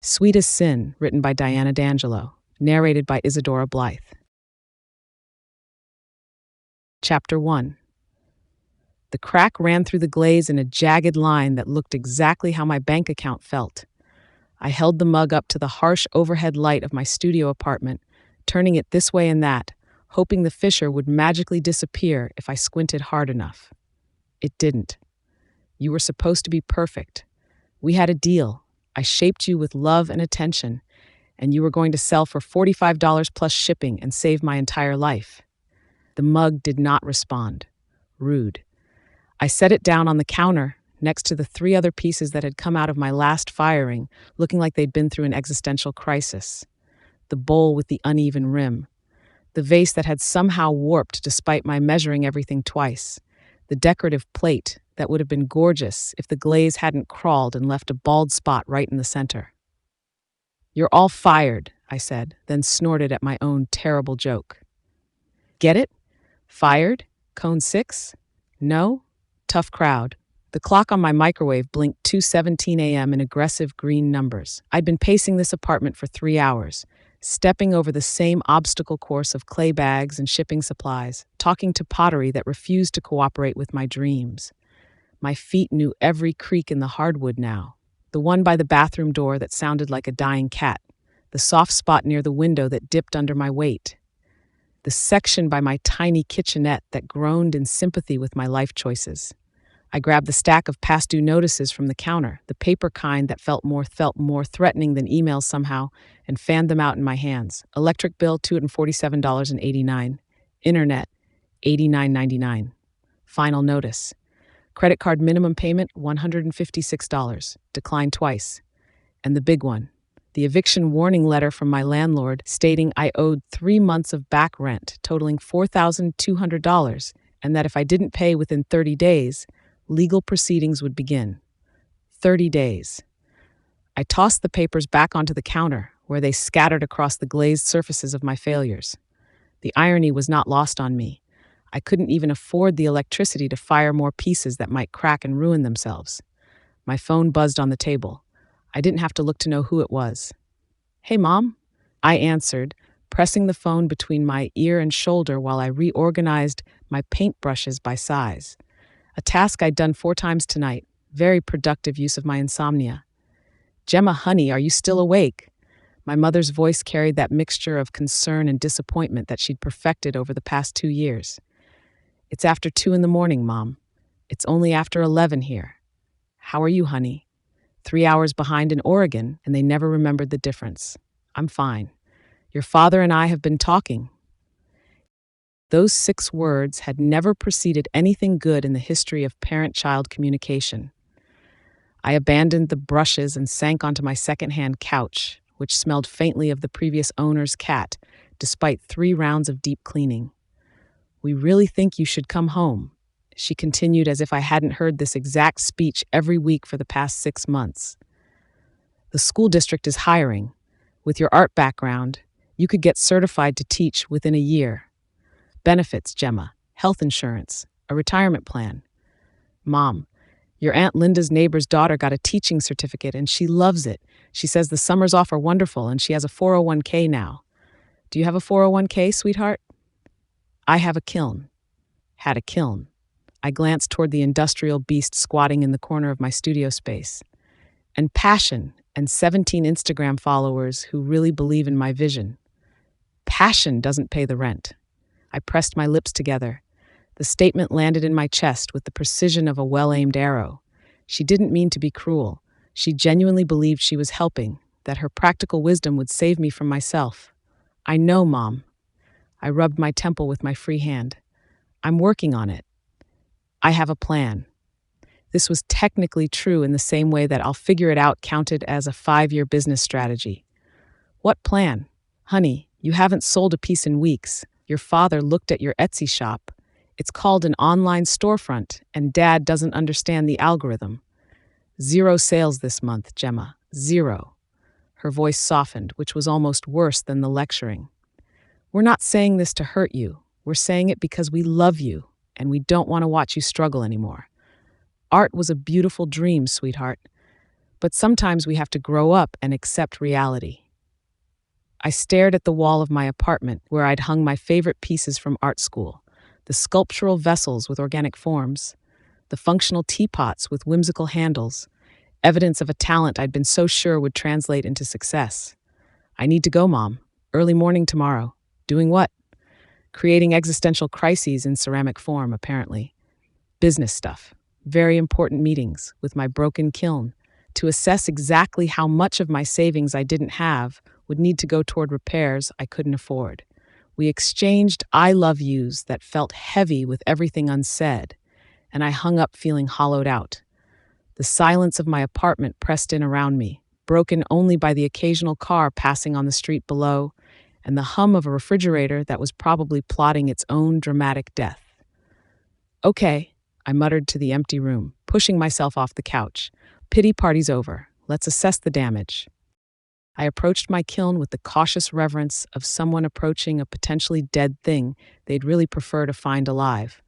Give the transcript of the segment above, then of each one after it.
Sweet as Sin, written by Diana D'Angelo, narrated by Isadora Blythe. Chapter 1. The crack ran through the glaze in a jagged line that looked exactly how my bank account felt. I held the mug up to the harsh overhead light of my studio apartment, turning it this way and that, hoping the fissure would magically disappear if I squinted hard enough. It didn't. You were supposed to be perfect. We had a deal. I shaped you with love and attention, and you were going to sell for $45 plus shipping and save my entire life. The mug did not respond. Rude. I set it down on the counter next to the 3 other pieces that had come out of my last firing, looking like they'd been through an existential crisis. The bowl with the uneven rim. The vase that had somehow warped despite my measuring everything twice. The decorative plate that would have been gorgeous if the glaze hadn't crawled and left a bald spot right in the center. "You're all fired," I said, then snorted at my own terrible joke. Get it? Fired? Cone 6? No? Tough crowd. The clock on my microwave blinked 2:17 a.m. in aggressive green numbers. I'd been pacing this apartment for 3 hours, stepping over the same obstacle course of clay bags and shipping supplies, talking to pottery that refused to cooperate with my dreams. My feet knew every creak in the hardwood now. The one by the bathroom door that sounded like a dying cat. The soft spot near the window that dipped under my weight. The section by my tiny kitchenette that groaned in sympathy with my life choices. I grabbed the stack of past due notices from the counter, the paper kind that felt more threatening than emails somehow, and fanned them out in my hands. Electric bill, $247.89. Internet, $89.99. Final notice. Credit card minimum payment, $156. Declined twice. And the big one. The eviction warning letter from my landlord stating I owed 3 months of back rent, totaling $4,200, and that if I didn't pay within 30 days, legal proceedings would begin. 30 days. I tossed the papers back onto the counter, where they scattered across the glazed surfaces of my failures. The irony was not lost on me. I couldn't even afford the electricity to fire more pieces that might crack and ruin themselves. My phone buzzed on the table. I didn't have to look to know who it was. "Hey, Mom," I answered, pressing the phone between my ear and shoulder while I reorganized my paintbrushes by size. A task I'd done 4 times tonight. Very productive use of my insomnia. "Gemma, honey, are you still awake?" My mother's voice carried that mixture of concern and disappointment that she'd perfected over the past 2 years. "It's after 2 in the morning, Mom. It's only after 11 here. How are you, honey?" 3 hours behind in Oregon, and they never remembered the difference. "I'm fine. Your father and I have been talking." Those 6 words had never preceded anything good in the history of parent-child communication. I abandoned the brushes and sank onto my second-hand couch, which smelled faintly of the previous owner's cat, despite 3 rounds of deep cleaning. "We really think you should come home," she continued as if I hadn't heard this exact speech every week for the past 6 months. "The school district is hiring. With your art background, you could get certified to teach within a year. Benefits, Gemma, health insurance, a retirement plan. Mom, your Aunt Linda's neighbor's daughter got a teaching certificate and she loves it. She says the summers off are wonderful and she has a 401k now. Do you have a 401k, sweetheart?" "I have a kiln." Had a kiln. I glanced toward the industrial beast squatting in the corner of my studio space. "And passion and 17 Instagram followers who really believe in my vision. Passion doesn't pay the rent." I pressed my lips together. The statement landed in my chest with the precision of a well-aimed arrow. She didn't mean to be cruel. She genuinely believed she was helping, that her practical wisdom would save me from myself. "I know, Mom." I rubbed my temple with my free hand. "I'm working on it. I have a plan." This was technically true in the same way that "I'll figure it out" counted as a 5-year business strategy. "What plan?" "Honey, you haven't sold a piece in weeks. Your father looked at your Etsy shop. It's called an online storefront, and Dad doesn't understand the algorithm. 0 sales this month, Gemma. 0. Her voice softened, which was almost worse than the lecturing. "We're not saying this to hurt you. We're saying it because we love you, and we don't want to watch you struggle anymore. Art was a beautiful dream, sweetheart. But sometimes we have to grow up and accept reality. I stared at the wall of my apartment where I'd hung my favorite pieces from art school, the sculptural vessels with organic forms, the functional teapots with whimsical handles, evidence of a talent I'd been so sure would translate into success. I need to go, Mom. Early morning tomorrow. Doing what? Creating existential crises in ceramic form, apparently. Business stuff. Very important meetings with my broken kiln to assess exactly how much of my savings I didn't have would need to go toward repairs I couldn't afford. We exchanged I love yous that felt heavy with everything unsaid, and I hung up feeling hollowed out. The silence of my apartment pressed in around me, broken only by the occasional car passing on the street below and the hum of a refrigerator that was probably plotting its own dramatic death. Okay, I muttered to the empty room, pushing myself off the couch. Pity party's over. Let's assess the damage. I approached my kiln with the cautious reverence of someone approaching a potentially dead thing they'd really prefer to find alive.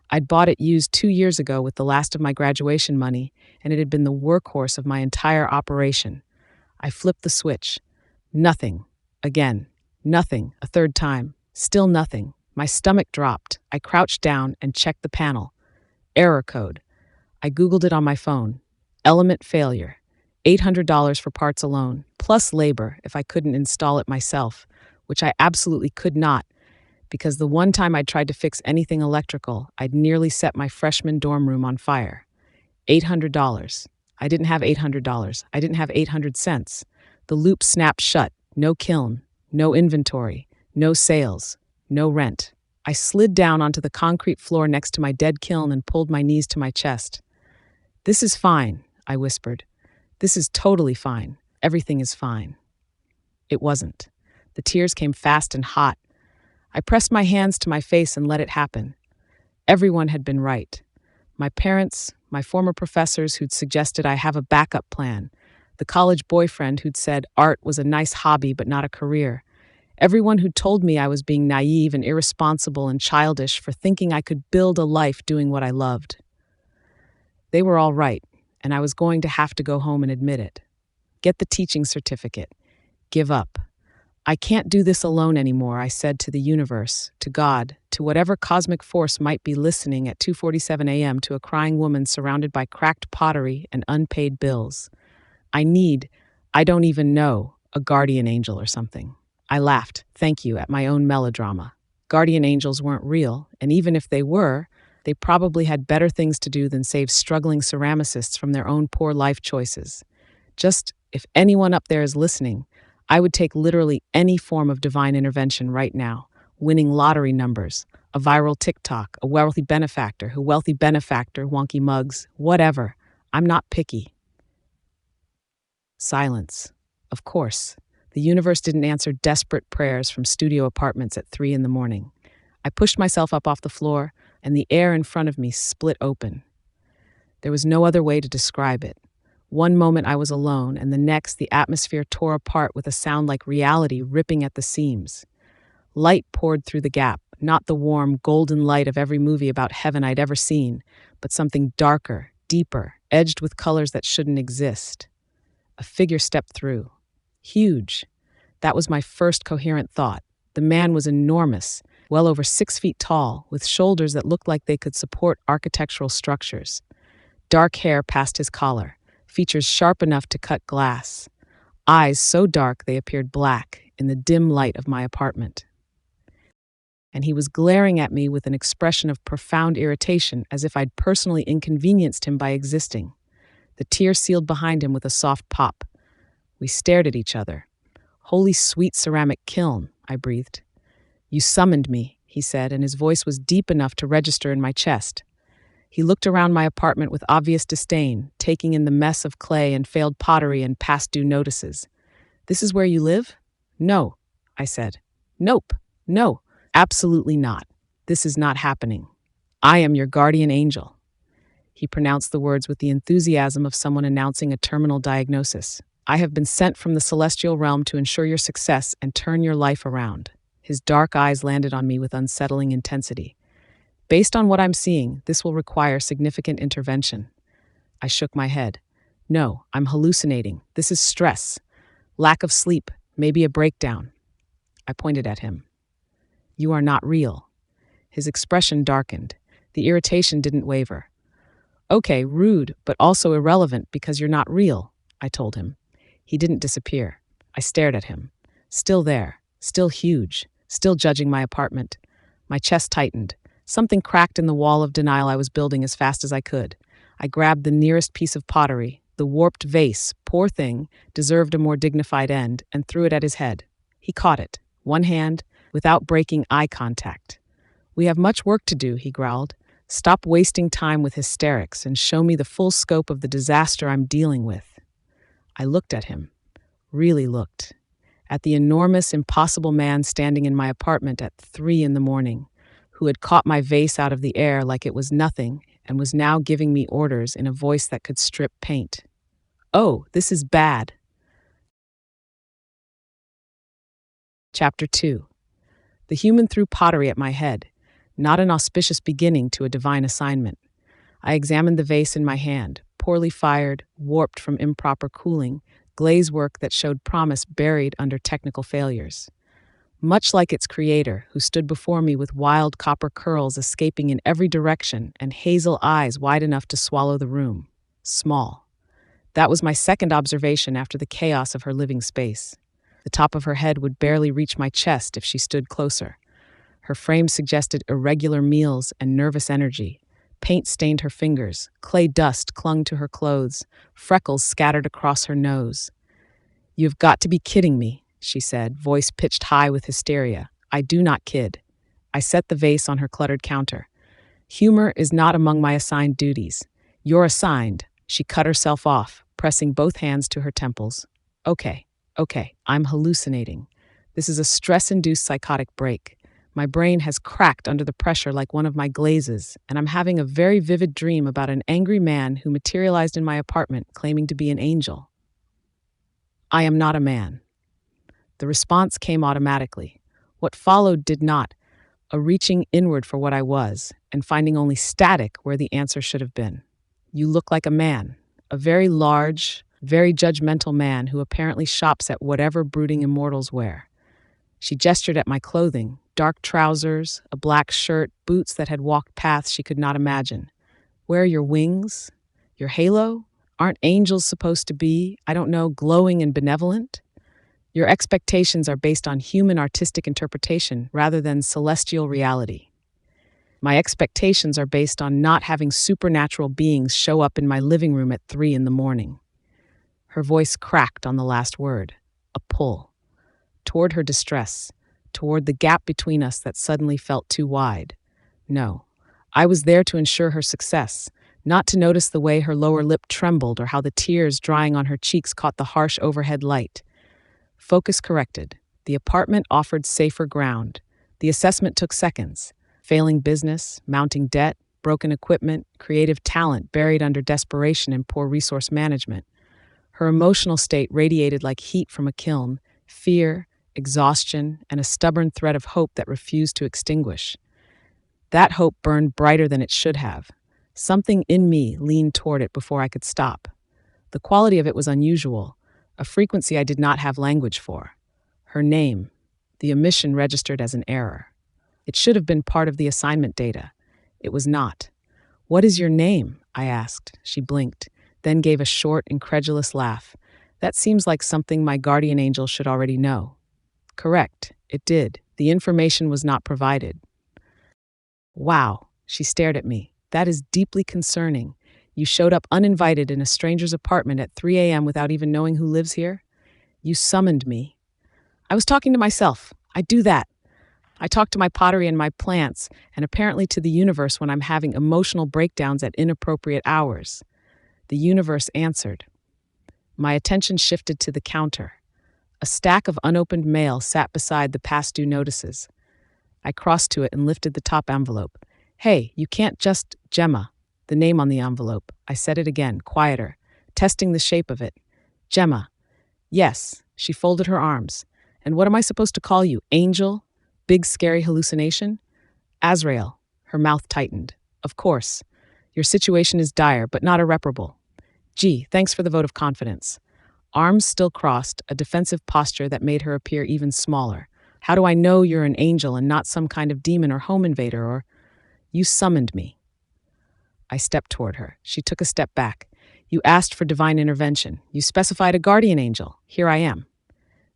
I'd bought it used 2 years ago with the last of my graduation money, and it had been the workhorse of my entire operation. I flipped the switch. Nothing. Again. Nothing. A third time. Still nothing. My stomach dropped. I crouched down and checked the panel. Error code. I Googled it on my phone. Element failure. $800 for parts alone, plus labor if I couldn't install it myself, which I absolutely could not, because the one time I'd tried to fix anything electrical, I'd nearly set my freshman dorm room on fire. $800. I didn't have $800. I didn't have 800 cents. The loop snapped shut. No kiln. No inventory. No sales. No rent. I slid down onto the concrete floor next to my dead kiln and pulled my knees to my chest. This is fine, I whispered. This is totally fine. Everything is fine. It wasn't. The tears came fast and hot. I pressed my hands to my face and let it happen. Everyone had been right. My parents, my former professors who'd suggested I have a backup plan, the college boyfriend who'd said art was a nice hobby but not a career, everyone who'd told me I was being naive and irresponsible and childish for thinking I could build a life doing what I loved. They were all right, and I was going to have to go home and admit it. Get the teaching certificate. Give up. I can't do this alone anymore, I said to the universe, to God, to whatever cosmic force might be listening at 2:47 a.m. to a crying woman surrounded by cracked pottery and unpaid bills. I don't even know, a guardian angel or something. I laughed, thank you, at my own melodrama. Guardian angels weren't real, and even if they were, they probably had better things to do than save struggling ceramicists from their own poor life choices. Just, if anyone up there is listening, I would take literally any form of divine intervention right now. Winning lottery numbers, a viral TikTok, a wealthy benefactor, wonky mugs, whatever. I'm not picky. Silence. Of course. The universe didn't answer desperate prayers from studio apartments at 3 a.m. I pushed myself up off the floor, and the air in front of me split open. There was no other way to describe it. One moment I was alone, and the next the atmosphere tore apart with a sound like reality ripping at the seams. Light poured through the gap, not the warm, golden light of every movie about heaven I'd ever seen, but something darker, deeper, edged with colors that shouldn't exist. A figure stepped through. Huge. That was my first coherent thought. The man was enormous, well over 6 feet tall, with shoulders that looked like they could support architectural structures. Dark hair past his collar, features sharp enough to cut glass. Eyes so dark they appeared black in the dim light of my apartment. And he was glaring at me with an expression of profound irritation, as if I'd personally inconvenienced him by existing. The tear sealed behind him with a soft pop. We stared at each other. Holy sweet ceramic kiln, I breathed. You summoned me, he said, and his voice was deep enough to register in my chest. He looked around my apartment with obvious disdain, taking in the mess of clay and failed pottery and past due notices. This is where you live? No, I said. Nope, no, absolutely not. This is not happening. I am your guardian angel. He pronounced the words with the enthusiasm of someone announcing a terminal diagnosis. I have been sent from the celestial realm to ensure your success and turn your life around. His dark eyes landed on me with unsettling intensity. Based on what I'm seeing, this will require significant intervention. I shook my head. No, I'm hallucinating. This is stress. Lack of sleep. Maybe a breakdown. I pointed at him. You are not real. His expression darkened. The irritation didn't waver. Okay, rude, but also irrelevant because you're not real, I told him. He didn't disappear. I stared at him. Still there, still huge, still judging my apartment. My chest tightened. Something cracked in the wall of denial I was building as fast as I could. I grabbed the nearest piece of pottery, the warped vase, poor thing, deserved a more dignified end, and threw it at his head. He caught it, one hand, without breaking eye contact. We have much work to do, he growled. Stop wasting time with hysterics and show me the full scope of the disaster I'm dealing with. I looked at him, really looked, at the enormous, impossible man standing in my apartment at 3 a.m, who had caught my vase out of the air like it was nothing and was now giving me orders in a voice that could strip paint. Oh, this is bad. Chapter 2. The human threw pottery at my head, not an auspicious beginning to a divine assignment. I examined the vase in my hand, poorly fired, warped from improper cooling, glaze work that showed promise buried under technical failures. Much like its creator, who stood before me with wild copper curls escaping in every direction and hazel eyes wide enough to swallow the room. Small. That was my second observation after the chaos of her living space. The top of her head would barely reach my chest if she stood closer. Her frame suggested irregular meals and nervous energy. Paint stained her fingers, clay dust clung to her clothes, freckles scattered across her nose. "You've got to be kidding me," she said, voice pitched high with hysteria. "I do not kid." I set the vase on her cluttered counter. "Humor is not among my assigned duties. You're assigned." She cut herself off, pressing both hands to her temples. Okay, I'm hallucinating. This is a stress-induced psychotic break. My brain has cracked under the pressure like one of my glazes, and I'm having a very vivid dream about an angry man who materialized in my apartment claiming to be an angel. I am not a man. The response came automatically. What followed did not, a reaching inward for what I was, and finding only static where the answer should have been. You look like a man, a very large, very judgmental man who apparently shops at whatever brooding immortals wear. She gestured at my clothing, dark trousers, a black shirt, boots that had walked paths she could not imagine. Where are your wings? Your halo? Aren't angels supposed to be, I don't know, glowing and benevolent? Your expectations are based on human artistic interpretation rather than celestial reality. My expectations are based on not having supernatural beings show up in my living room at 3 a.m. Her voice cracked on the last word, a pull. Toward her distress, toward the gap between us that suddenly felt too wide. No, I was there to ensure her success, not to notice the way her lower lip trembled or how the tears drying on her cheeks caught the harsh overhead light. Focus corrected. The apartment offered safer ground. The assessment took seconds. Failing business, mounting debt, broken equipment, creative talent buried under desperation and poor resource management. Her emotional state radiated like heat from a kiln, fear, exhaustion, and a stubborn thread of hope that refused to extinguish. That hope burned brighter than it should have. Something in me leaned toward it before I could stop. The quality of it was unusual, a frequency I did not have language for. Her name, the omission registered as an error. It should have been part of the assignment data. It was not. "What is your name?" I asked. She blinked, then gave a short, incredulous laugh. That seems like something my guardian angel should already know. Correct, it did. The information was not provided. Wow, she stared at me. That is deeply concerning. You showed up uninvited in a stranger's apartment at 3 a.m. without even knowing who lives here? You summoned me. I was talking to myself. I do that. I talk to my pottery and my plants, and apparently to the universe when I'm having emotional breakdowns at inappropriate hours. The universe answered. My attention shifted to the counter. A stack of unopened mail sat beside the past due notices. I crossed to it and lifted the top envelope. Hey, you can't just, Gemma, the name on the envelope. I said it again, quieter, testing the shape of it. Gemma. Yes, she folded her arms. And what am I supposed to call you? Angel? Big scary hallucination? Azrael. Her mouth tightened. Of course. Your situation is dire, but not irreparable. Gee, thanks for the vote of confidence. Arms still crossed, a defensive posture that made her appear even smaller. How do I know you're an angel and not some kind of demon or home invader, or you summoned me? I stepped toward her. She took a step back. You asked for divine intervention. You specified a guardian angel. Here I am.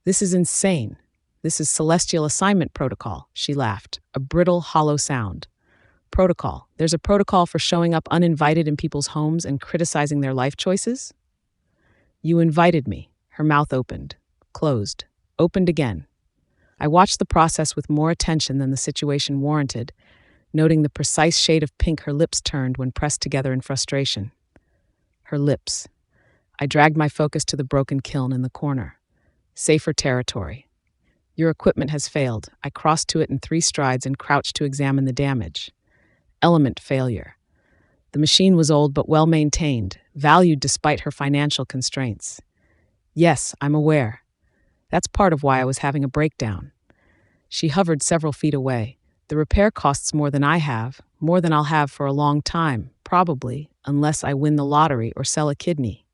This is insane. This is celestial assignment protocol, she laughed, a brittle, hollow sound. Protocol. There's a protocol for showing up uninvited in people's homes and criticizing their life choices? You invited me. Her mouth opened, closed, opened again. I watched the process with more attention than the situation warranted, noting the precise shade of pink her lips turned when pressed together in frustration. Her lips. I dragged my focus to the broken kiln in the corner. Safer territory. Your equipment has failed. I crossed to it in 3 strides and crouched to examine the damage. Element failure. The machine was old but well maintained, valued despite her financial constraints. Yes, I'm aware. That's part of why I was having a breakdown. She hovered several feet away. The repair costs more than I have, more than I'll have for a long time, probably, unless I win the lottery or sell a kidney.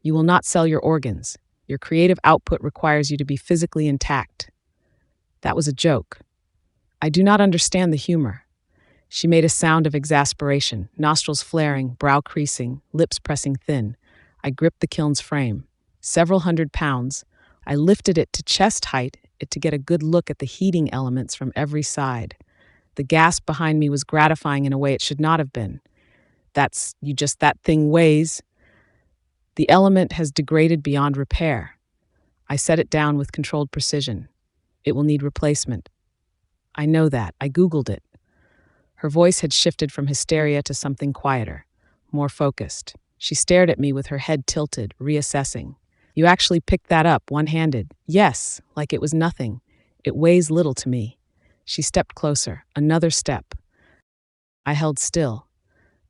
You will not sell your organs. Your creative output requires you to be physically intact. That was a joke. I do not understand the humor. She made a sound of exasperation, nostrils flaring, brow creasing, lips pressing thin. I gripped the kiln's frame. Several 100 pounds. I lifted it to chest height to get a good look at the heating elements from every side. The gasp behind me was gratifying in a way it should not have been. That thing weighs. The element has degraded beyond repair. I set it down with controlled precision. It will need replacement. I know that. I Googled it. Her voice had shifted from hysteria to something quieter, more focused. She stared at me with her head tilted, reassessing. You actually picked that up, one-handed. Yes, like it was nothing. It weighs little to me. She stepped closer, another step. I held still,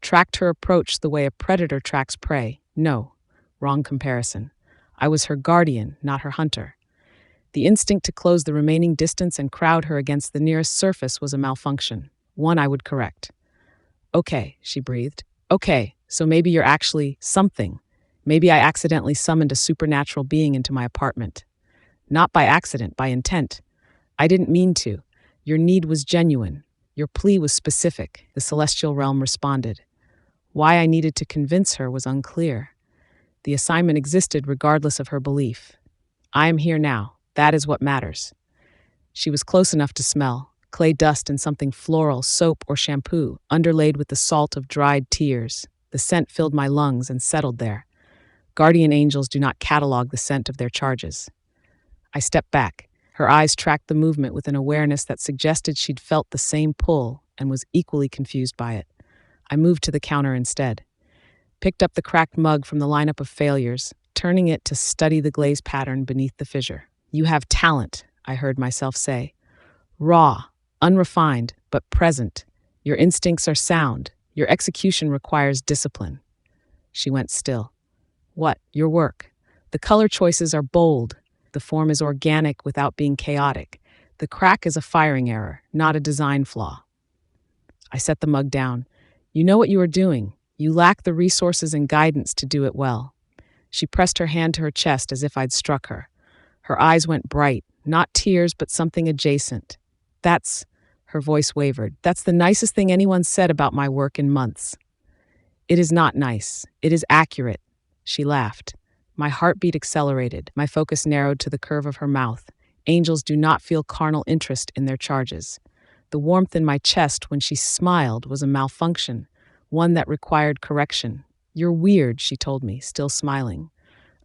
tracked her approach the way a predator tracks prey. No, wrong comparison. I was her guardian, not her hunter. The instinct to close the remaining distance and crowd her against the nearest surface was a malfunction, one I would correct. Okay, she breathed. Okay, so maybe you're actually something. Maybe I accidentally summoned a supernatural being into my apartment. Not by accident, by intent. I didn't mean to. Your need was genuine. Your plea was specific, the celestial realm responded. Why I needed to convince her was unclear. The assignment existed regardless of her belief. I am here now. That is what matters. She was close enough to smell, clay dust and something floral, soap or shampoo, underlaid with the salt of dried tears. The scent filled my lungs and settled there. Guardian angels do not catalog the scent of their charges. I stepped back. Her eyes tracked the movement with an awareness that suggested she'd felt the same pull and was equally confused by it. I moved to the counter instead. Picked up the cracked mug from the lineup of failures, turning it to study the glaze pattern beneath the fissure. You have talent, I heard myself say. Raw, unrefined, but present. Your instincts are sound. Your execution requires discipline. She went still. What? Your work. The color choices are bold. The form is organic without being chaotic. The crack is a firing error, not a design flaw. I set the mug down. You know what you are doing. You lack the resources and guidance to do it well. She pressed her hand to her chest as if I'd struck her. Her eyes went bright, not tears, but something adjacent. Her voice wavered. That's the nicest thing anyone said about my work in months. It is not nice. It is accurate. She laughed. My heartbeat accelerated. My focus narrowed to the curve of her mouth. Angels do not feel carnal interest in their charges. The warmth in my chest when she smiled was a malfunction, one that required correction. You're weird, she told me, still smiling.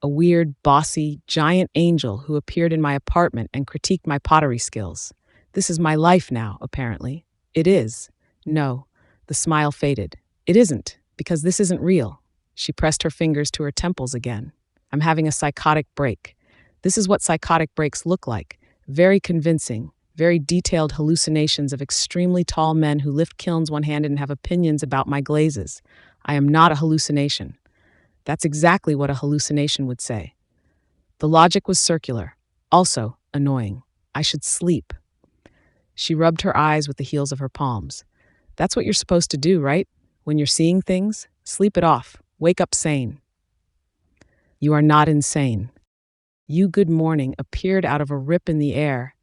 A weird, bossy, giant angel who appeared in my apartment and critiqued my pottery skills. This is my life now, apparently. It is. No. The smile faded. It isn't, because this isn't real. She pressed her fingers to her temples again. I'm having a psychotic break. This is what psychotic breaks look like. Very convincing, very detailed hallucinations of extremely tall men who lift kilns one-handed and have opinions about my glazes. I am not a hallucination. That's exactly what a hallucination would say. The logic was circular, also annoying. I should sleep. She rubbed her eyes with the heels of her palms. That's what you're supposed to do, right? When you're seeing things, sleep it off. Wake up sane. You are not insane. You good morning appeared out of a rip in the air.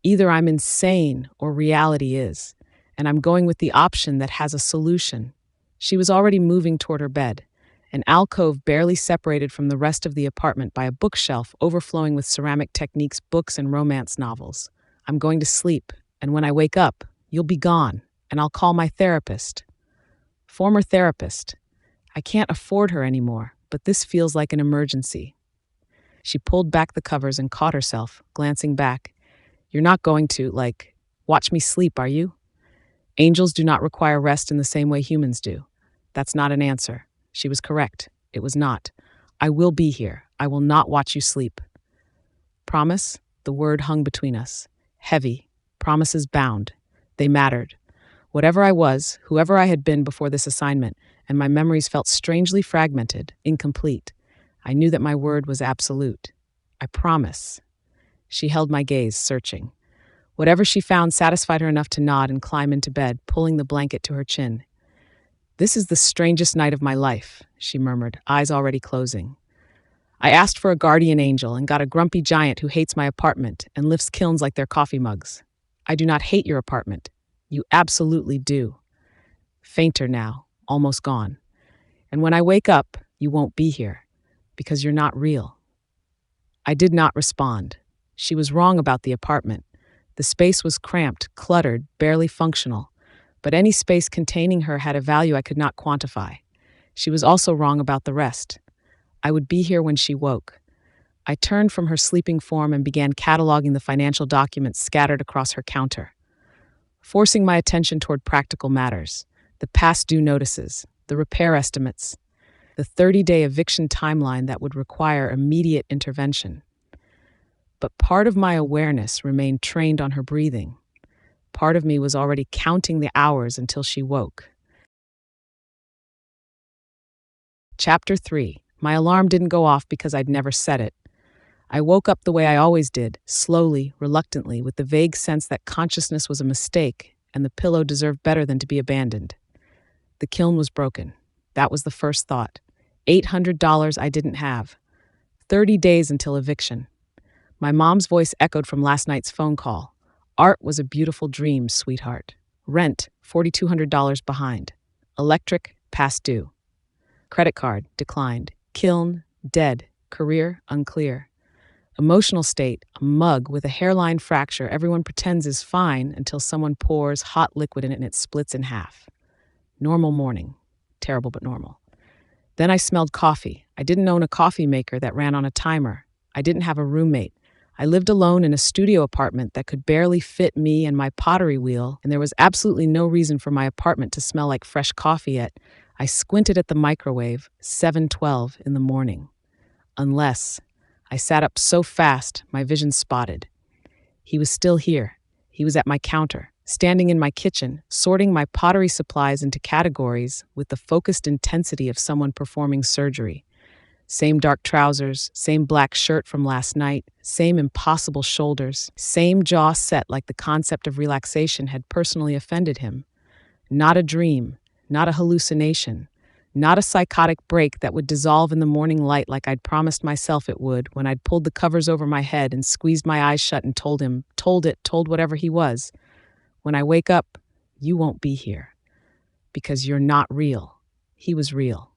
Either I'm insane or reality is, and I'm going with the option that has a solution. She was already moving toward her bed, an alcove barely separated from the rest of the apartment by a bookshelf overflowing with ceramic techniques, books, and romance novels. I'm going to sleep, and when I wake up, you'll be gone, and I'll call my therapist. Former therapist. I can't afford her anymore, but this feels like an emergency. She pulled back the covers and caught herself, glancing back. You're not going to, watch me sleep, are you? Angels do not require rest in the same way humans do. That's not an answer. She was correct. It was not. I will be here. I will not watch you sleep. Promise? The word hung between us. Heavy. Promises bound. They mattered. Whatever I was, whoever I had been before this assignment, and my memories felt strangely fragmented, incomplete. I knew that my word was absolute. I promise. She held my gaze, searching. Whatever she found satisfied her enough to nod and climb into bed, pulling the blanket to her chin. This is the strangest night of my life, she murmured, eyes already closing. I asked for a guardian angel and got a grumpy giant who hates my apartment and lifts kilns like they're coffee mugs. I do not hate your apartment. You absolutely do. Fainter now, almost gone. And when I wake up, you won't be here, because you're not real. I did not respond. She was wrong about the apartment. The space was cramped, cluttered, barely functional. But any space containing her had a value I could not quantify. She was also wrong about the rest. I would be here when she woke. I turned from her sleeping form and began cataloging the financial documents scattered across her counter, forcing my attention toward practical matters, the past due notices, the repair estimates, the 30-day eviction timeline that would require immediate intervention. But part of my awareness remained trained on her breathing. Part of me was already counting the hours until she woke. Chapter 3. My alarm didn't go off because I'd never set it. I woke up the way I always did, slowly, reluctantly, with the vague sense that consciousness was a mistake and the pillow deserved better than to be abandoned. The kiln was broken. That was the first thought. $800 I didn't have. 30 days until eviction. My mom's voice echoed from last night's phone call. Art was a beautiful dream, sweetheart. Rent, $4,200 behind. Electric, past due. Credit card, declined. Kiln, dead. Career, unclear. Emotional state, a mug with a hairline fracture everyone pretends is fine until someone pours hot liquid in it and it splits in half. Normal morning. Terrible but normal. Then I smelled coffee. I didn't own a coffee maker that ran on a timer. I didn't have a roommate. I lived alone in a studio apartment that could barely fit me and my pottery wheel, and there was absolutely no reason for my apartment to smell like fresh coffee yet. I squinted at the microwave, 7:12 in the morning. Unless, I sat up so fast, my vision spotted. He was still here. He was at my counter, standing in my kitchen, sorting my pottery supplies into categories with the focused intensity of someone performing surgery. Same dark trousers, same black shirt from last night, same impossible shoulders, same jaw set like the concept of relaxation had personally offended him. Not a dream, not a hallucination, not a psychotic break that would dissolve in the morning light like I'd promised myself it would when I'd pulled the covers over my head and squeezed my eyes shut and told whatever he was. When I wake up, you won't be here. Because you're not real. He was real.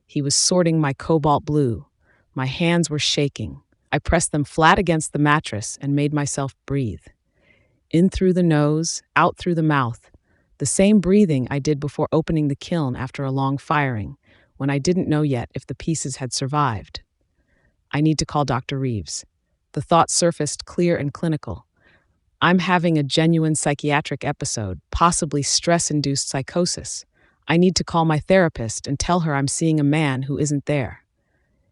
He was sorting my cobalt blue. My hands were shaking. I pressed them flat against the mattress and made myself breathe. In through the nose, out through the mouth. The same breathing I did before opening the kiln after a long firing, when I didn't know yet if the pieces had survived. I need to call Dr. Reeves. The thought surfaced clear and clinical. I'm having a genuine psychiatric episode, possibly stress-induced psychosis. I need to call my therapist and tell her I'm seeing a man who isn't there.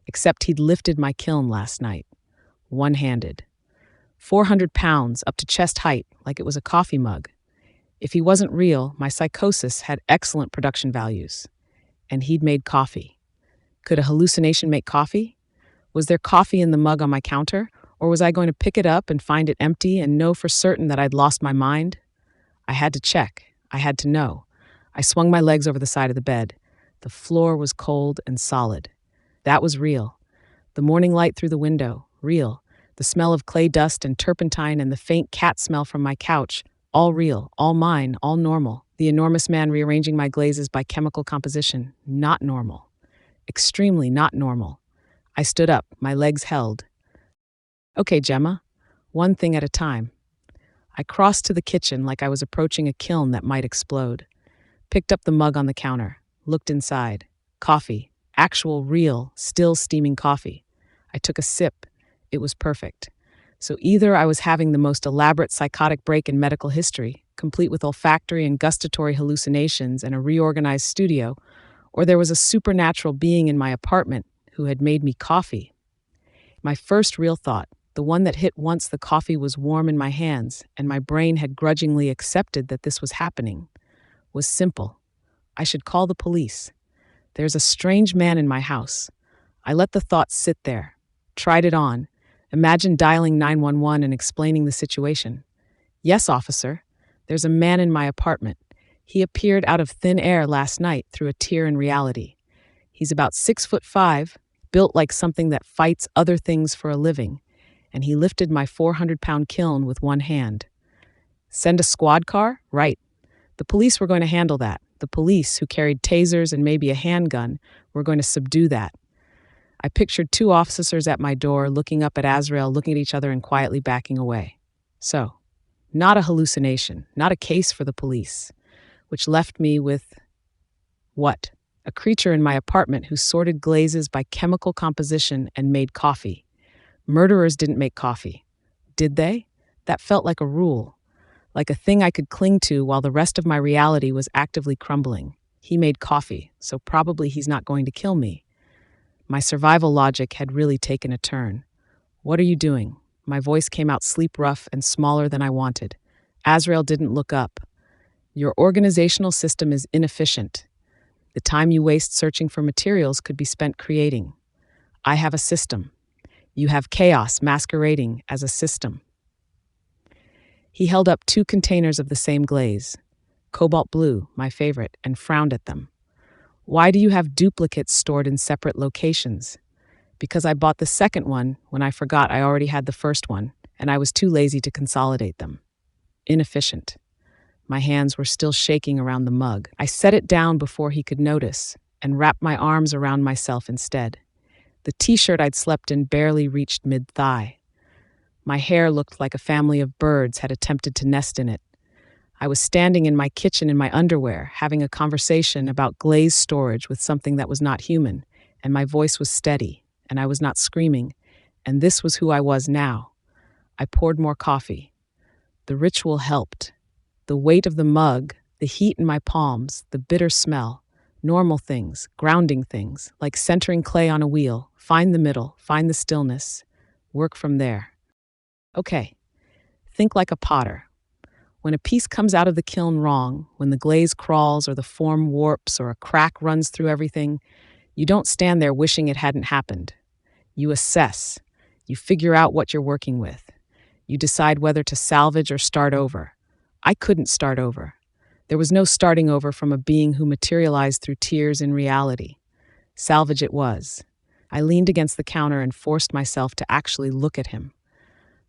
Except he'd lifted my kiln last night, one-handed. 400 pounds up to chest height, like it was a coffee mug. If he wasn't real, my psychosis had excellent production values. And he'd made coffee. Could a hallucination make coffee? Was there coffee in the mug on my counter? Or was I going to pick it up and find it empty and know for certain that I'd lost my mind? I had to check. I had to know. I swung my legs over the side of the bed. The floor was cold and solid. That was real. The morning light through the window, real. The smell of clay dust and turpentine and the faint cat smell from my couch, all real, all mine, all normal. The enormous man rearranging my glazes by chemical composition, not normal. Extremely not normal. I stood up, my legs held. Okay, Gemma, one thing at a time. I crossed to the kitchen like I was approaching a kiln that might explode. Picked up the mug on the counter, looked inside. Coffee, actual, real, still steaming coffee. I took a sip. It was perfect. So either I was having the most elaborate psychotic break in medical history, complete with olfactory and gustatory hallucinations and a reorganized studio, or there was a supernatural being in my apartment who had made me coffee. My first real thought, the one that hit once the coffee was warm in my hands and my brain had grudgingly accepted that this was happening, was simple. I should call the police. There's a strange man in my house. I let the thought sit there. Tried it on. Imagine dialing 911 and explaining the situation. Yes, officer. There's a man in my apartment. He appeared out of thin air last night through a tear in reality. He's about 6'5", built like something that fights other things for a living, and he lifted my 400-pound kiln with one hand. Send a squad car? Right. The police were going to handle that. The police, who carried tasers and maybe a handgun, were going to subdue that. I pictured 2 officers at my door, looking up at Azrael, looking at each other and quietly backing away. So, not a hallucination, not a case for the police, which left me with, what? A creature in my apartment who sorted glazes by chemical composition and made coffee. Murderers didn't make coffee. Did they? That felt like a rule, like a thing I could cling to while the rest of my reality was actively crumbling. He made coffee, so probably he's not going to kill me. My survival logic had really taken a turn. What are you doing? My voice came out sleep rough and smaller than I wanted. Azrael didn't look up. Your organizational system is inefficient. The time you waste searching for materials could be spent creating. I have a system. You have chaos masquerading as a system. He held up 2 containers of the same glaze, cobalt blue, my favorite, and frowned at them. Why do you have duplicates stored in separate locations? Because I bought the second one when I forgot I already had the first one, and I was too lazy to consolidate them. Inefficient. My hands were still shaking around the mug. I set it down before he could notice and wrapped my arms around myself instead. The t-shirt I'd slept in barely reached mid-thigh. My hair looked like a family of birds had attempted to nest in it. I was standing in my kitchen in my underwear, having a conversation about glazed storage with something that was not human, and my voice was steady, and I was not screaming, and this was who I was now. I poured more coffee. The ritual helped. The weight of the mug, the heat in my palms, the bitter smell, normal things, grounding things, like centering clay on a wheel, find the middle, find the stillness, work from there. Okay, think like a potter. When a piece comes out of the kiln wrong, when the glaze crawls or the form warps or a crack runs through everything, you don't stand there wishing it hadn't happened. You assess. You figure out what you're working with. You decide whether to salvage or start over. I couldn't start over. There was no starting over from a being who materialized through tears in reality. Salvage it was. I leaned against the counter and forced myself to actually look at him.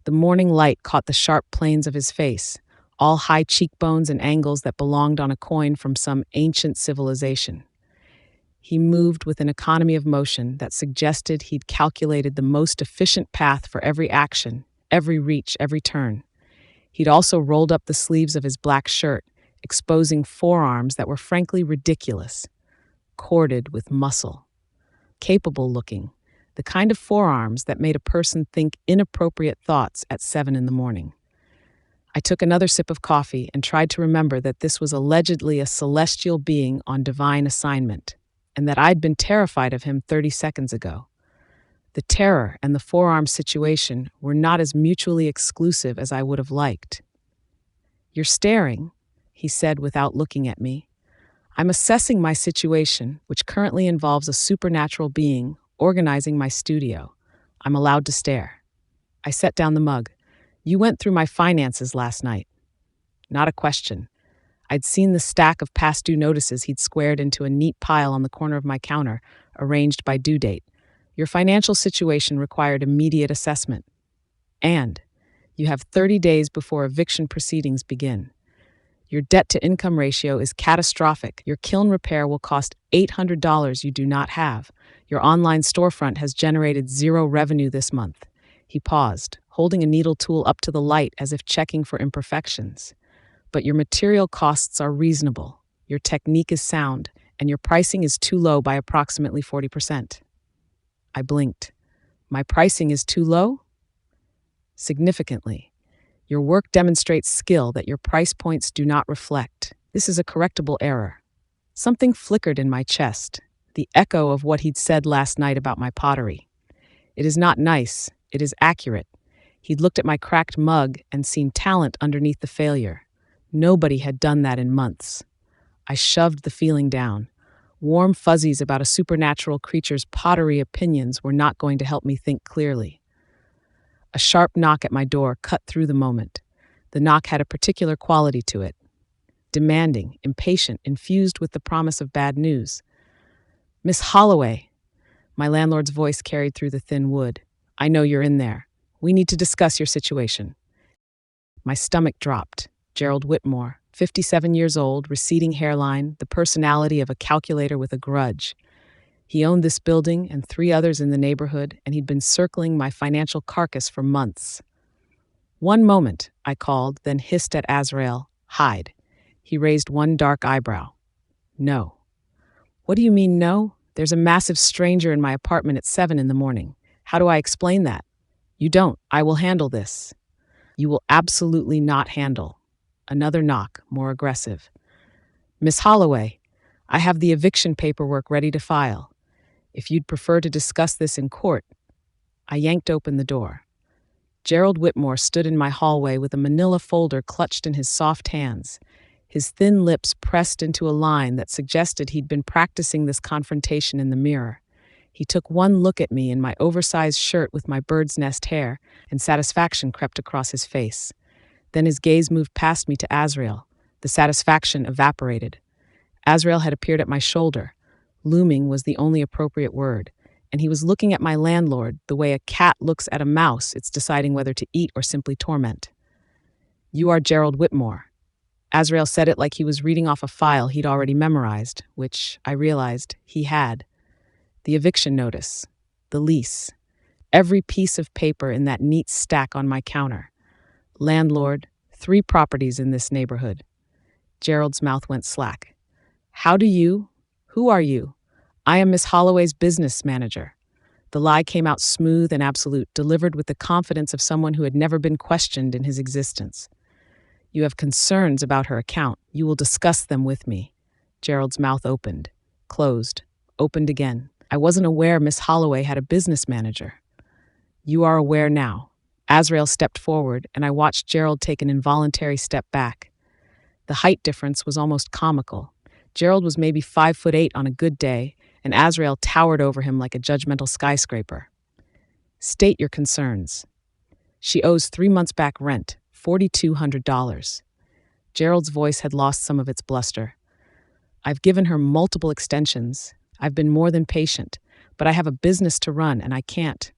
The morning light caught the sharp planes of his face, all high cheekbones and angles that belonged on a coin from some ancient civilization. He moved with an economy of motion that suggested he'd calculated the most efficient path for every action, every reach, every turn. He'd also rolled up the sleeves of his black shirt, exposing forearms that were frankly ridiculous, corded with muscle. Capable looking, the kind of forearms that made a person think inappropriate thoughts at 7 a.m. I took another sip of coffee and tried to remember that this was allegedly a celestial being on divine assignment, and that I'd been terrified of him 30 seconds ago. The terror and the forearm situation were not as mutually exclusive as I would have liked. You're staring, he said without looking at me. I'm assessing my situation, which currently involves a supernatural being organizing my studio. I'm allowed to stare. I set down the mug. You went through my finances last night. Not a question. I'd seen the stack of past due notices he'd squared into a neat pile on the corner of my counter, arranged by due date. Your financial situation required immediate assessment. And you have 30 days before eviction proceedings begin. Your debt-to-income ratio is catastrophic. Your kiln repair will cost $800 you do not have. Your online storefront has generated zero revenue this month. He paused, holding a needle tool up to the light as if checking for imperfections. But your material costs are reasonable. Your technique is sound, and your pricing is too low by approximately 40%. I blinked. My pricing is too low? Significantly. Your work demonstrates skill that your price points do not reflect. This is a correctable error. Something flickered in my chest, the echo of what he'd said last night about my pottery. It is not nice, it is accurate. He'd looked at my cracked mug and seen talent underneath the failure. Nobody had done that in months. I shoved the feeling down. Warm fuzzies about a supernatural creature's pottery opinions were not going to help me think clearly. A sharp knock at my door cut through the moment. The knock had a particular quality to it. Demanding, impatient, infused with the promise of bad news. "Miss Holloway," my landlord's voice carried through the thin wood. "I know you're in there. We need to discuss your situation." My stomach dropped. Gerald Whitmore, 57 years old, receding hairline, the personality of a calculator with a grudge. He owned this building and 3 others in the neighborhood, and he'd been circling my financial carcass for months. "One moment," I called, then hissed at Azrael, "Hide." He raised one dark eyebrow. "No." "What do you mean, no? There's a massive stranger in my apartment at 7 in the morning. How do I explain that?" "You don't. I will handle this." "You will absolutely not handle." Another knock, more aggressive. "Miss Holloway, I have the eviction paperwork ready to file. If you'd prefer to discuss this in court." I yanked open the door. Gerald Whitmore stood in my hallway with a manila folder clutched in his soft hands, his thin lips pressed into a line that suggested he'd been practicing this confrontation in the mirror. He took one look at me in my oversized shirt with my bird's nest hair, and satisfaction crept across his face. Then his gaze moved past me to Azrael. The satisfaction evaporated. Azrael had appeared at my shoulder. Looming was the only appropriate word, and he was looking at my landlord the way a cat looks at a mouse it's deciding whether to eat or simply torment. "You are Gerald Whitmore." Azrael said it like he was reading off a file he'd already memorized, which, I realized, he had. The eviction notice, the lease, every piece of paper in that neat stack on my counter. Landlord, 3 properties in this neighborhood. Gerald's mouth went slack. Who are you? "I am Miss Holloway's business manager." The lie came out smooth and absolute, delivered with the confidence of someone who had never been questioned in his existence. "You have concerns about her account. You will discuss them with me." Gerald's mouth opened, closed, opened again. "I wasn't aware Miss Holloway had a business manager." "You are aware now." Azrael stepped forward, and I watched Gerald take an involuntary step back. The height difference was almost comical. Gerald was maybe 5'8" on a good day, and Azrael towered over him like a judgmental skyscraper. "State your concerns." "She owes 3 months back rent, $4,200. Gerald's voice had lost some of its bluster. "I've given her multiple extensions. I've been more than patient, but I have a business to run and I can't.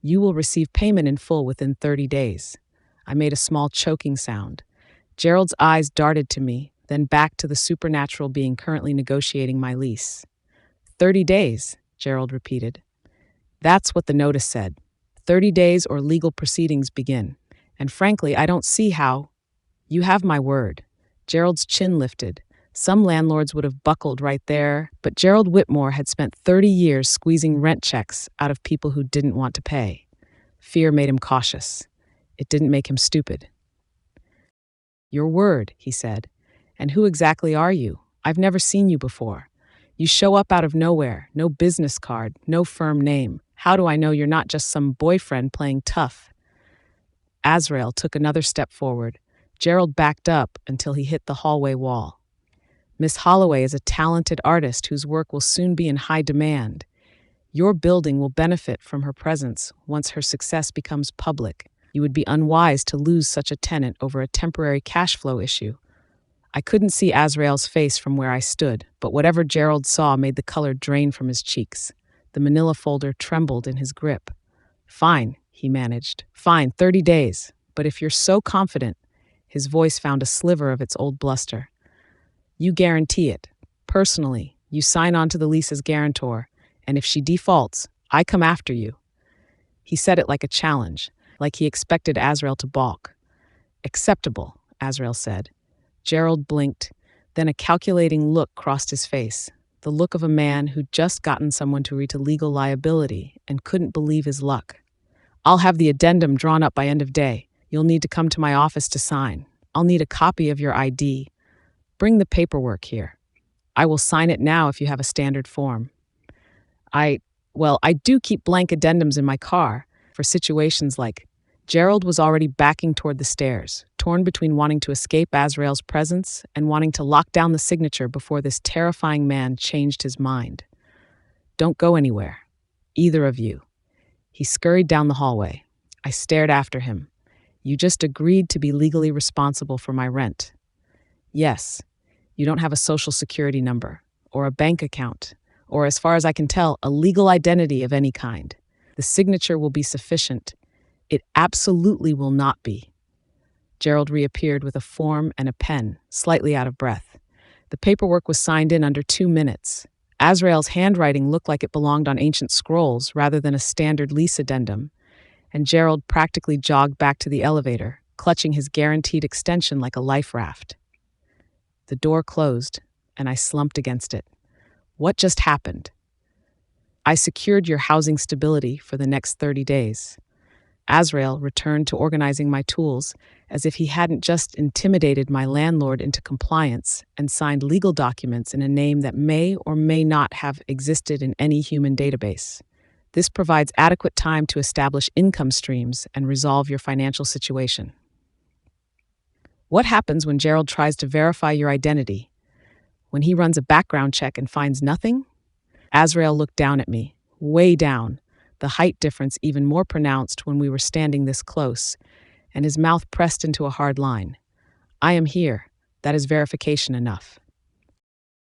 You will receive payment in full within 30 days. I made a small choking sound. Gerald's eyes darted to me, then back to the supernatural being currently negotiating my lease. 30 days, Gerald repeated. That's what the notice said. 30 days or legal proceedings begin. And frankly, I don't see how. You have my word. Gerald's chin lifted. Some landlords would have buckled right there, but Gerald Whitmore had spent 30 years squeezing rent checks out of people who didn't want to pay. Fear made him cautious. It didn't make him stupid. Your word, he said. And who exactly are you? I've never seen you before. You show up out of nowhere, no business card, no firm name. How do I know you're not just some boyfriend playing tough? Azrael took another step forward. Gerald backed up until he hit the hallway wall. Miss Holloway is a talented artist whose work will soon be in high demand. Your building will benefit from her presence once her success becomes public. You would be unwise to lose such a tenant over a temporary cash flow issue. I couldn't see Azrael's face from where I stood, but whatever Gerald saw made the color drain from his cheeks. The manila folder trembled in his grip. "Fine," he managed. "Fine, 30 days. But if you're so confident," his voice found a sliver of its old bluster, "you guarantee it. Personally, you sign on to the lease as guarantor, and if she defaults, I come after you." He said it like a challenge, like he expected Azrael to balk. "Acceptable," Azrael said. Gerald blinked, then a calculating look crossed his face, the look of a man who'd just gotten someone to agree to legal liability and couldn't believe his luck. "I'll have the addendum drawn up by end of day. You'll need to come to my office to sign. I'll need a copy of your ID. Bring the paperwork here. I will sign it now if you have a standard form." I do keep blank addendums in my car for situations like. Gerald was already backing toward the stairs, torn between wanting to escape Azrael's presence and wanting to lock down the signature before this terrifying man changed his mind. "Don't go anywhere. Either of you." He scurried down the hallway. I stared after him. "You just agreed to be legally responsible for my rent." "Yes. You don't have a social security number, or a bank account, or, as far as I can tell, a legal identity of any kind. The signature will be sufficient." "It absolutely will not be." Gerald reappeared with a form and a pen, slightly out of breath. The paperwork was signed in under 2 minutes. Azrael's handwriting looked like it belonged on ancient scrolls rather than a standard lease addendum, and Gerald practically jogged back to the elevator, clutching his guaranteed extension like a life raft. The door closed, and I slumped against it. What just happened? "I secured your housing stability for the next 30 days. Azrael returned to organizing my tools as if he hadn't just intimidated my landlord into compliance and signed legal documents in a name that may or may not have existed in any human database. This provides adequate time to establish income streams and resolve your financial situation." "What happens when Gerald tries to verify your identity? When he runs a background check and finds nothing?" Azrael looked down at me, way down, the height difference even more pronounced when we were standing this close, and his mouth pressed into a hard line. "I am here. That is verification enough."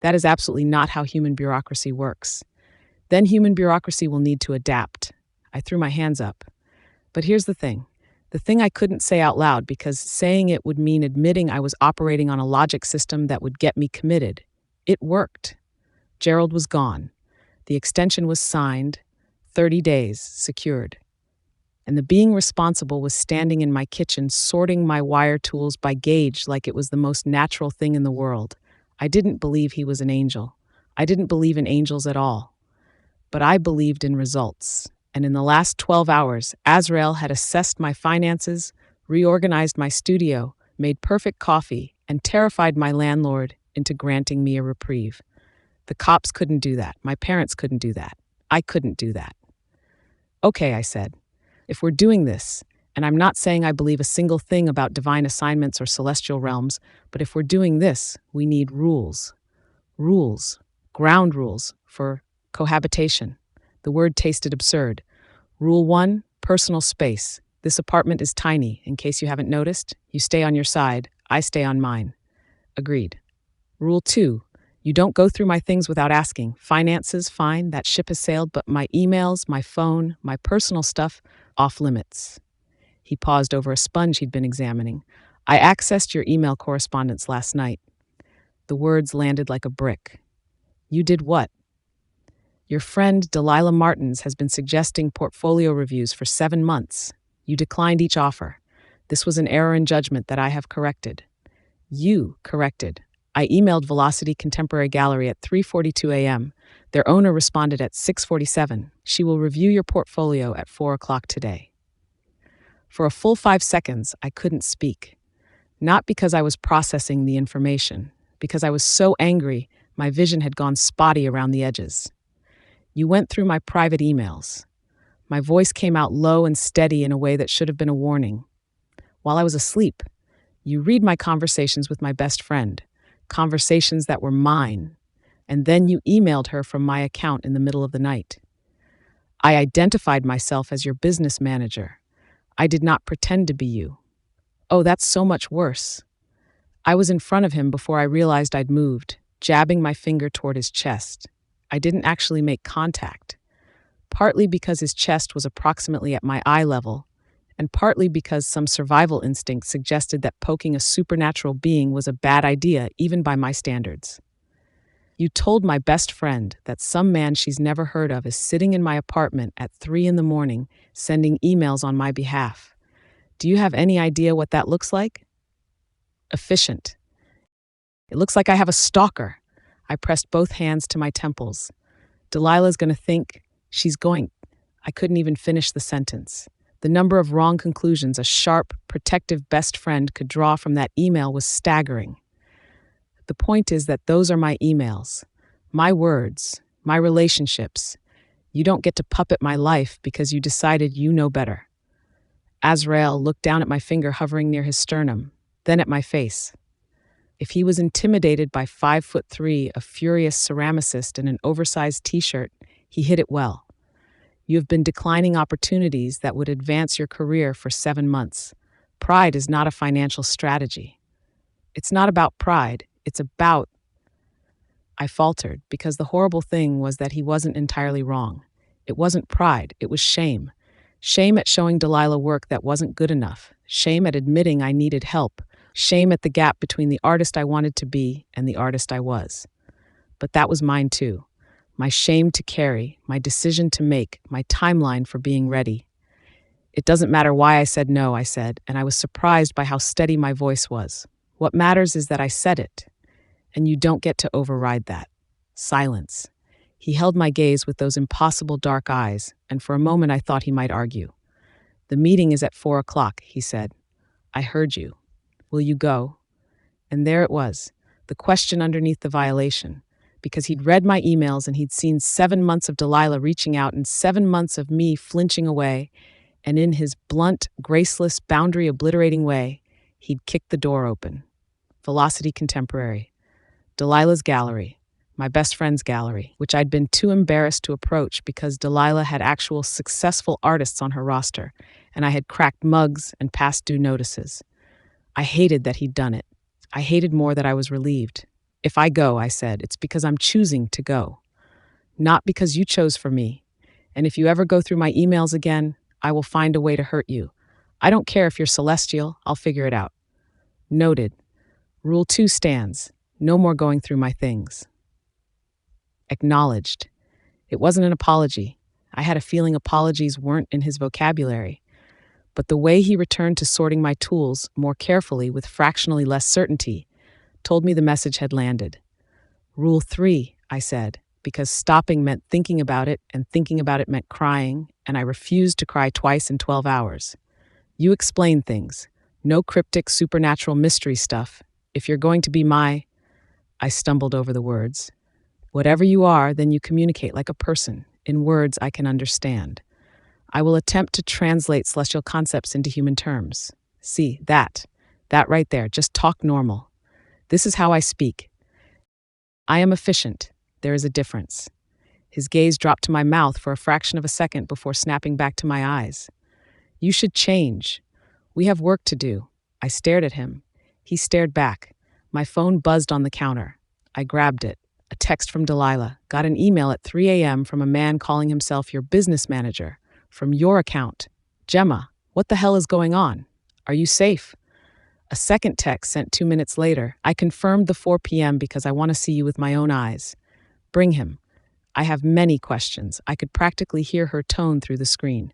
"That is absolutely not how human bureaucracy works. Then human bureaucracy will need to adapt." I threw my hands up. But here's the thing I couldn't say out loud because saying it would mean admitting I was operating on a logic system that would get me committed. It worked. Gerald was gone. The extension was signed, 30 days secured. And the being responsible was standing in my kitchen sorting my wire tools by gauge like it was the most natural thing in the world. I didn't believe he was an angel. I didn't believe in angels at all. But I believed in results. And in the last 12 hours, Azrael had assessed my finances, reorganized my studio, made perfect coffee, and terrified my landlord into granting me a reprieve. The cops couldn't do that. My parents couldn't do that. I couldn't do that. "Okay," I said. "If we're doing this, and I'm not saying I believe a single thing about divine assignments or celestial realms, but if we're doing this, we need rules. Rules. Ground rules for cohabitation." The word tasted absurd. "Rule 1, personal space. This apartment is tiny, in case you haven't noticed. You stay on your side, I stay on mine." Agreed. "Rule 2, you don't go through my things without asking. Finances, fine, that ship has sailed, but my emails, my phone, my personal stuff, off limits." He paused over a sponge he'd been examining. "I accessed your email correspondence last night." The words landed like a brick. "You did what?" "Your friend Delilah Martins has been suggesting portfolio reviews for 7 months. You declined each offer. This was an error in judgment that I have corrected." "You corrected." "I emailed Velocity Contemporary Gallery at 3:42 a.m. Their owner responded at 6:47. She will review your portfolio at 4 o'clock today." For a full 5 seconds, I couldn't speak. Not because I was processing the information, because I was so angry my vision had gone spotty around the edges. "You went through my private emails." My voice came out low and steady in a way that should have been a warning. "While I was asleep, you read my conversations with my best friend, conversations that were mine, and then you emailed her from my account in the middle of the night. I identified myself as your business manager. I did not pretend to be you." "Oh, that's so much worse." I was in front of him before I realized I'd moved, jabbing my finger toward his chest. I didn't actually make contact. partly because his chest was approximately at my eye level, and partly because some survival instinct suggested that poking a supernatural being was a bad idea even by my standards. You told my best friend that some man she's never heard of is sitting in my apartment at 3 in the morning sending emails on my behalf. Do you have any idea what that looks like? Efficient. It looks like I have a stalker. I pressed both hands to my temples. Delilah's going to think she's going. I couldn't even finish the sentence. The number of wrong conclusions a sharp, protective best friend could draw from that email was staggering. The point is that those are my emails, my words, my relationships. You don't get to puppet my life because you decided you know better. Azrael looked down at my finger hovering near his sternum, then at my face. If he was intimidated by 5'3", a furious ceramicist in an oversized t-shirt, he hit it well. You have been declining opportunities that would advance your career for 7 months. Pride is not a financial strategy. It's not about pride, it's about... I faltered, because the horrible thing was that he wasn't entirely wrong. It wasn't pride, it was shame. Shame at showing Delilah work that wasn't good enough. Shame at admitting I needed help. Shame at the gap between the artist I wanted to be and the artist I was. But that was mine too. My shame to carry, my decision to make, my timeline for being ready. It doesn't matter why I said no, I said, and I was surprised by how steady my voice was. What matters is that I said it, and you don't get to override that. Silence. He held my gaze with those impossible dark eyes, and for a moment I thought he might argue. The meeting is at 4 o'clock, he said. I heard you. Will you go? And there it was, the question underneath the violation. Because he'd read my emails and he'd seen 7 months of Delilah reaching out and 7 months of me flinching away, and in his blunt, graceless, boundary-obliterating way, he'd kicked the door open. Velocity Contemporary. Delilah's gallery. My best friend's gallery, which I'd been too embarrassed to approach because Delilah had actual successful artists on her roster, and I had cracked mugs and past due notices. I hated that he'd done it. I hated more that I was relieved. If I go, I said, it's because I'm choosing to go. Not because you chose for me. And if you ever go through my emails again, I will find a way to hurt you. I don't care if you're celestial, I'll figure it out. Noted. Rule 2 stands. No more going through my things. Acknowledged. It wasn't an apology. I had a feeling apologies weren't in his vocabulary. But the way he returned to sorting my tools more carefully with fractionally less certainty told me the message had landed. Rule 3, I said, because stopping meant thinking about it, and thinking about it meant crying, and I refused to cry twice in 12 hours. You explain things. No cryptic supernatural mystery stuff. If you're going to be I stumbled over the words. Whatever you are, then you communicate like a person, in words I can understand. I will attempt to translate celestial concepts into human terms. See, that right there, just talk normal. This is how I speak. I am efficient. There is a difference. His gaze dropped to my mouth for a fraction of a second before snapping back to my eyes. You should change. We have work to do. I stared at him. He stared back. My phone buzzed on the counter. I grabbed it. A text from Delilah. Got an email at 3 a.m. from a man calling himself your business manager. From your account. Gemma, what the hell is going on? Are you safe? A second text sent 2 minutes later. I confirmed the 4 p.m. because I want to see you with my own eyes. Bring him. I have many questions. I could practically hear her tone through the screen.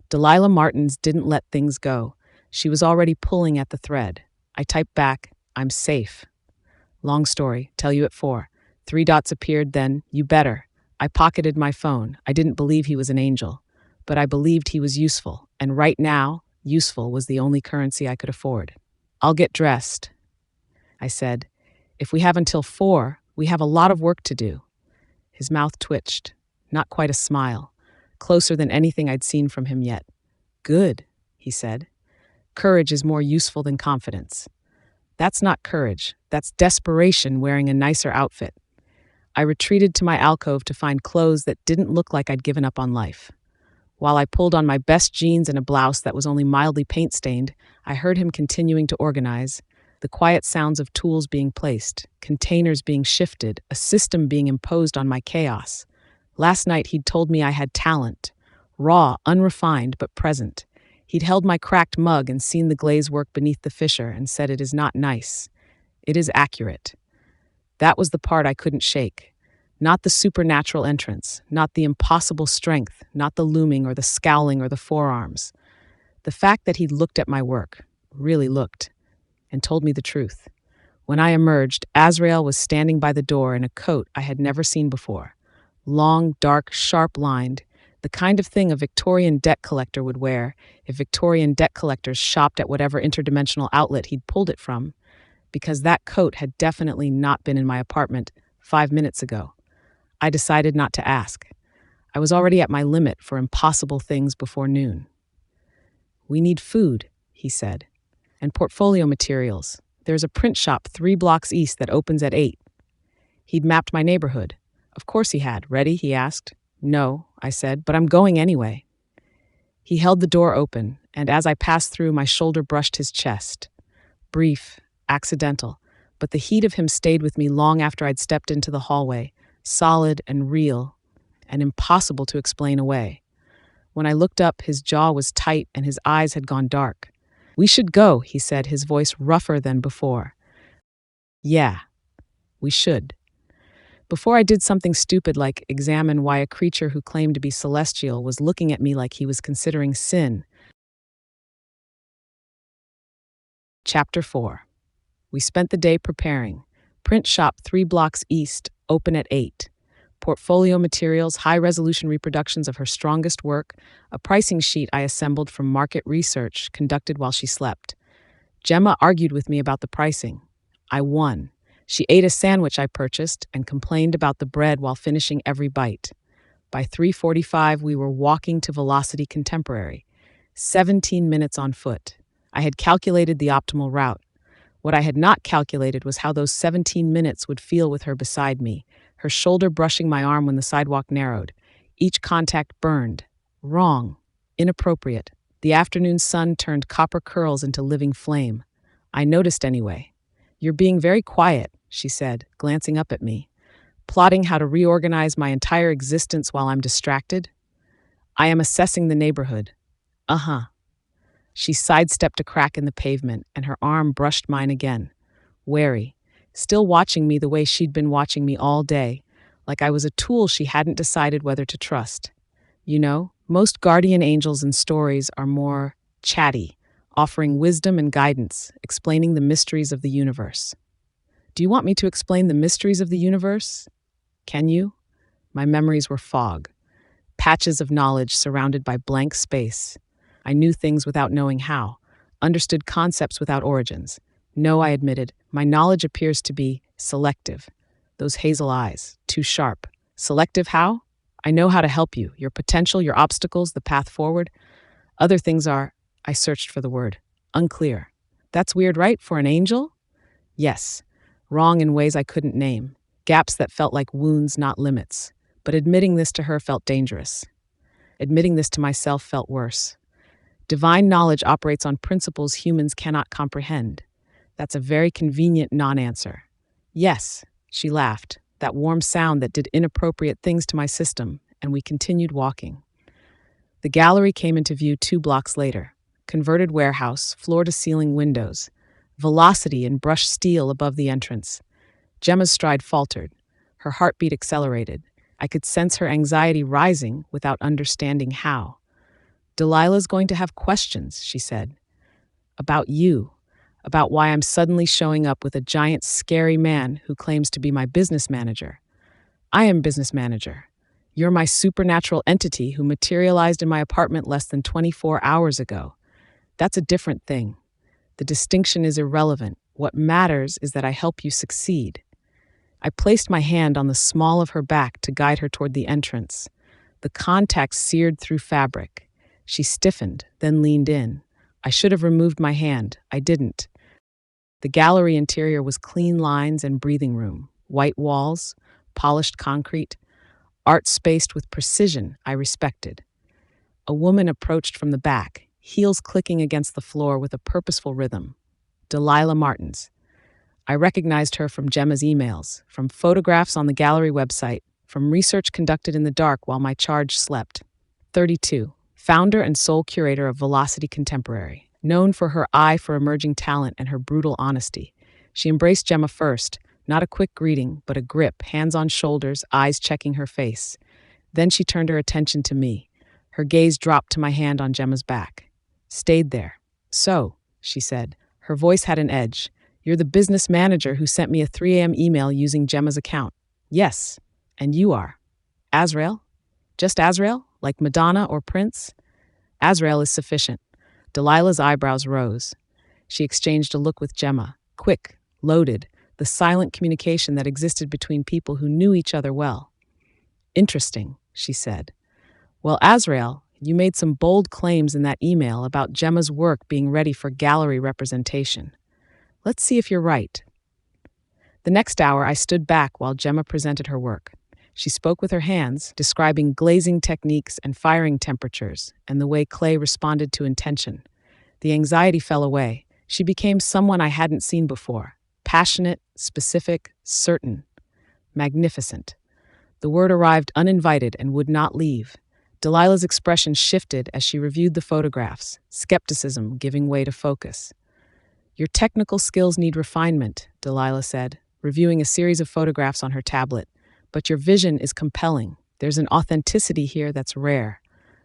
Delilah Martins didn't let things go. She was already pulling at the thread. I typed back, I'm safe. Long story, tell you at 4. 3 dots appeared, then, you better. I pocketed my phone. I didn't believe he was an angel. But I believed he was useful, and right now, useful was the only currency I could afford. I'll get dressed. I said, if we have until 4, we have a lot of work to do. His mouth twitched, not quite a smile, closer than anything I'd seen from him yet. Good, he said. Courage is more useful than confidence. That's not courage, that's desperation wearing a nicer outfit. I retreated to my alcove to find clothes that didn't look like I'd given up on life. While I pulled on my best jeans and a blouse that was only mildly paint-stained, I heard him continuing to organize, the quiet sounds of tools being placed, containers being shifted, a system being imposed on my chaos. Last night he'd told me I had talent. Raw, unrefined, but present. He'd held my cracked mug and seen the glaze work beneath the fissure and said it is not nice. It is accurate. That was the part I couldn't shake. Not the supernatural entrance, not the impossible strength, not the looming or the scowling or the forearms. The fact that he'd looked at my work, really looked, and told me the truth. When I emerged, Azrael was standing by the door in a coat I had never seen before. Long, dark, sharp-lined, the kind of thing a Victorian debt collector would wear if Victorian debt collectors shopped at whatever interdimensional outlet he'd pulled it from, because that coat had definitely not been in my apartment 5 minutes ago. I decided not to ask. I was already at my limit for impossible things before noon. "We need food," he said, "and portfolio materials. There's a print shop 3 blocks east that opens at 8. He'd mapped my neighborhood. Of course he had. "Ready?" he asked. "No," I said, "but I'm going anyway." He held the door open, and as I passed through, my shoulder brushed his chest. Brief, accidental, but the heat of him stayed with me long after I'd stepped into the hallway, solid and real, and impossible to explain away. When I looked up, his jaw was tight and his eyes had gone dark. "We should go," he said, his voice rougher than before. "Yeah, we should." Before I did something stupid like examine why a creature who claimed to be celestial was looking at me like he was considering sin. Chapter 4. We spent the day preparing. Print shop 3 blocks east, open at 8. Portfolio materials, high-resolution reproductions of her strongest work, a pricing sheet I assembled from market research conducted while she slept. Gemma argued with me about the pricing. I won. She ate a sandwich I purchased and complained about the bread while finishing every bite. By 3:45, we were walking to Velocity Contemporary. 17 minutes on foot. I had calculated the optimal route. What I had not calculated was how those 17 minutes would feel with her beside me, her shoulder brushing my arm when the sidewalk narrowed. Each contact burned. Wrong. Inappropriate. The afternoon sun turned copper curls into living flame. I noticed anyway. "You're being very quiet," she said, glancing up at me. "Plotting how to reorganize my entire existence while I'm distracted?" "I am assessing the neighborhood." "Uh-huh." She sidestepped a crack in the pavement, and her arm brushed mine again. Wary, still watching me the way she'd been watching me all day, like I was a tool she hadn't decided whether to trust. You know, most guardian angels in stories are more chatty, offering wisdom and guidance, explaining the mysteries of the universe. Do you want me to explain the mysteries of the universe? Can you? My memories were fog, patches of knowledge surrounded by blank space. I knew things without knowing how, understood concepts without origins. No, I admitted, my knowledge appears to be selective. Those hazel eyes, too sharp. Selective how? I know how to help you, your potential, your obstacles, the path forward. Other things are, I searched for the word, unclear. That's weird, right, for an angel? Yes, wrong in ways I couldn't name, gaps that felt like wounds, not limits. But admitting this to her felt dangerous. Admitting this to myself felt worse. Divine knowledge operates on principles humans cannot comprehend. That's a very convenient non-answer. Yes, she laughed, that warm sound that did inappropriate things to my system, and we continued walking. The gallery came into view 2 blocks later. Converted warehouse, floor-to-ceiling windows, velocity in brushed steel above the entrance. Gemma's stride faltered. Her heartbeat accelerated. I could sense her anxiety rising without understanding how. "Delilah's going to have questions," she said. "About you. About why I'm suddenly showing up with a giant, scary man who claims to be my business manager. I am business manager. You're my supernatural entity who materialized in my apartment less than 24 hours ago. That's a different thing. The distinction is irrelevant. What matters is that I help you succeed." I placed my hand on the small of her back to guide her toward the entrance. The contact seared through fabric. She stiffened, then leaned in. I should have removed my hand. I didn't. The gallery interior was clean lines and breathing room, white walls, polished concrete, art spaced with precision I respected. A woman approached from the back, heels clicking against the floor with a purposeful rhythm. Delilah Martins. I recognized her from Gemma's emails, from photographs on the gallery website, from research conducted in the dark while my charge slept. 32. Founder and sole curator of Velocity Contemporary. Known for her eye for emerging talent and her brutal honesty, she embraced Gemma first, not a quick greeting, but a grip, hands on shoulders, eyes checking her face. Then she turned her attention to me. Her gaze dropped to my hand on Gemma's back. Stayed there. So, she said. Her voice had an edge. You're the business manager who sent me a 3 a.m. email using Gemma's account. Yes. And you are. Azrael? Just Azrael? Like Madonna or Prince? Azrael is sufficient. Delilah's eyebrows rose. She exchanged a look with Gemma. Quick, loaded, the silent communication that existed between people who knew each other well. Interesting, she said. Well, Azrael, you made some bold claims in that email about Gemma's work being ready for gallery representation. Let's see if you're right. The next hour, I stood back while Gemma presented her work. She spoke with her hands, describing glazing techniques and firing temperatures, and the way clay responded to intention. The anxiety fell away. She became someone I hadn't seen before. Passionate, specific, certain. Magnificent. The word arrived uninvited and would not leave. Delilah's expression shifted as she reviewed the photographs, skepticism giving way to focus. Your technical skills need refinement, Delilah said, reviewing a series of photographs on her tablet. But your vision is compelling. There's an authenticity here that's rare.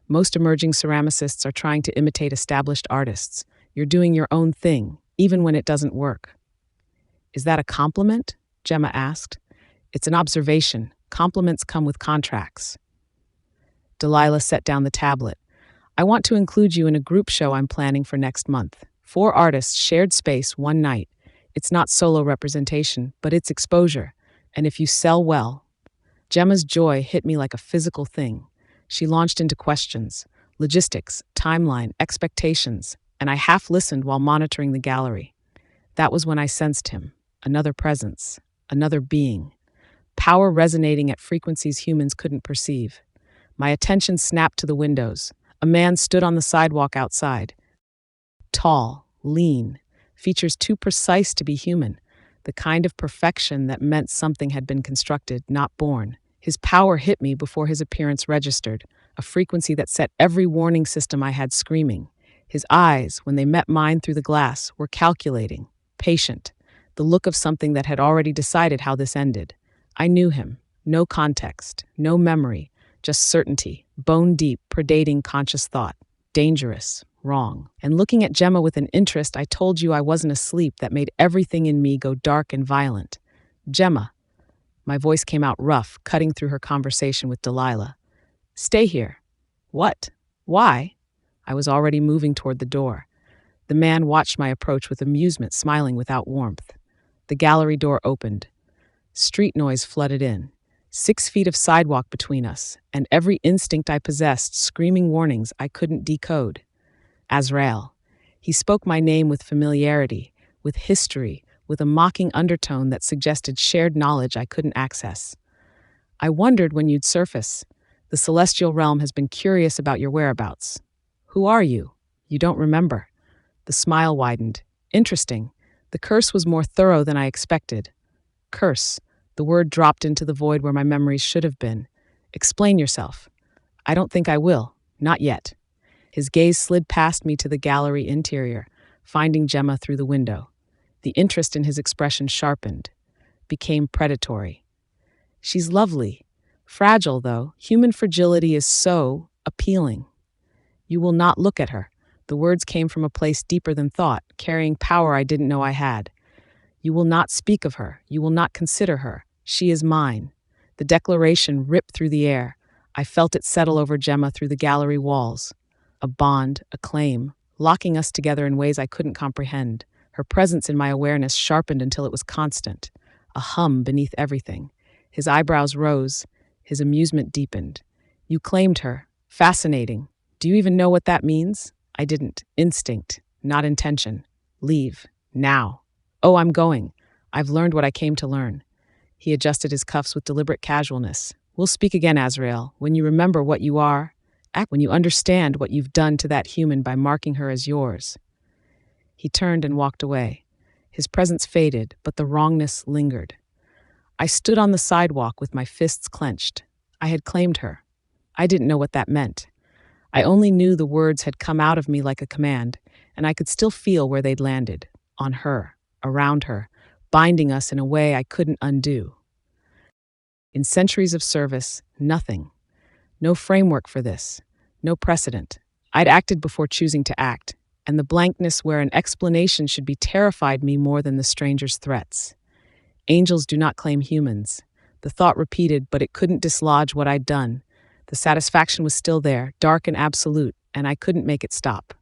Most emerging ceramicists are trying to imitate established artists. You're doing your own thing, even when it doesn't work. Is that a compliment? Gemma asked. It's an observation. Compliments come with contracts. Delilah set down the tablet. I want to include you in a group show I'm planning for next month. 4 artists shared space one night. It's not solo representation, but it's exposure. And if you sell well... Gemma's joy hit me like a physical thing. She launched into questions, logistics, timeline, expectations, and I half listened while monitoring the gallery. That was when I sensed him. Another presence, another being. Power resonating at frequencies humans couldn't perceive. My attention snapped to the windows. A man stood on the sidewalk outside. Tall, lean, features too precise to be human. The kind of perfection that meant something had been constructed, not born. His power hit me before his appearance registered, a frequency that set every warning system I had screaming. His eyes, when they met mine through the glass, were calculating, patient, the look of something that had already decided how this ended. I knew him. No context, no memory, just certainty, bone deep, predating conscious thought. Dangerous, wrong. And looking at Gemma with an interest I told you I wasn't asleep that made everything in me go dark and violent. Gemma. My voice came out rough, cutting through her conversation with Delilah. Stay here. What? Why? I was already moving toward the door. The man watched my approach with amusement, smiling without warmth. The gallery door opened. Street noise flooded in. 6 feet of sidewalk between us, and every instinct I possessed screaming warnings I couldn't decode. Azrael. He spoke my name with familiarity, with history, with a mocking undertone that suggested shared knowledge I couldn't access. I wondered when you'd surface. The celestial realm has been curious about your whereabouts. Who are you? You don't remember. The smile widened. Interesting. The curse was more thorough than I expected. Curse. The word dropped into the void where my memories should have been. Explain yourself. I don't think I will. Not yet. His gaze slid past me to the gallery interior, finding Gemma through the window. The interest in his expression sharpened, became predatory. She's lovely. Fragile, though. Human fragility is so appealing. You will not look at her. The words came from a place deeper than thought, carrying power I didn't know I had. You will not speak of her. You will not consider her. She is mine. The declaration ripped through the air. I felt it settle over Gemma through the gallery walls. A bond, a claim, locking us together in ways I couldn't comprehend. Her presence in my awareness sharpened until it was constant, a hum beneath everything. His eyebrows rose. His amusement deepened. You claimed her. Fascinating. Do you even know what that means? I didn't. Instinct, not intention. Leave. Now. Oh, I'm going. I've learned what I came to learn. He adjusted his cuffs with deliberate casualness. We'll speak again, Azrael, when you remember what you are. Act when you understand what you've done to that human by marking her as yours. He turned and walked away. His presence faded, but the wrongness lingered. I stood on the sidewalk with my fists clenched. I had claimed her. I didn't know what that meant. I only knew the words had come out of me like a command, and I could still feel where they'd landed, on her, around her, binding us in a way I couldn't undo. In centuries of service, nothing. No framework for this. No precedent. I'd acted before choosing to act, and the blankness where an explanation should be terrified me more than the stranger's threats. Angels do not claim humans. The thought repeated, but it couldn't dislodge what I'd done. The satisfaction was still there, dark and absolute, and I couldn't make it stop.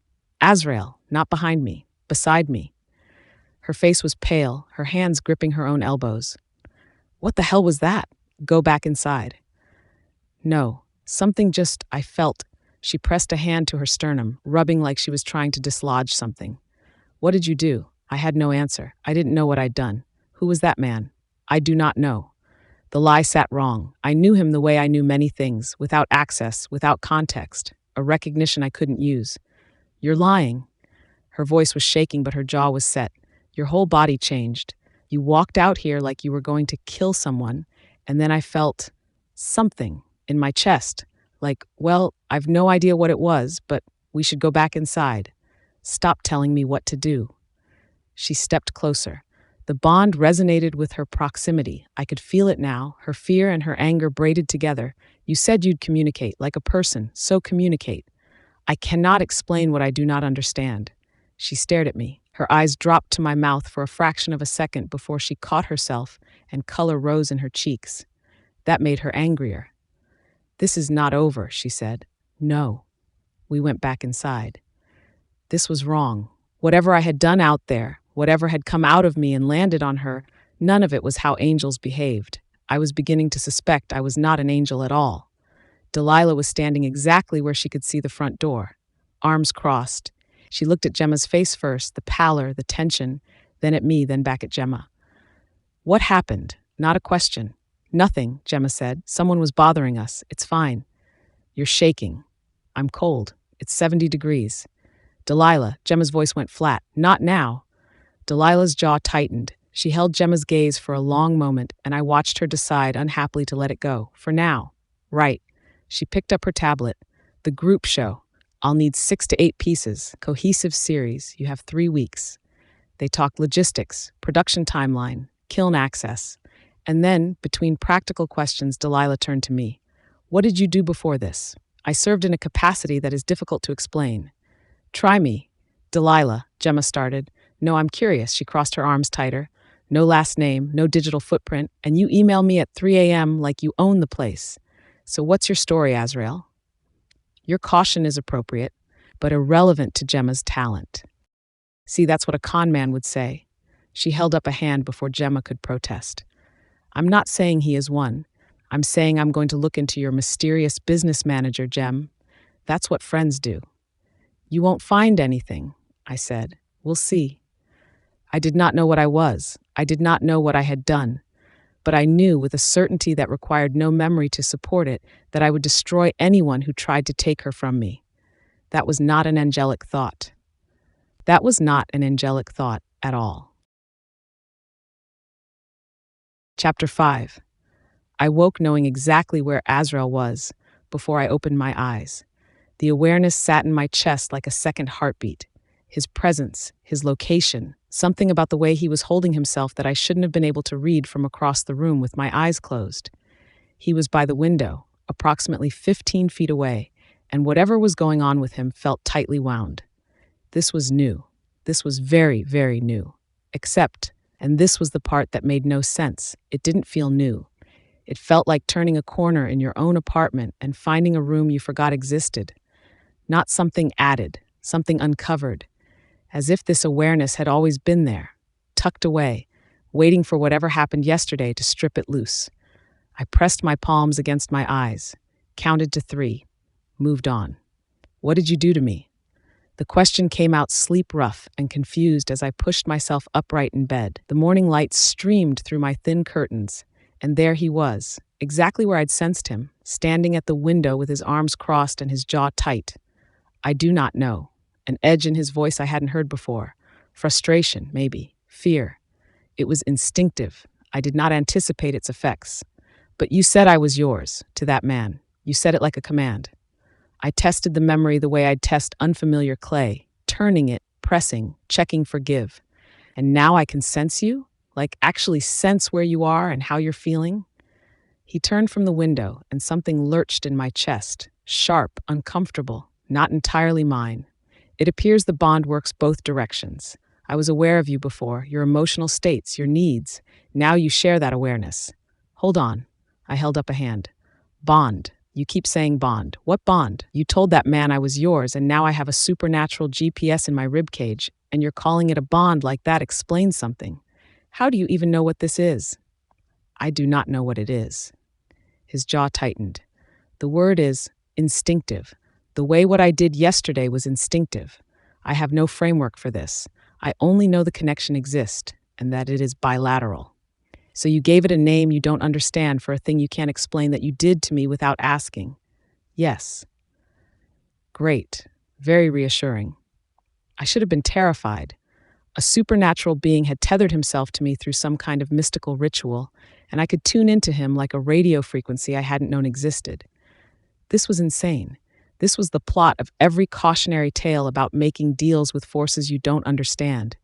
Azrael, not behind me, beside me. Her face was pale, her hands gripping her own elbows. What the hell was that? Go back inside. No, something just, I felt. She pressed a hand to her sternum, rubbing like she was trying to dislodge something. What did you do? I had no answer. I didn't know what I'd done. Who was that man? I do not know. The lie sat wrong. I knew him the way I knew many things, without access, without context, a recognition I couldn't use. You're lying. Her voice was shaking, but her jaw was set. Your whole body changed. You walked out here like you were going to kill someone, and then I felt something in my chest. Like, well, I've no idea what it was, but we should go back inside. Stop telling me what to do. She stepped closer. The bond resonated with her proximity. I could feel it now, her fear and her anger braided together. You said you'd communicate, like a person, so communicate. I cannot explain what I do not understand. She stared at me. Her eyes dropped to my mouth for a fraction of a second before she caught herself, and color rose in her cheeks. That made her angrier. This is not over, she said. No. We went back inside. This was wrong. Whatever I had done out there, whatever had come out of me and landed on her, none of it was how angels behaved. I was beginning to suspect I was not an angel at all. Delilah was standing exactly where she could see the front door, arms crossed. She looked at Gemma's face first, the pallor, the tension, then at me, then back at Gemma. What happened? Not a question. Nothing, Gemma said. Someone was bothering us. It's fine. You're shaking. I'm cold. It's 70 degrees. Delilah, Gemma's voice went flat. Not now. Delilah's jaw tightened. She held Gemma's gaze for a long moment, and I watched her decide unhappily to let it go. For now. Right. She picked up her tablet. The group show. I'll need 6 to 8 pieces. Cohesive series. You have 3 weeks. They talked logistics, production timeline, kiln access. And then, between practical questions, Delilah turned to me. What did you do before this? I served in a capacity that is difficult to explain. Try me. Delilah, Gemma started. No, I'm curious. She crossed her arms tighter. No last name, no digital footprint, and you email me at 3 a.m. like you own the place. So what's your story, Azrael? Your caution is appropriate, but irrelevant to Gemma's talent. See, that's what a con man would say. She held up a hand before Gemma could protest. I'm not saying he is one. I'm saying I'm going to look into your mysterious business manager, Gem. That's what friends do. You won't find anything, I said. We'll see. I did not know what I was. I did not know what I had done. But I knew with a certainty that required no memory to support it that I would destroy anyone who tried to take her from me. That was not an angelic thought. That was not an angelic thought at all. Chapter 5. I woke knowing exactly where Azrael was before I opened my eyes. The awareness sat in my chest like a second heartbeat. His presence, his location, something about the way he was holding himself that I shouldn't have been able to read from across the room with my eyes closed. He was by the window, approximately 15 feet away, and whatever was going on with him felt tightly wound. This was new. This was very, very new. Except, and this was the part that made no sense, it didn't feel new. It felt like turning a corner in your own apartment and finding a room you forgot existed. Not something added, something uncovered. As if this awareness had always been there, tucked away, waiting for whatever happened yesterday to strip it loose. I pressed my palms against my eyes, counted to 3, moved on. What did you do to me? The question came out sleep-rough and confused as I pushed myself upright in bed. The morning light streamed through my thin curtains, and there he was, exactly where I'd sensed him, standing at the window with his arms crossed and his jaw tight. I do not know. An edge in his voice I hadn't heard before. Frustration, maybe. Fear. It was instinctive. I did not anticipate its effects. But you said I was yours, to that man. You said it like a command. I tested the memory the way I'd test unfamiliar clay, turning it, pressing, checking for give. And now I can sense you? Like actually sense where you are and how you're feeling? He turned from the window, and something lurched in my chest, sharp, uncomfortable, not entirely mine. It appears the bond works both directions. I was aware of you before, your emotional states, your needs. Now you share that awareness. Hold on. I held up a hand. Bond. You keep saying bond. What bond? You told that man I was yours, and now I have a supernatural GPS in my ribcage, and you're calling it a bond like that explains something. How do you even know what this is? I do not know what it is. His jaw tightened. The word is instinctive. The way what I did yesterday was instinctive. I have no framework for this. I only know the connection exists, and that it is bilateral. So you gave it a name you don't understand for a thing you can't explain that you did to me without asking. Yes. Great. Very reassuring. I should have been terrified. A supernatural being had tethered himself to me through some kind of mystical ritual, and I could tune into him like a radio frequency I hadn't known existed. This was insane. This was the plot of every cautionary tale about making deals with forces you don't understand.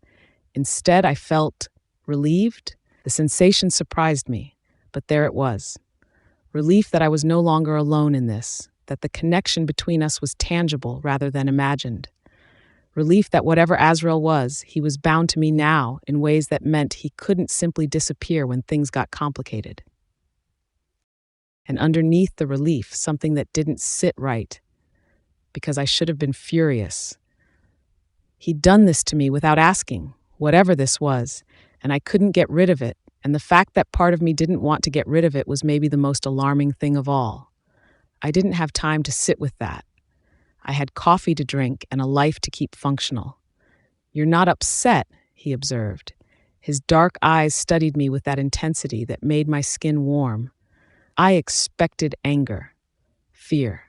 Instead, I felt relieved. The sensation surprised me, but there it was. Relief that I was no longer alone in this, that the connection between us was tangible rather than imagined. Relief that whatever Azrael was, he was bound to me now in ways that meant he couldn't simply disappear when things got complicated. And underneath the relief, something that didn't sit right, because I should have been furious. He'd done this to me without asking, whatever this was, and I couldn't get rid of it, and the fact that part of me didn't want to get rid of it was maybe the most alarming thing of all. I didn't have time to sit with that. I had coffee to drink and a life to keep functional. You're not upset, he observed. His dark eyes studied me with that intensity that made my skin warm. I expected anger, fear.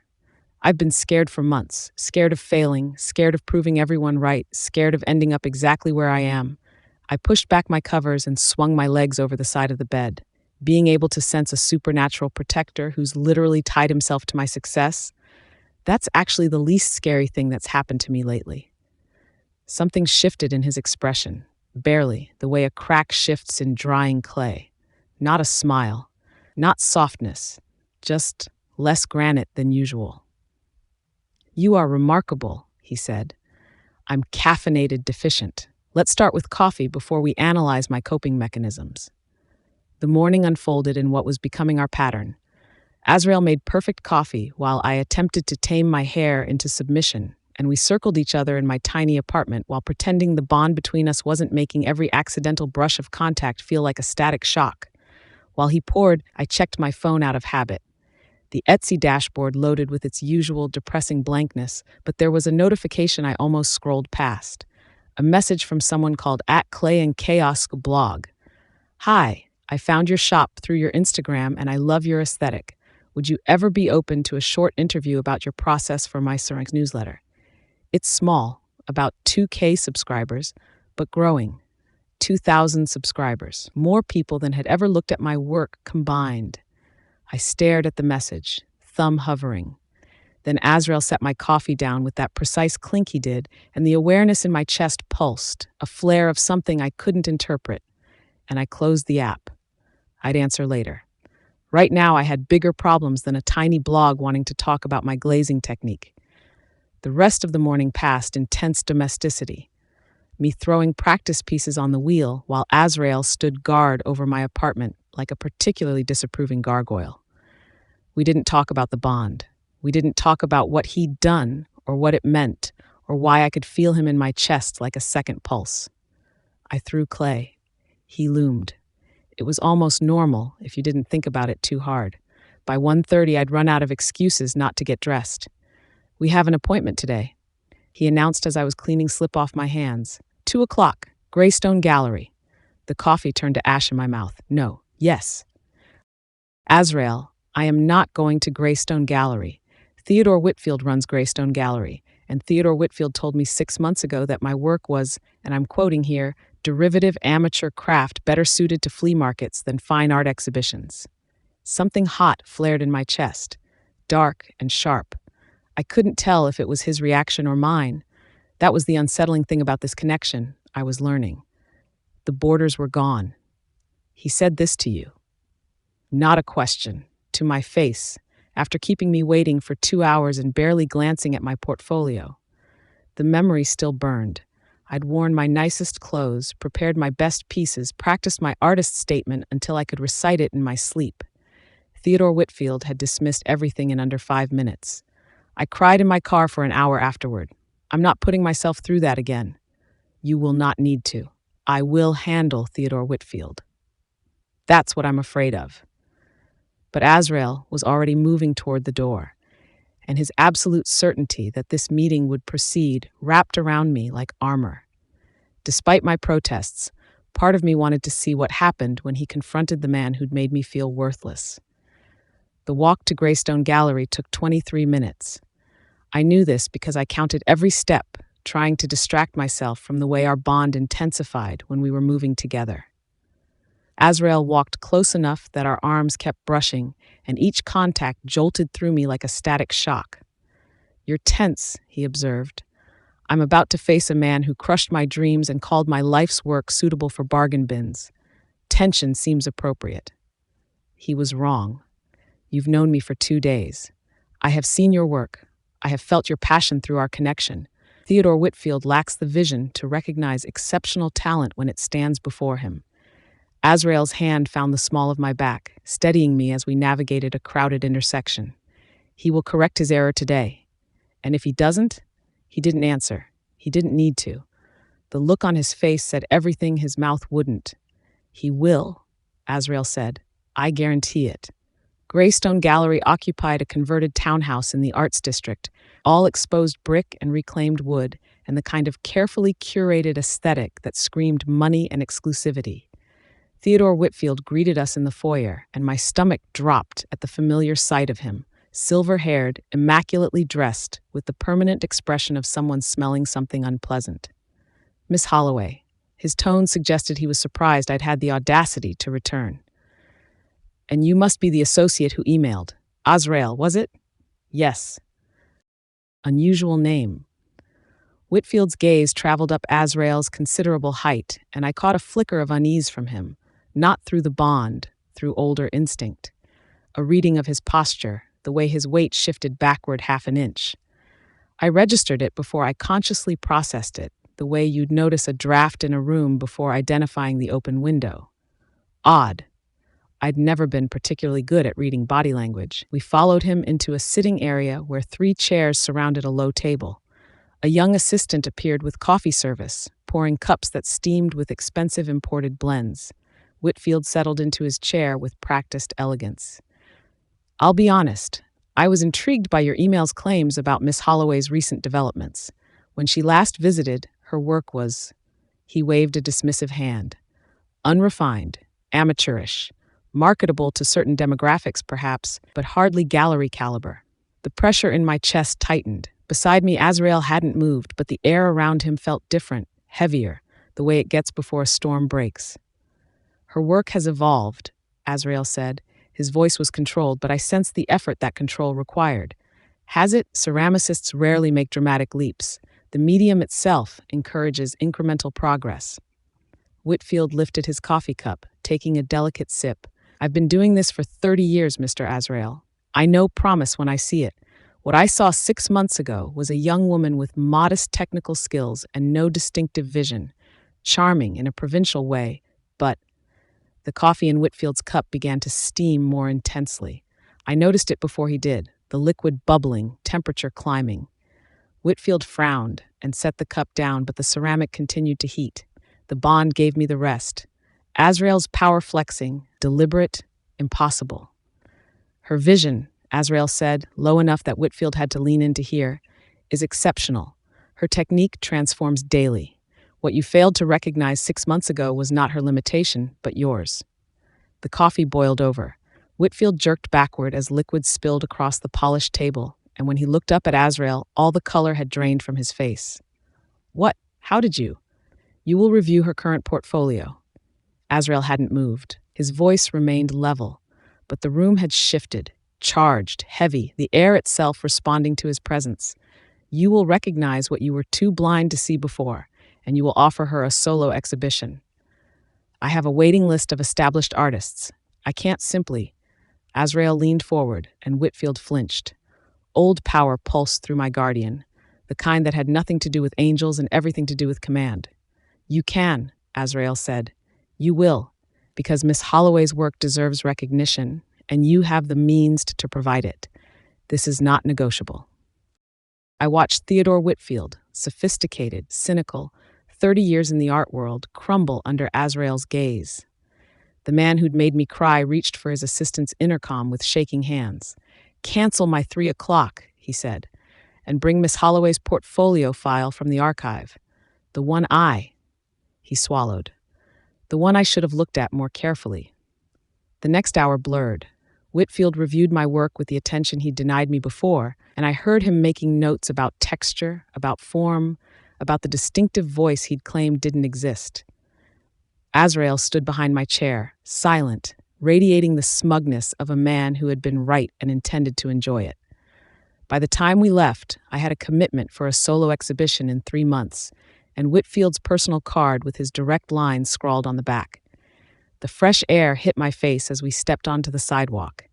I've been scared for months, scared of failing, scared of proving everyone right, scared of ending up exactly where I am. I pushed back my covers and swung my legs over the side of the bed. Being able to sense a supernatural protector who's literally tied himself to my success, that's actually the least scary thing that's happened to me lately. Something shifted in his expression, barely, the way a crack shifts in drying clay. Not a smile, not softness, just less granite than usual. You are remarkable, he said. I'm caffeinated deficient. Let's start with coffee before we analyze my coping mechanisms. The morning unfolded in what was becoming our pattern. Azrael made perfect coffee while I attempted to tame my hair into submission, and we circled each other in my tiny apartment while pretending the bond between us wasn't making every accidental brush of contact feel like a static shock. While he poured, I checked my phone out of habit. The Etsy dashboard loaded with its usual depressing blankness, but there was a notification I almost scrolled past. A message from someone called @ClayandChaos blog. Hi, I found your shop through your Instagram and I love your aesthetic. Would you ever be open to a short interview about your process for my ceramics newsletter? It's small, about 2K subscribers, but growing. 2,000 subscribers, more people than had ever looked at my work combined. I stared at the message, thumb hovering. Then Azrael set my coffee down with that precise clink he did, and the awareness in my chest pulsed, a flare of something I couldn't interpret. And I closed the app. I'd answer later. Right now, I had bigger problems than a tiny blog wanting to talk about my glazing technique. The rest of the morning passed in tense domesticity, me throwing practice pieces on the wheel while Azrael stood guard over my apartment like a particularly disapproving gargoyle. We didn't talk about the bond. We didn't talk about what he'd done or what it meant or why I could feel him in my chest like a second pulse. I threw clay. He loomed. It was almost normal if you didn't think about it too hard. By 1:30, I'd run out of excuses not to get dressed. We have an appointment today, he announced as I was cleaning slip off my hands. 2:00, Greystone Gallery. The coffee turned to ash in my mouth. No, yes. Azrael, I am not going to Greystone Gallery. Theodore Whitfield runs Greystone Gallery, and Theodore Whitfield told me 6 months ago that my work was, and I'm quoting here, derivative amateur craft better suited to flea markets than fine art exhibitions. Something hot flared in my chest, dark and sharp. I couldn't tell if it was his reaction or mine. That was the unsettling thing about this connection, I was learning. The borders were gone. He said this to you. Not a question, to my face, after keeping me waiting for 2 hours and barely glancing at my portfolio. The memory still burned. I'd worn my nicest clothes, prepared my best pieces, practiced my artist's statement until I could recite it in my sleep. Theodore Whitfield had dismissed everything in under 5 minutes. I cried in my car for an hour afterward. I'm not putting myself through that again. You will not need to. I will handle Theodore Whitfield. That's what I'm afraid of. But Azrael was already moving toward the door, and his absolute certainty that this meeting would proceed wrapped around me like armor. Despite my protests, part of me wanted to see what happened when he confronted the man who'd made me feel worthless. The walk to Greystone Gallery took 23 minutes. I knew this because I counted every step, trying to distract myself from the way our bond intensified when we were moving together. Azrael walked close enough that our arms kept brushing, and each contact jolted through me like a static shock. You're tense, he observed. I'm about to face a man who crushed my dreams and called my life's work suitable for bargain bins. Tension seems appropriate. He was wrong. You've known me for 2 days. I have seen your work. I have felt your passion through our connection. Theodore Whitfield lacks the vision to recognize exceptional talent when it stands before him. Azrael's hand found the small of my back, steadying me as we navigated a crowded intersection. He will correct his error today. And if he doesn't, he didn't answer. He didn't need to. The look on his face said everything his mouth wouldn't. He will, Azrael said. I guarantee it. Greystone Gallery occupied a converted townhouse in the Arts District, all exposed brick and reclaimed wood, and the kind of carefully curated aesthetic that screamed money and exclusivity. Theodore Whitfield greeted us in the foyer, and my stomach dropped at the familiar sight of him, silver-haired, immaculately dressed, with the permanent expression of someone smelling something unpleasant. Miss Holloway. His tone suggested he was surprised I'd had the audacity to return. And you must be the associate who emailed. Azrael, was it? Yes. Unusual name. Whitfield's gaze traveled up Azrael's considerable height, and I caught a flicker of unease from him, not through the bond, through older instinct. A reading of his posture, the way his weight shifted backward 1/2 inch. I registered it before I consciously processed it, the way you'd notice a draft in a room before identifying the open window. Odd. I'd never been particularly good at reading body language. We followed him into a sitting area where 3 chairs surrounded a low table. A young assistant appeared with coffee service, pouring cups that steamed with expensive imported blends. Whitfield settled into his chair with practiced elegance. I'll be honest, I was intrigued by your email's claims about Miss Holloway's recent developments. When she last visited, her work was... He waved a dismissive hand. Unrefined, amateurish. Marketable to certain demographics, perhaps, but hardly gallery caliber. The pressure in my chest tightened. Beside me, Azrael hadn't moved, but the air around him felt different, heavier, the way it gets before a storm breaks. Her work has evolved, Azrael said. His voice was controlled, but I sensed the effort that control required. Has it? Ceramicists rarely make dramatic leaps. The medium itself encourages incremental progress. Whitfield lifted his coffee cup, taking a delicate sip. I've been doing this for 30 years, Mr. Azrael. I know promise when I see it. What I saw 6 months ago was a young woman with modest technical skills and no distinctive vision. Charming in a provincial way, but... The coffee in Whitfield's cup began to steam more intensely. I noticed it before he did, the liquid bubbling, temperature climbing. Whitfield frowned and set the cup down, but the ceramic continued to heat. The bond gave me the rest. Azrael's power flexing, deliberate, impossible. Her vision, Azrael said, low enough that Whitfield had to lean in to hear, is exceptional. Her technique transforms daily. What you failed to recognize 6 months ago was not her limitation, but yours. The coffee boiled over. Whitfield jerked backward as liquid spilled across the polished table, and when he looked up at Azrael, all the color had drained from his face. What? How did you? You will review her current portfolio. Azrael hadn't moved. His voice remained level, but the room had shifted, charged, heavy, the air itself responding to his presence. You will recognize what you were too blind to see before, and you will offer her a solo exhibition. I have a waiting list of established artists. I can't simply. Azrael leaned forward, and Whitfield flinched. Old power pulsed through my guardian, the kind that had nothing to do with angels and everything to do with command. You can, Azrael said. You will, because Miss Holloway's work deserves recognition, and you have the means to provide it. This is not negotiable. I watched Theodore Whitfield, sophisticated, cynical, 30 years in the art world, crumble under Azrael's gaze. The man who'd made me cry reached for his assistant's intercom with shaking hands. "Cancel my 3 o'clock," he said, "and bring Miss Holloway's portfolio file from the archive. The one he swallowed. The one I should have looked at more carefully." The next hour blurred. Whitfield reviewed my work with the attention he'd denied me before, and I heard him making notes about texture, about form, about the distinctive voice he'd claimed didn't exist. Azrael stood behind my chair, silent, radiating the smugness of a man who had been right and intended to enjoy it. By the time we left, I had a commitment for a solo exhibition in 3 months, and Whitfield's personal card with his direct lines scrawled on the back. The fresh air hit my face as we stepped onto the sidewalk,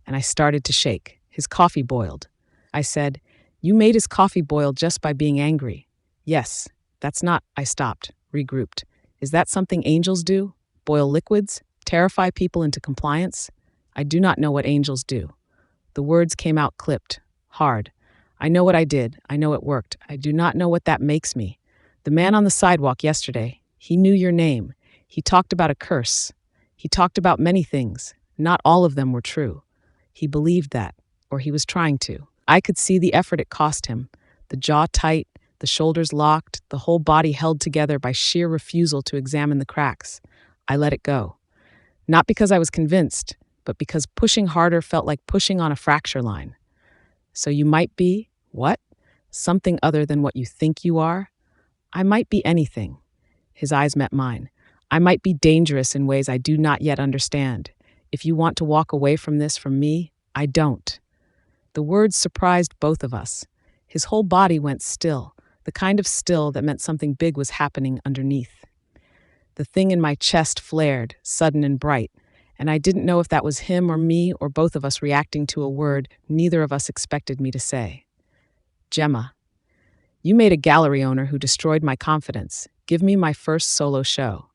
and I started to shake. His coffee boiled. I said, "You made his coffee boil just by being angry." "Yes, that's not," I stopped, regrouped. "Is that something angels do? Boil liquids? Terrify people into compliance? I do not know what angels do." The words came out clipped, hard. "I know what I did. I know it worked. I do not know what that makes me. The man on the sidewalk yesterday, he knew your name. He talked about a curse. He talked about many things. Not all of them were true. He believed that, or he was trying to. I could see the effort it cost him. The jaw tight, the shoulders locked, the whole body held together by sheer refusal to examine the cracks. I let it go. Not because I was convinced, but because pushing harder felt like pushing on a fracture line. So you might be, what? Something other than what you think you are? I might be anything. His eyes met mine. I might be dangerous in ways I do not yet understand. If you want to walk away from this from me, I don't. The words surprised both of us. His whole body went still, the kind of still that meant something big was happening underneath. The thing in my chest flared, sudden and bright, and I didn't know if that was him or me or both of us reacting to a word neither of us expected me to say. "Gemma, you made a gallery owner who destroyed my confidence. Give me my first solo show.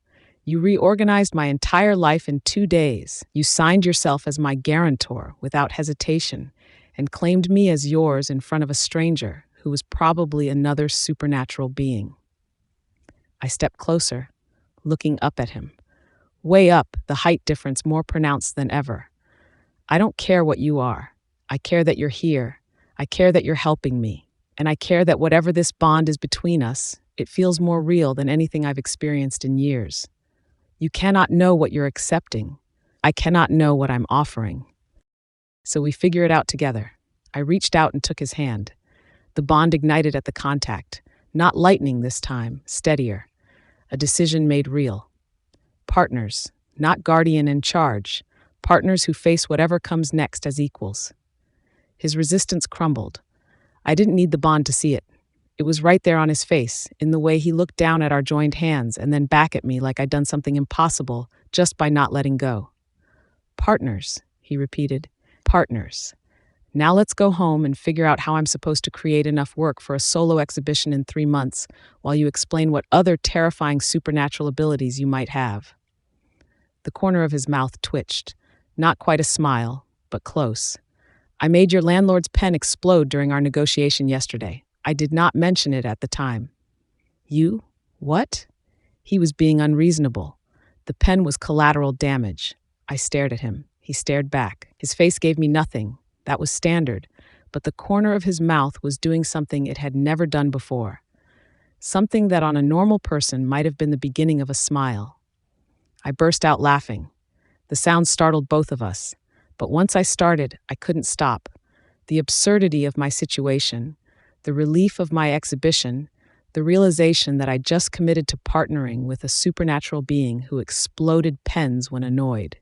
You reorganized my entire life in 2 days. You signed yourself as my guarantor without hesitation and claimed me as yours in front of a stranger who was probably another supernatural being." I stepped closer, looking up at him. Way up, the height difference more pronounced than ever. "I don't care what you are. I care that you're here. I care that you're helping me. And I care that whatever this bond is between us, it feels more real than anything I've experienced in years. You cannot know what you're accepting. I cannot know what I'm offering. So we figure it out together." I reached out and took his hand. The bond ignited at the contact, not lightning this time, steadier. A decision made real. Partners, not guardian in charge. Partners who face whatever comes next as equals. His resistance crumbled. I didn't need the bond to see it. It was right there on his face, in the way he looked down at our joined hands and then back at me like I'd done something impossible just by not letting go. "Partners," he repeated. "Partners. Now let's go home and figure out how I'm supposed to create enough work for a solo exhibition in 3 months while you explain what other terrifying supernatural abilities you might have." The corner of his mouth twitched. Not quite a smile, but close. "I made your landlord's pen explode during our negotiation yesterday. I did not mention it at the time." "You? What?" He was being unreasonable. The pen was collateral damage. I stared at him. He stared back. His face gave me nothing. That was standard. But the corner of his mouth was doing something it had never done before. Something that on a normal person might have been the beginning of a smile. I burst out laughing. The sound startled both of us. But once I started, I couldn't stop. The absurdity of my situation, the relief of my exhibition, The realization that I just committed to partnering with a supernatural being who exploded pens when annoyed.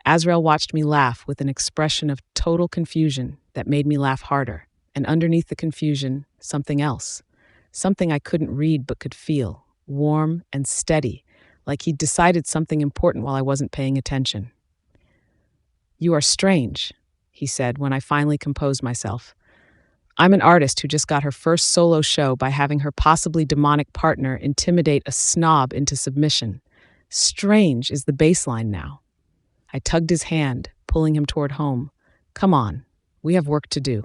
Azrael watched me laugh with an expression of total confusion that made me laugh harder, and underneath the confusion, something else. Something I couldn't read but could feel, warm and steady, like he'd decided something important while I wasn't paying attention. "You are strange," he said when I finally composed myself. "I'm an artist who just got her first solo show by having her possibly demonic partner intimidate a snob into submission. Strange is the baseline now." I tugged his hand, pulling him toward home. "Come on, we have work to do."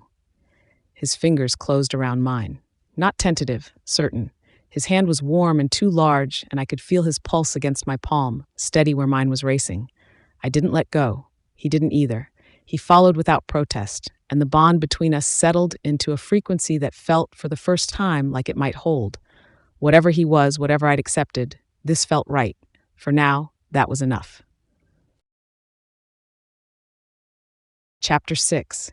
His fingers closed around mine. Not tentative, certain. His hand was warm and too large, and I could feel his pulse against my palm, steady where mine was racing. I didn't let go. He didn't either. He followed without protest, and the bond between us settled into a frequency that felt, for the first time, like it might hold. Whatever he was, whatever I'd accepted, this felt right. For now, that was enough. Chapter 6.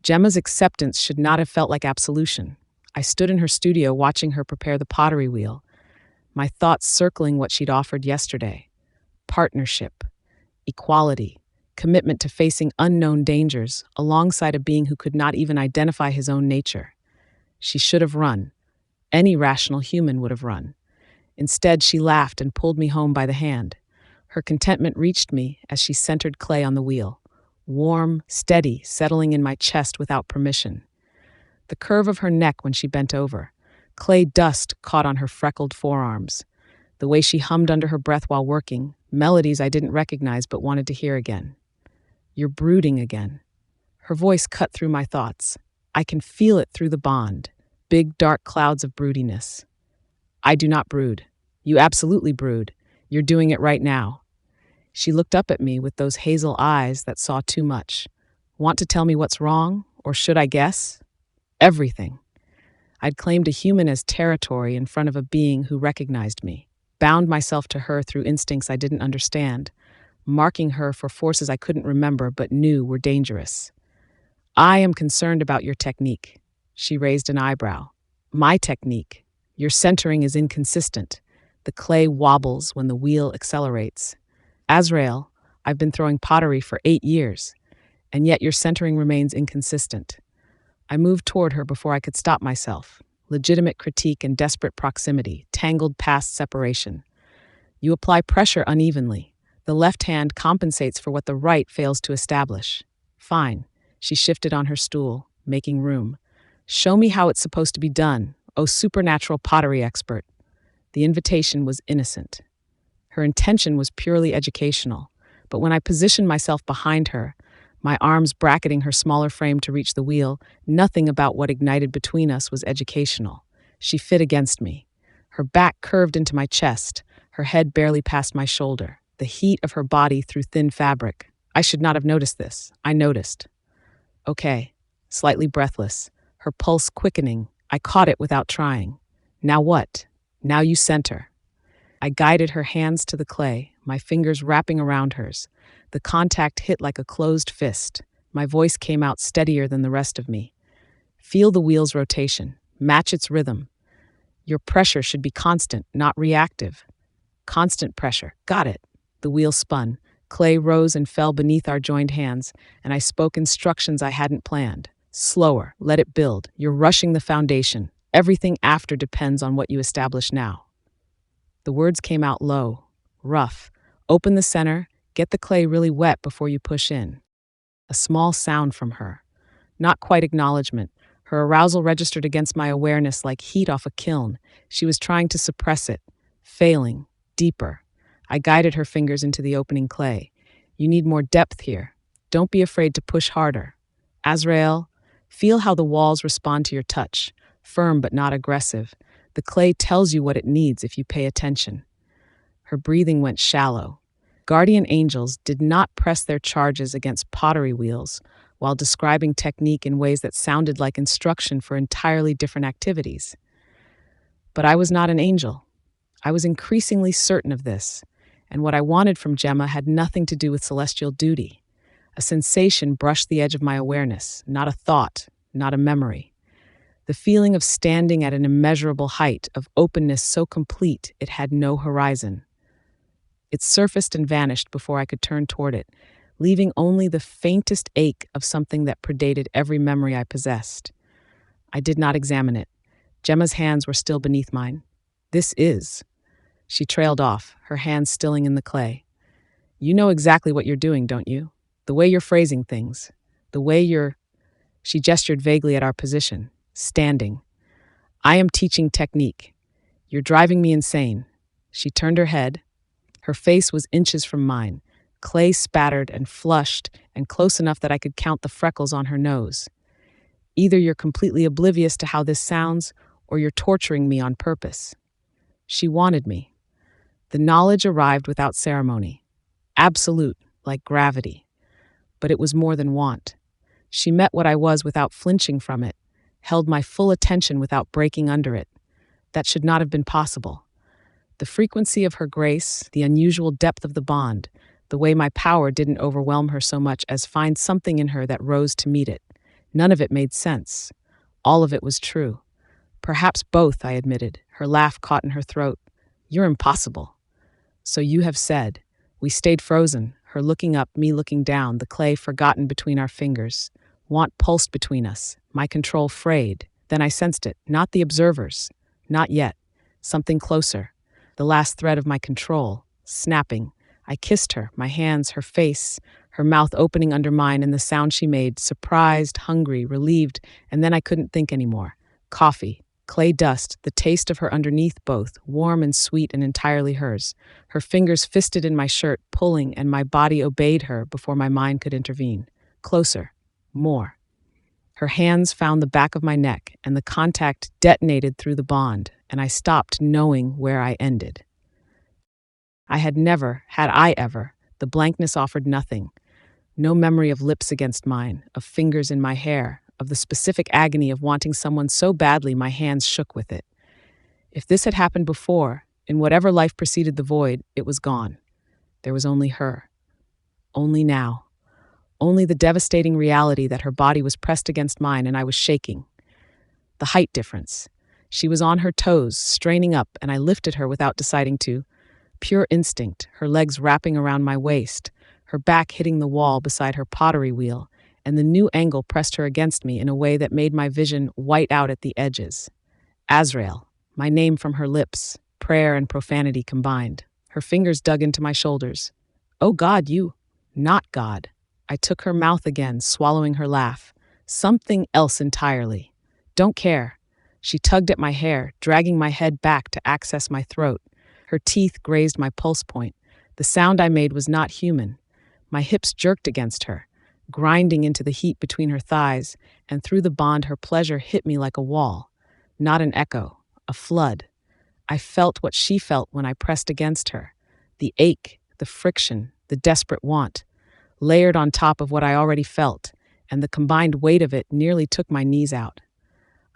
Gemma's acceptance should not have felt like absolution. I stood in her studio watching her prepare the pottery wheel, my thoughts circling what she'd offered yesterday. Partnership, equality, commitment to facing unknown dangers alongside a being who could not even identify his own nature. She should have run. Any rational human would have run. Instead, she laughed and pulled me home by the hand. Her contentment reached me as she centered clay on the wheel. Warm, steady, settling in my chest without permission. The curve of her neck when she bent over. Clay dust caught on her freckled forearms. The way she hummed under her breath while working, melodies I didn't recognize but wanted to hear again. "You're brooding again." Her voice cut through my thoughts. I can feel it through the bond. Big, dark clouds of broodiness. "I do not brood. You absolutely brood. You're doing it right now." She looked up at me with those hazel eyes that saw too much. "Want to tell me what's wrong, or should I guess?" Everything. I'd claimed a human as territory in front of a being who recognized me, bound myself to her through instincts I didn't understand, marking her for forces I couldn't remember but knew were dangerous. "I am concerned about your technique." She raised an eyebrow. "My technique. Your centering is inconsistent. The clay wobbles when the wheel accelerates. Azrael, I've been throwing pottery for 8 years, and yet your centering remains inconsistent." I moved toward her before I could stop myself. Legitimate critique and desperate proximity, tangled past separation. "You apply pressure unevenly. The left hand compensates for what the right fails to establish." "Fine." She shifted on her stool, making room. "Show me how it's supposed to be done, oh supernatural pottery expert." The invitation was innocent. Her intention was purely educational, but when I positioned myself behind her, my arms bracketing her smaller frame to reach the wheel, nothing about what ignited between us was educational. She fit against me. Her back curved into my chest, her head barely past my shoulder, the heat of her body through thin fabric. I should not have noticed this. I noticed. "Okay." Slightly breathless, her pulse quickening, I caught it without trying. "Now what?" "Now you center." I guided her hands to the clay, my fingers wrapping around hers. The contact hit like a closed fist. My voice came out steadier than the rest of me. "Feel the wheel's rotation. Match its rhythm. Your pressure should be constant, not reactive." "Constant pressure. Got it." The wheel spun. Clay rose and fell beneath our joined hands, and I spoke instructions I hadn't planned. "Slower. Let it build. You're rushing the foundation. Everything after depends on what you establish now." The words came out low, rough. "Open the center, get the clay really wet before you push in." A small sound from her. Not quite acknowledgement. Her arousal registered against my awareness like heat off a kiln. She was trying to suppress it. Failing. Deeper. I guided her fingers into the opening clay. "You need more depth here. Don't be afraid to push harder. Azrael, feel how the walls respond to your touch. Firm but not aggressive. The clay tells you what it needs if you pay attention." Her breathing went shallow. Guardian angels did not press their charges against pottery wheels while describing technique in ways that sounded like instruction for entirely different activities. But I was not an angel. I was increasingly certain of this, and what I wanted from Gemma had nothing to do with celestial duty. A sensation brushed the edge of my awareness, not a thought, not a memory. The feeling of standing at an immeasurable height, of openness so complete it had no horizon. It surfaced and vanished before I could turn toward it, leaving only the faintest ache of something that predated every memory I possessed. I did not examine it. Gemma's hands were still beneath mine. This is. She trailed off, her hands stilling in the clay. You know exactly what you're doing, don't you? The way you're phrasing things. The way you're... She gestured vaguely at our position, standing. I am teaching technique. You're driving me insane. She turned her head. Her face was inches from mine, clay spattered and flushed and close enough that I could count the freckles on her nose. Either you're completely oblivious to how this sounds, or you're torturing me on purpose. She wanted me. The knowledge arrived without ceremony. Absolute, like gravity. But it was more than want. She met what I was without flinching from it, held my full attention without breaking under it. That should not have been possible. The frequency of her grace, the unusual depth of the bond, the way my power didn't overwhelm her so much as find something in her that rose to meet it. None of it made sense. All of it was true. Perhaps both, I admitted, her laugh caught in her throat. You're impossible. So you have said. We stayed frozen, her looking up, me looking down, the clay forgotten between our fingers. Want pulsed between us, my control frayed. Then I sensed it, not the observers. Not yet. Something closer. The last thread of my control, snapping. I kissed her, my hands, her face, her mouth opening under mine, and the sound she made, surprised, hungry, relieved, and then I couldn't think anymore. Coffee, clay dust, the taste of her underneath both, warm and sweet and entirely hers. Her fingers fisted in my shirt, pulling, and my body obeyed her before my mind could intervene. Closer. More. Her hands found the back of my neck, and the contact detonated through the bond, and I stopped knowing where I ended. Had I ever, the blankness offered nothing. No memory of lips against mine, of fingers in my hair, of the specific agony of wanting someone so badly my hands shook with it. If this had happened before, in whatever life preceded the void, it was gone. There was only her. Only now. Only the devastating reality that her body was pressed against mine and I was shaking. The height difference. She was on her toes, straining up, and I lifted her without deciding to. Pure instinct, her legs wrapping around my waist, her back hitting the wall beside her pottery wheel, and the new angle pressed her against me in a way that made my vision white out at the edges. Azrael, my name from her lips, prayer and profanity combined. Her fingers dug into my shoulders. Oh God, you. Not God. I took her mouth again, swallowing her laugh. Something else entirely. Don't care. She tugged at my hair, dragging my head back to access my throat. Her teeth grazed my pulse point. The sound I made was not human. My hips jerked against her, grinding into the heat between her thighs, and through the bond her pleasure hit me like a wall. Not an echo, a flood. I felt what she felt when I pressed against her. The ache, the friction, the desperate want, layered on top of what I already felt, and the combined weight of it nearly took my knees out.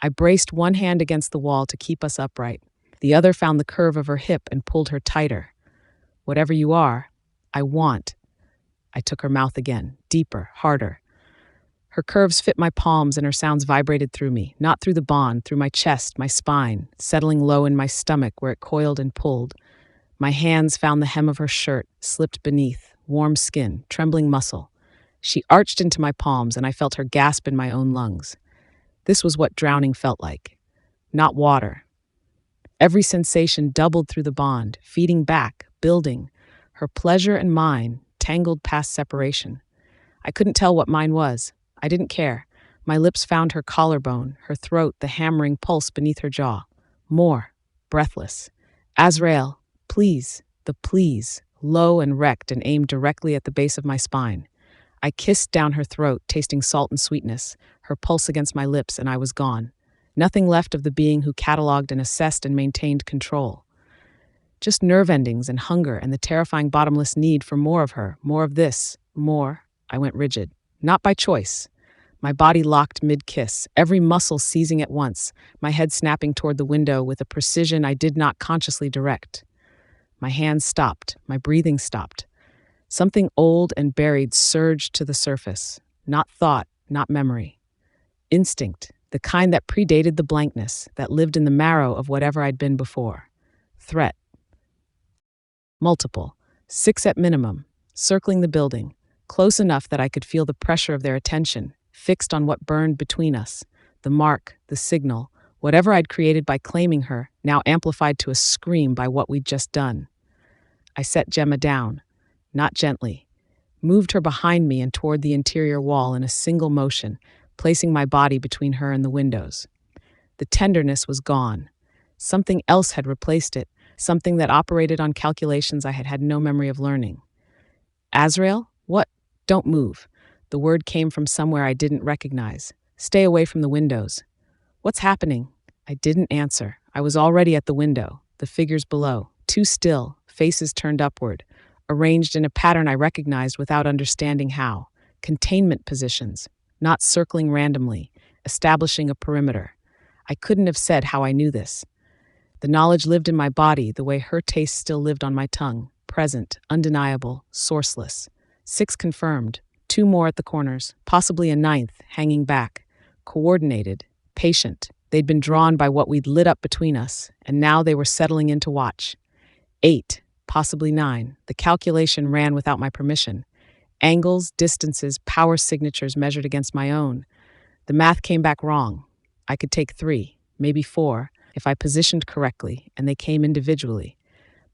I braced one hand against the wall to keep us upright. The other found the curve of her hip and pulled her tighter. Whatever you are, I want. I took her mouth again, deeper, harder. Her curves fit my palms and her sounds vibrated through me, not through the bond, through my chest, my spine, settling low in my stomach where it coiled and pulled. My hands found the hem of her shirt, slipped beneath, warm skin, trembling muscle. She arched into my palms and I felt her gasp in my own lungs. This was what drowning felt like. Not water. Every sensation doubled through the bond, feeding back, building. Her pleasure and mine, tangled past separation. I couldn't tell what mine was. I didn't care. My lips found her collarbone, her throat, the hammering pulse beneath her jaw. More. Breathless. Azrael, please. The please. Low and wrecked and aimed directly at the base of my spine. I kissed down her throat, tasting salt and sweetness, her pulse against my lips, and I was gone. Nothing left of the being who cataloged and assessed and maintained control. Just nerve endings and hunger and the terrifying bottomless need for more of her, more of this, more. I went rigid. Not by choice. My body locked mid-kiss, every muscle seizing at once, my head snapping toward the window with a precision I did not consciously direct. My hands stopped, my breathing stopped. Something old and buried surged to the surface. Not thought, not memory. Instinct, the kind that predated the blankness, that lived in the marrow of whatever I'd been before. Threat. Multiple. 6 at minimum, circling the building, close enough that I could feel the pressure of their attention, fixed on what burned between us. The mark, the signal, whatever I'd created by claiming her, now amplified to a scream by what we'd just done. I set Gemma down, not gently, moved her behind me and toward the interior wall in a single motion, placing my body between her and the windows. The tenderness was gone. Something else had replaced it, something that operated on calculations I had had no memory of learning. Azrael? What? Don't move. The word came from somewhere I didn't recognize. Stay away from the windows. What's happening? I didn't answer. I was already at the window, the figures below, too still, faces turned upward, arranged in a pattern I recognized without understanding how. Containment positions, not circling randomly, establishing a perimeter. I couldn't have said how I knew this. The knowledge lived in my body the way her taste still lived on my tongue, present, undeniable, sourceless. 6 confirmed, 2 more at the corners, possibly a 9th, hanging back. Coordinated, patient. They'd been drawn by what we'd lit up between us, and now they were settling in to watch. 8, possibly 9. The calculation ran without my permission. Angles, distances, power signatures measured against my own. The math came back wrong. I could take 3, maybe 4, if I positioned correctly, and they came individually.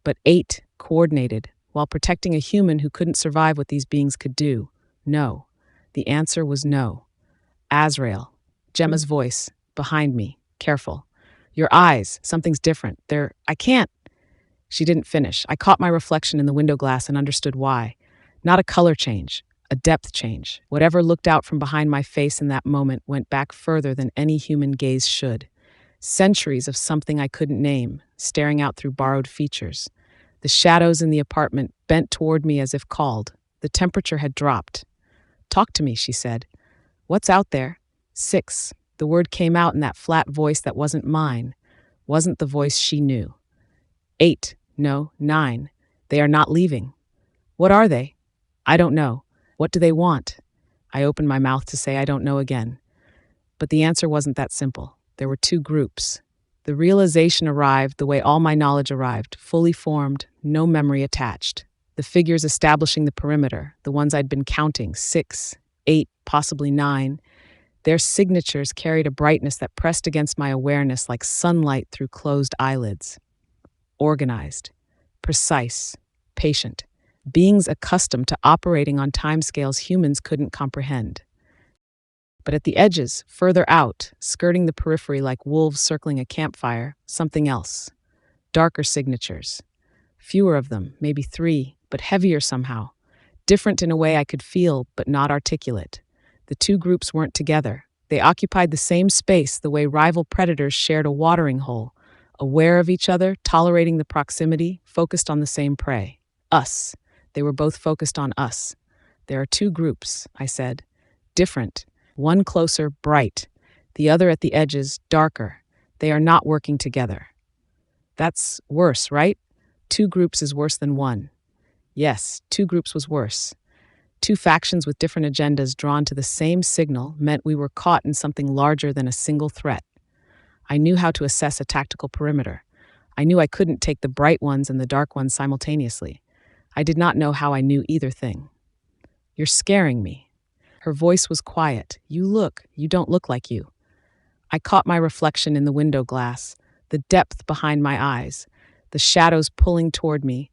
But 8, coordinated, while protecting a human who couldn't survive what these beings could do. No. The answer was no. Azrael. Gemma's voice, behind me, careful. Your eyes, something's different. I can't. She didn't finish. I caught my reflection in the window glass and understood why. Not a color change, a depth change. Whatever looked out from behind my face in that moment went back further than any human gaze should. Centuries of something I couldn't name, staring out through borrowed features. The shadows in the apartment bent toward me as if called. The temperature had dropped. Talk to me, she said. What's out there? 6. The word came out in that flat voice that wasn't mine, wasn't the voice she knew. 8. No, 9. They are not leaving. What are they? I don't know. What do they want? I opened my mouth to say I don't know again. But the answer wasn't that simple. There were 2 groups. The realization arrived the way all my knowledge arrived, fully formed, no memory attached. The figures establishing the perimeter, the ones I'd been counting, 6, 8, possibly 9. Their signatures carried a brightness that pressed against my awareness like sunlight through closed eyelids. Organized, precise, patient. Beings accustomed to operating on timescales humans couldn't comprehend. But at the edges, further out, skirting the periphery like wolves circling a campfire, something else. Darker signatures. Fewer of them, maybe 3, but heavier somehow. Different in a way I could feel, but not articulate. The 2 groups weren't together. They occupied the same space the way rival predators shared a watering hole, aware of each other, tolerating the proximity, focused on the same prey. Us. They were both focused on us. There are 2 groups, I said. Different. One closer, bright. The other at the edges, darker. They are not working together. That's worse, right? 2 groups is worse than 1. Yes, 2 groups was worse. 2 factions with different agendas drawn to the same signal meant we were caught in something larger than a single threat. I knew how to assess a tactical perimeter. I knew I couldn't take the bright ones and the dark ones simultaneously. I did not know how I knew either thing. You're scaring me. Her voice was quiet. You don't look like you. I caught my reflection in the window glass, the depth behind my eyes, the shadows pulling toward me,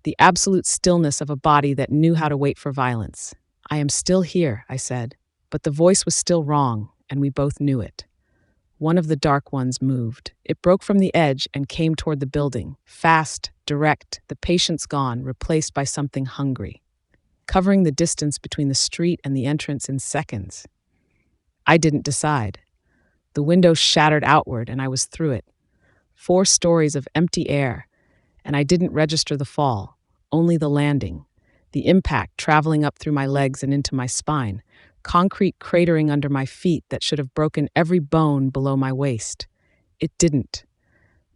the absolute stillness of a body that knew how to wait for violence. I am still here, I said, but the voice was still wrong, and we both knew it. One of the dark ones moved. It broke from the edge and came toward the building, fast, direct, the patience gone, replaced by something hungry, covering the distance between the street and the entrance in seconds. I didn't decide. The window shattered outward, and I was through it. 4 stories of empty air, and I didn't register the fall, only the landing, the impact traveling up through my legs and into my spine, concrete cratering under my feet that should have broken every bone below my waist. It didn't.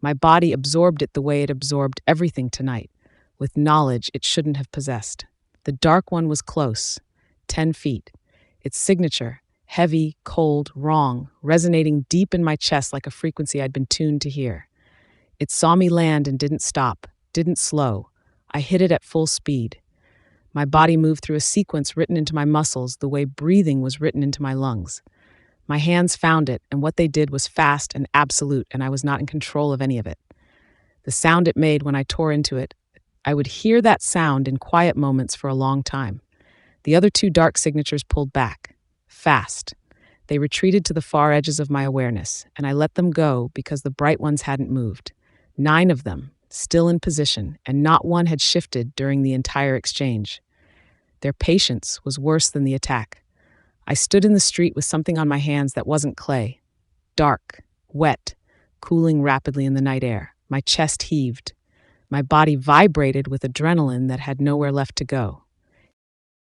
My body absorbed it the way it absorbed everything tonight, with knowledge it shouldn't have possessed. The dark one was close, 10 feet. Its signature, Heavy, cold, wrong, resonating deep in my chest like a frequency I'd been tuned to hear. It saw me land and didn't stop, didn't slow. I hit it at full speed. My body moved through a sequence written into my muscles the way breathing was written into my lungs. My hands found it, and what they did was fast and absolute, and I was not in control of any of it. The sound it made when I tore into it, I would hear that sound in quiet moments for a long time. The other two dark signatures pulled back. Fast. They retreated to the far edges of my awareness, and I let them go because the bright ones hadn't moved. 9 of them, still in position, and not one had shifted during the entire exchange. Their patience was worse than the attack. I stood in the street with something on my hands that wasn't clay. Dark, wet, cooling rapidly in the night air. My chest heaved. My body vibrated with adrenaline that had nowhere left to go.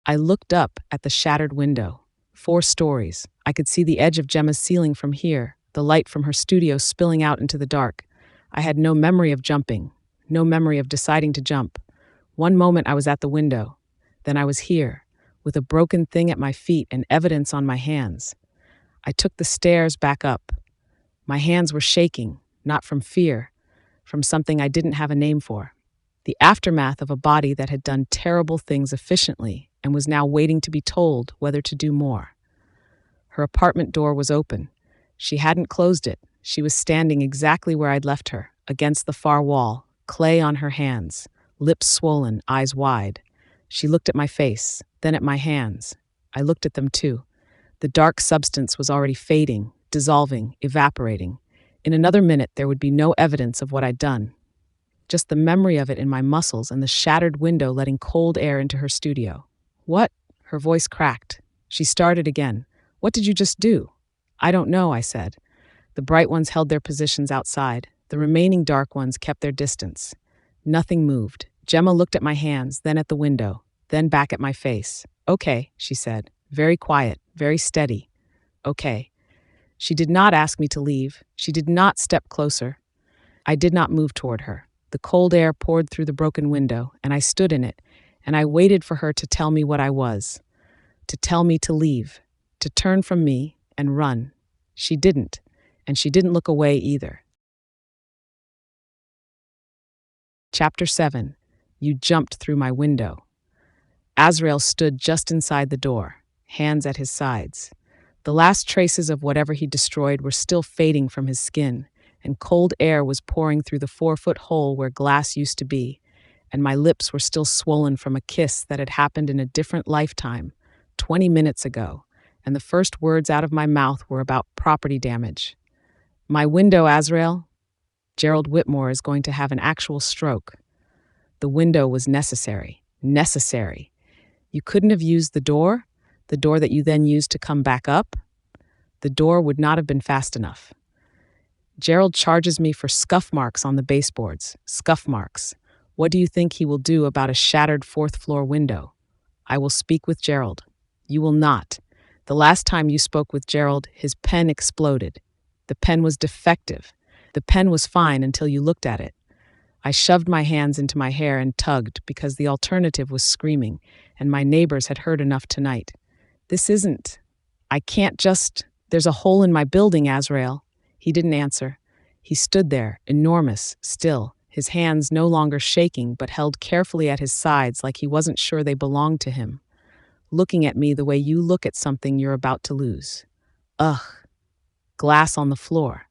I looked up at the shattered window. 4 stories. I could see the edge of Gemma's ceiling from here, the light from her studio spilling out into the dark. I had no memory of jumping, no memory of deciding to jump. One moment I was at the window. Then I was here, with a broken thing at my feet and evidence on my hands. I took the stairs back up. My hands were shaking, not from fear, from something I didn't have a name for. The aftermath of a body that had done terrible things efficiently and was now waiting to be told whether to do more. Her apartment door was open. She hadn't closed it. She was standing exactly where I'd left her, against the far wall, clay on her hands, lips swollen, eyes wide. She looked at my face, then at my hands. I looked at them too. The dark substance was already fading, dissolving, evaporating. In another minute, there would be no evidence of what I'd done. Just the memory of it in my muscles and the shattered window letting cold air into her studio. What? Her voice cracked. She started again. What did you just do? I don't know, I said. The bright ones held their positions outside. The remaining dark ones kept their distance. Nothing moved. Gemma looked at my hands, then at the window, then back at my face. Okay, she said. Very quiet, very steady. Okay. She did not ask me to leave. She did not step closer. I did not move toward her. The cold air poured through the broken window, and I stood in it, and I waited for her to tell me what I was, to tell me to leave, to turn from me and run. She didn't, and she didn't look away either. Chapter 7. You jumped through my window. Azrael stood just inside the door, hands at his sides. The last traces of whatever he destroyed were still fading from his skin, and cold air was pouring through the 4-foot hole where glass used to be, and my lips were still swollen from a kiss that had happened in a different lifetime, 20 minutes ago, and the first words out of my mouth were about property damage. My window, Azrael? Gerald Whitmore is going to have an actual stroke. The window was necessary. Necessary. You couldn't have used the door that you then used to come back up? The door would not have been fast enough. Gerald charges me for scuff marks on the baseboards. Scuff marks. What do you think he will do about a shattered 4th-floor window? I will speak with Gerald. You will not. The last time you spoke with Gerald, his pen exploded. The pen was defective. The pen was fine until you looked at it. I shoved my hands into my hair and tugged because the alternative was screaming, and my neighbors had heard enough tonight. This isn't. I can't just. There's a hole in my building, Azrael. He didn't answer. He stood there, enormous, still, his hands no longer shaking but held carefully at his sides like he wasn't sure they belonged to him, looking at me the way you look at something you're about to lose. Ugh. Glass on the floor.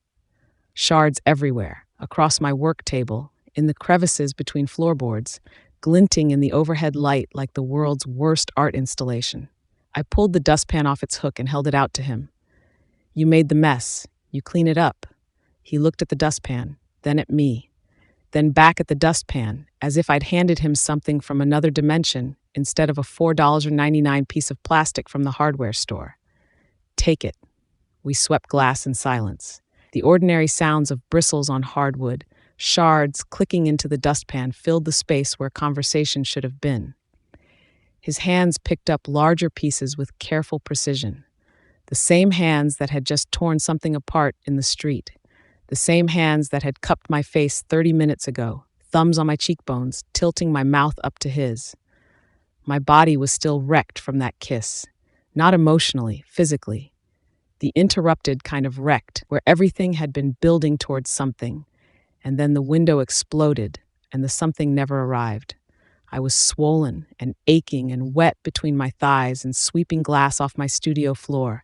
Shards everywhere, across my work table, in the crevices between floorboards, glinting in the overhead light like the world's worst art installation. I pulled the dustpan off its hook and held it out to him. You made the mess. You clean it up. He looked at the dustpan, then at me, then back at the dustpan, as if I'd handed him something from another dimension instead of a $4.99 piece of plastic from the hardware store. Take it. We swept glass in silence. The ordinary sounds of bristles on hardwood, shards clicking into the dustpan filled the space where conversation should have been. His hands picked up larger pieces with careful precision. The same hands that had just torn something apart in the street. The same hands that had cupped my face 30 minutes ago, thumbs on my cheekbones, tilting my mouth up to his. My body was still wrecked from that kiss. Not emotionally, physically, The interrupted kind of wrecked, where everything had been building towards something, and then the window exploded, and the something never arrived. I was swollen and aching and wet between my thighs and sweeping glass off my studio floor.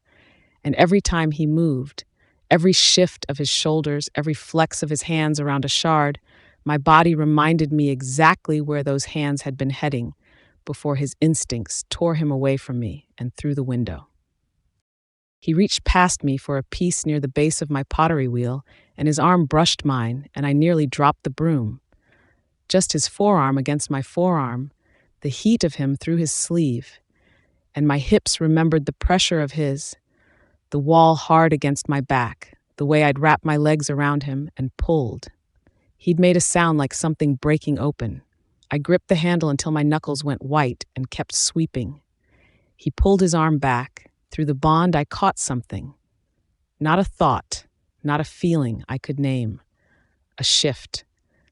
And every time he moved, every shift of his shoulders, every flex of his hands around a shard, my body reminded me exactly where those hands had been heading before his instincts tore him away from me and through the window. He reached past me for a piece near the base of my pottery wheel, and his arm brushed mine, and I nearly dropped the broom. Just his forearm against my forearm, the heat of him through his sleeve, and my hips remembered the pressure of his, the wall hard against my back, the way I'd wrapped my legs around him and pulled. He'd made a sound like something breaking open. I gripped the handle until my knuckles went white and kept sweeping. He pulled his arm back. Through the bond, I caught something. Not a thought, not a feeling I could name. A shift,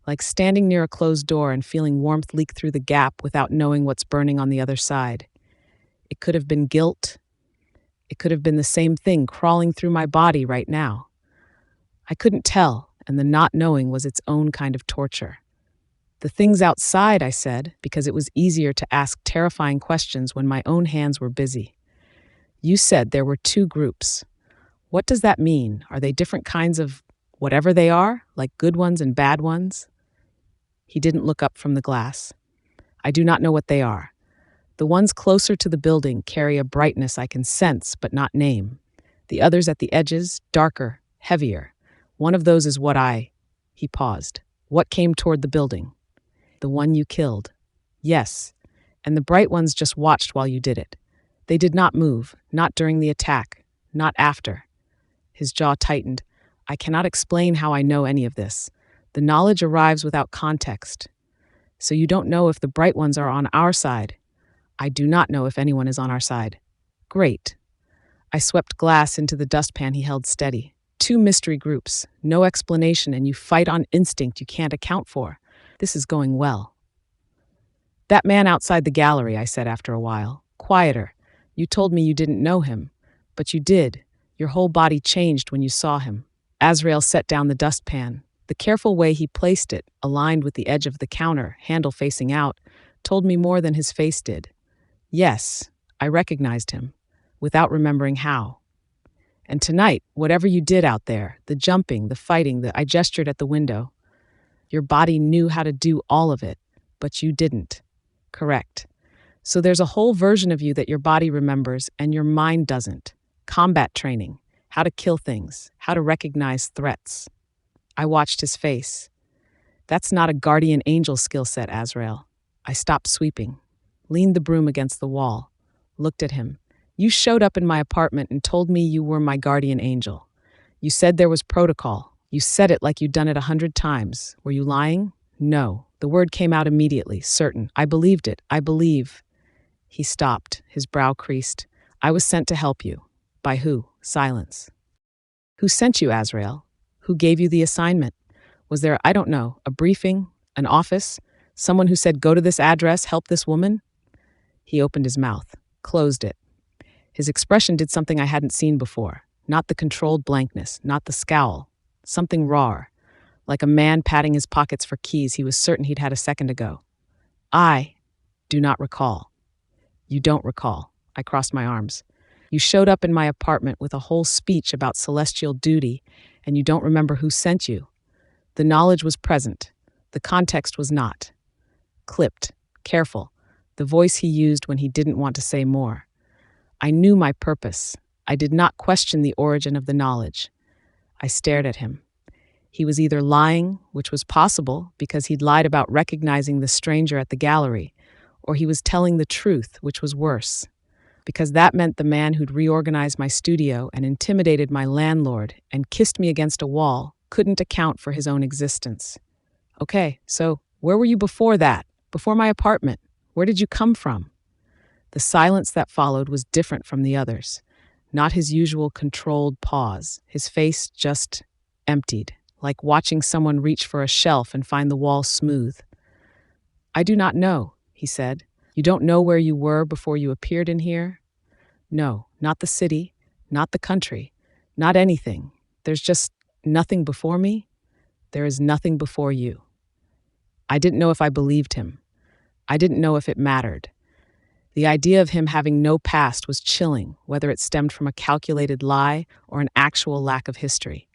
like standing near a closed door and feeling warmth leak through the gap without knowing what's burning on the other side. It could have been guilt. It could have been the same thing crawling through my body right now. I couldn't tell, and the not knowing was its own kind of torture. The things outside, I said, because it was easier to ask terrifying questions when my own hands were busy. You said there were two groups. What does that mean? Are they different kinds of whatever they are, like good ones and bad ones? He didn't look up from the glass. I do not know what they are. The ones closer to the building carry a brightness I can sense but not name. The others at the edges, darker, heavier. One of those is He paused. What came toward the building? The one you killed. Yes, and the bright ones just watched while you did it. They did not move, not during the attack, not after. His jaw tightened. I cannot explain how I know any of this. The knowledge arrives without context. So you don't know if the bright ones are on our side. I do not know if anyone is on our side. Great. I swept glass into the dustpan he held steady. Two mystery groups, no explanation, and you fight on instinct you can't account for. This is going well. That man outside the gallery, I said after a while. Quieter. You told me you didn't know him, but you did. Your whole body changed when you saw him. Azrael set down the dustpan. The careful way he placed it, aligned with the edge of the counter, handle facing out, told me more than his face did. Yes, I recognized him, without remembering how. And tonight, whatever you did out there, the jumping, the fighting, I gestured at the window. Your body knew how to do all of it, but you didn't. Correct. So there's a whole version of you that your body remembers and your mind doesn't. Combat training, how to kill things, how to recognize threats. I watched his face. That's not a guardian angel skill set, Azrael. I stopped sweeping, leaned the broom against the wall, looked at him. You showed up in my apartment and told me you were my guardian angel. You said there was protocol. You said it like you'd done it 100 times. Were you lying? No. The word came out immediately, certain. I believed it. I believe. He stopped, his brow creased. I was sent to help you. By who? Silence. Who sent you, Azrael? Who gave you the assignment? Was there, I don't know, a briefing, an office, someone who said, go to this address, help this woman? He opened his mouth, closed it. His expression did something I hadn't seen before. Not the controlled blankness, not the scowl. Something raw, like a man patting his pockets for keys he was certain he'd had a second ago. I do not recall. You don't recall. I crossed my arms. You showed up in my apartment with a whole speech about celestial duty, and you don't remember who sent you. The knowledge was present. The context was not. Clipped, careful, the voice he used when he didn't want to say more. I knew my purpose. I did not question the origin of the knowledge. I stared at him. He was either lying, which was possible because he'd lied about recognizing the stranger at the gallery, or he was telling the truth, which was worse, because that meant the man who'd reorganized my studio and intimidated my landlord and kissed me against a wall couldn't account for his own existence. Okay, so where were you before that? Before my apartment? Where did you come from? The silence that followed was different from the others. Not his usual controlled pause. His face just emptied, like watching someone reach for a shelf and find the wall smooth. I do not know, he said. You don't know where you were before you appeared in here? No, not the city, not the country, not anything. There's just nothing before me. There is nothing before you. I didn't know if I believed him. I didn't know if it mattered. The idea of him having no past was chilling, whether it stemmed from a calculated lie or an actual lack of history.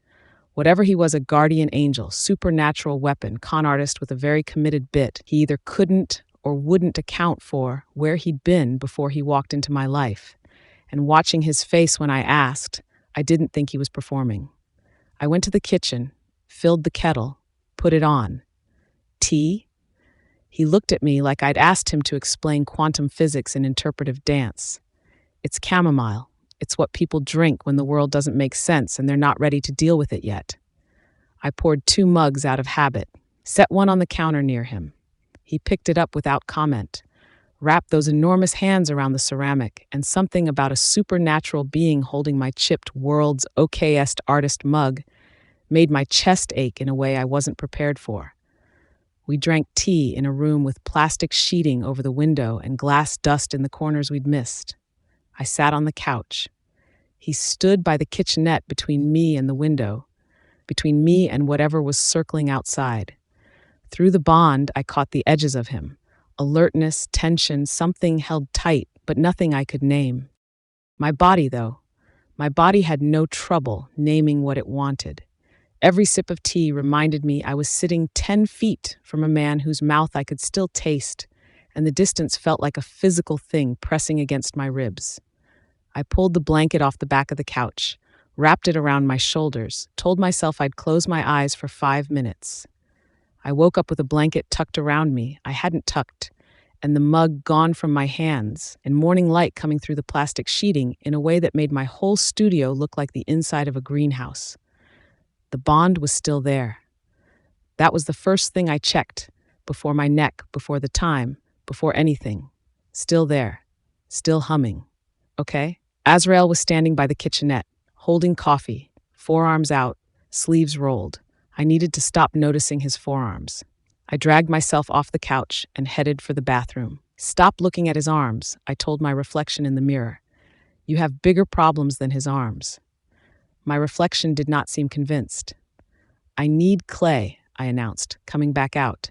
Whatever he was, a guardian angel, supernatural weapon, con artist with a very committed bit, he either couldn't or wouldn't account for where he'd been before he walked into my life. And watching his face when I asked, I didn't think he was performing. I went to the kitchen, filled the kettle, put it on. Tea? He looked at me like I'd asked him to explain quantum physics in interpretive dance. It's chamomile. It's what people drink when the world doesn't make sense and they're not ready to deal with it yet. I poured 2 mugs out of habit, set one on the counter near him. He picked it up without comment, wrapped those enormous hands around the ceramic, and something about a supernatural being holding my chipped world's okayest artist mug made my chest ache in a way I wasn't prepared for. We drank tea in a room with plastic sheeting over the window and glass dust in the corners we'd missed. I sat on the couch. He stood by the kitchenette between me and the window, between me and whatever was circling outside. Through the bond, I caught the edges of him. Alertness, tension, something held tight, but nothing I could name. My body, though. My body had no trouble naming what it wanted. Every sip of tea reminded me I was sitting 10 feet from a man whose mouth I could still taste, and the distance felt like a physical thing pressing against my ribs. I pulled the blanket off the back of the couch, wrapped it around my shoulders, told myself I'd close my eyes for 5 minutes. I woke up with a blanket tucked around me I hadn't tucked, and the mug gone from my hands, and morning light coming through the plastic sheeting in a way that made my whole studio look like the inside of a greenhouse. The bond was still there. That was the first thing I checked, before my neck, before the time, before anything. Still there, still humming. Okay? Azrael was standing by the kitchenette, holding coffee, forearms out, sleeves rolled. I needed to stop noticing his forearms. I dragged myself off the couch and headed for the bathroom. Stop looking at his arms, I told my reflection in the mirror. You have bigger problems than his arms. My reflection did not seem convinced. I need clay, I announced, coming back out.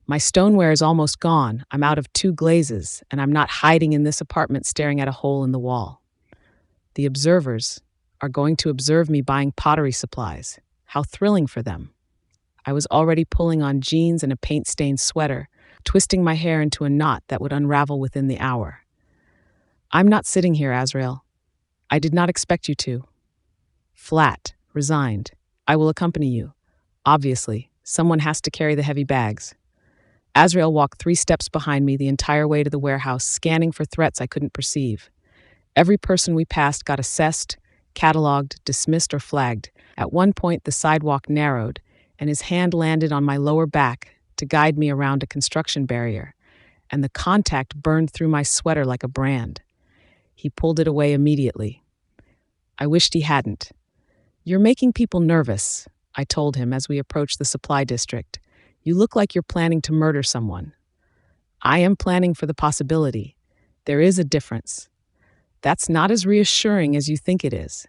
My stoneware is almost gone. I'm out of 2 glazes, and I'm not hiding in this apartment staring at a hole in the wall. The observers are going to observe me buying pottery supplies. How thrilling for them. I was already pulling on jeans and a paint-stained sweater, twisting my hair into a knot that would unravel within the hour. I'm not sitting here, Azrael. I did not expect you to. Flat, resigned. I will accompany you. Obviously, someone has to carry the heavy bags. Azrael walked 3 steps behind me the entire way to the warehouse, scanning for threats I couldn't perceive. Every person we passed got assessed, cataloged, dismissed, or flagged. At one point, the sidewalk narrowed, and his hand landed on my lower back to guide me around a construction barrier, and the contact burned through my sweater like a brand. He pulled it away immediately. I wished he hadn't. You're making people nervous, I told him as we approached the supply district. You look like you're planning to murder someone. I am planning for the possibility. There is a difference. That's not as reassuring as you think it is.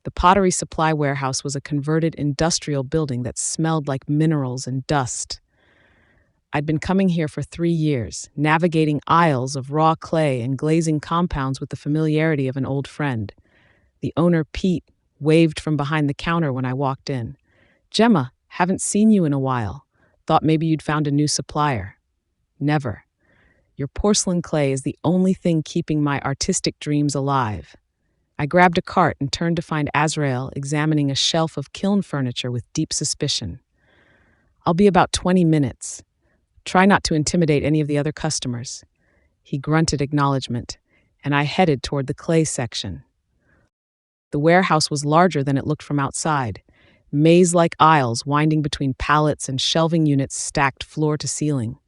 The pottery supply warehouse was a converted industrial building that smelled like minerals and dust. I'd been coming here for 3 years, navigating aisles of raw clay and glazing compounds with the familiarity of an old friend. The owner, Pete, waved from behind the counter when I walked in. Gemma, haven't seen you in a while. Thought maybe you'd found a new supplier. Never. Your porcelain clay is the only thing keeping my artistic dreams alive. I grabbed a cart and turned to find Azrael examining a shelf of kiln furniture with deep suspicion. I'll be about 20 minutes. Try not to intimidate any of the other customers. He grunted acknowledgement, and I headed toward the clay section. The warehouse was larger than it looked from outside, maze-like aisles winding between pallets and shelving units stacked floor to ceiling.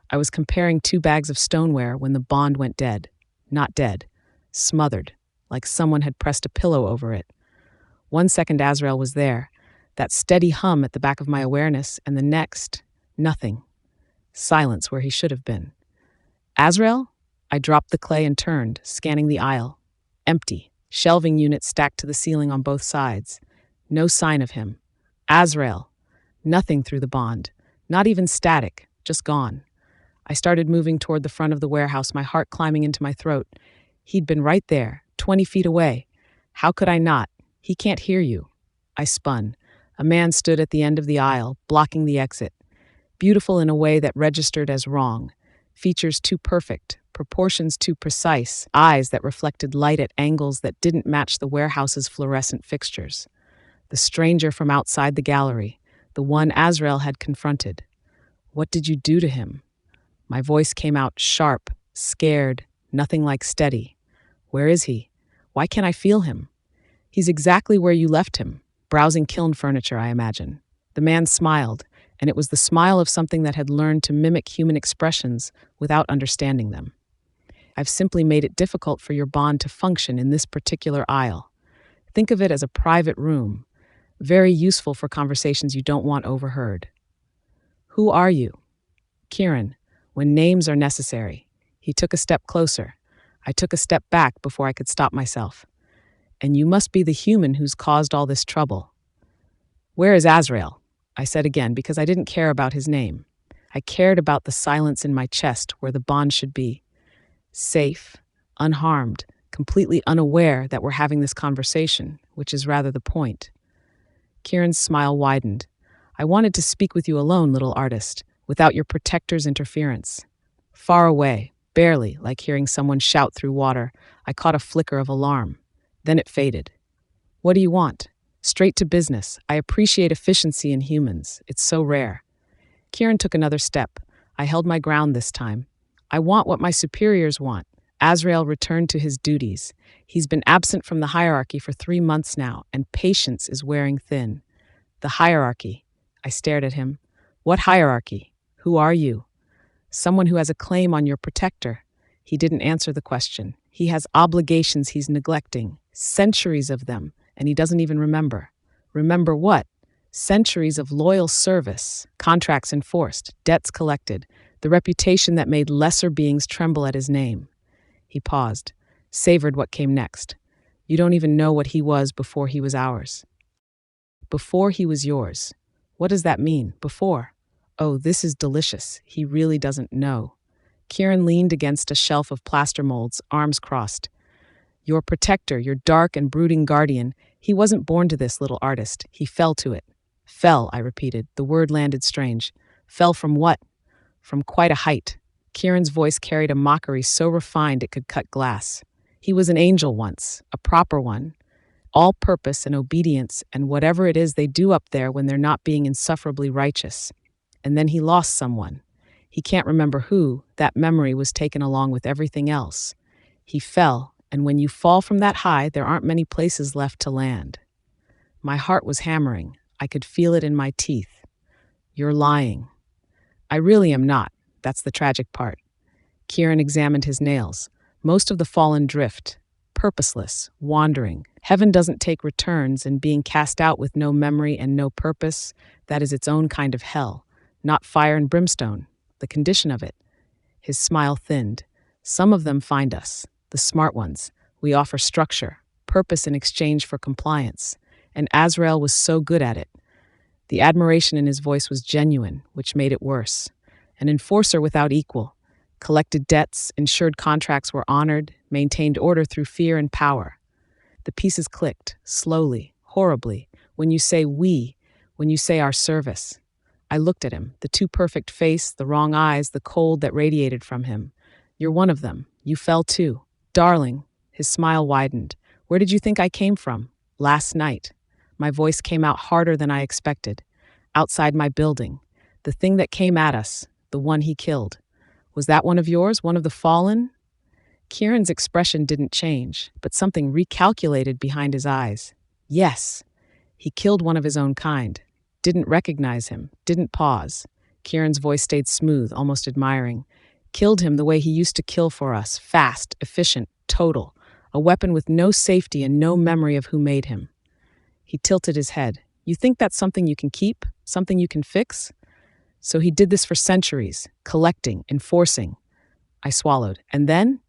I was comparing 2 bags of stoneware when the bond went dead. Not dead. Smothered, like someone had pressed a pillow over it. 1 second Azrael was there, that steady hum at the back of my awareness, and the next, nothing. Silence where he should have been. Azrael? I dropped the clay and turned, scanning the aisle. Empty. shelving units stacked to the ceiling on both sides. No sign of him. Azrael. Nothing through the bond. Not even static, just gone. I started moving toward the front of the warehouse, my heart climbing into my throat. He'd been right there, 20 feet away. How could I not? He can't hear you. I spun. A man stood at the end of the aisle, blocking the exit. Beautiful in a way that registered as wrong. Features too perfect, proportions too precise, eyes that reflected light at angles that didn't match the warehouse's fluorescent fixtures. The stranger from outside the gallery, the one Azrael had confronted. What did you do to him? My voice came out sharp, scared, nothing like steady. Where is he? Why can't I feel him? He's exactly where you left him, browsing kiln furniture, I imagine. The man smiled, and it was the smile of something that had learned to mimic human expressions without understanding them. I've simply made it difficult for your bond to function in this particular aisle. Think of it as a private room, very useful for conversations you don't want overheard. Who are you? Kieran, when names are necessary. He took a step closer. I took a step back before I could stop myself. And you must be the human who's caused all this trouble. Where is Azrael? I said again, because I didn't care about his name. I cared about the silence in my chest where the bond should be. Safe, unharmed, completely unaware that we're having this conversation, which is rather the point. Kieran's smile widened. I wanted to speak with you alone, little artist, without your protector's interference. Far away, barely, like hearing someone shout through water, I caught a flicker of alarm. Then it faded. What do you want? Straight to business. I appreciate efficiency in humans. It's so rare. Kieran took another step. I held my ground this time. I want what my superiors want. Azrael returned to his duties. He's been absent from the hierarchy for 3 months now, and patience is wearing thin. The hierarchy. I stared at him. What hierarchy? Who are you? Someone who has a claim on your protector. He didn't answer the question. He has obligations he's neglecting, centuries of them, and he doesn't even remember. Remember what? Centuries of loyal service, contracts enforced, debts collected, the reputation that made lesser beings tremble at his name. He paused, savored what came next. You don't even know what he was before he was ours. Before he was yours. What does that mean, before? Oh, this is delicious. He really doesn't know. Kieran leaned against a shelf of plaster molds, arms crossed. Your protector, your dark and brooding guardian, he wasn't born to this, little artist. He fell to it. Fell, I repeated. The word landed strange. Fell from what? From quite a height. Kieran's voice carried a mockery so refined it could cut glass. He was an angel once, a proper one. All purpose and obedience and whatever it is they do up there when they're not being insufferably righteous. And then he lost someone. He can't remember who. That memory was taken along with everything else. He fell, and when you fall from that high, there aren't many places left to land. My heart was hammering. I could feel it in my teeth. You're lying. I really am not. That's the tragic part. Kieran examined his nails. Most of the fallen drift. Purposeless, wandering. Heaven doesn't take returns, and being cast out with no memory and no purpose, that is its own kind of hell. Not fire and brimstone. The condition of it. His smile thinned. Some of them find us, the smart ones. We offer structure, purpose in exchange for compliance. And Azrael was so good at it. The admiration in his voice was genuine, which made it worse. An enforcer without equal. Collected debts, ensured contracts were honored, maintained order through fear and power. The pieces clicked, slowly, horribly, when you say we, when you say our service. I looked at him, the too perfect face, the wrong eyes, the cold that radiated from him. You're one of them. You fell too. Darling, his smile widened. Where did you think I came from? Last night. My voice came out harder than I expected. Outside my building. The thing that came at us, the one he killed. Was that one of yours, one of the fallen? Kieran's expression didn't change, but something recalculated behind his eyes. Yes, he killed one of his own kind. Didn't recognize him, didn't pause. Kieran's voice stayed smooth, almost admiring. Killed him the way he used to kill for us, fast, efficient, total. A weapon with no safety and no memory of who made him. He tilted his head. You think that's something you can keep? Something you can fix? So he did this for centuries, collecting, enforcing. I swallowed. And then?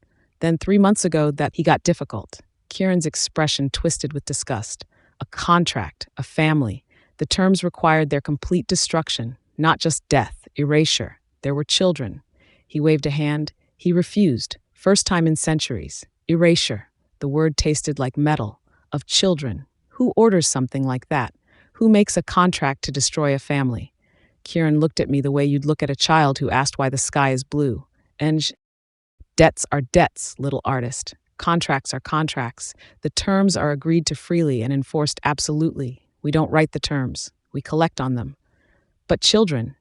Then 3 months ago that he got difficult. Kieran's expression twisted with disgust. A contract, a family. The terms required their complete destruction, not just death, erasure. There were children. He waved a hand. He refused. First time in centuries. Erasure. The word tasted like metal. Of children. Who orders something like that? Who makes a contract to destroy a family? Kieran looked at me the way you'd look at a child who asked why the sky is blue. Debts are debts, little artist. Contracts are contracts. The terms are agreed to freely and enforced absolutely. We don't write the terms. We collect on them. But children,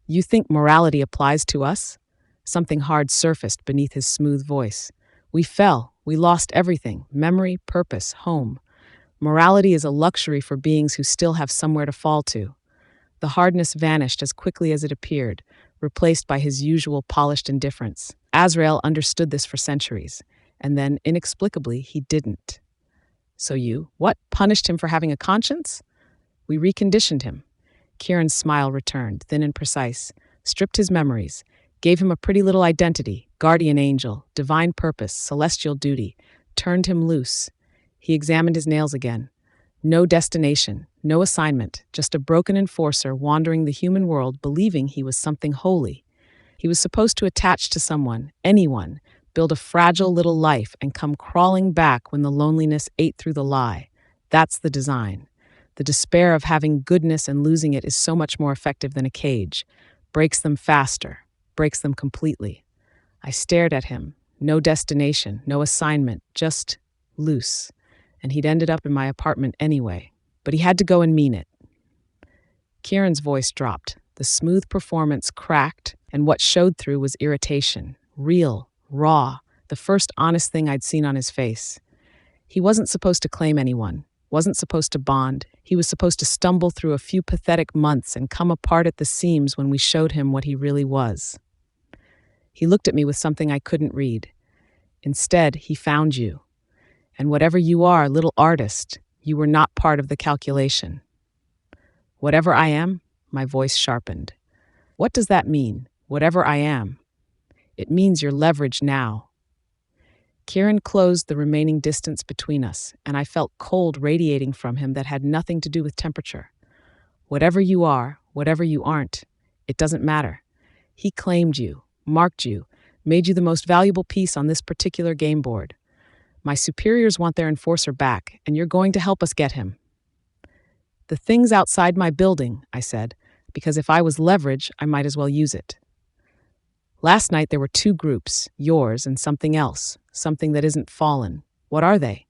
you think morality applies to us? Something hard surfaced beneath his smooth voice. We fell. We lost everything. Memory, purpose, home. Morality is a luxury for beings who still have somewhere to fall to. The hardness vanished as quickly as it appeared, replaced by his usual polished indifference. Azrael understood this for centuries, and then, inexplicably, he didn't. So you, what, punished him for having a conscience? We reconditioned him. Kieran's smile returned, thin and precise, stripped his memories, gave him a pretty little identity, guardian angel, divine purpose, celestial duty, turned him loose. He examined his nails again. No destination, no assignment, just a broken enforcer wandering the human world believing he was something holy. He was supposed to attach to someone, anyone, build a fragile little life and come crawling back when the loneliness ate through the lie. That's the design. The despair of having goodness and losing it is so much more effective than a cage. Breaks them faster, breaks them completely. I stared at him. No destination, no assignment, just loose. And he'd ended up in my apartment anyway. But he had to go and mean it. Kieran's voice dropped. The smooth performance cracked, and what showed through was irritation. Real, raw, the first honest thing I'd seen on his face. He wasn't supposed to claim anyone, wasn't supposed to bond. He was supposed to stumble through a few pathetic months and come apart at the seams when we showed him what he really was. He looked at me with something I couldn't read. Instead, he found you. And whatever you are, little artist, you were not part of the calculation. Whatever I am, my voice sharpened. What does that mean? Whatever I am. It means you're leveraged now. Kieran closed the remaining distance between us, and I felt cold radiating from him that had nothing to do with temperature. Whatever you are, whatever you aren't, it doesn't matter. He claimed you, marked you, made you the most valuable piece on this particular game board. My superiors want their enforcer back, and you're going to help us get him. The thing's outside my building, I said, because if I was leverage, I might as well use it. Last night there were two groups, yours and something else, something that isn't fallen. What are they?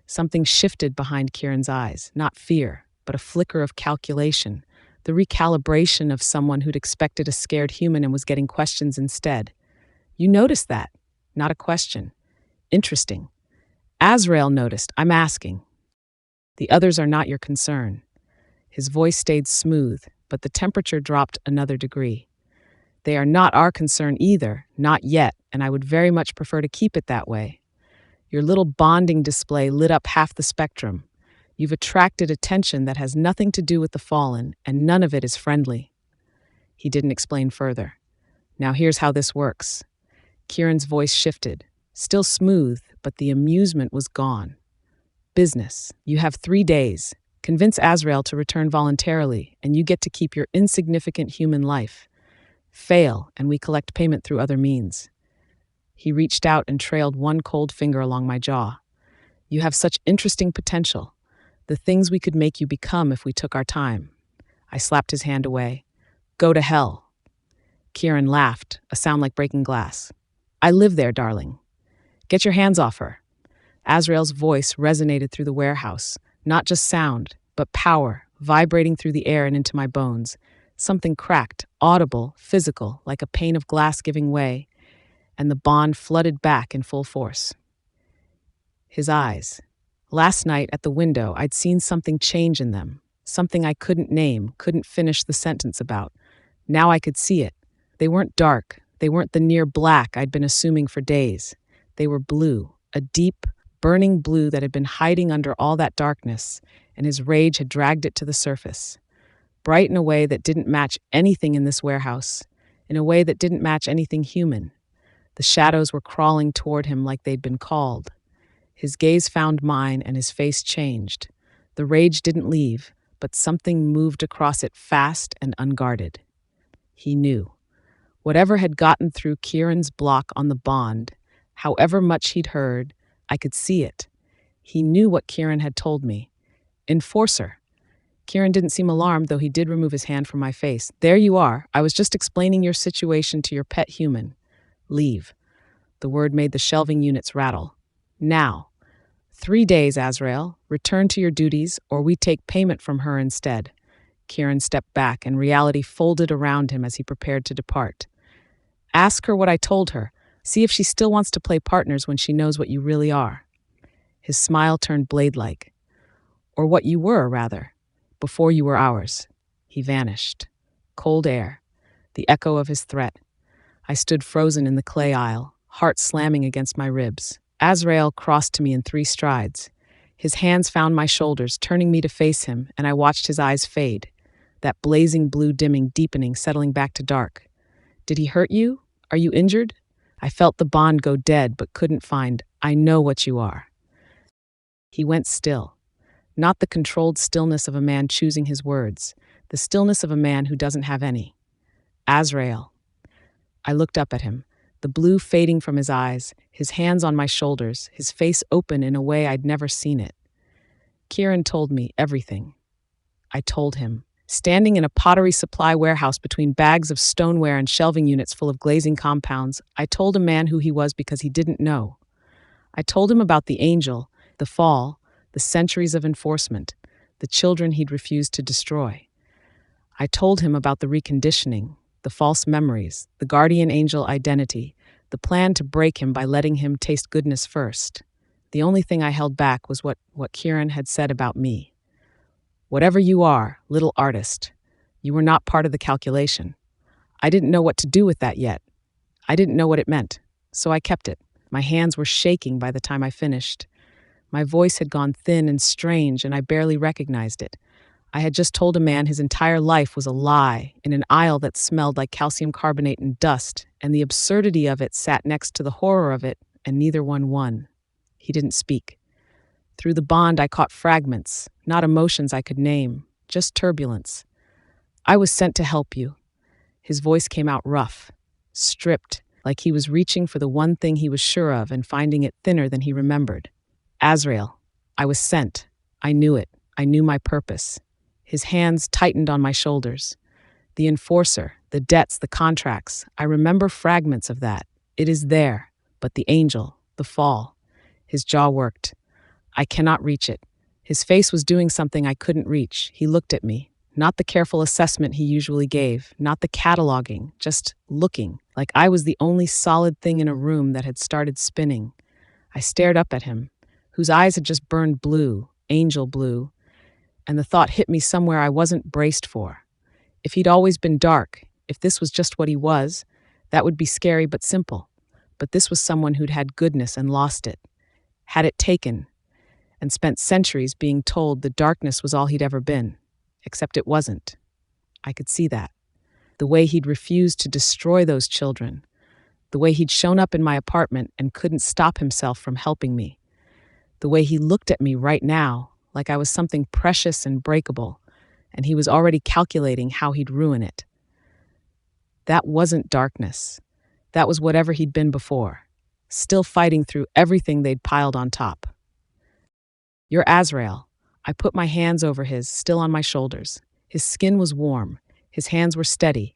Something shifted behind Kieran's eyes, not fear, but a flicker of calculation, the recalibration of someone who'd expected a scared human and was getting questions instead. You noticed that, not a question. Interesting. Azrael noticed, I'm asking. The others are not your concern. His voice stayed smooth, but the temperature dropped another degree. They are not our concern either, not yet, and I would very much prefer to keep it that way. Your little bonding display lit up half the spectrum. You've attracted attention that has nothing to do with the fallen, and none of it is friendly. He didn't explain further. Now here's how this works. Kieran's voice shifted, still smooth, but the amusement was gone. Business. You have 3 days. Convince Azrael to return voluntarily, and you get to keep your insignificant human life. Fail, and we collect payment through other means. He reached out and trailed one cold finger along my jaw. You have such interesting potential. The things we could make you become if we took our time. I slapped his hand away. Go to hell. Kieran laughed, a sound like breaking glass. I live there, darling. Get your hands off her. Azrael's voice resonated through the warehouse. Not just sound, but power, vibrating through the air and into my bones. Something cracked, audible, physical, like a pane of glass giving way, and the bond flooded back in full force. His eyes. Last night at the window, I'd seen something change in them, something I couldn't name, couldn't finish the sentence about. Now I could see it. They weren't dark. They weren't the near black I'd been assuming for days. They were blue, a deep, burning blue that had been hiding under all that darkness, and his rage had dragged it to the surface. Bright in a way that didn't match anything in this warehouse, in a way that didn't match anything human. The shadows were crawling toward him like they'd been called. His gaze found mine and his face changed. The rage didn't leave, but something moved across it fast and unguarded. He knew. Whatever had gotten through Kieran's block on the bond, however much he'd heard, I could see it. He knew what Kieran had told me. Enforcer. Kieran didn't seem alarmed, though he did remove his hand from my face. There you are. I was just explaining your situation to your pet human. Leave. The word made the shelving units rattle. Now. 3 days, Azrael. Return to your duties, or we take payment from her instead. Kieran stepped back, and reality folded around him as he prepared to depart. Ask her what I told her. See if she still wants to play partners when she knows what you really are. His smile turned blade-like. Or what you were, rather. Before you were ours. He vanished. Cold air. The echo of his threat. I stood frozen in the clay aisle, heart slamming against my ribs. Azrael crossed to me in 3 strides. His hands found my shoulders, turning me to face him, and I watched his eyes fade. That blazing blue dimming, deepening, settling back to dark. Did he hurt you? Are you injured? I felt the bond go dead, but couldn't find, I know what you are. He went still. Not the controlled stillness of a man choosing his words, the stillness of a man who doesn't have any. Azrael. I looked up at him, the blue fading from his eyes, his hands on my shoulders, his face open in a way I'd never seen it. Kieran told me everything. I told him. Standing in a pottery supply warehouse between bags of stoneware and shelving units full of glazing compounds, I told a man who he was because he didn't know. I told him about the angel, the fall, the centuries of enforcement, the children he'd refused to destroy. I told him about the reconditioning, the false memories, the guardian angel identity, the plan to break him by letting him taste goodness first. The only thing I held back was what Kieran had said about me. Whatever you are, little artist, you were not part of the calculation. I didn't know what to do with that yet. I didn't know what it meant, so I kept it. My hands were shaking by the time I finished. My voice had gone thin and strange, and I barely recognized it. I had just told a man his entire life was a lie in an aisle that smelled like calcium carbonate and dust, and the absurdity of it sat next to the horror of it, and neither one won. He didn't speak. Through the bond, I caught fragments, not emotions I could name, just turbulence. I was sent to help you. His voice came out rough, stripped, like he was reaching for the one thing he was sure of and finding it thinner than he remembered. Azrael, I was sent. I knew it. I knew my purpose. His hands tightened on my shoulders. The enforcer, the debts, the contracts, I remember fragments of that. It is there, but the angel, the fall. His jaw worked. I cannot reach it. His face was doing something I couldn't reach. He looked at me. Not the careful assessment he usually gave, not the cataloging, just looking, like I was the only solid thing in a room that had started spinning. I stared up at him, whose eyes had just burned blue, angel blue, and the thought hit me somewhere I wasn't braced for. If he'd always been dark, if this was just what he was, that would be scary but simple. But this was someone who'd had goodness and lost it, had it taken, and spent centuries being told the darkness was all he'd ever been. Except it wasn't. I could see that. The way he'd refused to destroy those children. The way he'd shown up in my apartment and couldn't stop himself from helping me. The way he looked at me right now, like I was something precious and breakable, and he was already calculating how he'd ruin it. That wasn't darkness. That was whatever he'd been before, still fighting through everything they'd piled on top. You're Azrael. I put my hands over his, still on my shoulders. His skin was warm. His hands were steady,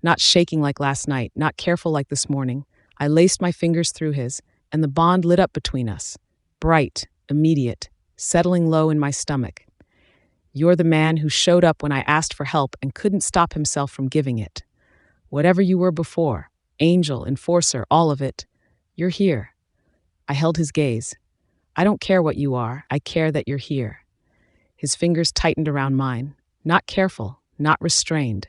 not shaking like last night, not careful like this morning. I laced my fingers through his, and the bond lit up between us, bright, immediate, settling low in my stomach. You're the man who showed up when I asked for help and couldn't stop himself from giving it. Whatever you were before, angel, enforcer, all of it, you're here. I held his gaze. I don't care what you are, I care that you're here. His fingers tightened around mine, not careful, not restrained.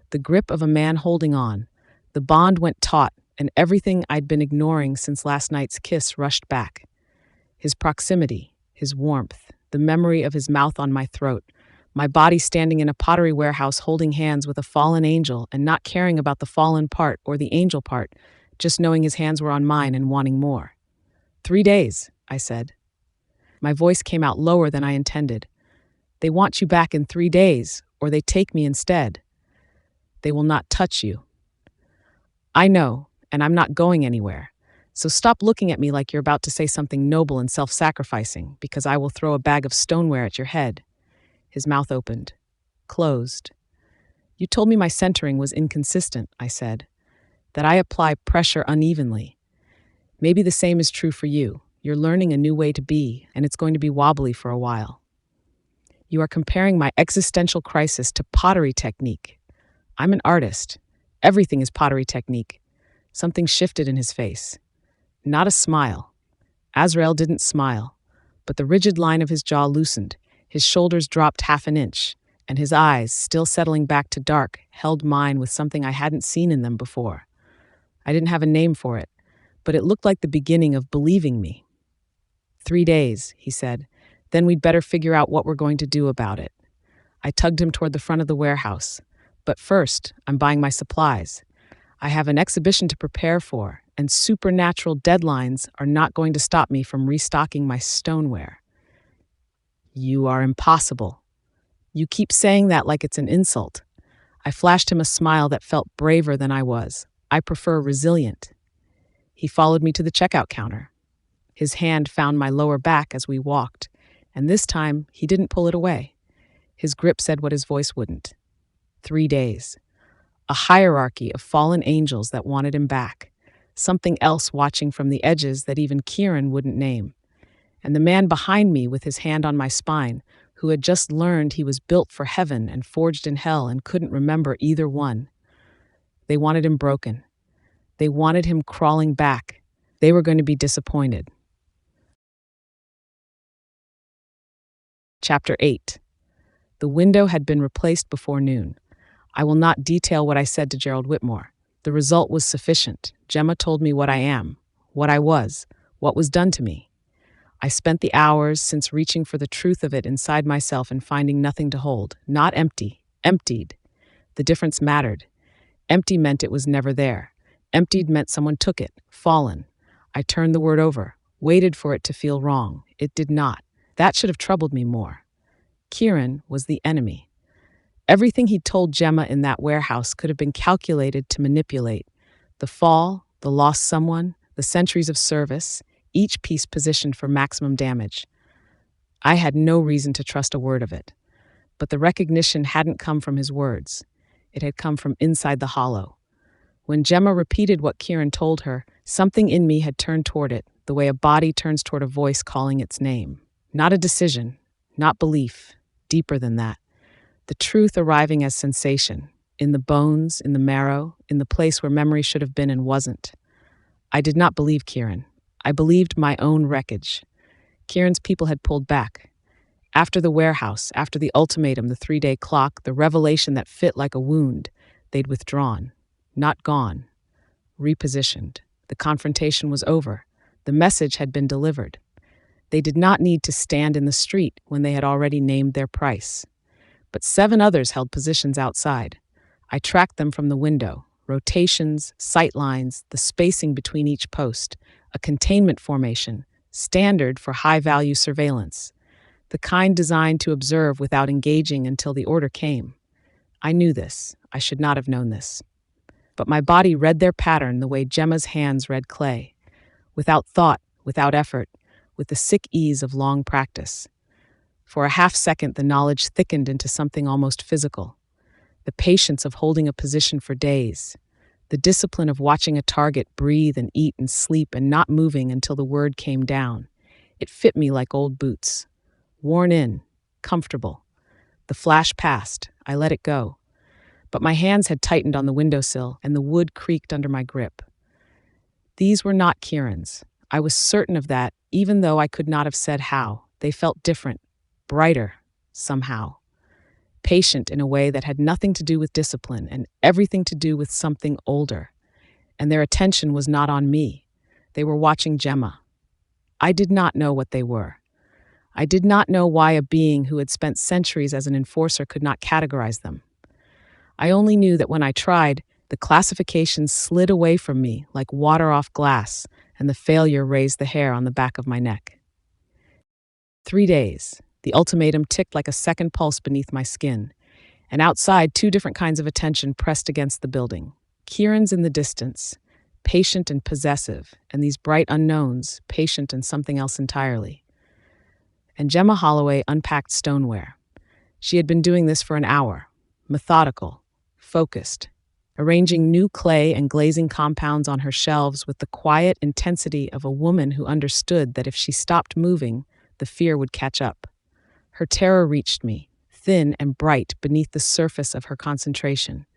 The grip of a man holding on. The bond went taut, and everything I'd been ignoring since last night's kiss rushed back. His proximity, his warmth, the memory of his mouth on my throat, my body standing in a pottery warehouse holding hands with a fallen angel and not caring about the fallen part or the angel part, just knowing his hands were on mine and wanting more. 3 days, I said. My voice came out lower than I intended. They want you back in 3 days, or they take me instead. They will not touch you. I know, and I'm not going anywhere. So stop looking at me like you're about to say something noble and self-sacrificing, because I will throw a bag of stoneware at your head. His mouth opened, closed. You told me my centering was inconsistent, I said, that I apply pressure unevenly. Maybe the same is true for you. You're learning a new way to be, and it's going to be wobbly for a while. You are comparing my existential crisis to pottery technique. I'm an artist. Everything is pottery technique. Something shifted in his face. Not a smile. Azrael didn't smile, but the rigid line of his jaw loosened, his shoulders dropped half an inch, and his eyes, still settling back to dark, held mine with something I hadn't seen in them before. I didn't have a name for it, but it looked like the beginning of believing me. 3 days, he said. Then we'd better figure out what we're going to do about it. I tugged him toward the front of the warehouse. But first, I'm buying my supplies. I have an exhibition to prepare for, and supernatural deadlines are not going to stop me from restocking my stoneware. You are impossible. You keep saying that like it's an insult. I flashed him a smile that felt braver than I was. I prefer resilient. He followed me to the checkout counter. His hand found my lower back as we walked, and this time he didn't pull it away. His grip said what his voice wouldn't. 3 days. A hierarchy of fallen angels that wanted him back. Something else watching from the edges that even Kieran wouldn't name. And the man behind me with his hand on my spine, who had just learned he was built for heaven and forged in hell and couldn't remember either one. They wanted him broken. They wanted him crawling back. They were going to be disappointed. Chapter 8. The window had been replaced before noon. I will not detail what I said to Gerald Whitmore. The result was sufficient. Gemma told me what I am, what I was, what was done to me. I spent the hours since reaching for the truth of it inside myself and finding nothing to hold. Not empty, emptied. The difference mattered. Empty meant it was never there. Emptied meant someone took it, fallen. I turned the word over, waited for it to feel wrong. It did not. That should have troubled me more. Kieran was the enemy. Everything he'd told Gemma in that warehouse could have been calculated to manipulate. The fall, the lost someone, the centuries of service, each piece positioned for maximum damage. I had no reason to trust a word of it. But the recognition hadn't come from his words. It had come from inside the hollow. When Gemma repeated what Kieran told her, something in me had turned toward it, the way a body turns toward a voice calling its name. Not a decision, not belief, deeper than that. The truth arriving as sensation, in the bones, in the marrow, in the place where memory should have been and wasn't. I did not believe Kieran. I believed my own wreckage. Kieran's people had pulled back. After the warehouse, after the ultimatum, the 3-day clock, the revelation that fit like a wound, they'd withdrawn. Not gone. Repositioned. The confrontation was over. The message had been delivered. They did not need to stand in the street when they had already named their price. But 7 others held positions outside. I tracked them from the window. Rotations, sight lines, the spacing between each post, a containment formation, standard for high-value surveillance, the kind designed to observe without engaging until the order came. I knew this. I should not have known this. But my body read their pattern the way Gemma's hands read clay, without thought, without effort, with the sick ease of long practice. For a half-second, the knowledge thickened into something almost physical. The patience of holding a position for days. The discipline of watching a target breathe and eat and sleep and not moving until the word came down. It fit me like old boots. Worn in, comfortable. The flash passed. I let it go. But my hands had tightened on the windowsill, and the wood creaked under my grip. These were not Kieran's. I was certain of that, even though I could not have said how. They felt different, brighter, somehow. Patient in a way that had nothing to do with discipline and everything to do with something older. And their attention was not on me. They were watching Gemma. I did not know what they were. I did not know why a being who had spent centuries as an enforcer could not categorize them. I only knew that when I tried, the classifications slid away from me like water off glass, and the failure raised the hair on the back of my neck. 3 days. The ultimatum ticked like a second pulse beneath my skin. And outside, two different kinds of attention pressed against the building. Kieran's in the distance, patient and possessive, and these bright unknowns, patient and something else entirely. And Gemma Holloway unpacked stoneware. She had been doing this for an hour, methodical, focused, arranging new clay and glazing compounds on her shelves with the quiet intensity of a woman who understood that if she stopped moving, the fear would catch up. Her terror reached me, thin and bright beneath the surface of her concentration.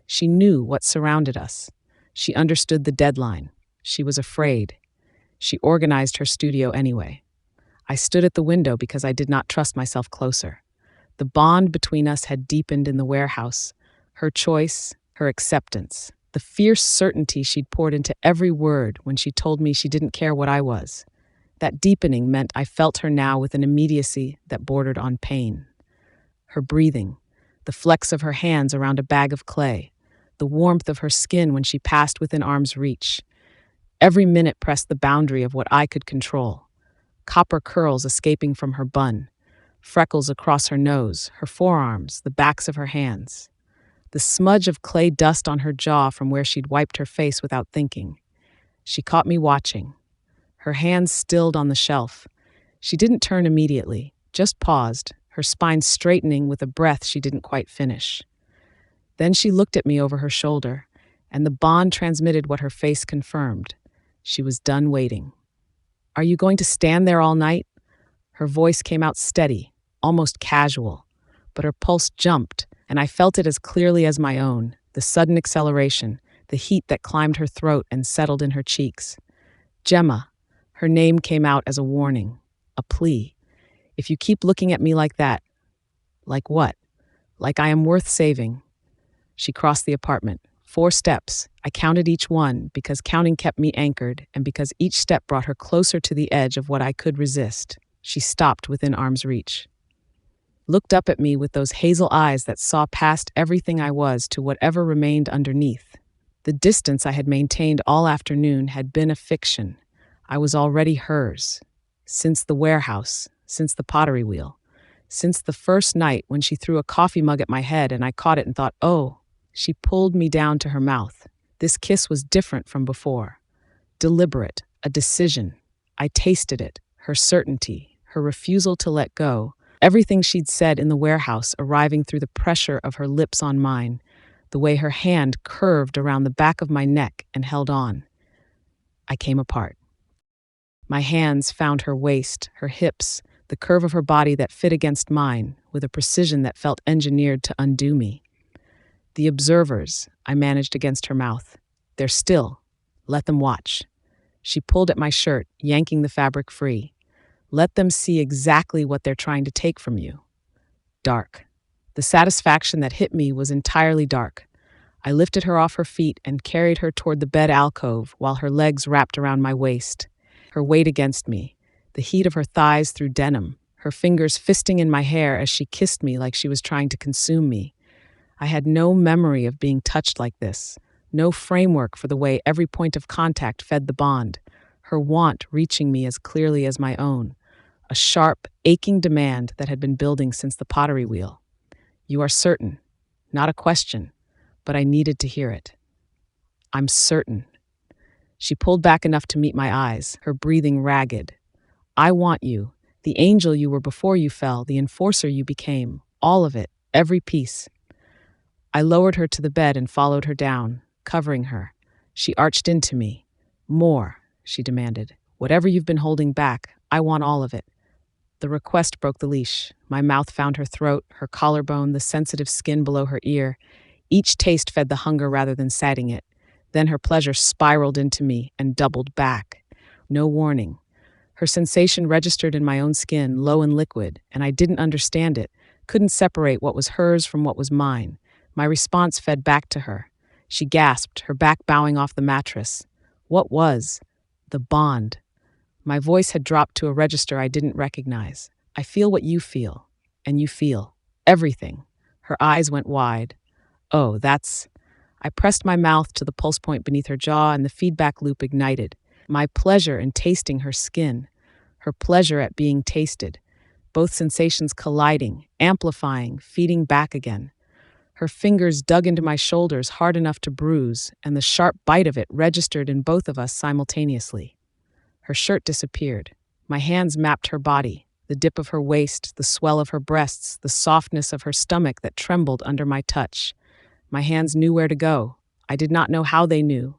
She knew what surrounded us. She understood the deadline. She was afraid. She organized her studio anyway. I stood at the window because I did not trust myself closer. The bond between us had deepened in the warehouse. Her choice, her acceptance, the fierce certainty she'd poured into every word when she told me she didn't care what I was. That deepening meant I felt her now with an immediacy that bordered on pain. Her breathing, the flex of her hands around a bag of clay, the warmth of her skin when she passed within arm's reach. Every minute pressed the boundary of what I could control. Copper curls escaping from her bun, freckles across her nose, her forearms, the backs of her hands. The smudge of clay dust on her jaw from where she'd wiped her face without thinking. She caught me watching. Her hands stilled on the shelf. She didn't turn immediately, just paused, her spine straightening with a breath she didn't quite finish. Then she looked at me over her shoulder, and the bond transmitted what her face confirmed. She was done waiting. "Are you going to stand there all night?" Her voice came out steady, almost casual, but her pulse jumped, and I felt it as clearly as my own, the sudden acceleration, the heat that climbed her throat and settled in her cheeks. "Gemma." Her name came out as a warning, a plea. "If you keep looking at me like that." "Like what?" "Like I am worth saving." She crossed the apartment. 4 steps. I counted each one because counting kept me anchored and because each step brought her closer to the edge of what I could resist. She stopped within arm's reach. Looked up at me with those hazel eyes that saw past everything I was to whatever remained underneath. The distance I had maintained all afternoon had been a fiction. I was already hers. Since the warehouse, since the pottery wheel, since the first night when she threw a coffee mug at my head and I caught it and thought, oh. She pulled me down to her mouth. This kiss was different from before. Deliberate, a decision. I tasted it, her certainty, her refusal to let go, everything she'd said in the warehouse arriving through the pressure of her lips on mine, the way her hand curved around the back of my neck and held on. I came apart. My hands found her waist, her hips, the curve of her body that fit against mine, with a precision that felt engineered to undo me. "The observers," I managed against her mouth. "They're still. Let them watch." She pulled at my shirt, yanking the fabric free. "Let them see exactly what they're trying to take from you." Dark. The satisfaction that hit me was entirely dark. I lifted her off her feet and carried her toward the bed alcove while her legs wrapped around my waist. Her weight against me, the heat of her thighs through denim, her fingers fisting in my hair as she kissed me like she was trying to consume me. I had no memory of being touched like this, no framework for the way every point of contact fed the bond, her want reaching me as clearly as my own, a sharp, aching demand that had been building since the pottery wheel. "You are certain." Not a question, but I needed to hear it. "I'm certain." She pulled back enough to meet my eyes, her breathing ragged. "I want you, the angel you were before you fell, the enforcer you became, all of it, every piece." I lowered her to the bed and followed her down, covering her. She arched into me. "More," she demanded. "Whatever you've been holding back, I want all of it." The request broke the leash. My mouth found her throat, her collarbone, the sensitive skin below her ear. Each taste fed the hunger rather than sating it. Then her pleasure spiraled into me and doubled back. No warning. Her sensation registered in my own skin, low and liquid, and I didn't understand it, couldn't separate what was hers from what was mine. My response fed back to her. She gasped, her back bowing off the mattress. What was? The bond. My voice had dropped to a register I didn't recognize. "I feel what you feel, and you feel everything." Her eyes went wide. "Oh, that's..." I pressed my mouth to the pulse point beneath her jaw, and the feedback loop ignited. My pleasure in tasting her skin, her pleasure at being tasted. both sensations colliding, amplifying, feeding back again. Her fingers dug into my shoulders hard enough to bruise, and the sharp bite of it registered in both of us simultaneously. Her shirt disappeared. My hands mapped her body, the dip of her waist, the swell of her breasts, the softness of her stomach that trembled under my touch. My hands knew where to go. I did not know how they knew.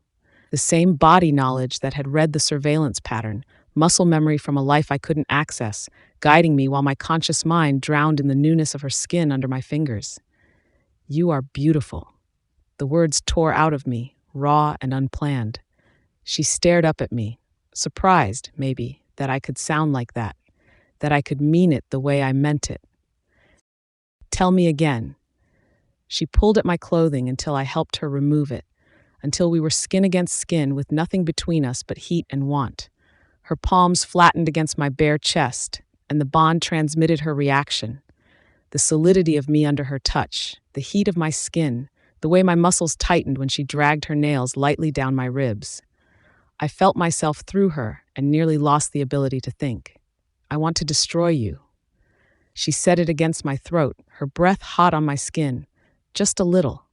The same body knowledge that had read the surveillance pattern, muscle memory from a life I couldn't access, guiding me while my conscious mind drowned in the newness of her skin under my fingers. "You are beautiful." The words tore out of me, raw and unplanned. She stared up at me, surprised, maybe, that I could sound like that I could mean it the way I meant it. "Tell me again." She pulled at my clothing until I helped her remove it, until we were skin against skin with nothing between us but heat and want. Her palms flattened against my bare chest, and the bond transmitted her reaction. The solidity of me under her touch, the heat of my skin, the way my muscles tightened when she dragged her nails lightly down my ribs. I felt myself through her and nearly lost the ability to think. "I want to destroy you." She said it against my throat, her breath hot on my skin. "Just a little."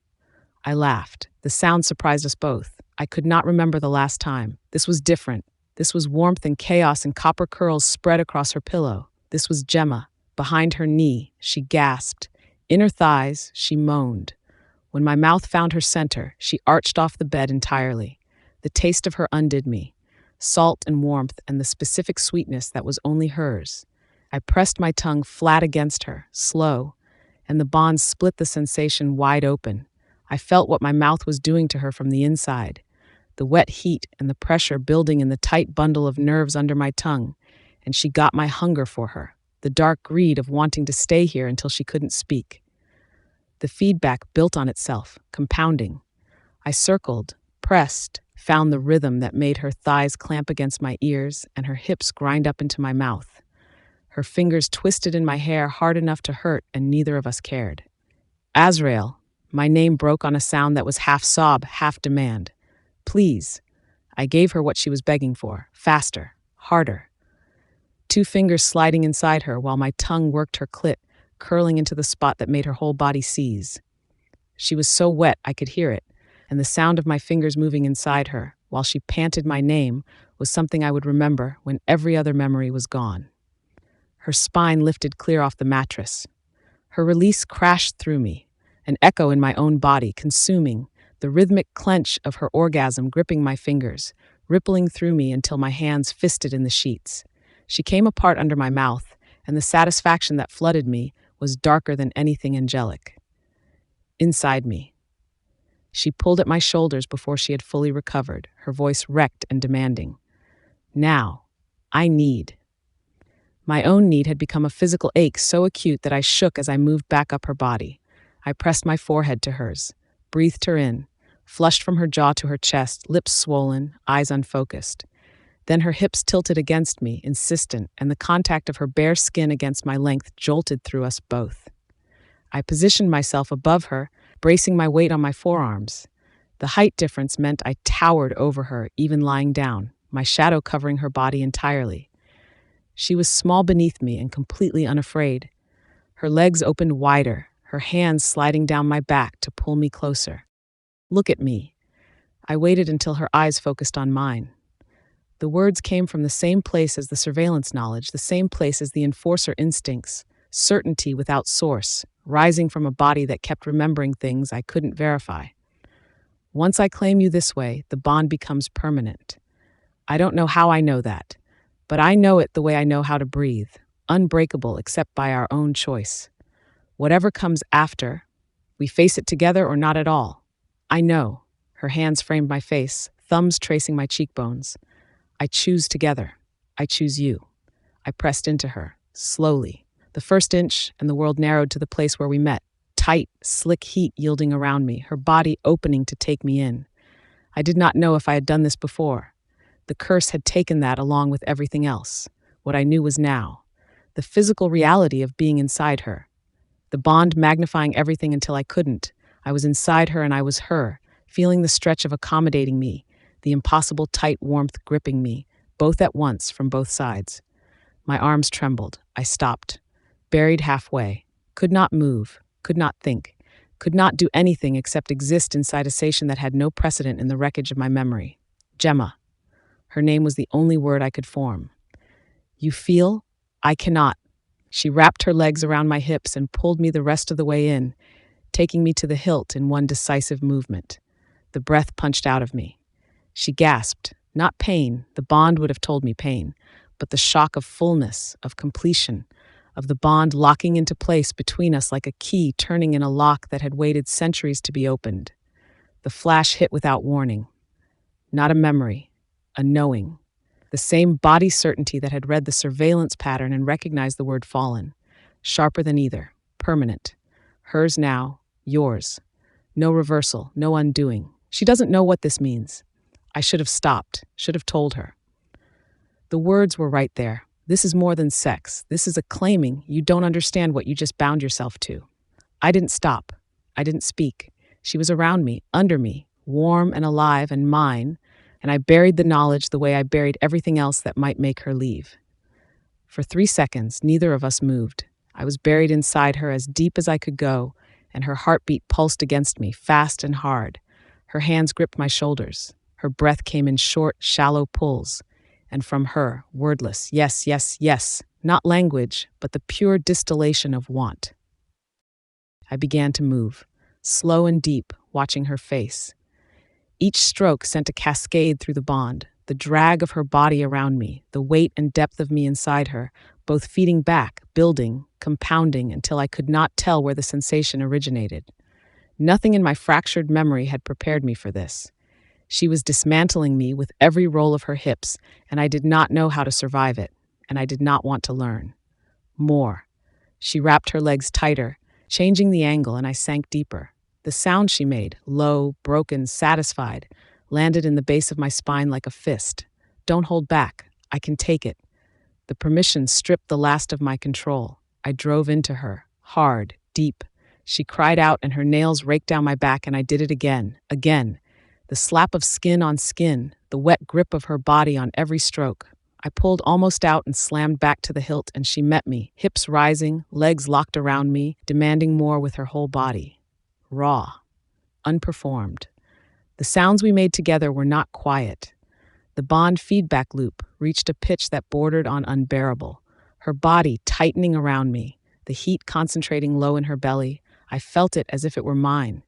I laughed. The sound surprised us both. I could not remember the last time. This was different. This was warmth and chaos and copper curls spread across her pillow. This was Gemma. Behind her knee, she gasped. In her thighs, she moaned. When my mouth found her center, she arched off the bed entirely. The taste of her undid me. Salt and warmth and the specific sweetness that was only hers. I pressed my tongue flat against her, slow, and the bond split the sensation wide open. I felt what my mouth was doing to her from the inside. The wet heat and the pressure building in the tight bundle of nerves under my tongue, and she got my hunger for her, the dark greed of wanting to stay here until she couldn't speak. The feedback built on itself, compounding. I circled, pressed, found the rhythm that made her thighs clamp against my ears and her hips grind up into my mouth. Her fingers twisted in my hair hard enough to hurt, and neither of us cared. "Azrael." My name broke on a sound that was half sob, half demand. "Please." I gave her what she was begging for, faster, harder. 2 fingers sliding inside her while my tongue worked her clit, curling into the spot that made her whole body seize. She was so wet I could hear it, and the sound of my fingers moving inside her, while she panted my name, was something I would remember when every other memory was gone. Her spine lifted clear off the mattress. Her release crashed through me, an echo in my own body, consuming, the rhythmic clench of her orgasm gripping my fingers, rippling through me until my hands fisted in the sheets. She came apart under my mouth, and the satisfaction that flooded me was darker than anything angelic. Inside me. She pulled at my shoulders before she had fully recovered, her voice wrecked and demanding. "Now, I need." My own need had become a physical ache so acute that I shook as I moved back up her body. I pressed my forehead to hers, breathed her in, flushed from her jaw to her chest, lips swollen, eyes unfocused. Then her hips tilted against me, insistent, and the contact of her bare skin against my length jolted through us both. I positioned myself above her, bracing my weight on my forearms. The height difference meant I towered over her, even lying down, my shadow covering her body entirely. She was small beneath me and completely unafraid. Her legs opened wider, her hands sliding down my back to pull me closer. "Look at me." I waited until her eyes focused on mine. The words came from the same place as the surveillance knowledge, the same place as the enforcer instincts, certainty without source, rising from a body that kept remembering things I couldn't verify. "Once I claim you this way, the bond becomes permanent. I don't know how I know that, but I know it the way I know how to breathe, unbreakable except by our own choice. Whatever comes after, we face it together or not at all. I know." Her hands framed my face, thumbs tracing my cheekbones. "I choose together. I choose you." I pressed into her, slowly. The first inch, and the world narrowed to the place where we met. Tight, slick heat yielding around me, her body opening to take me in. I did not know if I had done this before. The curse had taken that along with everything else. What I knew was now. The physical reality of being inside her. The bond magnifying everything until I couldn't. I was inside her and I was her, feeling the stretch of accommodating me, the impossible tight warmth gripping me, both at once from both sides. My arms trembled. I stopped. buried halfway, could not move, could not think, could not do anything except exist inside a station that had no precedent in the wreckage of my memory. Gemma. Her name was the only word I could form. You feel? I cannot. She wrapped her legs around my hips and pulled me the rest of the way in, taking me to the hilt in one decisive movement. The breath punched out of me. She gasped. Not pain, the bond would have told me pain, but the shock of fullness, of completion, of the bond locking into place between us like a key turning in a lock that had waited centuries to be opened. The flash hit without warning. Not a memory, a knowing. The same body certainty that had read the surveillance pattern and recognized the word fallen. Sharper than either, permanent. Hers now, yours. No reversal, no undoing. She doesn't know what this means. I should have stopped, should have told her. The words were right there. This is more than sex. This is a claiming you don't understand what you just bound yourself to. I didn't stop. I didn't speak. She was around me, under me, warm and alive and mine, and I buried the knowledge the way I buried everything else that might make her leave. For 3 seconds, neither of us moved. I was buried inside her as deep as I could go, and her heartbeat pulsed against me, fast and hard. Her hands gripped my shoulders. Her breath came in short, shallow pulls. And from her, wordless, yes, yes, yes, not language, but the pure distillation of want. I began to move, slow and deep, watching her face. Each stroke sent a cascade through the bond, the drag of her body around me, the weight and depth of me inside her, both feeding back, building, compounding until I could not tell where the sensation originated. Nothing in my fractured memory had prepared me for this. She was dismantling me with every roll of her hips, and I did not know how to survive it, and I did not want to learn. More. She wrapped her legs tighter, changing the angle, and I sank deeper. The sound she made, low, broken, satisfied, landed in the base of my spine like a fist. Don't hold back. I can take it. The permission stripped the last of my control. I drove into her, hard, deep. She cried out, and her nails raked down my back, and I did it again, again. The slap of skin on skin, the wet grip of her body on every stroke. I pulled almost out and slammed back to the hilt, and she met me, hips rising, legs locked around me, demanding more with her whole body. Raw, unperformed. The sounds we made together were not quiet. The bond feedback loop reached a pitch that bordered on unbearable. Her body tightening around me, the heat concentrating low in her belly. I felt it as if it were mine.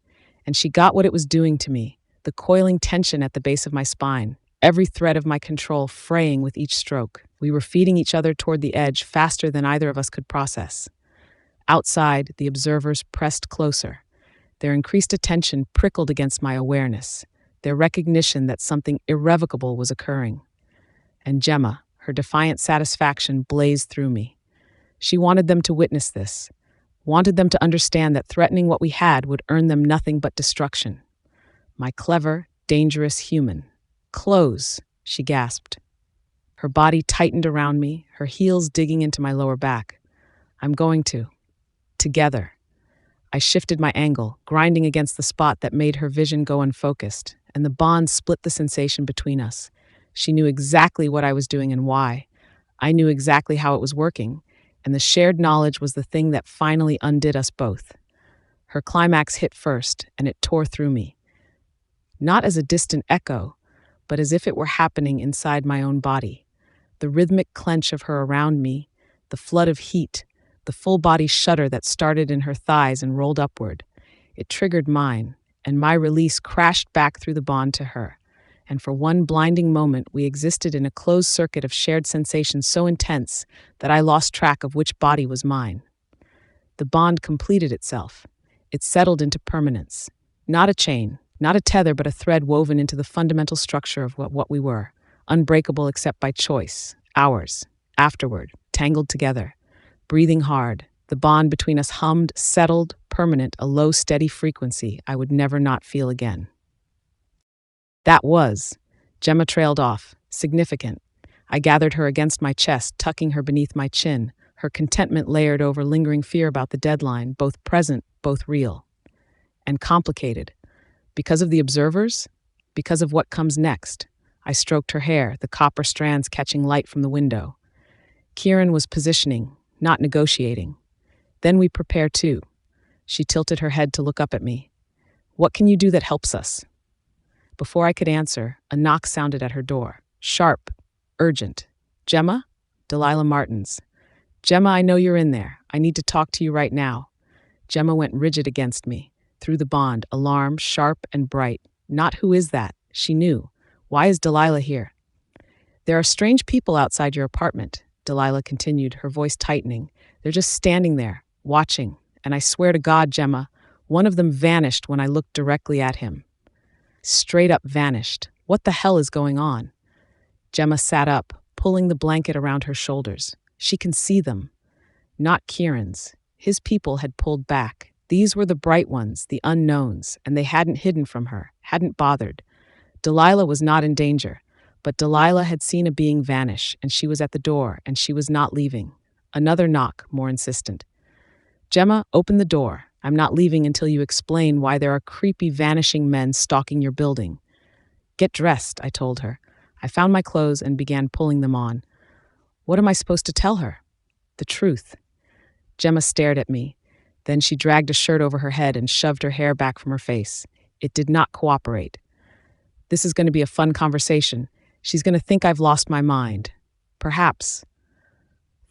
And she got what it was doing to me, the coiling tension at the base of my spine, every thread of my control fraying with each stroke. We were feeding each other toward the edge faster than either of us could process. Outside, the observers pressed closer. Their increased attention prickled against my awareness, their recognition that something irrevocable was occurring. And Gemma, her defiant satisfaction blazed through me. She wanted them to witness this, wanted them to understand that threatening what we had would earn them nothing but destruction. My clever, dangerous human. Close, she gasped. Her body tightened around me, her heels digging into my lower back. I'm going to. Together. I shifted my angle, grinding against the spot that made her vision go unfocused, and the bond split the sensation between us. She knew exactly what I was doing and why. I knew exactly how it was working, and the shared knowledge was the thing that finally undid us both. Her climax hit first, and it tore through me. Not as a distant echo, but as if it were happening inside my own body. The rhythmic clench of her around me, the flood of heat, the full-body shudder that started in her thighs and rolled upward. It triggered mine, and my release crashed back through the bond to her. And for one blinding moment, we existed in a closed circuit of shared sensations so intense that I lost track of which body was mine. The bond completed itself. It settled into permanence. Not a chain, not a tether, but a thread woven into the fundamental structure of what we were, unbreakable except by choice, ours, afterward, tangled together. Breathing hard, the bond between us hummed, settled, permanent, a low, steady frequency I would never not feel again. That was. Gemma trailed off, significant. I gathered her against my chest, tucking her beneath my chin, her contentment layered over lingering fear about the deadline, both present, both real. And complicated. Because of the observers? Because of what comes next. I stroked her hair, the copper strands catching light from the window. Kieran was positioning, not negotiating. Then we prepare too. She tilted her head to look up at me. What can you do that helps us? Before I could answer, a knock sounded at her door. Sharp, urgent. Gemma? Delilah Martins. Gemma, I know you're in there. I need to talk to you right now. Gemma went rigid against me. Through the bond, alarm, sharp and bright. Not who is that? She knew. Why is Delilah here? There are strange people outside your apartment, Delilah continued, her voice tightening. They're just standing there, watching. And I swear to God, Gemma, one of them vanished when I looked directly at him. Straight up vanished. What the hell is going on? Gemma sat up, pulling the blanket around her shoulders. She can see them. Not Kieran's. His people had pulled back. These were the bright ones, the unknowns, and they hadn't hidden from her, hadn't bothered. Delilah was not in danger, but Delilah had seen a being vanish, and she was at the door, and she was not leaving. Another knock, more insistent. Gemma, open the door. I'm not leaving until you explain why there are creepy vanishing men stalking your building. Get dressed, I told her. I found my clothes and began pulling them on. What am I supposed to tell her? The truth. Gemma stared at me. Then she dragged a shirt over her head and shoved her hair back from her face. It did not cooperate. This is going to be a fun conversation. She's going to think I've lost my mind. Perhaps.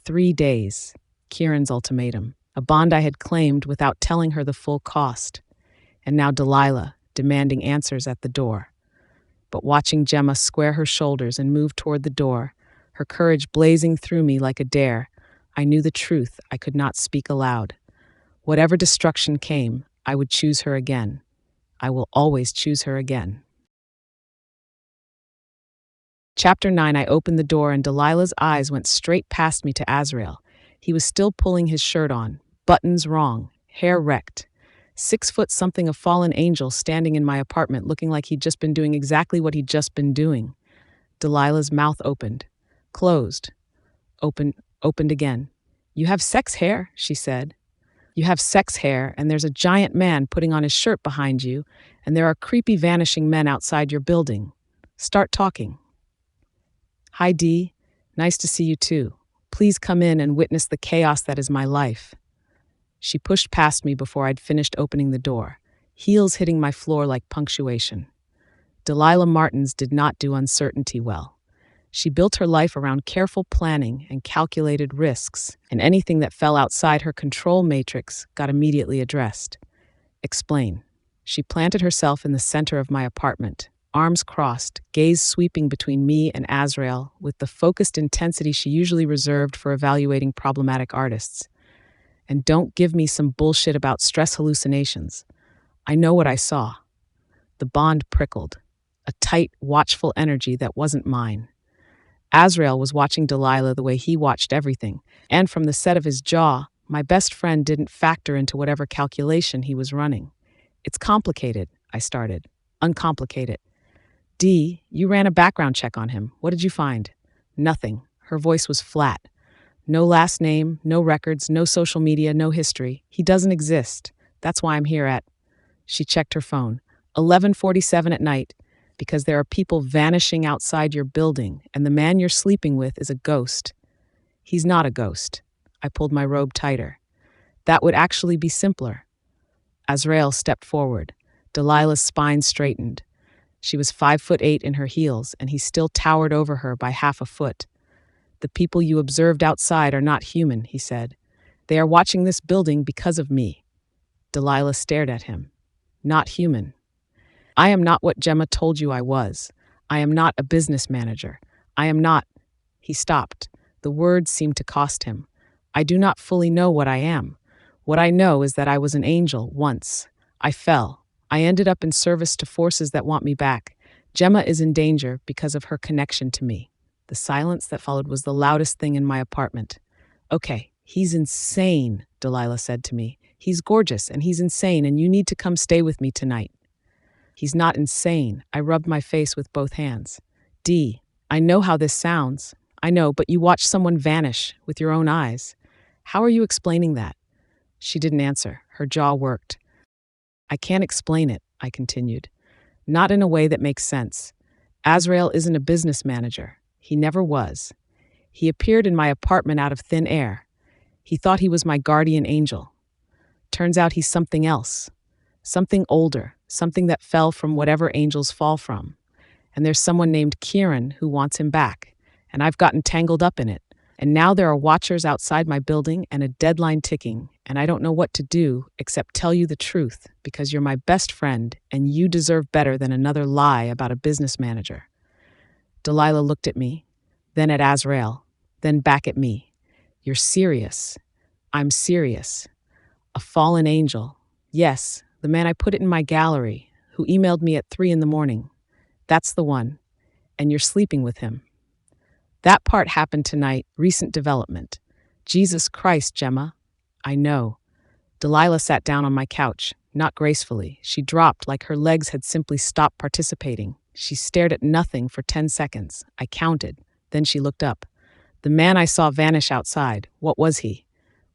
3 days. Kieran's ultimatum. A bond I had claimed without telling her the full cost. And now Delilah, demanding answers at the door. But watching Gemma square her shoulders and move toward the door, her courage blazing through me like a dare, I knew the truth I could not speak aloud. Whatever destruction came, I would choose her again. I will always choose her again. Chapter 9, I opened the door and Delilah's eyes went straight past me to Azrael. He was still pulling his shirt on, buttons wrong, hair wrecked. 6 foot something a fallen angel standing in my apartment looking like he'd just been doing exactly what he'd just been doing. Delilah's mouth opened, closed, opened again. You have sex hair, she said. You have sex hair, and there's a giant man putting on his shirt behind you, and there are creepy vanishing men outside your building. Start talking. Hi, Dee. Nice to see you too. Please come in and witness the chaos that is my life. She pushed past me before I'd finished opening the door, heels hitting my floor like punctuation. Delilah Martins did not do uncertainty well. She built her life around careful planning and calculated risks, and anything that fell outside her control matrix got immediately addressed. Explain. She planted herself in the center of my apartment, arms crossed, gaze sweeping between me and Azrael with the focused intensity she usually reserved for evaluating problematic artists. And don't give me some bullshit about stress hallucinations. I know what I saw. The bond prickled, a tight, watchful energy that wasn't mine. Azrael was watching Delilah the way he watched everything, and from the set of his jaw, my best friend didn't factor into whatever calculation he was running. It's complicated, I started. Uncomplicated. Dee, you ran a background check on him. What did you find? Nothing. Her voice was flat. No last name, no records, no social media, no history. He doesn't exist. That's why I'm here at... She checked her phone. 11:47 at night. Because there are people vanishing outside your building, and the man you're sleeping with is a ghost. He's not a ghost. I pulled my robe tighter. That would actually be simpler. Azrael stepped forward. Delilah's spine straightened. She was 5'8" in her heels, and he still towered over her by half a foot. The people you observed outside are not human, he said. They are watching this building because of me. Delilah stared at him. Not human. I am not what Gemma told you I was. I am not a business manager. I am not... He stopped. The words seemed to cost him. I do not fully know what I am. What I know is that I was an angel once. I fell. I ended up in service to forces that want me back. Gemma is in danger because of her connection to me. The silence that followed was the loudest thing in my apartment. Okay, he's insane, Delilah said to me. He's gorgeous and he's insane and you need to come stay with me tonight. He's not insane. I rubbed my face with both hands. Dee, I know how this sounds. I know, but you watched someone vanish with your own eyes. How are you explaining that? She didn't answer. Her jaw worked. I can't explain it, I continued. Not in a way that makes sense. Azrael isn't a business manager. He never was. He appeared in my apartment out of thin air. He thought he was my guardian angel. Turns out he's something else. Something older, something that fell from whatever angels fall from. And there's someone named Kieran who wants him back. And I've gotten tangled up in it. And now there are watchers outside my building and a deadline ticking, and I don't know what to do except tell you the truth because you're my best friend and you deserve better than another lie about a business manager. Delilah looked at me, then at Azrael, then back at me. You're serious. I'm serious. A fallen angel. Yes, the man I put it in my gallery, who emailed me at 3 a.m. That's the one. And you're sleeping with him. That part happened tonight, recent development. Jesus Christ, Gemma. I know. Delilah sat down on my couch, not gracefully. She dropped like her legs had simply stopped participating. She stared at nothing for 10 seconds. I counted. Then she looked up. The man I saw vanish outside, what was he?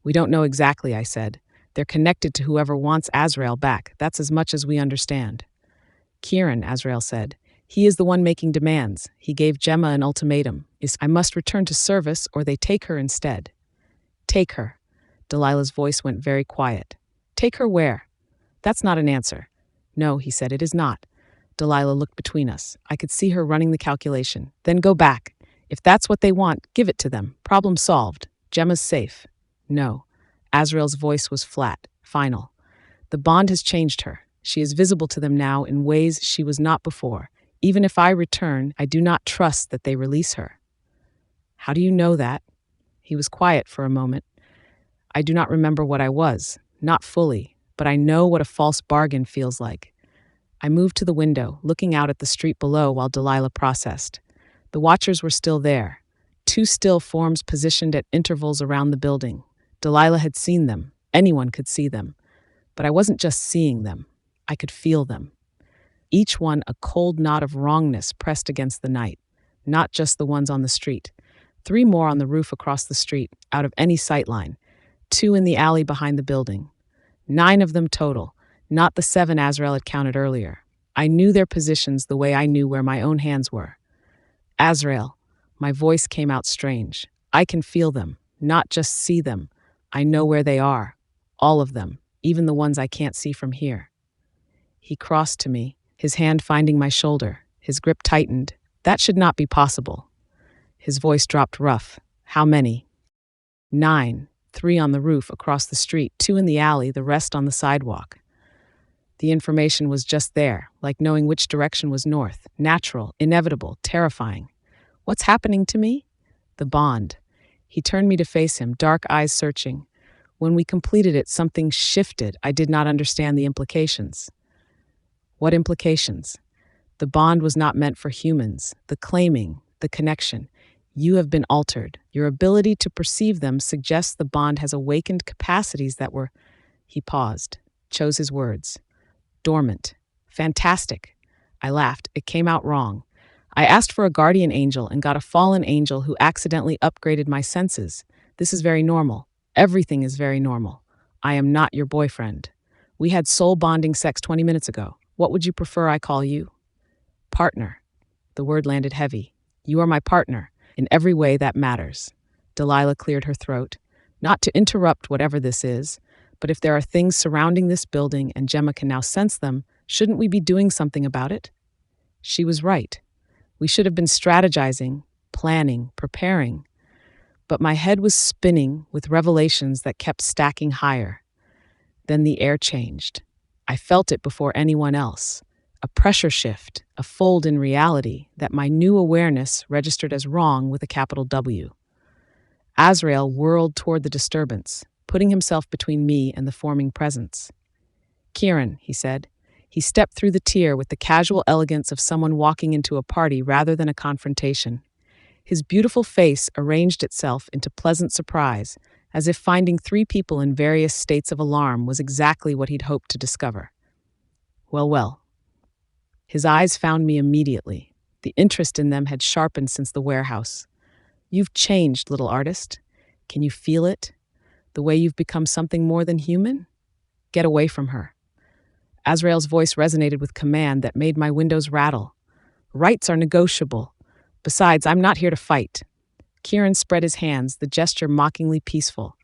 We don't know exactly, I said. They're connected to whoever wants Azrael back. That's as much as we understand. Kieran, Azrael said. He is the one making demands. He gave Gemma an ultimatum. I must return to service or they take her instead. Take her. Delilah's voice went very quiet. Take her where? That's not an answer. No, he said, it is not. Delilah looked between us. I could see her running the calculation. Then go back. If that's what they want, give it to them. Problem solved. Gemma's safe. No. Azrael's voice was flat, final. The bond has changed her. She is visible to them now in ways she was not before. Even if I return, I do not trust that they release her. How do you know that? He was quiet for a moment. I do not remember what I was, not fully, but I know what a false bargain feels like. I moved to the window, looking out at the street below while Delilah processed. The watchers were still there, 2 still forms positioned at intervals around the building. Delilah had seen them. Anyone could see them. But I wasn't just seeing them. I could feel them. Each one a cold knot of wrongness pressed against the night, not just the ones on the street. 3 more on the roof across the street, out of any sightline. 2 in the alley behind the building. 9 of them total, not the 7 Azrael had counted earlier. I knew their positions the way I knew where my own hands were. Azrael, my voice came out strange. I can feel them, not just see them. I know where they are, all of them, even the ones I can't see from here. He crossed to me, his hand finding my shoulder, his grip tightened. That should not be possible. His voice dropped rough. How many? 9, 3 on the roof across the street, 2 in the alley, the rest on the sidewalk. The information was just there, like knowing which direction was north, natural, inevitable, terrifying. What's happening to me? The bond. He turned me to face him, dark eyes searching. When we completed it, something shifted. I did not understand the implications. What implications? The bond was not meant for humans. The claiming, the connection. You have been altered. Your ability to perceive them suggests the bond has awakened capacities that were... He paused, chose his words. Dormant. Fantastic. I laughed. It came out wrong. I asked for a guardian angel and got a fallen angel who accidentally upgraded my senses. This is very normal. Everything is very normal. I am not your boyfriend. We had soul-bonding sex 20 minutes ago. What would you prefer I call you? Partner. The word landed heavy. You are my partner. In every way that matters. Delilah cleared her throat. Not to interrupt whatever this is, but if there are things surrounding this building and Gemma can now sense them, shouldn't we be doing something about it? She was right. We should have been strategizing, planning, preparing. But my head was spinning with revelations that kept stacking higher. Then the air changed. I felt it before anyone else. A pressure shift, a fold in reality that my new awareness registered as wrong with a capital W. Azrael whirled toward the disturbance, putting himself between me and the forming presence. Kieran, he said. He stepped through the tier with the casual elegance of someone walking into a party rather than a confrontation. His beautiful face arranged itself into pleasant surprise, as if finding 3 people in various states of alarm was exactly what he'd hoped to discover. Well. His eyes found me immediately. The interest in them had sharpened since the warehouse. You've changed, little artist. Can you feel it? The way you've become something more than human? Get away from her. Azrael's voice resonated with command that made my windows rattle. Rights are negotiable. Besides, I'm not here to fight. Kieran spread his hands, the gesture mockingly peaceful.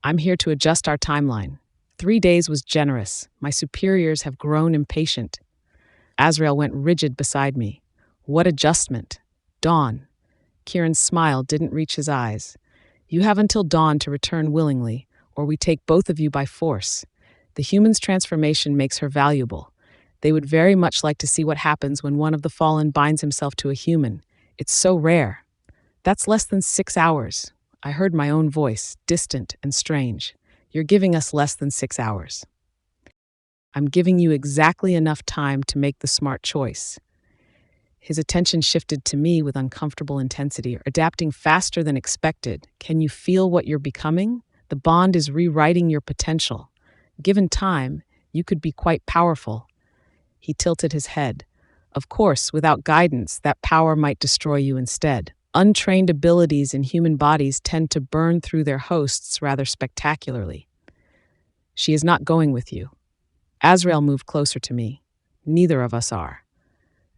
I'm here to adjust our timeline. 3 days was generous. My superiors have grown impatient. Azrael went rigid beside me. What adjustment? Dawn. Kieran's smile didn't reach his eyes. You have until dawn to return willingly, or we take both of you by force. The human's transformation makes her valuable. They would very much like to see what happens when one of the fallen binds himself to a human. It's so rare. That's less than 6 hours. I heard my own voice, distant and strange. You're giving us less than 6 hours. I'm giving you exactly enough time to make the smart choice. His attention shifted to me with uncomfortable intensity, adapting faster than expected. Can you feel what you're becoming? The bond is rewriting your potential. Given time, you could be quite powerful. He tilted his head. Of course, without guidance, that power might destroy you instead. Untrained abilities in human bodies tend to burn through their hosts rather spectacularly. She is not going with you. Azrael moved closer to me. Neither of us are.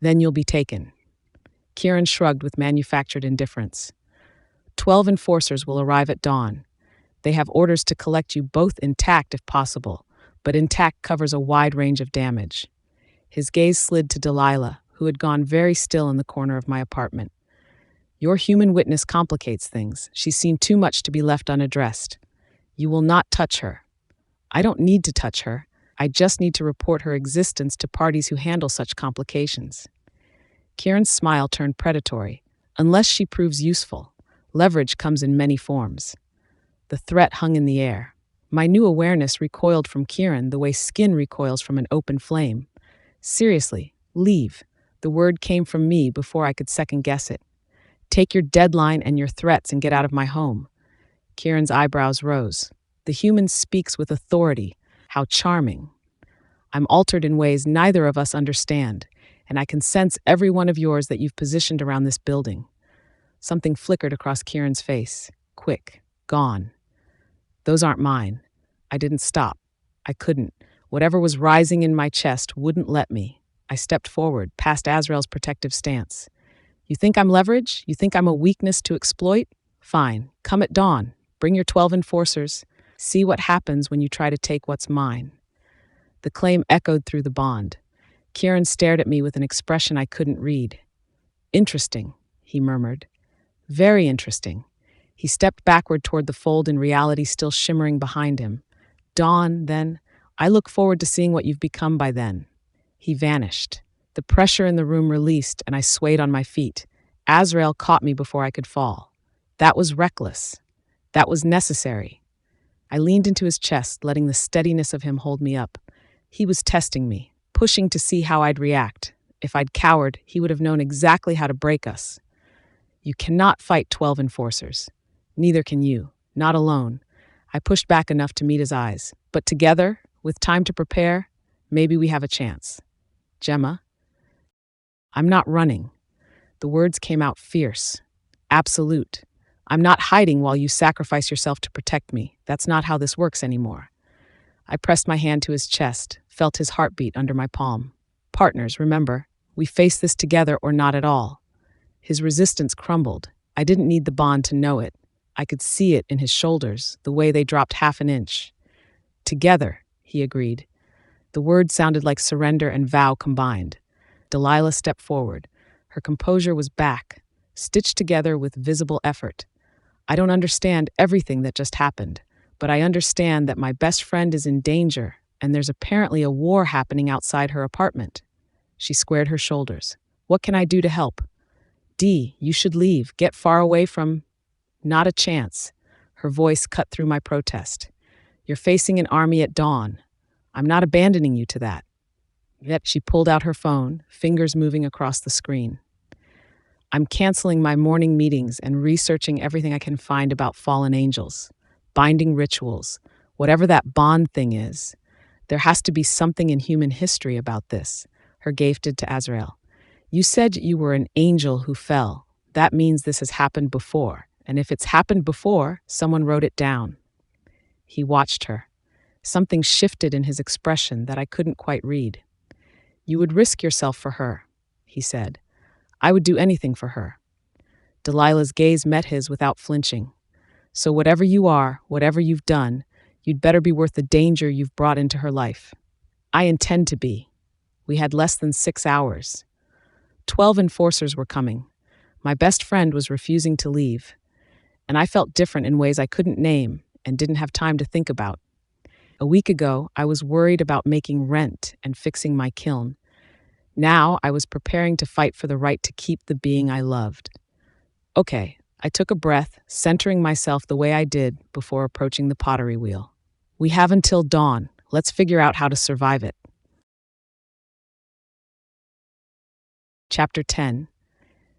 Then you'll be taken. Kieran shrugged with manufactured indifference. 12 enforcers will arrive at dawn. They have orders to collect you both intact if possible, but intact covers a wide range of damage. His gaze slid to Delilah, who had gone very still in the corner of my apartment. Your human witness complicates things. She's seen too much to be left unaddressed. You will not touch her. I don't need to touch her. I just need to report her existence to parties who handle such complications. Kieran's smile turned predatory. Unless she proves useful. Leverage comes in many forms. The threat hung in the air. My new awareness recoiled from Kieran the way skin recoils from an open flame. Seriously, leave. The word came from me before I could second-guess it. Take your deadline and your threats and get out of my home. Kieran's eyebrows rose. The human speaks with authority. How charming. I'm altered in ways neither of us understand, and I can sense every one of yours that you've positioned around this building. Something flickered across Kieran's face. Quick. Gone. Those aren't mine. I didn't stop. I couldn't. Whatever was rising in my chest wouldn't let me. I stepped forward, past Azrael's protective stance. You think I'm leverage? You think I'm a weakness to exploit? Fine. Come at dawn. Bring your 12 enforcers. See what happens when you try to take what's mine. The claim echoed through the bond. Kieran stared at me with an expression I couldn't read. Interesting, he murmured. Very interesting. He stepped backward toward the fold, in reality still shimmering behind him. Dawn, then. I look forward to seeing what you've become by then. He vanished. The pressure in the room released, and I swayed on my feet. Azrael caught me before I could fall. That was reckless. That was necessary. I leaned into his chest, letting the steadiness of him hold me up. He was testing me, pushing to see how I'd react. If I'd cowered, he would have known exactly how to break us. You cannot fight 12 enforcers. Neither can you. Not alone. I pushed back enough to meet his eyes. But together, with time to prepare, maybe we have a chance. Gemma? I'm not running. The words came out fierce. Absolute. I'm not hiding while you sacrifice yourself to protect me. That's not how this works anymore. I pressed my hand to his chest, felt his heartbeat under my palm. Partners, remember, we face this together or not at all. His resistance crumbled. I didn't need the bond to know it. I could see it in his shoulders, the way they dropped half an inch. Together, he agreed. The words sounded like surrender and vow combined. Delilah stepped forward. Her composure was back, stitched together with visible effort. I don't understand everything that just happened, but I understand that my best friend is in danger, and there's apparently a war happening outside her apartment. She squared her shoulders. What can I do to help? Dee, you should leave. Get far away from... Not a chance. Her voice cut through my protest. You're facing an army at dawn. I'm not abandoning you to that. Yet she pulled out her phone, fingers moving across the screen. I'm canceling my morning meetings and researching everything I can find about fallen angels, binding rituals, whatever that bond thing is. There has to be something in human history about this, her gaze did to Azrael. You said you were an angel who fell. That means this has happened before, and if it's happened before, someone wrote it down. He watched her. Something shifted in his expression that I couldn't quite read. You would risk yourself for her, he said. I would do anything for her. Delilah's gaze met his without flinching. So whatever you are, whatever you've done, you'd better be worth the danger you've brought into her life. I intend to be. We had less than 6 hours. 12 enforcers were coming. My best friend was refusing to leave, and I felt different in ways I couldn't name and didn't have time to think about. A week ago, I was worried about making rent and fixing my kiln. Now I was preparing to fight for the right to keep the being I loved. Okay, I took a breath, centering myself the way I did before approaching the pottery wheel. We have until dawn. Let's figure out how to survive it. Chapter 10.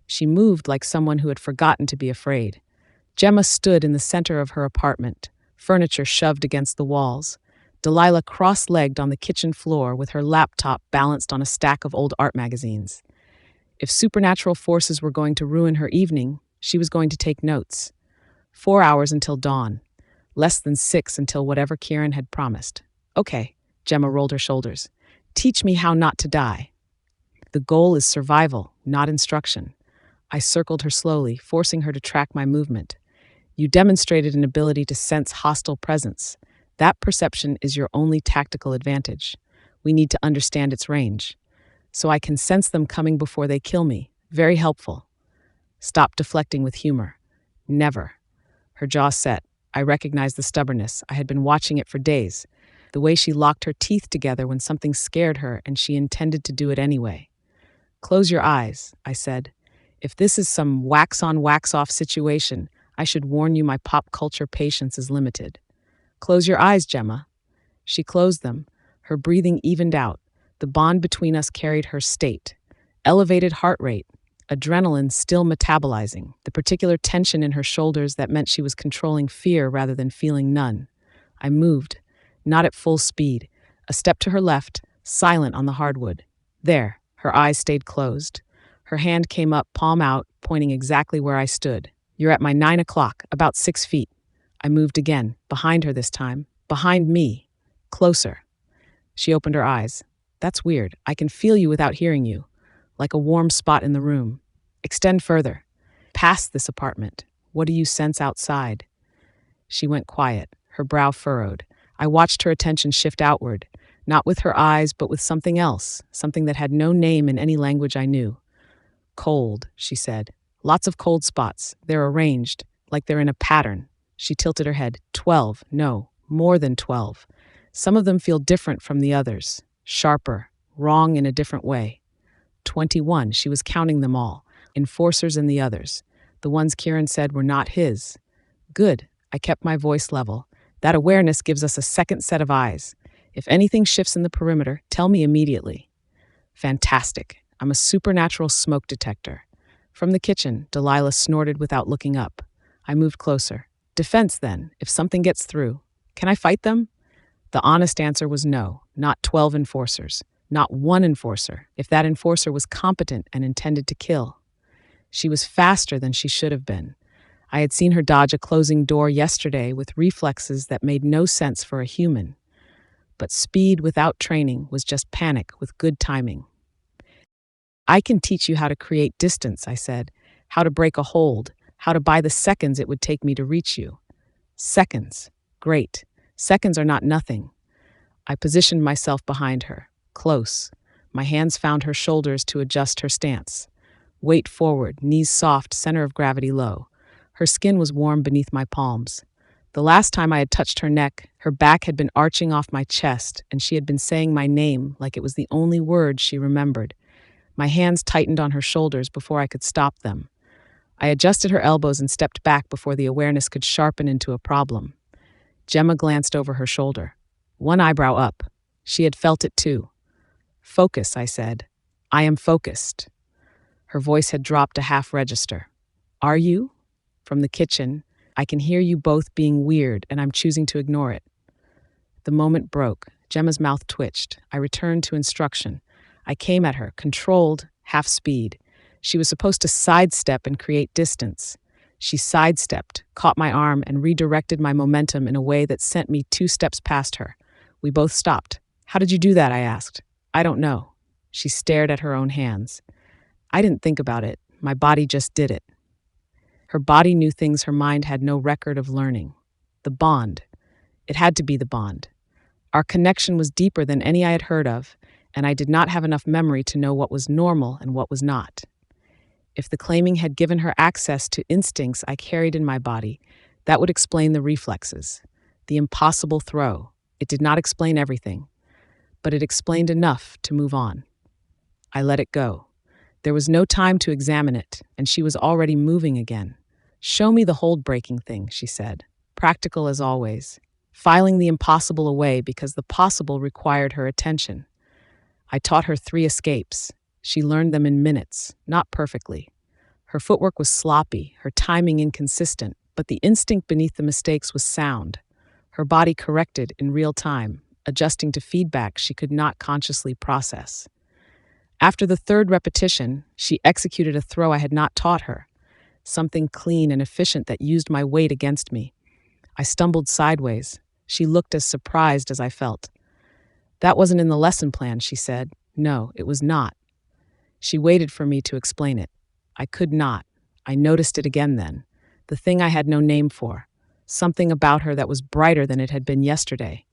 She moved like someone who had forgotten to be afraid. Gemma stood in the center of her apartment, furniture shoved against the walls. Delilah cross-legged on the kitchen floor with her laptop balanced on a stack of old art magazines. If supernatural forces were going to ruin her evening, she was going to take notes. 4 hours until dawn. Less than 6 until whatever Kieran had promised. Okay, Gemma rolled her shoulders. Teach me how not to die. The goal is survival, not instruction. I circled her slowly, forcing her to track my movement. You demonstrated an ability to sense hostile presence. That perception is your only tactical advantage. We need to understand its range. So I can sense them coming before they kill me. Very helpful. Stop deflecting with humor. Never. Her jaw set. I recognized the stubbornness. I had been watching it for days. The way she locked her teeth together when something scared her and she intended to do it anyway. Close your eyes, I said. If this is some wax-on, wax-off situation, I should warn you my pop culture patience is limited. Close your eyes, Gemma. She closed them. Her breathing evened out. The bond between us carried her state. Elevated heart rate. Adrenaline still metabolizing. The particular tension in her shoulders that meant she was controlling fear rather than feeling none. I moved. Not at full speed. A step to her left, silent on the hardwood. There. Her eyes stayed closed. Her hand came up, palm out, pointing exactly where I stood. You're at my 9 o'clock, about 6 feet. I moved again, behind her this time. Behind me. Closer. She opened her eyes. That's weird. I can feel you without hearing you. Like a warm spot in the room. Extend further. Past this apartment. What do you sense outside? She went quiet, her brow furrowed. I watched her attention shift outward. Not with her eyes, but with something else, something that had no name in any language I knew. Cold, she said. Lots of cold spots. They're arranged, like they're in a pattern. She tilted her head. 12, no, more than 12. Some of them feel different from the others. Sharper, wrong in a different way. 21, she was counting them all. Enforcers and the others. The ones Kieran said were not his. Good, I kept my voice level. That awareness gives us a second set of eyes. If anything shifts in the perimeter, tell me immediately. Fantastic. I'm a supernatural smoke detector. From the kitchen, Delilah snorted without looking up. I moved closer. Defense, then, if something gets through. Can I fight them? The honest answer was no, not 12 enforcers. Not one enforcer, if that enforcer was competent and intended to kill. She was faster than she should have been. I had seen her dodge a closing door yesterday with reflexes that made no sense for a human. But speed without training was just panic with good timing. I can teach you how to create distance, I said, how to break a hold, how to buy the seconds it would take me to reach you. Seconds. Great. Seconds are not nothing. I positioned myself behind her, close. My hands found her shoulders to adjust her stance. Weight forward, knees soft, center of gravity low. Her skin was warm beneath my palms. The last time I had touched her neck, her back had been arching off my chest, and she had been saying my name like it was the only word she remembered. My hands tightened on her shoulders before I could stop them. I adjusted her elbows and stepped back before the awareness could sharpen into a problem. Gemma glanced over her shoulder. One eyebrow up. She had felt it too. Focus, I said. I am focused. Her voice had dropped a half register. Are you? From the kitchen, I can hear you both being weird, and I'm choosing to ignore it. The moment broke. Gemma's mouth twitched. I returned to instruction. I came at her, controlled, half speed. She was supposed to sidestep and create distance. She sidestepped, caught my arm, and redirected my momentum in a way that sent me 2 steps past her. We both stopped. How did you do that? I asked. I don't know. She stared at her own hands. I didn't think about it. My body just did it. Her body knew things her mind had no record of learning. The bond. It had to be the bond. Our connection was deeper than any I had heard of, and I did not have enough memory to know what was normal and what was not. If the claiming had given her access to instincts I carried in my body, that would explain the reflexes, the impossible throw. It did not explain everything, but it explained enough to move on. I let it go. There was no time to examine it, and she was already moving again. "Show me the hold-breaking thing," she said, practical as always, filing the impossible away because the possible required her attention. I taught her 3 escapes. She learned them in minutes, not perfectly. Her footwork was sloppy, her timing inconsistent, but the instinct beneath the mistakes was sound. Her body corrected in real time, adjusting to feedback she could not consciously process. After the 3rd repetition, she executed a throw I had not taught her, something clean and efficient that used my weight against me. I stumbled sideways. She looked as surprised as I felt. "That wasn't in the lesson plan," she said. "No, it was not." She waited for me to explain it. I could not. I noticed it again then. The thing I had no name for. Something about her that was brighter than it had been yesterday.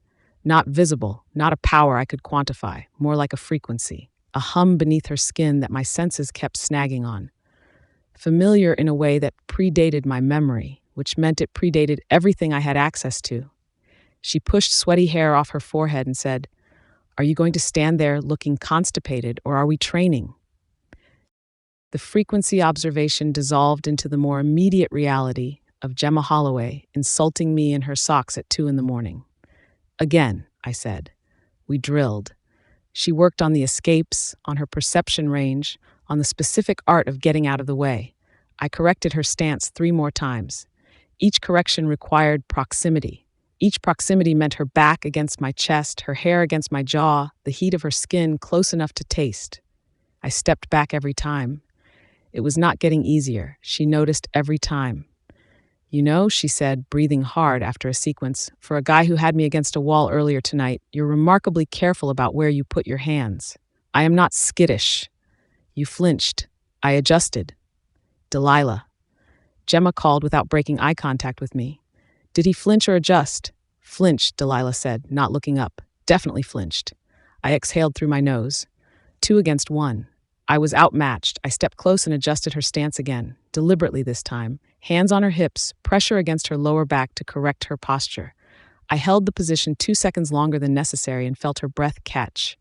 Not visible, not a power I could quantify, more like a frequency. A hum beneath her skin that my senses kept snagging on. Familiar in a way that predated my memory, which meant it predated everything I had access to. She pushed sweaty hair off her forehead and said, "Are you going to stand there looking constipated, or are we training?" The frequency observation dissolved into the more immediate reality of Gemma Holloway insulting me in her socks at 2 a.m. "Again," I said. We drilled. She worked on the escapes, on her perception range, on the specific art of getting out of the way. I corrected her stance 3 more times. Each correction required proximity. Each proximity meant her back against my chest, her hair against my jaw, the heat of her skin close enough to taste. I stepped back every time. It was not getting easier. She noticed every time. "You know," she said, breathing hard after a sequence, "for a guy who had me against a wall earlier tonight, you're remarkably careful about where you put your hands. I am not skittish." You flinched. I adjusted. "Delilah." Gemma called without breaking eye contact with me. "Did he flinch or adjust?" "Flinched," Delilah said, not looking up. "Definitely flinched." I exhaled through my nose. 2 against 1. I was outmatched. I stepped close and adjusted her stance again, deliberately this time. Hands on her hips, pressure against her lower back to correct her posture. I held the position 2 seconds longer than necessary and felt her breath catch.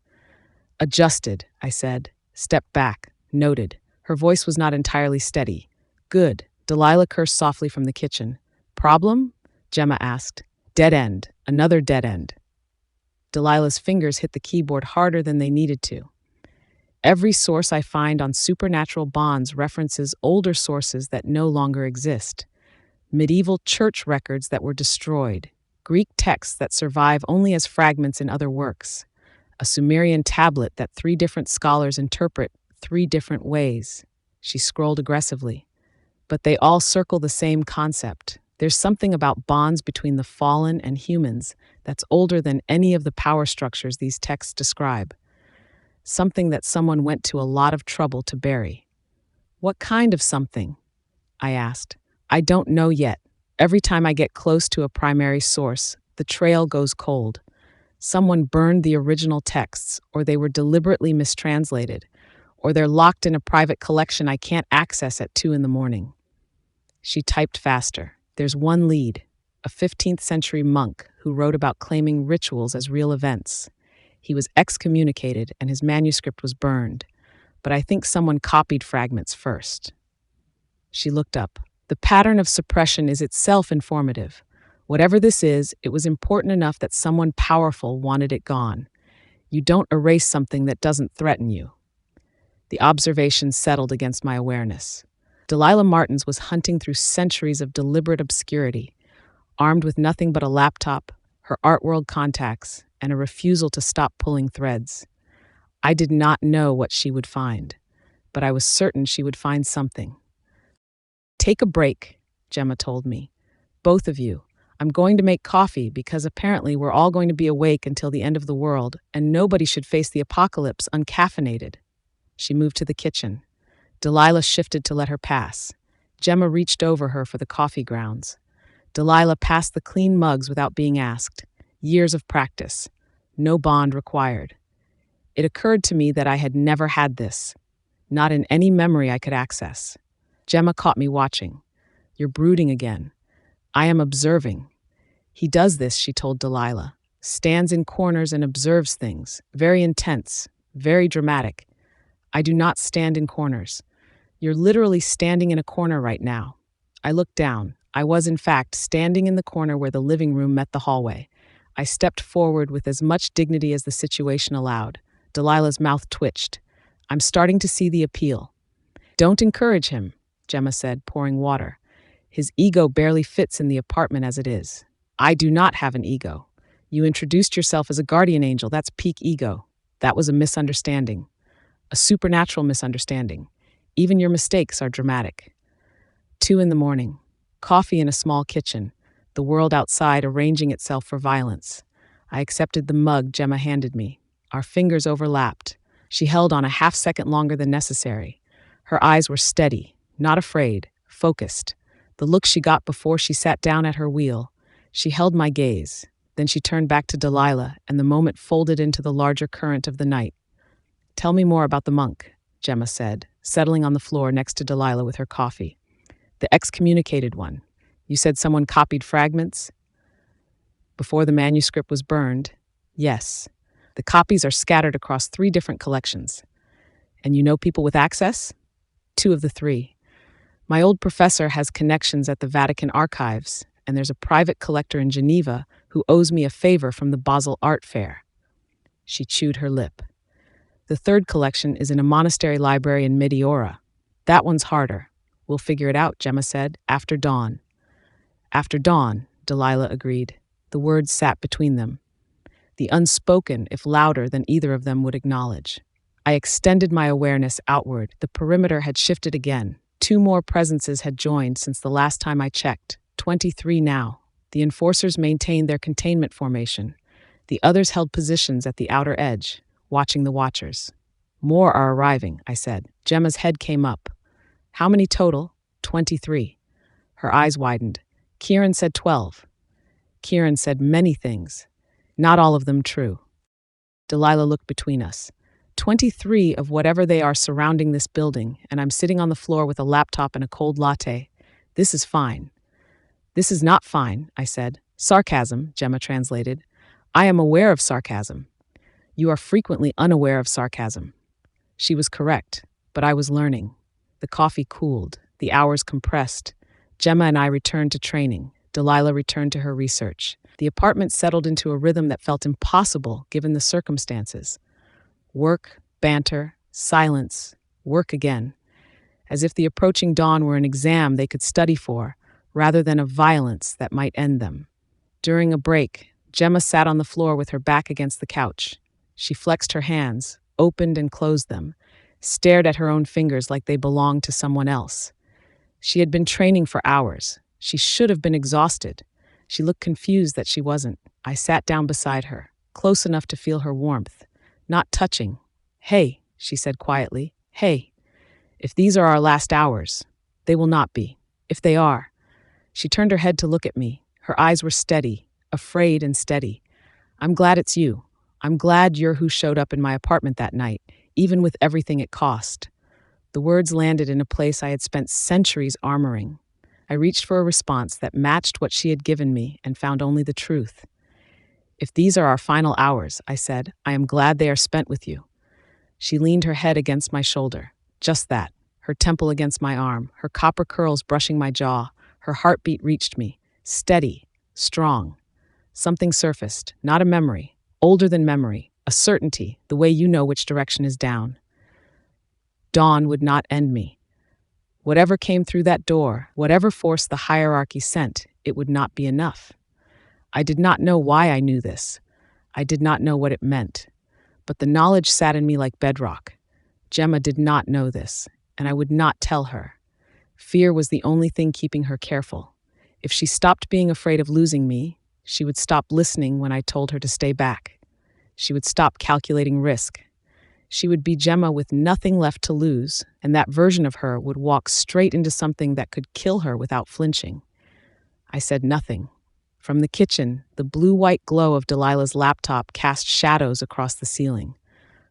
"Adjusted," I said. Stepped back. Noted. Her voice was not entirely steady. "Good." Delilah cursed softly from the kitchen. "Problem?" Gemma asked. "Dead end. Another dead end." Delilah's fingers hit the keyboard harder than they needed to. Every source I find on supernatural bonds references older sources that no longer exist. Medieval church records that were destroyed. Greek texts that survive only as fragments in other works. A Sumerian tablet that 3 different scholars interpret 3 different ways. She scrolled aggressively. But they all circle the same concept. There's something about bonds between the fallen and humans that's older than any of the power structures these texts describe. Something that someone went to a lot of trouble to bury. "What kind of something?" I asked. "I don't know yet. Every time I get close to a primary source, the trail goes cold. Someone burned the original texts, or they were deliberately mistranslated, or they're locked in a private collection I can't access at 2 a.m. She typed faster. "There's one lead, a 15th century monk who wrote about claiming rituals as real events. He was excommunicated and his manuscript was burned, but I think someone copied fragments first." She looked up. "The pattern of suppression is itself informative. Whatever this is, it was important enough that someone powerful wanted it gone. You don't erase something that doesn't threaten you." The observation settled against my awareness. Delilah Martins was hunting through centuries of deliberate obscurity, armed with nothing but a laptop, her art world contacts, and a refusal to stop pulling threads. I did not know what she would find, but I was certain she would find something. "Take a break," Gemma told me. "Both of you. I'm going to make coffee because apparently we're all going to be awake until the end of the world, and nobody should face the apocalypse uncaffeinated." She moved to the kitchen. Delilah shifted to let her pass. Gemma reached over her for the coffee grounds. Delilah passed the clean mugs without being asked. Years of practice. No bond required. It occurred to me that I had never had this. Not in any memory I could access. Gemma caught me watching. You're brooding again. I am observing. He does this, she told Delilah. Stands in corners and observes things. Very intense. Very dramatic. I do not stand in corners. You're literally standing in a corner right now. I looked down. I was, in fact, standing in the corner where the living room met the hallway. I stepped forward with as much dignity as the situation allowed. Delilah's mouth twitched. I'm starting to see the appeal. Don't encourage him, Gemma said, pouring water. His ego barely fits in the apartment as it is. I do not have an ego. You introduced yourself as a guardian angel. That's peak ego. That was a misunderstanding. A supernatural misunderstanding. Even your mistakes are dramatic. 2 a.m. Coffee in a small kitchen. The world outside arranging itself for violence. I accepted the mug Gemma handed me. Our fingers overlapped. She held on a half-second longer than necessary. Her eyes were steady, not afraid, focused. The look she got before she sat down at her wheel. She held my gaze. Then she turned back to Delilah, and the moment folded into the larger current of the night. Tell me more about the monk, Gemma said, settling on the floor next to Delilah with her coffee. The excommunicated one. You said someone copied fragments? Before the manuscript was burned? Yes. The copies are scattered across 3 different collections. And you know people with access? 2 of the 3. My old professor has connections at the Vatican archives, and there's a private collector in Geneva who owes me a favor from the Basel Art Fair. She chewed her lip. The 3rd collection is in a monastery library in Meteora. That one's harder. We'll figure it out, Gemma said, after dawn. After dawn, Delilah agreed. The words sat between them. The unspoken, if louder than either of them would acknowledge. I extended my awareness outward. The perimeter had shifted again. 2 more presences had joined since the last time I checked. 23 now. The enforcers maintained their containment formation. The others held positions at the outer edge, watching the watchers. More are arriving, I said. Gemma's head came up. How many total? 23. Her eyes widened. Kieran said 12. Kieran said many things. Not all of them true. Delilah looked between us. 23 of whatever they are surrounding this building, and I'm sitting on the floor with a laptop and a cold latte. This is fine. This is not fine, I said. Sarcasm, Gemma translated. I am aware of sarcasm. You are frequently unaware of sarcasm. She was correct, but I was learning. The coffee cooled. The hours compressed. Gemma and I returned to training. Delilah returned to her research. The apartment settled into a rhythm that felt impossible given the circumstances. Work, banter, silence, work again. As if the approaching dawn were an exam they could study for, rather than a violence that might end them. During a break, Gemma sat on the floor with her back against the couch. She flexed her hands, opened and closed them, stared at her own fingers like they belonged to someone else. She had been training for hours. She should have been exhausted. She looked confused that she wasn't. I sat down beside her, close enough to feel her warmth, not touching. Hey, she said quietly, hey, if these are our last hours, they will not be. If they are. She turned her head to look at me. Her eyes were steady, afraid and steady. I'm glad it's you. I'm glad you're who showed up in my apartment that night, even with everything it cost. The words landed in a place I had spent centuries armoring. I reached for a response that matched what she had given me and found only the truth. If these are our final hours, I said, I am glad they are spent with you. She leaned her head against my shoulder. Just that, her temple against my arm, her copper curls brushing my jaw. Her heartbeat reached me, steady, strong. Something surfaced, not a memory, older than memory, a certainty, the way you know which direction is down. Dawn would not end me. Whatever came through that door, whatever force the hierarchy sent, it would not be enough. I did not know why I knew this. I did not know what it meant. But the knowledge sat in me like bedrock. Gemma did not know this, and I would not tell her. Fear was the only thing keeping her careful. If she stopped being afraid of losing me, she would stop listening when I told her to stay back. She would stop calculating risk. She would be Gemma with nothing left to lose, and that version of her would walk straight into something that could kill her without flinching. I said nothing. From the kitchen, the blue-white glow of Delilah's laptop cast shadows across the ceiling.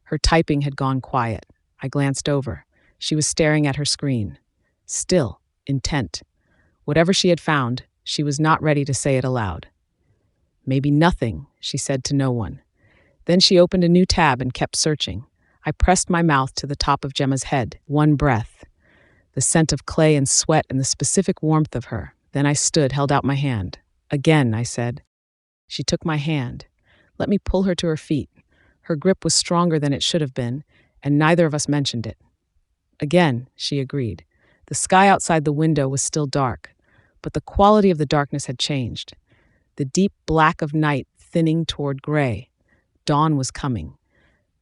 Her typing had gone quiet. I glanced over. She was staring at her screen. Still, intent. Whatever she had found, she was not ready to say it aloud. Maybe nothing, she said to no one. Then she opened a new tab and kept searching. I pressed my mouth to the top of Gemma's head, one breath. The scent of clay and sweat and the specific warmth of her. Then I stood, held out my hand. Again, I said. She took my hand. Let me pull her to her feet. Her grip was stronger than it should have been, and neither of us mentioned it. Again, she agreed. The sky outside the window was still dark, but the quality of the darkness had changed. The deep black of night thinning toward gray. Dawn was coming.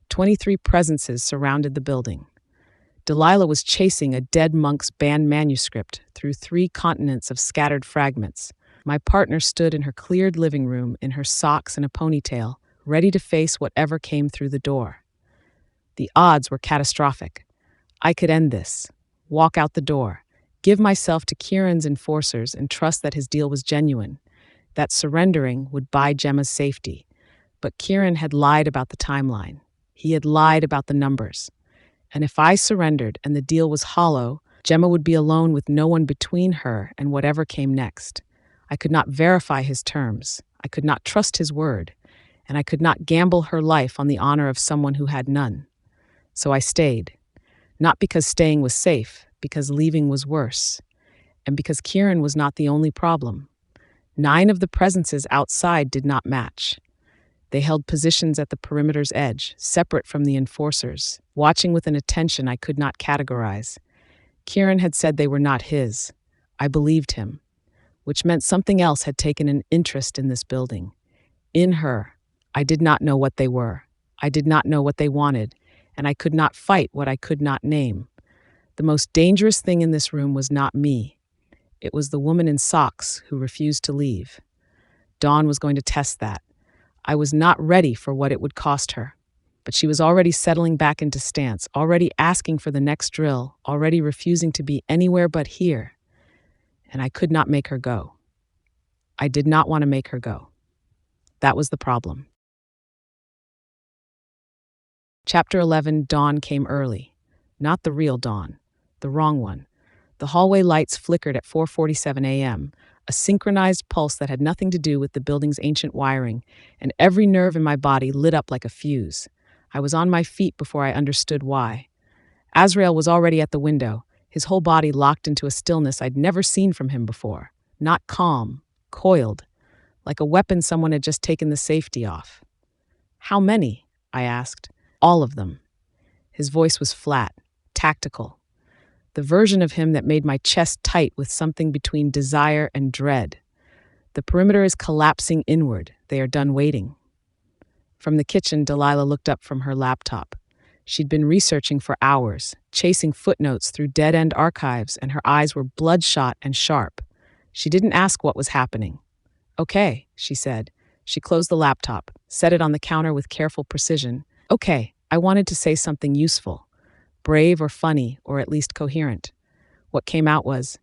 23 presences surrounded the building. Delilah was chasing a dead monk's banned manuscript through 3 continents of scattered fragments. My partner stood in her cleared living room in her socks and a ponytail, ready to face whatever came through the door. The odds were catastrophic. I could end this, walk out the door, give myself to Kieran's enforcers and trust that his deal was genuine, that surrendering would buy Gemma's safety. But Kieran had lied about the timeline. He had lied about the numbers. And if I surrendered and the deal was hollow, Gemma would be alone with no one between her and whatever came next. I could not verify his terms. I could not trust his word. And I could not gamble her life on the honor of someone who had none. So I stayed. Not because staying was safe, because leaving was worse. And because Kieran was not the only problem. 9 of the presences outside did not match. They held positions at the perimeter's edge, separate from the enforcers, watching with an attention I could not categorize. Kieran had said they were not his. I believed him, which meant something else had taken an interest in this building. In her. I did not know what they were. I did not know what they wanted, and I could not fight what I could not name. The most dangerous thing in this room was not me. It was the woman in socks who refused to leave. Dawn was going to test that. I was not ready for what it would cost her. But she was already settling back into stance, already asking for the next drill, already refusing to be anywhere but here. And I could not make her go. I did not want to make her go. That was the problem. Chapter 11, Dawn came early. Not the real dawn. The wrong one. The hallway lights flickered at 4:47 a.m., a synchronized pulse that had nothing to do with the building's ancient wiring, and every nerve in my body lit up like a fuse. I was on my feet before I understood why. Azrael was already at the window, his whole body locked into a stillness I'd never seen from him before. Not calm, coiled, like a weapon someone had just taken the safety off. "How many?" I asked. "All of them." His voice was flat, tactical. The version of him that made my chest tight with something between desire and dread. The perimeter is collapsing inward. They are done waiting. From the kitchen, Delilah looked up from her laptop. She'd been researching for hours, chasing footnotes through dead-end archives, and her eyes were bloodshot and sharp. She didn't ask what was happening. "Okay," she said. She closed the laptop, set it on the counter with careful precision. "Okay, I wanted to say something useful. Brave or funny, or at least coherent." What came out was,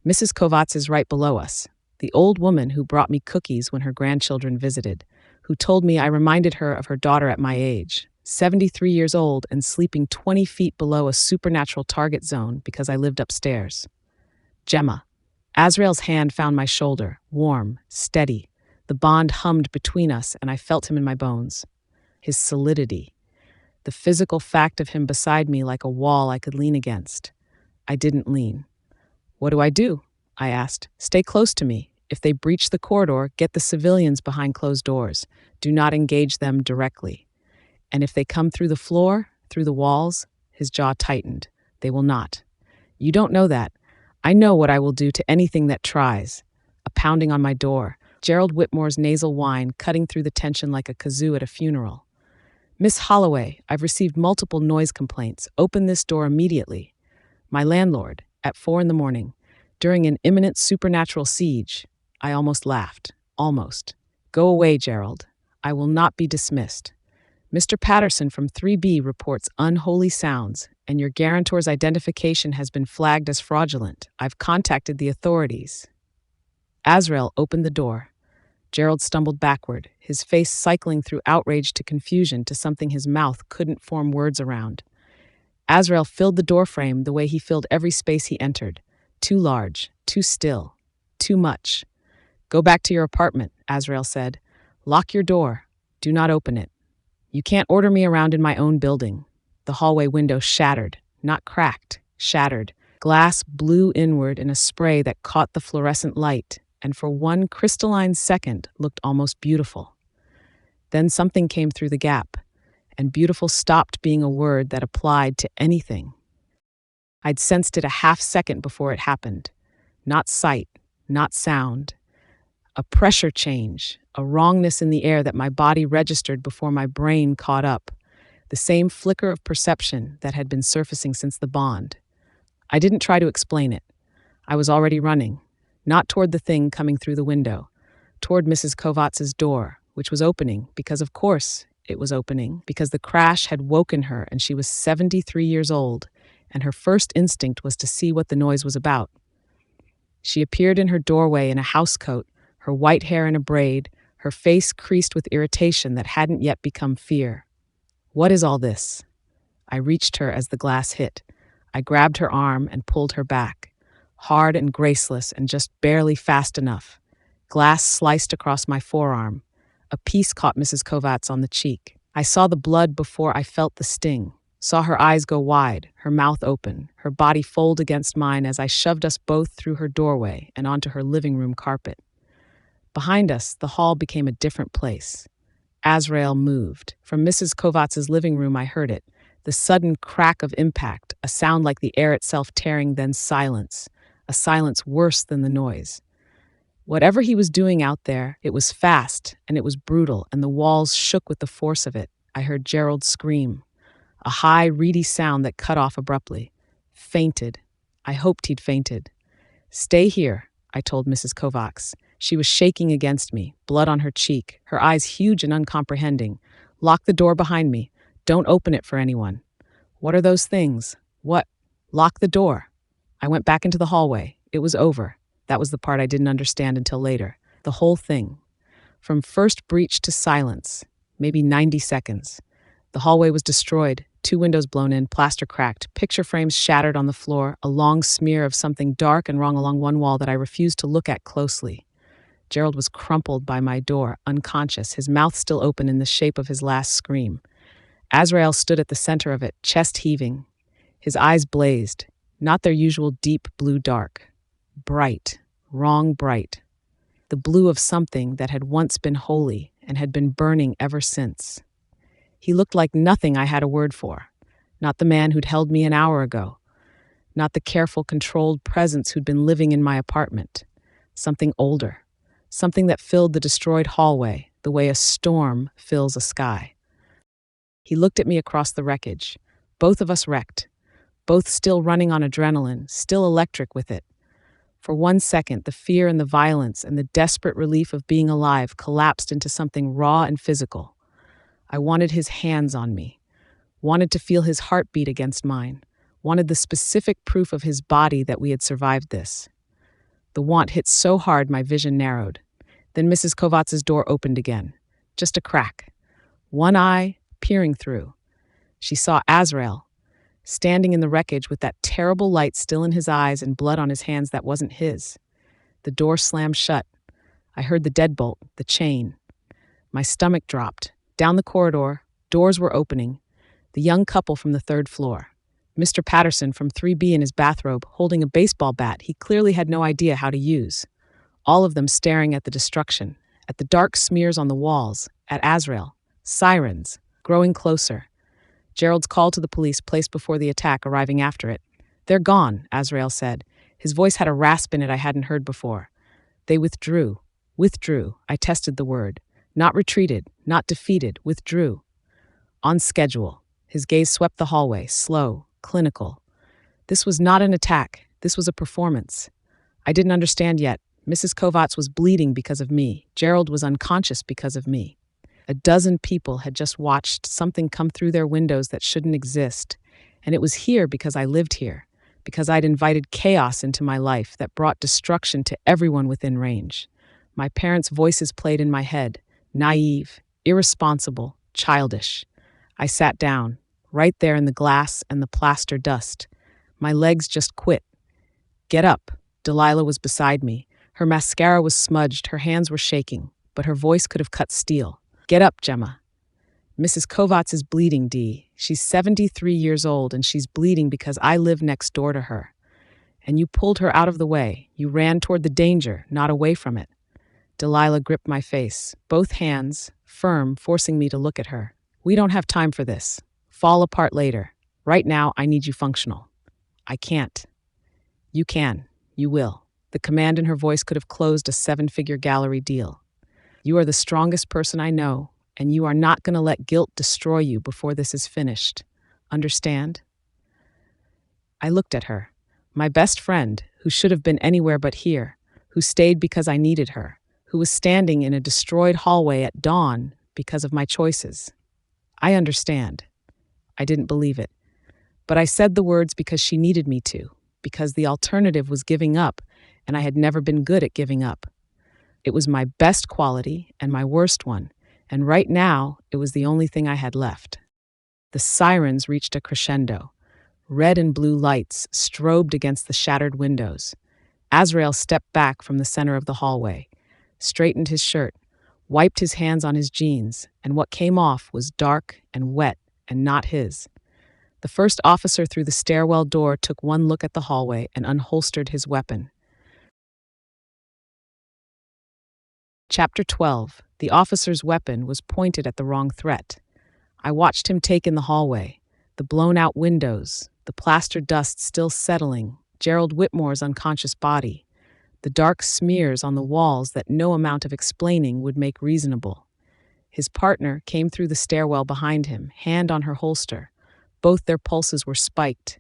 "Mrs. Kovacs is right below us. The old woman who brought me cookies when her grandchildren visited, who told me I reminded her of her daughter at my age, 73 years old and sleeping 20 feet below a supernatural target zone because I lived upstairs. Gemma." Azrael's hand found my shoulder, warm, steady. The bond hummed between us, and I felt him in my bones. His solidity. The physical fact of him beside me like a wall I could lean against. I didn't lean. "What do I do?" I asked. "Stay close to me. If they breach the corridor, get the civilians behind closed doors. Do not engage them directly. And if they come through the floor, through the walls," his jaw tightened, "they will not. You don't know that. I know what I will do to anything that tries." A pounding on my door. Gerald Whitmore's nasal whine cutting through the tension like a kazoo at a funeral. "Miss Holloway, I've received multiple noise complaints. Open this door immediately." My landlord, at 4 a.m, during an imminent supernatural siege. I almost laughed. Almost. "Go away, Gerald. I will not be dismissed." Mr. Patterson from 3B reports unholy sounds, and your guarantor's identification has been flagged as fraudulent. I've contacted the authorities. Azrael opened the door. Gerald stumbled backward, his face cycling through outrage to confusion to something his mouth couldn't form words around. Azrael filled the doorframe the way he filled every space he entered. Too large, too still, too much. Go back to your apartment, Azrael said. Lock your door. Do not open it. You can't order me around in my own building. The hallway window shattered, not cracked, shattered. Glass blew inward in a spray that caught the fluorescent light, and for one crystalline second looked almost beautiful. Then something came through the gap, and beautiful stopped being a word that applied to anything. I'd sensed it a half second before it happened. Not sight, not sound. A pressure change, a wrongness in the air that my body registered before my brain caught up. The same flicker of perception that had been surfacing since the bond. I didn't try to explain it. I was already running, not toward the thing coming through the window, toward Mrs. Kovacs's door, which was opening, because of course it was opening, because the crash had woken her and she was 73 years old, and her first instinct was to see what the noise was about. She appeared in her doorway in a housecoat, her white hair in a braid, her face creased with irritation that hadn't yet become fear. What is all this? I reached her as the glass hit. I grabbed her arm and pulled her back, hard and graceless and just barely fast enough. Glass sliced across my forearm. A piece caught Mrs. Kovacs on the cheek. I saw the blood before I felt the sting, saw her eyes go wide, her mouth open, her body fold against mine as I shoved us both through her doorway and onto her living room carpet. Behind us, the hall became a different place. Azrael moved. From Mrs. Kovacs's living room, I heard it. The sudden crack of impact, a sound like the air itself tearing, then silence. A silence worse than the noise. Whatever he was doing out there, it was fast, and it was brutal, and the walls shook with the force of it. I heard Gerald scream. A high, reedy sound that cut off abruptly. Fainted. I hoped he'd fainted. Stay here, I told Mrs. Kovacs. She was shaking against me, blood on her cheek, her eyes huge and uncomprehending. Lock the door behind me. Don't open it for anyone. What are those things? What? Lock the door. I went back into the hallway. It was over. That was the part I didn't understand until later. The whole thing. From first breach to silence. Maybe 90 seconds. The hallway was destroyed. 2 windows blown in, plaster cracked, picture frames shattered on the floor, a long smear of something dark and wrong along one wall that I refused to look at closely. Gerald was crumpled by my door, unconscious, his mouth still open in the shape of his last scream. Azrael stood at the center of it, chest heaving. His eyes blazed, not their usual deep blue dark. Bright, wrong bright. The blue of something that had once been holy and had been burning ever since. He looked like nothing I had a word for. Not the man who'd held me an hour ago. Not the careful, controlled presence who'd been living in my apartment. Something older. Something that filled the destroyed hallway the way a storm fills a sky. He looked at me across the wreckage. Both of us wrecked. Both still running on adrenaline, still electric with it. For 1 second, the fear and the violence and the desperate relief of being alive collapsed into something raw and physical. I wanted his hands on me. Wanted to feel his heartbeat against mine. Wanted the specific proof of his body that we had survived this. The want hit so hard my vision narrowed. Then Mrs. Kovacs's door opened again. Just a crack. One eye peering through. She saw Azrael, standing in the wreckage with that terrible light still in his eyes and blood on his hands that wasn't his. The door slammed shut. I heard the deadbolt, the chain. My stomach dropped. Down the corridor, doors were opening. The young couple from the 3rd floor. Mr. Patterson from 3B in his bathrobe, holding a baseball bat he clearly had no idea how to use. All of them staring at the destruction, at the dark smears on the walls, at Azrael. Sirens, growing closer. Gerald's call to the police placed before the attack, arriving after it. They're gone, Azrael said. His voice had a rasp in it I hadn't heard before. They withdrew. Withdrew. I tested the word. Not retreated, not defeated, withdrew. On schedule. His gaze swept the hallway, slow, clinical. This was not an attack. This was a performance. I didn't understand yet. Mrs. Kovacs was bleeding because of me. Gerald was unconscious because of me. A dozen people had just watched something come through their windows that shouldn't exist, and it was here because I lived here, because I'd invited chaos into my life that brought destruction to everyone within range. My parents' voices played in my head, naive, irresponsible, childish. I sat down, right there in the glass and the plaster dust. My legs just quit. Get up. Delilah was beside me. Her mascara was smudged, her hands were shaking, but her voice could have cut steel. Get up, Gemma. Mrs. Kovacs is bleeding, Dee. She's 73 years old, and she's bleeding because I live next door to her. And you pulled her out of the way. You ran toward the danger, not away from it. Delilah gripped my face, both hands, firm, forcing me to look at her. We don't have time for this. Fall apart later. Right now, I need you functional. I can't. You can. You will. The command in her voice could have closed a 7-figure gallery deal. You are the strongest person I know, and you are not going to let guilt destroy you before this is finished. Understand? I looked at her, my best friend, who should have been anywhere but here, who stayed because I needed her, who was standing in a destroyed hallway at dawn because of my choices. I understand. I didn't believe it. But I said the words because she needed me to, because the alternative was giving up, and I had never been good at giving up. It was my best quality and my worst one, and right now it was the only thing I had left. The sirens reached a crescendo. Red and blue lights strobed against the shattered windows. Azrael stepped back from the center of the hallway, straightened his shirt, wiped his hands on his jeans, and what came off was dark and wet and not his. The first officer through the stairwell door took one look at the hallway and unholstered his weapon. Chapter 12. The officer's weapon was pointed at the wrong threat. I watched him take in the hallway, the blown-out windows, the plaster dust still settling, Gerald Whitmore's unconscious body, the dark smears on the walls that no amount of explaining would make reasonable. His partner came through the stairwell behind him, hand on her holster. Both their pulses were spiked.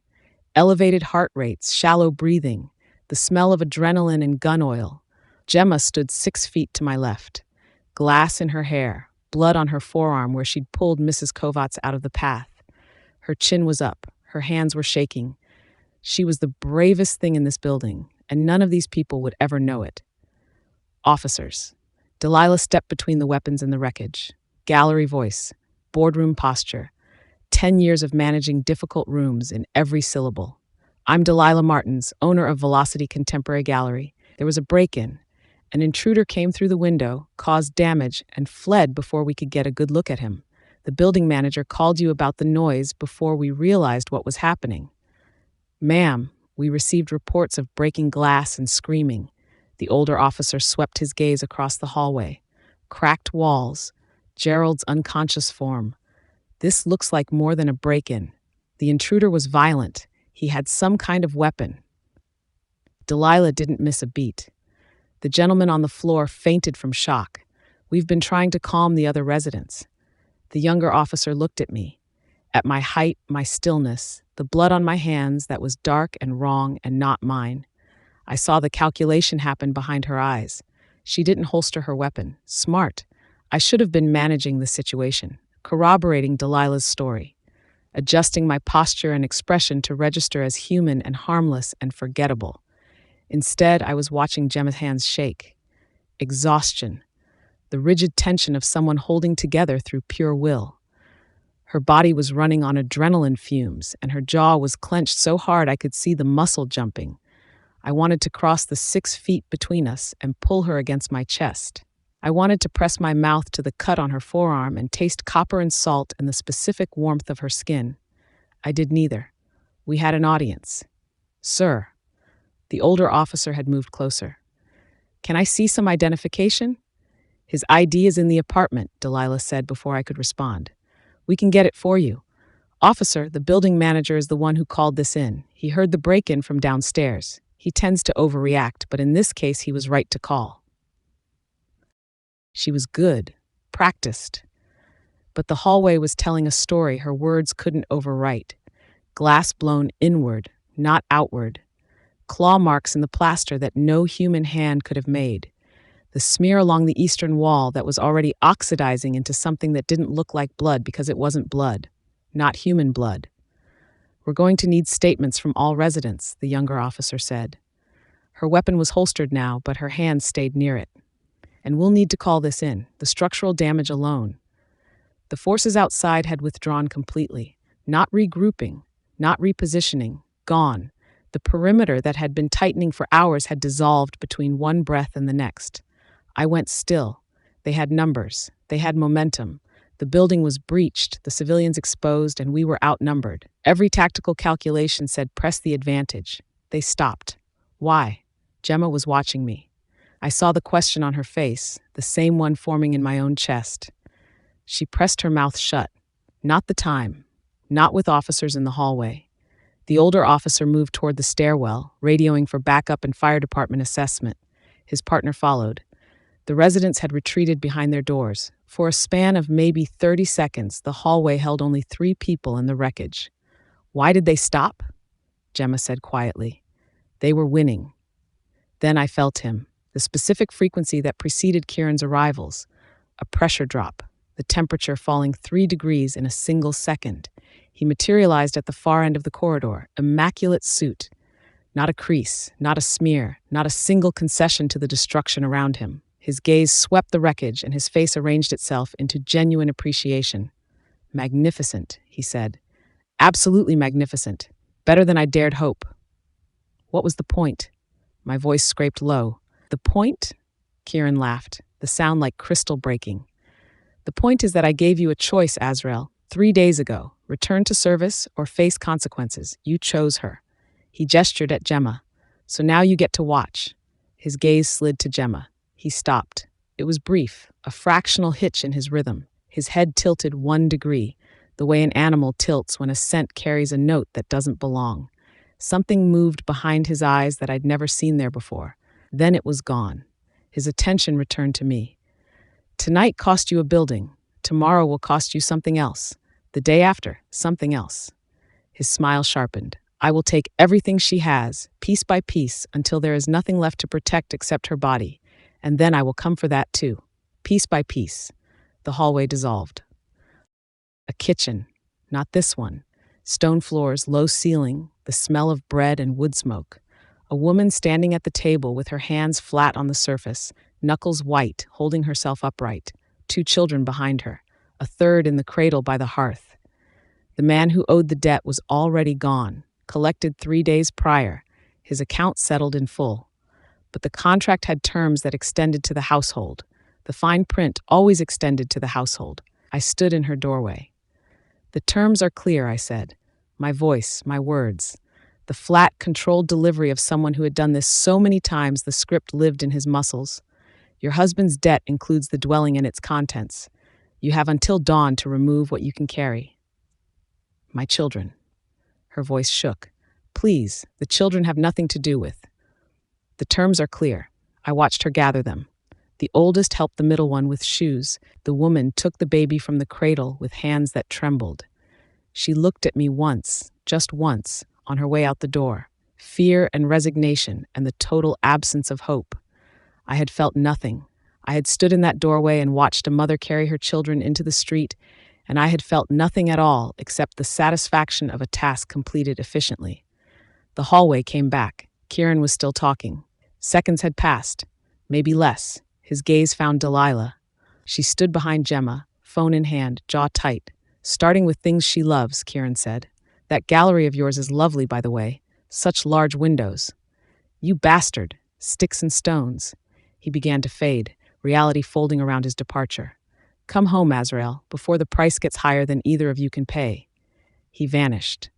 Elevated heart rates, shallow breathing, the smell of adrenaline and gun oil. Gemma stood 6 feet to my left. Glass in her hair, blood on her forearm where she'd pulled Mrs. Kovacs out of the path. Her chin was up, her hands were shaking. She was the bravest thing in this building, and none of these people would ever know it. Officers. Delilah stepped between the weapons and the wreckage. Gallery voice, boardroom posture. 10 years of managing difficult rooms in every syllable. I'm Delilah Martins, owner of Velocity Contemporary Gallery. There was a break-in. An intruder came through the window, caused damage, and fled before we could get a good look at him. The building manager called you about the noise before we realized what was happening. Ma'am, we received reports of breaking glass and screaming. The older officer swept his gaze across the hallway. Cracked walls, Gerald's unconscious form. This looks like more than a break-in. The intruder was violent. He had some kind of weapon. Delilah didn't miss a beat. The gentleman on the floor fainted from shock. We've been trying to calm the other residents. The younger officer looked at me. At my height, my stillness, the blood on my hands that was dark and wrong and not mine. I saw the calculation happen behind her eyes. She didn't holster her weapon. Smart. I should have been managing the situation, corroborating Delilah's story, adjusting my posture and expression to register as human and harmless and forgettable. Instead, I was watching Gemma's hands shake. Exhaustion. The rigid tension of someone holding together through pure will. Her body was running on adrenaline fumes, and her jaw was clenched so hard I could see the muscle jumping. I wanted to cross the 6 feet between us and pull her against my chest. I wanted to press my mouth to the cut on her forearm and taste copper and salt and the specific warmth of her skin. I did neither. We had an audience. Sir. The older officer had moved closer. Can I see some identification? His ID is in the apartment, Delilah said before I could respond. We can get it for you. Officer, the building manager is the one who called this in. He heard the break-in from downstairs. He tends to overreact, but in this case he was right to call. She was good, practiced. But the hallway was telling a story her words couldn't overwrite. Glass blown inward, not outward. Claw marks in the plaster that no human hand could have made. the smear along the eastern wall that was already oxidizing into something that didn't look like blood because it wasn't blood, not human blood. "We're going to need statements from all residents," the younger officer said. Her weapon was holstered now, but her hand stayed near it. "And we'll need to call this in, the structural damage alone." The forces outside had withdrawn completely, not regrouping, not repositioning, gone. The perimeter that had been tightening for hours had dissolved between one breath and the next. I went still. They had numbers. They had momentum. The building was breached, the civilians exposed, and we were outnumbered. Every tactical calculation said press the advantage. They stopped. Why? Gemma was watching me. I saw the question on her face, the same one forming in my own chest. She pressed her mouth shut. Not the time. Not with officers in the hallway. The older officer moved toward the stairwell, radioing for backup and fire department assessment. His partner followed. The residents had retreated behind their doors. For a span of maybe 30 seconds, the hallway held only 3 people in the wreckage. "Why did they stop?" Gemma said quietly. "They were winning." Then I felt him, the specific frequency that preceded Kieran's arrivals. A pressure drop, the temperature falling 3 degrees in a single second. He materialized at the far end of the corridor, immaculate suit. Not a crease, not a smear, not a single concession to the destruction around him. His gaze swept the wreckage and his face arranged itself into genuine appreciation. "Magnificent," he said. "Absolutely magnificent. Better than I dared hope." "What was the point?" My voice scraped low. "The point?" Kieran laughed, the sound like crystal breaking. "The point is that I gave you a choice, Azrael, 3 days ago. Return to service or face consequences. You chose her." He gestured at Gemma. "So now you get to watch." His gaze slid to Gemma. He stopped. It was brief, a fractional hitch in his rhythm. His head tilted 1 degree, the way an animal tilts when a scent carries a note that doesn't belong. Something moved behind his eyes that I'd never seen there before. Then it was gone. His attention returned to me. "Tonight cost you a building. Tomorrow will cost you something else. The day after, something else." His smile sharpened. "I will take everything she has, piece by piece, until there is nothing left to protect except her body. And then I will come for that too, piece by piece." The hallway dissolved. A kitchen. Not this one. Stone floors, low ceiling, the smell of bread and wood smoke. A woman standing at the table with her hands flat on the surface, knuckles white, holding herself upright. 2 children behind her, a third in the cradle by the hearth. The man who owed the debt was already gone, collected 3 days prior, his account settled in full. But the contract had terms that extended to the household. The fine print always extended to the household. I stood in her doorway. "The terms are clear," I said. My voice, my words. The flat, controlled delivery of someone who had done this so many times the script lived in his muscles. "Your husband's debt includes the dwelling and its contents. You have until dawn to remove what you can carry." "My children." Her voice shook. "Please, the children have nothing to do with." "The terms are clear." I watched her gather them. The oldest helped the middle one with shoes. The woman took the baby from the cradle with hands that trembled. She looked at me once, just once, on her way out the door. Fear and resignation and the total absence of hope. I had felt nothing. I had stood in that doorway and watched a mother carry her children into the street, and I had felt nothing at all except the satisfaction of a task completed efficiently. The hallway came back. Kieran was still talking. Seconds had passed, maybe less. His gaze found Delilah. She stood behind Gemma, phone in hand, jaw tight. "Starting with things she loves," Kieran said. "That gallery of yours is lovely, by the way. Such large windows." "You bastard! Sticks and stones." He began to fade, reality folding around his departure. "Come home, Azrael, before the price gets higher than either of you can pay." He vanished.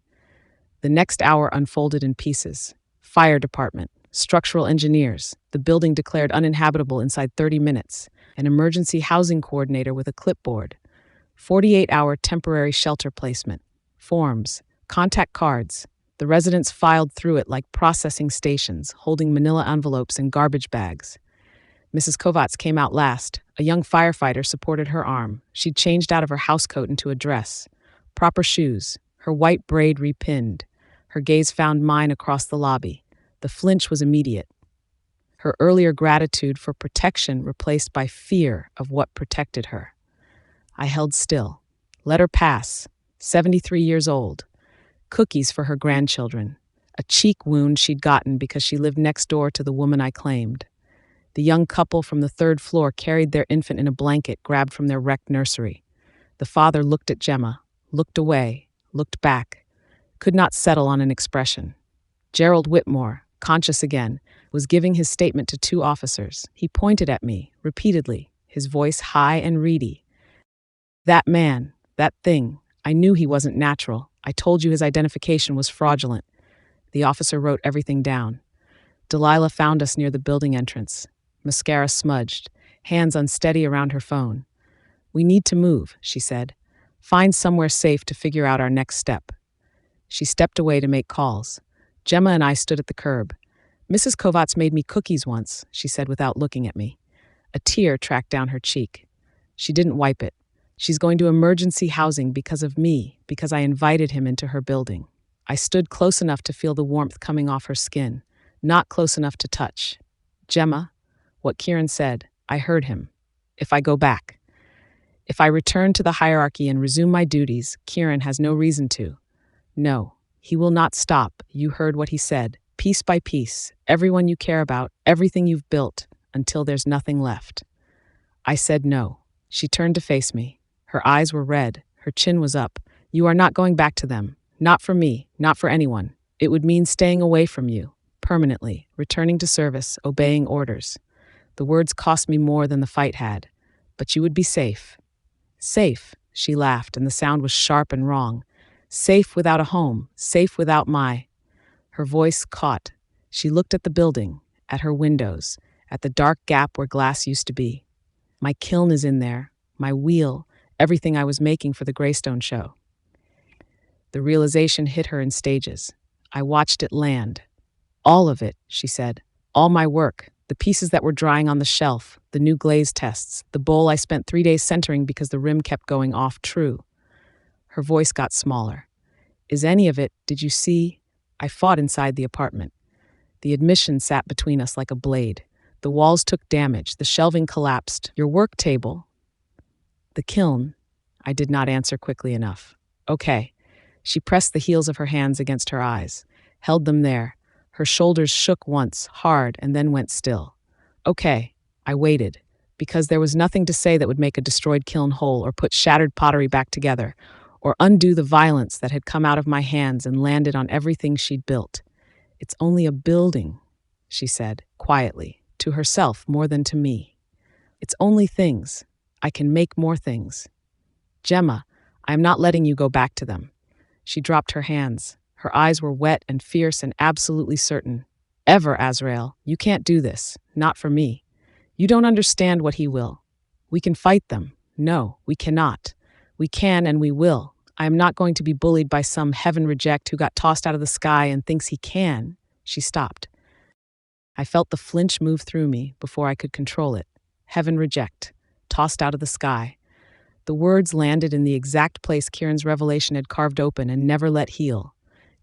The next hour unfolded in pieces. Fire department, structural engineers, the building declared uninhabitable inside 30 minutes, an emergency housing coordinator with a clipboard, 48-hour temporary shelter placement, forms, contact cards. The residents filed through it like processing stations, holding manila envelopes and garbage bags. Mrs. Kovacs came out last. A young firefighter supported her arm. She'd changed out of her housecoat into a dress. Proper shoes, her white braid repinned. Her gaze found mine across the lobby. The flinch was immediate. her earlier gratitude for protection replaced by fear of what protected her. I held still. Let her pass. 73 years old. Cookies for her grandchildren. A cheek wound she'd gotten because she lived next door to the woman I claimed. The young couple from the third floor carried their infant in a blanket grabbed from their wrecked nursery. The father looked at Gemma, looked away, looked back, could not settle on an expression. Gerald Whitmore, conscious again, was giving his statement to two officers. He pointed at me, repeatedly, his voice high and reedy. That man, that thing, I knew he wasn't natural. I told you his identification was fraudulent. The officer wrote everything down. Delilah found us near the building entrance. Mascara smudged, hands unsteady around her phone. We need to move, she said. Find somewhere safe to figure out our next step. She stepped away to make calls. Gemma and I stood at the curb. Mrs. Kovacs made me cookies once, she said without looking at me. A tear tracked down her cheek. She didn't wipe it. She's going to emergency housing because of me, because I invited him into her building. I stood close enough to feel the warmth coming off her skin, not close enough to touch. Gemma, what Kieran said, I heard him. If I go back. If I return to the hierarchy and resume my duties, Kieran has no reason to. No, he will not stop. You heard what he said. Piece by piece, everyone you care about, everything you've built, until there's nothing left. I said no. She turned to face me. Her eyes were red. Her chin was up. You are not going back to them. Not for me, not for anyone. It would mean staying away from you, permanently, returning to service, obeying orders. The words cost me more than the fight had. But you would be safe. Safe, she laughed, and the sound was sharp and wrong. Safe without a home, safe without my... Her voice caught. She looked at the building, at her windows, at the dark gap where glass used to be. My kiln is in there, my wheel, everything I was making for the Greystone show. The realization hit her in stages. I watched it land. All of it, she said. All my work, the pieces that were drying on the shelf, the new glaze tests, the bowl I spent 3 days centering because the rim kept going off true. Her voice got smaller. Is any of it, did you see? I fought inside the apartment. The admission sat between us like a blade. The walls took damage, the shelving collapsed. Your work table. The kiln. I did not answer quickly enough. Okay. She pressed the heels of her hands against her eyes, held them there. Her shoulders shook once, hard, and then went still. Okay. I waited, because there was nothing to say that would make a destroyed kiln whole or put shattered pottery back together, or undo the violence that had come out of my hands and landed on everything she'd built. It's only a building, she said, quietly, to herself more than to me. It's only things. I can make more things. Gemma, I am not letting you go back to them. She dropped her hands. Her eyes were wet and fierce and absolutely certain. Ever, Azrael, you can't do this. Not for me. You don't understand what he will. We can fight them. No, we cannot. We can and we will. I am not going to be bullied by some heaven reject who got tossed out of the sky and thinks he can. She stopped. I felt the flinch move through me before I could control it. Heaven reject. Tossed out of the sky. The words landed in the exact place Kieran's revelation had carved open and never let heal.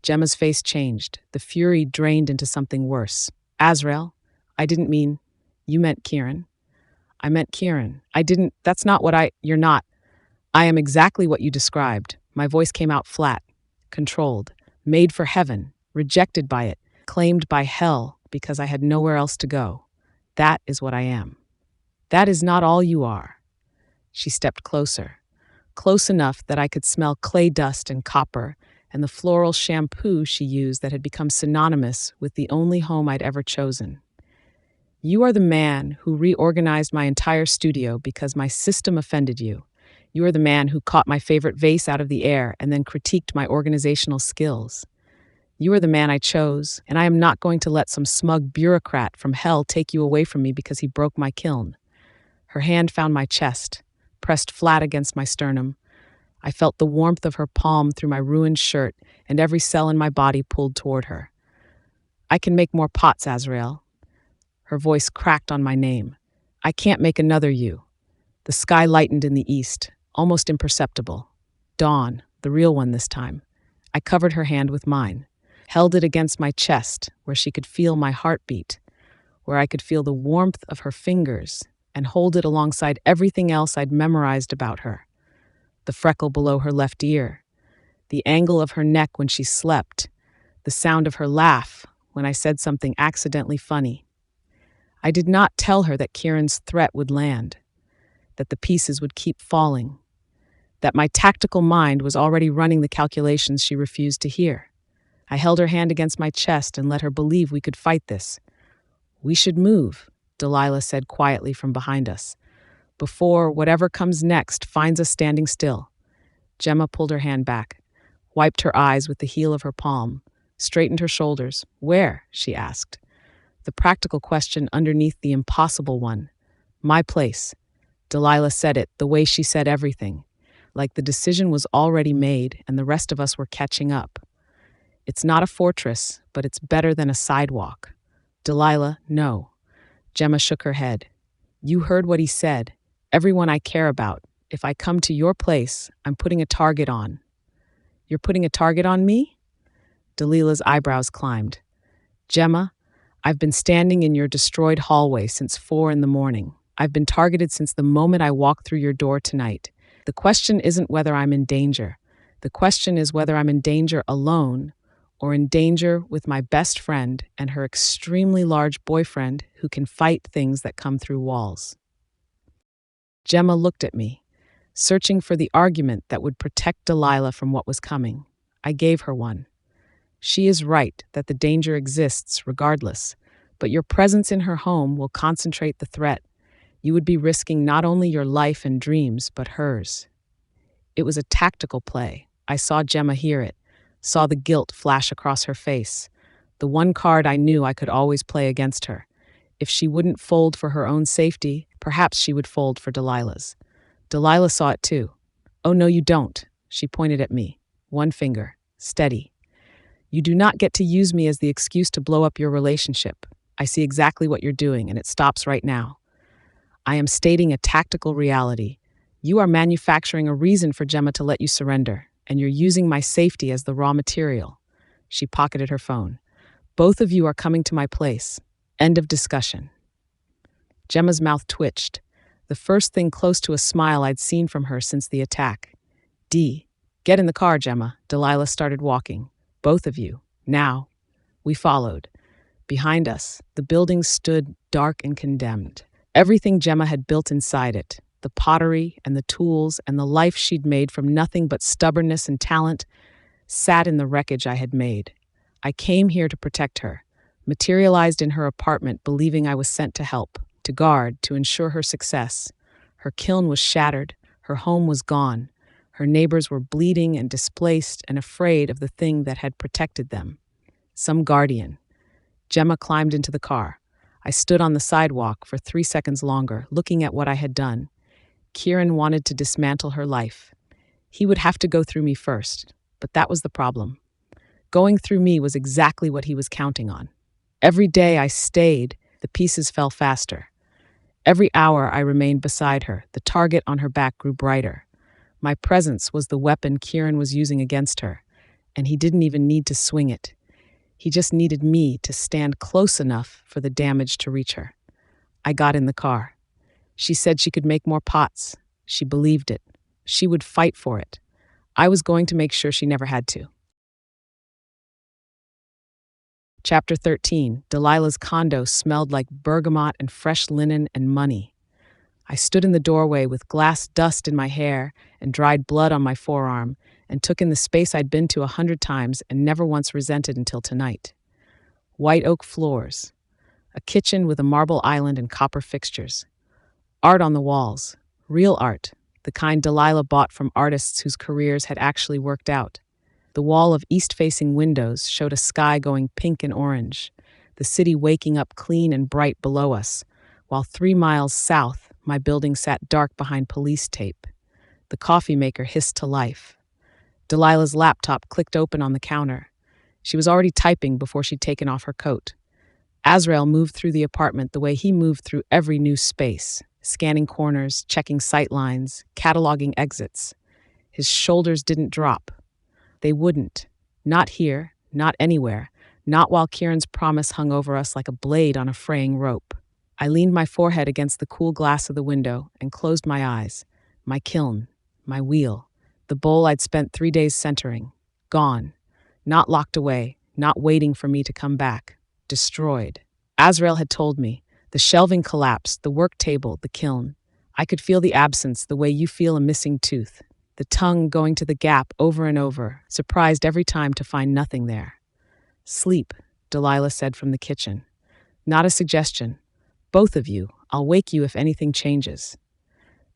Gemma's face changed. The fury drained into something worse. Azrael, I didn't mean... You meant Kieran. I meant Kieran. That's not what you're not. I am exactly what you described. My voice came out flat, controlled, made for heaven, rejected by it, claimed by hell because I had nowhere else to go. That is what I am. That is not all you are. She stepped closer, close enough that I could smell clay dust and copper and the floral shampoo she used that had become synonymous with the only home I'd ever chosen. You are the man who reorganized my entire studio because my system offended you. You are the man who caught my favorite vase out of the air and then critiqued my organizational skills. You are the man I chose, and I am not going to let some smug bureaucrat from hell take you away from me because he broke my kiln. Her hand found my chest, pressed flat against my sternum. I felt the warmth of her palm through my ruined shirt, and every cell in my body pulled toward her. I can make more pots, Azrael. Her voice cracked on my name. I can't make another you. The sky lightened in the east, almost imperceptible. Dawn, the real one this time. I covered her hand with mine, held it against my chest where she could feel my heartbeat. where I could feel the warmth of her fingers and hold it alongside everything else I'd memorized about her. The freckle below her left ear, the angle of her neck when she slept, the sound of her laugh when I said something accidentally funny. I did not tell her that Kieran's threat would land, that the pieces would keep falling, that my tactical mind was already running the calculations she refused to hear. I held her hand against my chest and let her believe we could fight this. "We should move," Delilah said quietly from behind us, "before whatever comes next finds us standing still." Gemma pulled her hand back, wiped her eyes with the heel of her palm, straightened her shoulders. "Where?" she asked. The practical question underneath the impossible one. "My place." Delilah said it the way she said everything, like the decision was already made and the rest of us were catching up. "It's not a fortress, but it's better than a sidewalk." "Delilah, no." Gemma shook her head. "You heard what he said. Everyone I care about. If I come to your place, I'm putting a target on." "You're putting a target on me?" Delilah's eyebrows climbed. "Gemma, I've been standing in your destroyed hallway since 4 a.m. I've been targeted since the moment I walked through your door tonight. The question isn't whether I'm in danger. The question is whether I'm in danger alone or in danger with my best friend and her extremely large boyfriend who can fight things that come through walls." Gemma looked at me, searching for the argument that would protect Delilah from what was coming. I gave her one. "She is right that the danger exists regardless, but your presence in her home will concentrate the threat. You would be risking not only your life and dreams, but hers." It was a tactical play. I saw Gemma hear it, saw the guilt flash across her face. The one card I knew I could always play against her. If she wouldn't fold for her own safety, perhaps she would fold for Delilah's. Delilah saw it too. "Oh, no, you don't." She pointed at me. One finger. "Steady. You do not get to use me as the excuse to blow up your relationship. I see exactly what you're doing, and it stops right now. I am stating a tactical reality. You are manufacturing a reason for Gemma to let you surrender, and you're using my safety as the raw material." She pocketed her phone. "Both of you are coming to my place. End of discussion." Gemma's mouth twitched, the first thing close to a smile I'd seen from her since the attack. Get in the car, Gemma." Delilah started walking. "Both of you. Now." We followed. Behind us, the building stood dark and condemned. Everything Gemma had built inside it, the pottery and the tools and the life she'd made from nothing but stubbornness and talent, sat in the wreckage I had made. I came here to protect her, materialized in her apartment believing I was sent to help, to guard, to ensure her success. Her kiln was shattered, her home was gone, her neighbors were bleeding and displaced and afraid of the thing that had protected them. Some guardian. Gemma climbed into the car. I stood on the sidewalk for 3 seconds longer, looking at what I had done. Kieran wanted to dismantle her life. He would have to go through me first, but that was the problem. Going through me was exactly what he was counting on. Every day I stayed, the pieces fell faster. Every hour I remained beside her, the target on her back grew brighter. My presence was the weapon Kieran was using against her, and he didn't even need to swing it. He just needed me to stand close enough for the damage to reach her. I got in the car. She said she could make more pots. She believed it. She would fight for it. I was going to make sure she never had to. Chapter 13. Delilah's condo smelled like bergamot and fresh linen and money. I stood in the doorway with glass dust in my hair and dried blood on my forearm and took in the space I'd been to 100 times and never once resented until tonight. White oak floors. A kitchen with a marble island and copper fixtures. Art on the walls. Real art, the kind Delilah bought from artists whose careers had actually worked out. The wall of east-facing windows showed a sky going pink and orange, the city waking up clean and bright below us, while 3 miles south, my building sat dark behind police tape. The coffee maker hissed to life. Delilah's laptop clicked open on the counter. She was already typing before she'd taken off her coat. Azrael moved through the apartment the way he moved through every new space, scanning corners, checking sight lines, cataloging exits. His shoulders didn't drop. They wouldn't. Not here, not anywhere, not while Kieran's promise hung over us like a blade on a fraying rope. I leaned my forehead against the cool glass of the window and closed my eyes. My kiln, my wheel, the bowl I'd spent 3 days centering. Gone. Not locked away, not waiting for me to come back. Destroyed. Azrael had told me. The shelving collapsed, the work table, the kiln. I could feel the absence the way you feel a missing tooth. The tongue going to the gap over and over, surprised every time to find nothing there. Sleep, Delilah said from the kitchen. Not a suggestion. Both of you. I'll wake you if anything changes.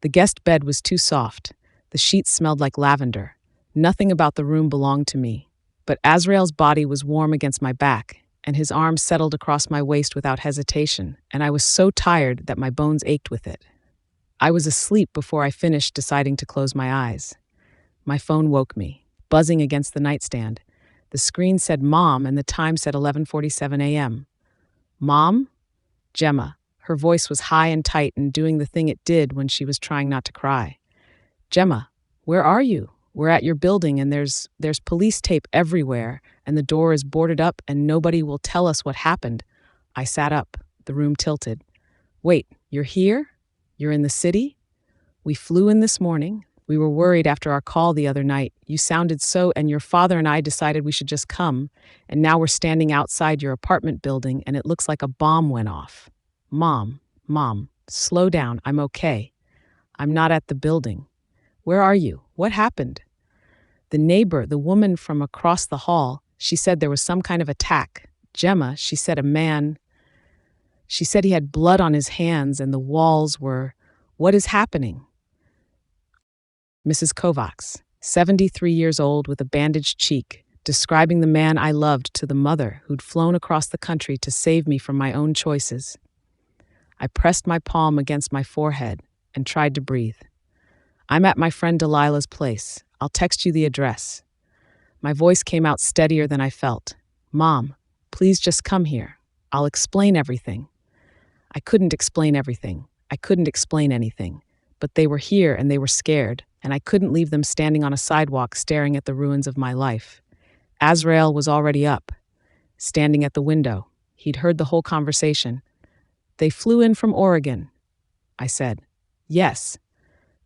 The guest bed was too soft. The sheets smelled like lavender. Nothing about the room belonged to me. But Azrael's body was warm against my back, and his arms settled across my waist without hesitation, and I was so tired that my bones ached with it. I was asleep before I finished deciding to close my eyes. My phone woke me, buzzing against the nightstand. The screen said Mom, and the time said 11:47 a.m. Mom? Gemma. Her voice was high and tight and doing the thing it did when she was trying not to cry. Gemma, where are you? We're at your building and there's police tape everywhere and the door is boarded up and nobody will tell us what happened. I sat up. The room tilted. Wait, you're here? You're in the city? We flew in this morning. We were worried after our call the other night. You sounded so, and your father and I decided we should just come. And now we're standing outside your apartment building and it looks like a bomb went off. Mom, slow down. I'm okay. I'm not at the building. Where are you? What happened? The neighbor, the woman from across the hall, she said there was some kind of attack. Gemma, she said she said he had blood on his hands and the walls were... What is happening? Mrs. Kovacs, 73 years old with a bandaged cheek, describing the man I loved to the mother who'd flown across the country to save me from my own choices. I pressed my palm against my forehead and tried to breathe. I'm at my friend Delilah's place. I'll text you the address. My voice came out steadier than I felt. Mom, please just come here. I'll explain everything. I couldn't explain everything. I couldn't explain anything. But they were here and they were scared, and I couldn't leave them standing on a sidewalk staring at the ruins of my life. Azrael was already up, standing at the window. He'd heard the whole conversation. They flew in from Oregon, I said. Yes.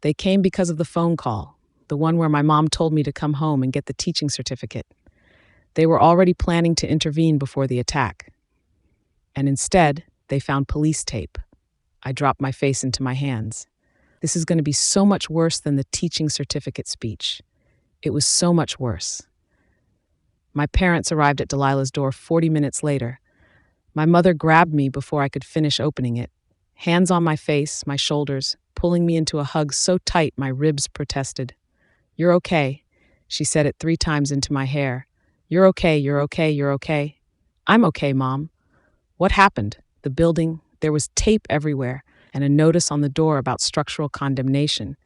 They came because of the phone call, the one where my mom told me to come home and get the teaching certificate. They were already planning to intervene before the attack. And instead, they found police tape. I dropped my face into my hands. This is going to be so much worse than the teaching certificate speech. It was so much worse. My parents arrived at Delilah's door 40 minutes later. My mother grabbed me before I could finish opening it, hands on my face, my shoulders, pulling me into a hug so tight my ribs protested. You're okay, she said it 3 times into my hair. You're okay, you're okay, you're okay. I'm okay, Mom. What happened? The building, there was tape everywhere and a notice on the door about structural condemnation,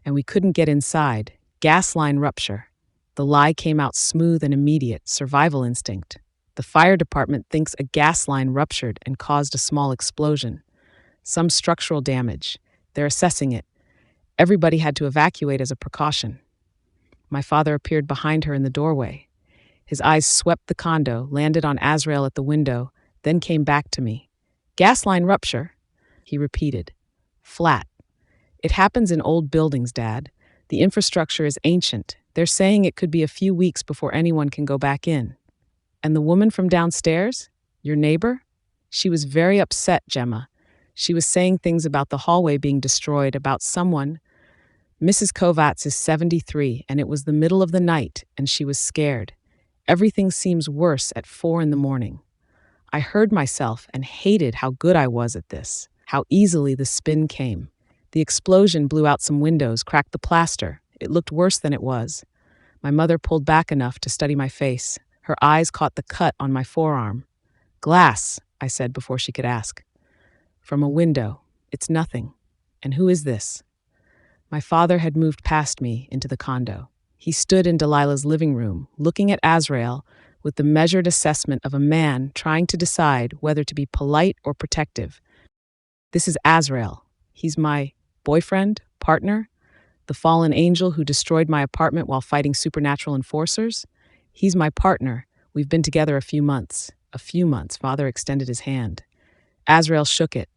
and we couldn't get inside. Gas line rupture. The lie came out smooth and immediate, survival instinct. The fire department thinks a gas line ruptured and caused a small explosion. Some structural damage. They're assessing it. Everybody had to evacuate as a precaution. My father appeared behind her in the doorway. His eyes swept the condo, landed on Azrael at the window, then came back to me. Gas line rupture, he repeated. Flat. It happens in old buildings, Dad. The infrastructure is ancient. They're saying it could be a few weeks before anyone can go back in. And the woman from downstairs? Your neighbor? She was very upset, Gemma. She was saying things about the hallway being destroyed, about someone. Mrs. Kovacs is 73, and it was the middle of the night, and she was scared. Everything seems worse at 4 a.m. I heard myself and hated how good I was at this, how easily the spin came. The explosion blew out some windows, cracked the plaster. It looked worse than it was. My mother pulled back enough to study my face. Her eyes caught the cut on my forearm. Glass, I said before she could ask. From a window. It's nothing. And who is this? My father had moved past me into the condo. He stood in Delilah's living room, looking at Azrael with the measured assessment of a man trying to decide whether to be polite or protective. This is Azrael. He's my boyfriend, partner, the fallen angel who destroyed my apartment while fighting supernatural enforcers. He's my partner. We've been together a few months. A few months, Father extended his hand. Azrael shook it.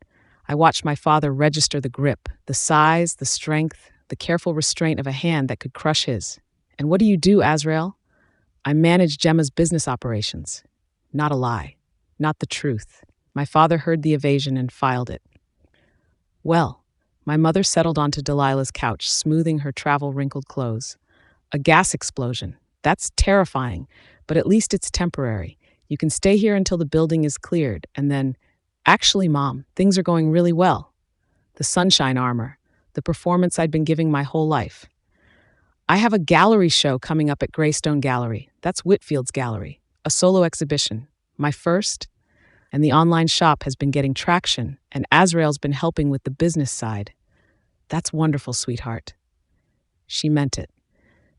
I watched my father register the grip, the size, the strength, the careful restraint of a hand that could crush his. And what do you do, Azrael? I manage Gemma's business operations. Not a lie. Not the truth. My father heard the evasion and filed it. Well, my mother settled onto Delilah's couch, smoothing her travel-wrinkled clothes. A gas explosion. That's terrifying, but at least it's temporary. You can stay here until the building is cleared, and then... Actually, Mom, things are going really well. The sunshine armor, the performance I'd been giving my whole life. I have a gallery show coming up at Greystone Gallery. That's Whitfield's gallery. A solo exhibition. My first. And the online shop has been getting traction, and Azrael's been helping with the business side. That's wonderful, sweetheart. She meant it.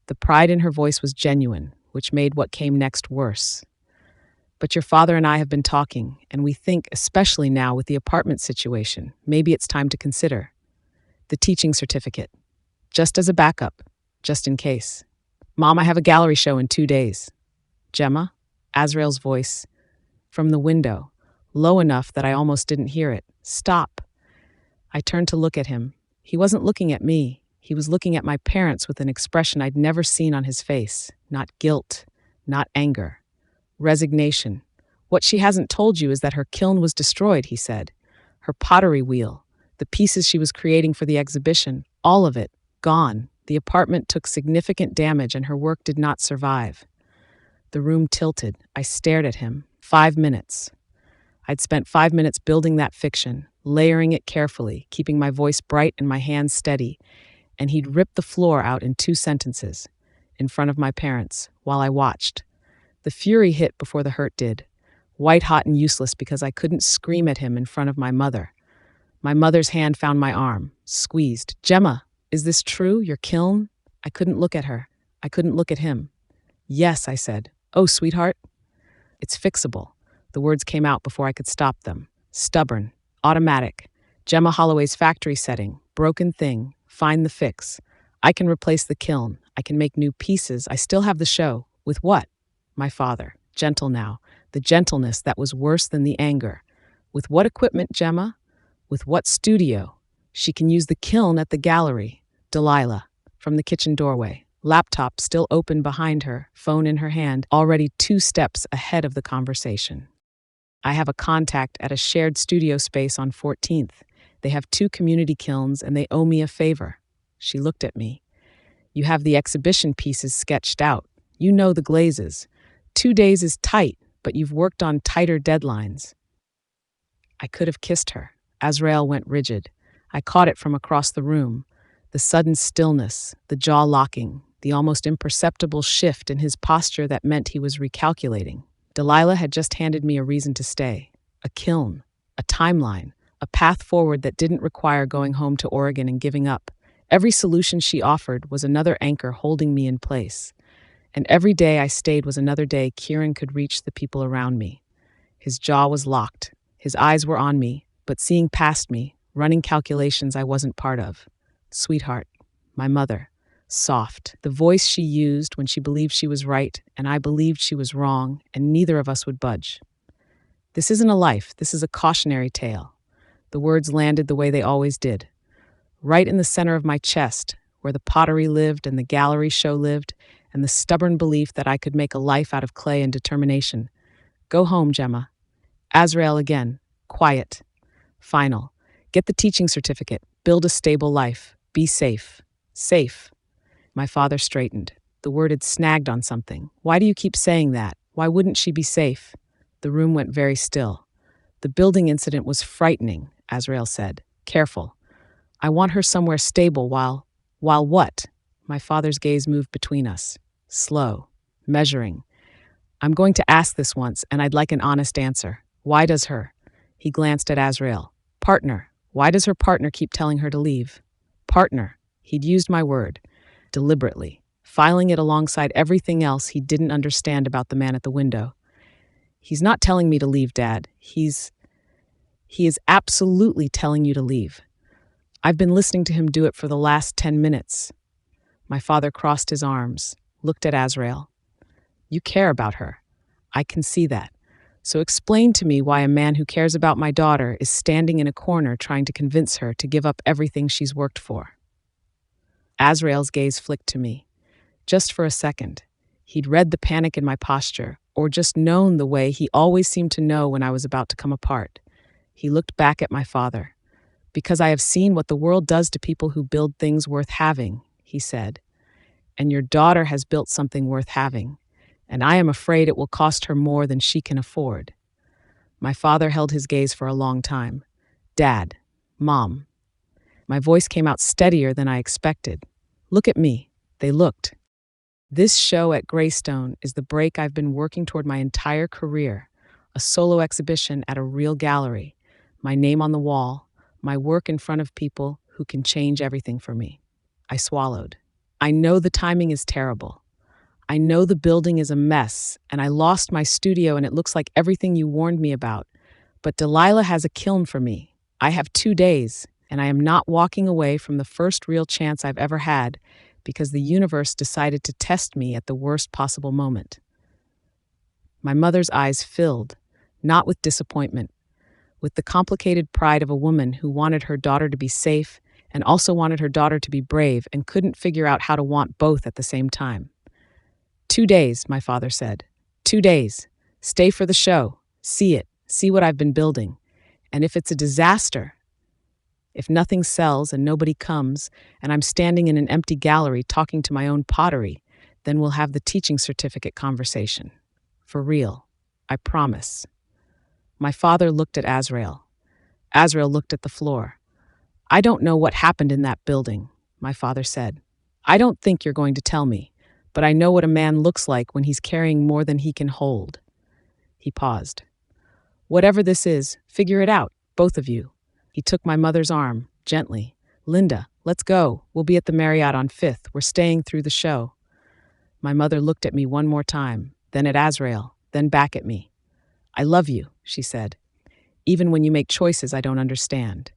The pride in her voice was genuine, which made what came next worse. But your father and I have been talking, and we think, especially now with the apartment situation, maybe it's time to consider the teaching certificate, just as a backup, just in case. Mom, I have a gallery show in 2 days. Gemma, Azrael's voice, from the window, low enough that I almost didn't hear it. Stop. I turned to look at him. He wasn't looking at me. He was looking at my parents with an expression I'd never seen on his face. Not guilt, not anger. Resignation. What she hasn't told you is that her kiln was destroyed, he said. Her pottery wheel, the pieces she was creating for the exhibition, all of it, gone. The apartment took significant damage and her work did not survive. The room tilted. I stared at him. 5 minutes. I'd spent 5 minutes building that fiction, layering it carefully, keeping my voice bright and my hands steady, and he'd ripped the floor out in 2 sentences, in front of my parents, while I watched. The fury hit before the hurt did, white-hot and useless because I couldn't scream at him in front of my mother. My mother's hand found my arm, squeezed. Gemma, is this true, your kiln? I couldn't look at her. I couldn't look at him. Yes, I said. Oh, sweetheart. It's fixable. The words came out before I could stop them. Stubborn, automatic. Gemma Holloway's factory setting, broken thing, find the fix. I can replace the kiln. I can make new pieces. I still have the show. With what? My father, gentle now, the gentleness that was worse than the anger. With what equipment, Gemma? With what studio? She can use the kiln at the gallery. Delilah, from the kitchen doorway, laptop still open behind her, phone in her hand, already 2 steps ahead of the conversation. I have a contact at a shared studio space on 14th. They have 2 community kilns and they owe me a favor. She looked at me. You have the exhibition pieces sketched out. You know the glazes. 2 days is tight, but you've worked on tighter deadlines. I could have kissed her. Azrael went rigid. I caught it from across the room. The sudden stillness, the jaw locking, the almost imperceptible shift in his posture that meant he was recalculating. Delilah had just handed me a reason to stay. A kiln, a timeline, a path forward that didn't require going home to Oregon and giving up. Every solution she offered was another anchor holding me in place. And every day I stayed was another day Kieran could reach the people around me. His jaw was locked. His eyes were on me, but seeing past me, running calculations I wasn't part of. Sweetheart, my mother, soft, the voice she used when she believed she was right and I believed she was wrong, and neither of us would budge. This isn't a life, this is a cautionary tale. The words landed the way they always did. Right in the center of my chest, where the pottery lived and the gallery show lived, and the stubborn belief that I could make a life out of clay and determination. Go home, Gemma. Azrael again, quiet. Final. Get the teaching certificate. Build a stable life. Be safe. Safe. My father straightened. The word had snagged on something. Why do you keep saying that? Why wouldn't she be safe? The room went very still. The building incident was frightening, Azrael said. Careful. I want her somewhere stable while what? My father's gaze moved between us. Slow. Measuring. I'm going to ask this once, and I'd like an honest answer. Why does her? He glanced at Azrael. Partner. Why does her partner keep telling her to leave? Partner. He'd used my word. Deliberately. Filing it alongside everything else he didn't understand about the man at the window. He's not telling me to leave, Dad. He is absolutely telling you to leave. I've been listening to him do it for the last 10 minutes. My father crossed his arms, looked at Azrael. You care about her. I can see that. So explain to me why a man who cares about my daughter is standing in a corner trying to convince her to give up everything she's worked for." Azrael's gaze flicked to me. Just for a second. He'd read the panic in my posture, or just known the way he always seemed to know when I was about to come apart. He looked back at my father. "Because I have seen what the world does to people who build things worth having," he said. "And your daughter has built something worth having, and I am afraid it will cost her more than she can afford." My father held his gaze for a long time. "Dad, Mom." My voice came out steadier than I expected. "Look at me." They looked. "This show at Greystone is the break I've been working toward my entire career. A solo exhibition at a real gallery. My name on the wall. My work in front of people who can change everything for me." I swallowed. "I know the timing is terrible. I know the building is a mess, and I lost my studio and it looks like everything you warned me about. But Delilah has a kiln for me. I have 2 days, and I am not walking away from the first real chance I've ever had because the universe decided to test me at the worst possible moment." My mother's eyes filled, not with disappointment, with the complicated pride of a woman who wanted her daughter to be safe and also wanted her daughter to be brave and couldn't figure out how to want both at the same time. 2 days, my father said. 2 days. Stay for the show. See it. See what I've been building. And if it's a disaster, if nothing sells and nobody comes, and I'm standing in an empty gallery talking to my own pottery, then we'll have the teaching certificate conversation. For real. I promise." My father looked at Azrael. Azrael looked at the floor. "I don't know what happened in that building," my father said. "I don't think you're going to tell me, but I know what a man looks like when he's carrying more than he can hold." He paused. "Whatever this is, figure it out, both of you." He took my mother's arm, gently. "Linda, let's go. We'll be at the Marriott on 5th. We're staying through the show." My mother looked at me one more time, then at Azrael, then back at me. "I love you," she said, "even when you make choices I don't understand."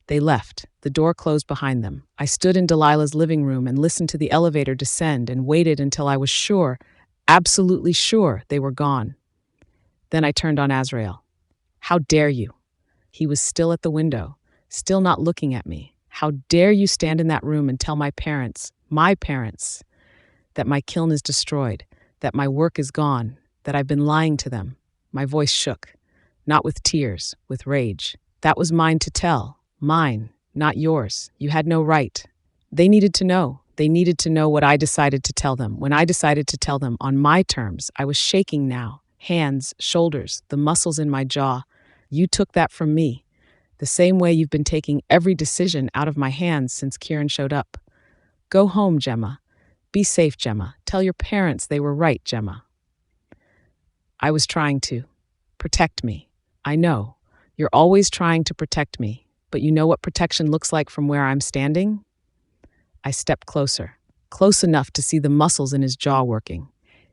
They left. The door closed behind them. I stood in Delilah's living room and listened to the elevator descend and waited until I was sure, absolutely sure, they were gone. Then I turned on Azrael. "How dare you?" He was still at the window, still not looking at me. "How dare you stand in that room and tell my parents, that my kiln is destroyed, that my work is gone, that I've been lying to them." My voice shook, not with tears, with rage. "That was mine to tell. Mine, not yours. You had no right. They needed to know. They needed to know what I decided to tell them. When I decided to tell them on my terms, I was shaking now. Hands, shoulders, the muscles in my jaw. You took that from me. The same way you've been taking every decision out of my hands since Kieran showed up. Go home, Gemma. Be safe, Gemma. Tell your parents they were right, Gemma." I was trying to. Protect me. I know. You're always trying to protect me. But you know what protection looks like from where I'm standing? I stepped closer, close enough to see the muscles in his jaw working.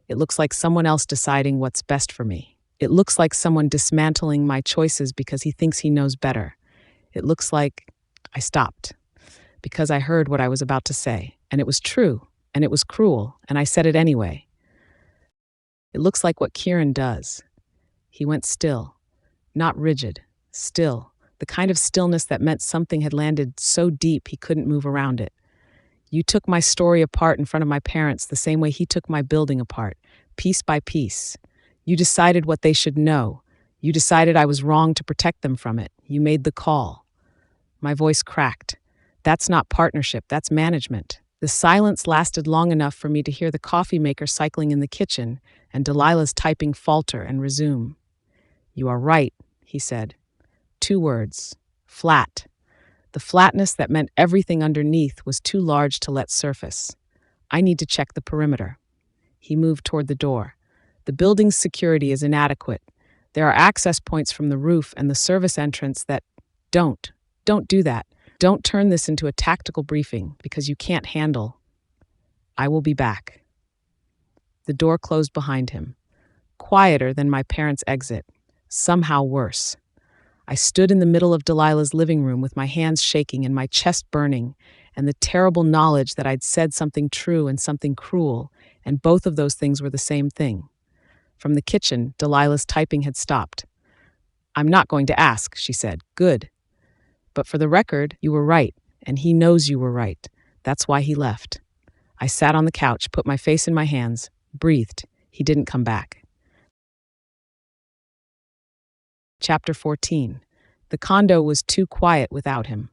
It looks like someone else deciding what's best for me. It looks like someone dismantling my choices because he thinks he knows better. It looks like I stopped because I heard what I was about to say, and it was true, and it was cruel, and I said it anyway. It looks like what Kieran does. He went still, not rigid, still, the kind of stillness that meant something had landed so deep he couldn't move around it. You took my story apart in front of my parents the same way he took my building apart, piece by piece. You decided what they should know. You decided I was wrong to protect them from it. You made the call. My voice cracked. That's not partnership, that's management. The silence lasted long enough for me to hear the coffee maker cycling in the kitchen and Delilah's typing falter and resume. "You are right," he said. 2 words. Flat. The flatness that meant everything underneath was too large to let surface. I need to check the perimeter. He moved toward the door. The building's security is inadequate. There are access points from the roof and the service entrance that... Don't do that. Don't turn this into a tactical briefing because you can't handle... I will be back. The door closed behind him. Quieter than my parents' exit. Somehow worse. I stood in the middle of Delilah's living room with my hands shaking and my chest burning, and the terrible knowledge that I'd said something true and something cruel, and both of those things were the same thing. From the kitchen, Delilah's typing had stopped. "I'm not going to ask," she said. "Good. But for the record, you were right, and he knows you were right. That's why he left." I sat on the couch, put my face in my hands, breathed. He didn't come back. Chapter 14. The condo was too quiet without him.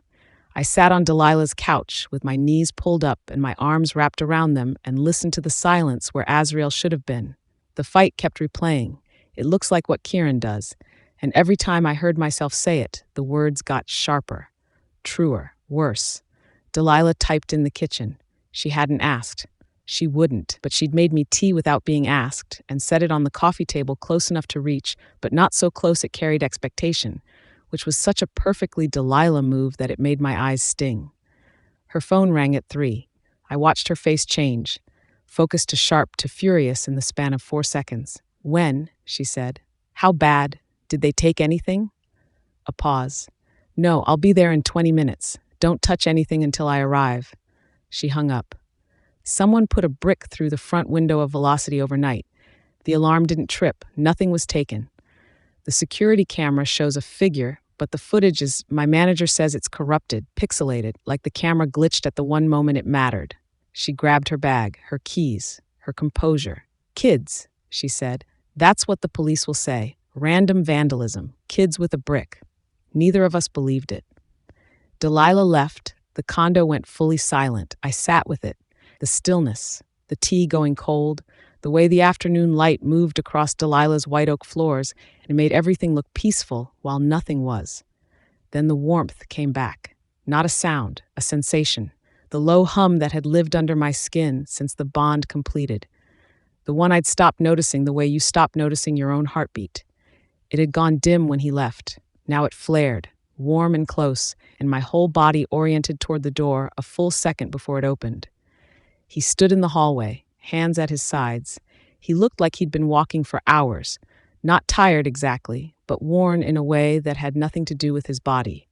I sat on Delilah's couch with my knees pulled up and my arms wrapped around them and listened to the silence where Azrael should have been. The fight kept replaying. It looks like what Kieran does. And every time I heard myself say it, the words got sharper, truer, worse. Delilah typed in the kitchen. She hadn't asked. She wouldn't, but she'd made me tea without being asked and set it on the coffee table close enough to reach, but not so close it carried expectation, which was such a perfectly Delilah move that it made my eyes sting. Her phone rang at 3. I watched her face change, focused to sharp to furious in the span of 4 seconds. "When?" she said. "How bad? Did they take anything?" A pause. "No, I'll be there in 20 minutes. Don't touch anything until I arrive." She hung up. Someone put a brick through the front window of Velocity overnight. The alarm didn't trip. Nothing was taken. The security camera shows a figure, but the footage is, my manager says it's corrupted, pixelated, like the camera glitched at the one moment it mattered. She grabbed her bag, her keys, her composure. "Kids," she said. "That's what the police will say. Random vandalism. Kids with a brick." Neither of us believed it. Delilah left. The condo went fully silent. I sat with it. The stillness, the tea going cold, the way the afternoon light moved across Delilah's white oak floors and made everything look peaceful while nothing was. Then the warmth came back. Not a sound, a sensation. The low hum that had lived under my skin since the bond completed. The one I'd stopped noticing the way you stop noticing your own heartbeat. It had gone dim when he left. Now it flared, warm and close, and my whole body oriented toward the door a full second before it opened. He stood in the hallway, hands at his sides. He looked like he'd been walking for hours, not tired exactly, but worn in a way that had nothing to do with his body.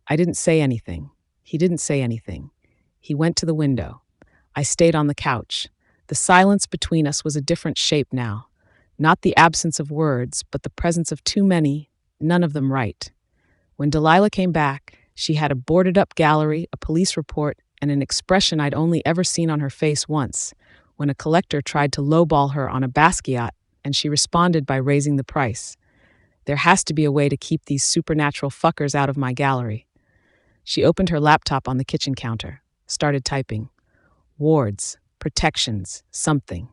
I didn't say anything. He didn't say anything. He went to the window. I stayed on the couch. The silence between us was a different shape now. Not the absence of words, but the presence of too many, none of them right. When Delilah came back, she had a boarded-up gallery, a police report, and an expression I'd only ever seen on her face once, when a collector tried to lowball her on a Basquiat, and she responded by raising the price. There has to be a way to keep these supernatural fuckers out of my gallery. She opened her laptop on the kitchen counter, started typing. Wards, protections, something.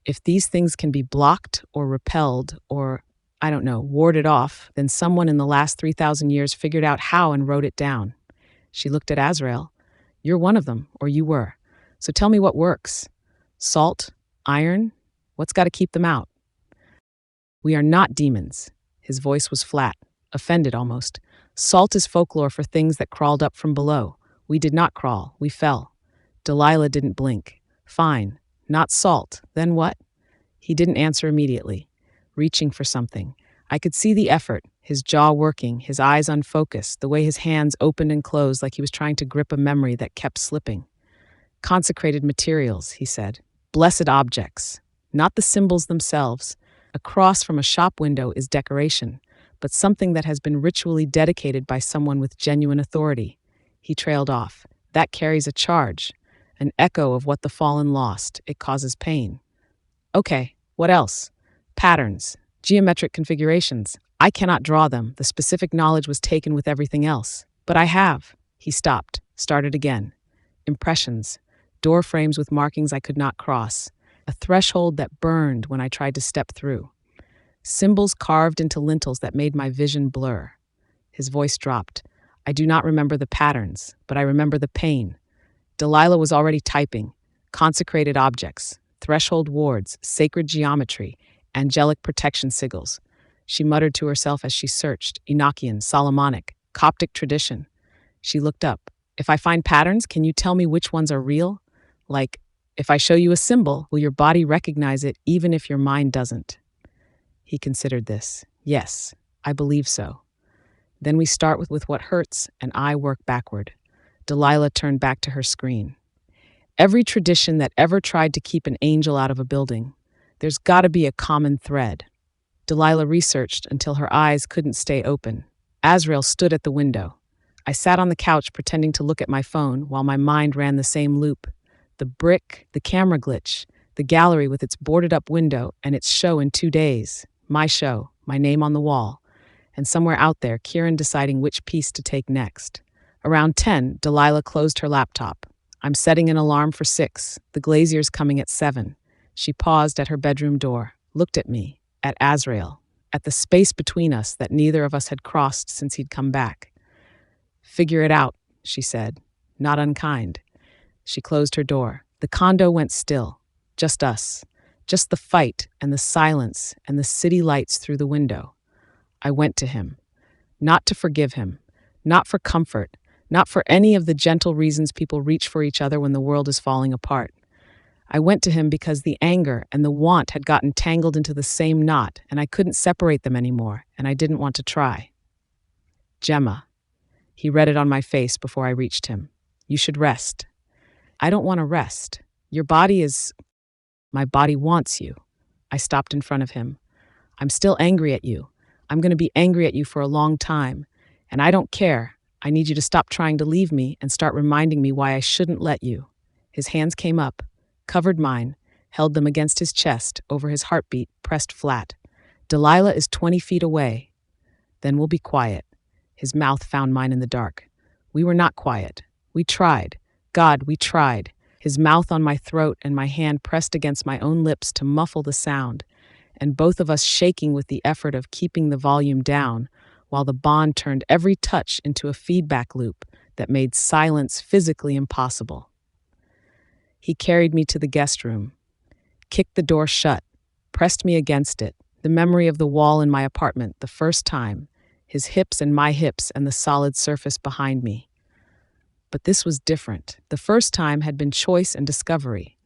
If these things can be blocked or repelled or, I don't know, warded off, then someone in the last 3,000 years figured out how and wrote it down. She looked at Azrael. "You're one of them, or you were. So tell me what works. Salt? Iron? What's got to keep them out?" "We are not demons." His voice was flat, offended almost. "Salt is folklore for things that crawled up from below. We did not crawl, we fell." Delilah didn't blink. "Fine. Not salt. Then what?" He didn't answer immediately, reaching for something. I could see the effort, his jaw working, his eyes unfocused, the way his hands opened and closed like he was trying to grip a memory that kept slipping. "Consecrated materials," he said. "Blessed objects. Not the symbols themselves. A cross from a shop window is decoration, but something that has been ritually dedicated by someone with genuine authority." He trailed off. "That carries a charge. An echo of what the fallen lost. It causes pain." "Okay, what else?" "Patterns. Geometric configurations. I cannot draw them. The specific knowledge was taken with everything else. But I have." He stopped, started again. "Impressions. Door frames with markings I could not cross. A threshold that burned when I tried to step through. Symbols carved into lintels that made my vision blur." His voice dropped. "I do not remember the patterns, but I remember the pain." Delilah was already typing. Consecrated objects, threshold wards, sacred geometry, angelic protection sigils. She muttered to herself as she searched. Enochian, Solomonic, Coptic tradition. She looked up. "If I find patterns, can you tell me which ones are real? Like, if I show you a symbol, will your body recognize it even if your mind doesn't?" He considered this. "Yes, I believe so." Then we start with what hurts, and I work backward. Delilah turned back to her screen. "Every tradition that ever tried to keep an angel out of a building. There's gotta be a common thread. Delilah researched until her eyes couldn't stay open. Azrael stood at the window. I sat on the couch pretending to look at my phone while my mind ran the same loop. The brick, the camera glitch, the gallery with its boarded-up window and its show in 2 days. My show, my name on the wall. And somewhere out there, Kieran deciding which piece to take next. Around 10, Delilah closed her laptop. I'm setting an alarm for 6, the Glazier's coming at 7. She paused at her bedroom door, looked at me, at Azrael, at the space between us that neither of us had crossed since he'd come back. Figure it out, she said, not unkind. She closed her door. The condo went still, just us, just the fight and the silence and the city lights through the window. I went to him, not to forgive him, not for comfort, not for any of the gentle reasons people reach for each other when the world is falling apart. I went to him because the anger and the want had gotten tangled into the same knot, and I couldn't separate them anymore, and I didn't want to try. Gemma. He read it on my face before I reached him. You should rest. I don't want to rest. Your body is... My body wants you. I stopped in front of him. I'm still angry at you. I'm going to be angry at you for a long time, and I don't care. I need you to stop trying to leave me and start reminding me why I shouldn't let you. His hands came up, covered mine, held them against his chest, over his heartbeat, pressed flat. Delilah is 20 feet away. Then we'll be quiet. His mouth found mine in the dark. We were not quiet. We tried. God, we tried. His mouth on my throat and my hand pressed against my own lips to muffle the sound, and both of us shaking with the effort of keeping the volume down, while the bond turned every touch into a feedback loop that made silence physically impossible. He carried me to the guest room, kicked the door shut, pressed me against it, the memory of the wall in my apartment the first time, his hips and my hips and the solid surface behind me. But this was different. The first time had been choice and discovery.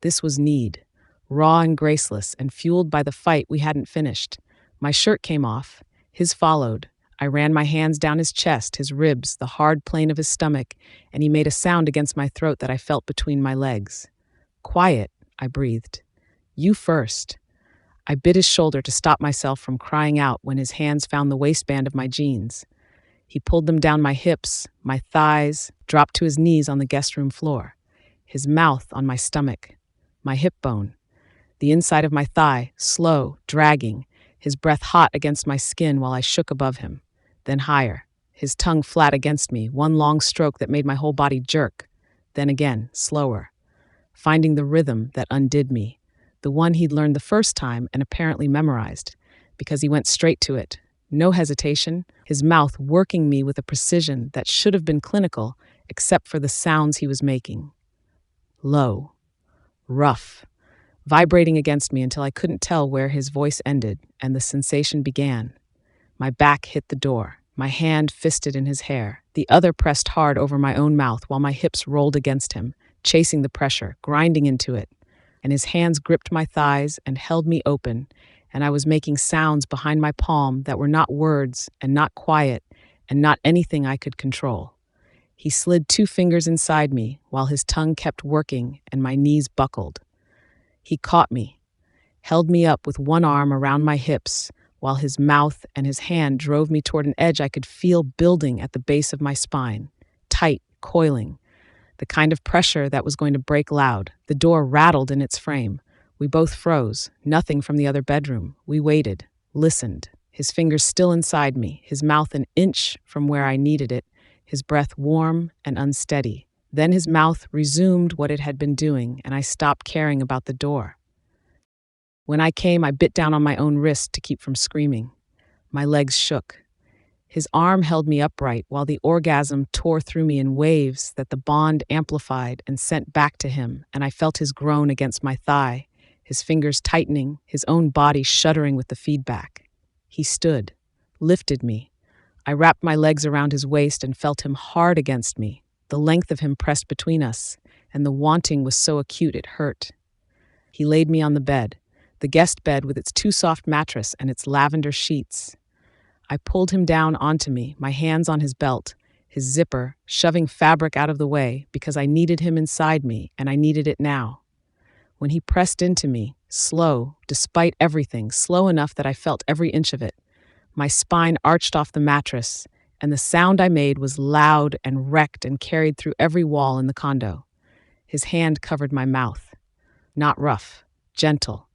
This was need, raw and graceless and fueled by the fight we hadn't finished. My shirt came off. His followed. I ran my hands down his chest, his ribs, the hard plane of his stomach, and he made a sound against my throat that I felt between my legs. Quiet, I breathed. You first. I bit his shoulder to stop myself from crying out when his hands found the waistband of my jeans. He pulled them down my hips, my thighs, dropped to his knees on the guest room floor. His mouth on my stomach, my hip bone, the inside of my thigh, slow, dragging, his breath hot against my skin while I shook above him. Then higher, his tongue flat against me, one long stroke that made my whole body jerk. Then again, slower, finding the rhythm that undid me, the one he'd learned the first time and apparently memorized, because he went straight to it. No hesitation, his mouth working me with a precision that should have been clinical, except for the sounds he was making. Low, rough, vibrating against me until I couldn't tell where his voice ended and the sensation began. My back hit the door, my hand fisted in his hair, the other pressed hard over my own mouth while my hips rolled against him, chasing the pressure, grinding into it, and his hands gripped my thighs and held me open, and I was making sounds behind my palm that were not words and not quiet and not anything I could control. He slid 2 fingers inside me while his tongue kept working and my knees buckled. He caught me, held me up with one arm around my hips, while his mouth and his hand drove me toward an edge I could feel building at the base of my spine, tight, coiling, the kind of pressure that was going to break loud. The door rattled in its frame. We both froze, nothing from the other bedroom. We waited, listened, his fingers still inside me, his mouth an inch from where I needed it, his breath warm and unsteady. Then his mouth resumed what it had been doing, and I stopped caring about the door. When I came, I bit down on my own wrist to keep from screaming. My legs shook. His arm held me upright while the orgasm tore through me in waves that the bond amplified and sent back to him, and I felt his groan against my thigh, his fingers tightening, his own body shuddering with the feedback. He stood, lifted me. I wrapped my legs around his waist and felt him hard against me, the length of him pressed between us, and the wanting was so acute it hurt. He laid me on the bed, the guest bed with its 2 soft mattress and its lavender sheets. I pulled him down onto me, my hands on his belt, his zipper, shoving fabric out of the way because I needed him inside me, and I needed it now. When he pressed into me, slow, despite everything, slow enough that I felt every inch of it, my spine arched off the mattress, and the sound I made was loud and wrecked and carried through every wall in the condo. His hand covered my mouth. Not rough, gentle.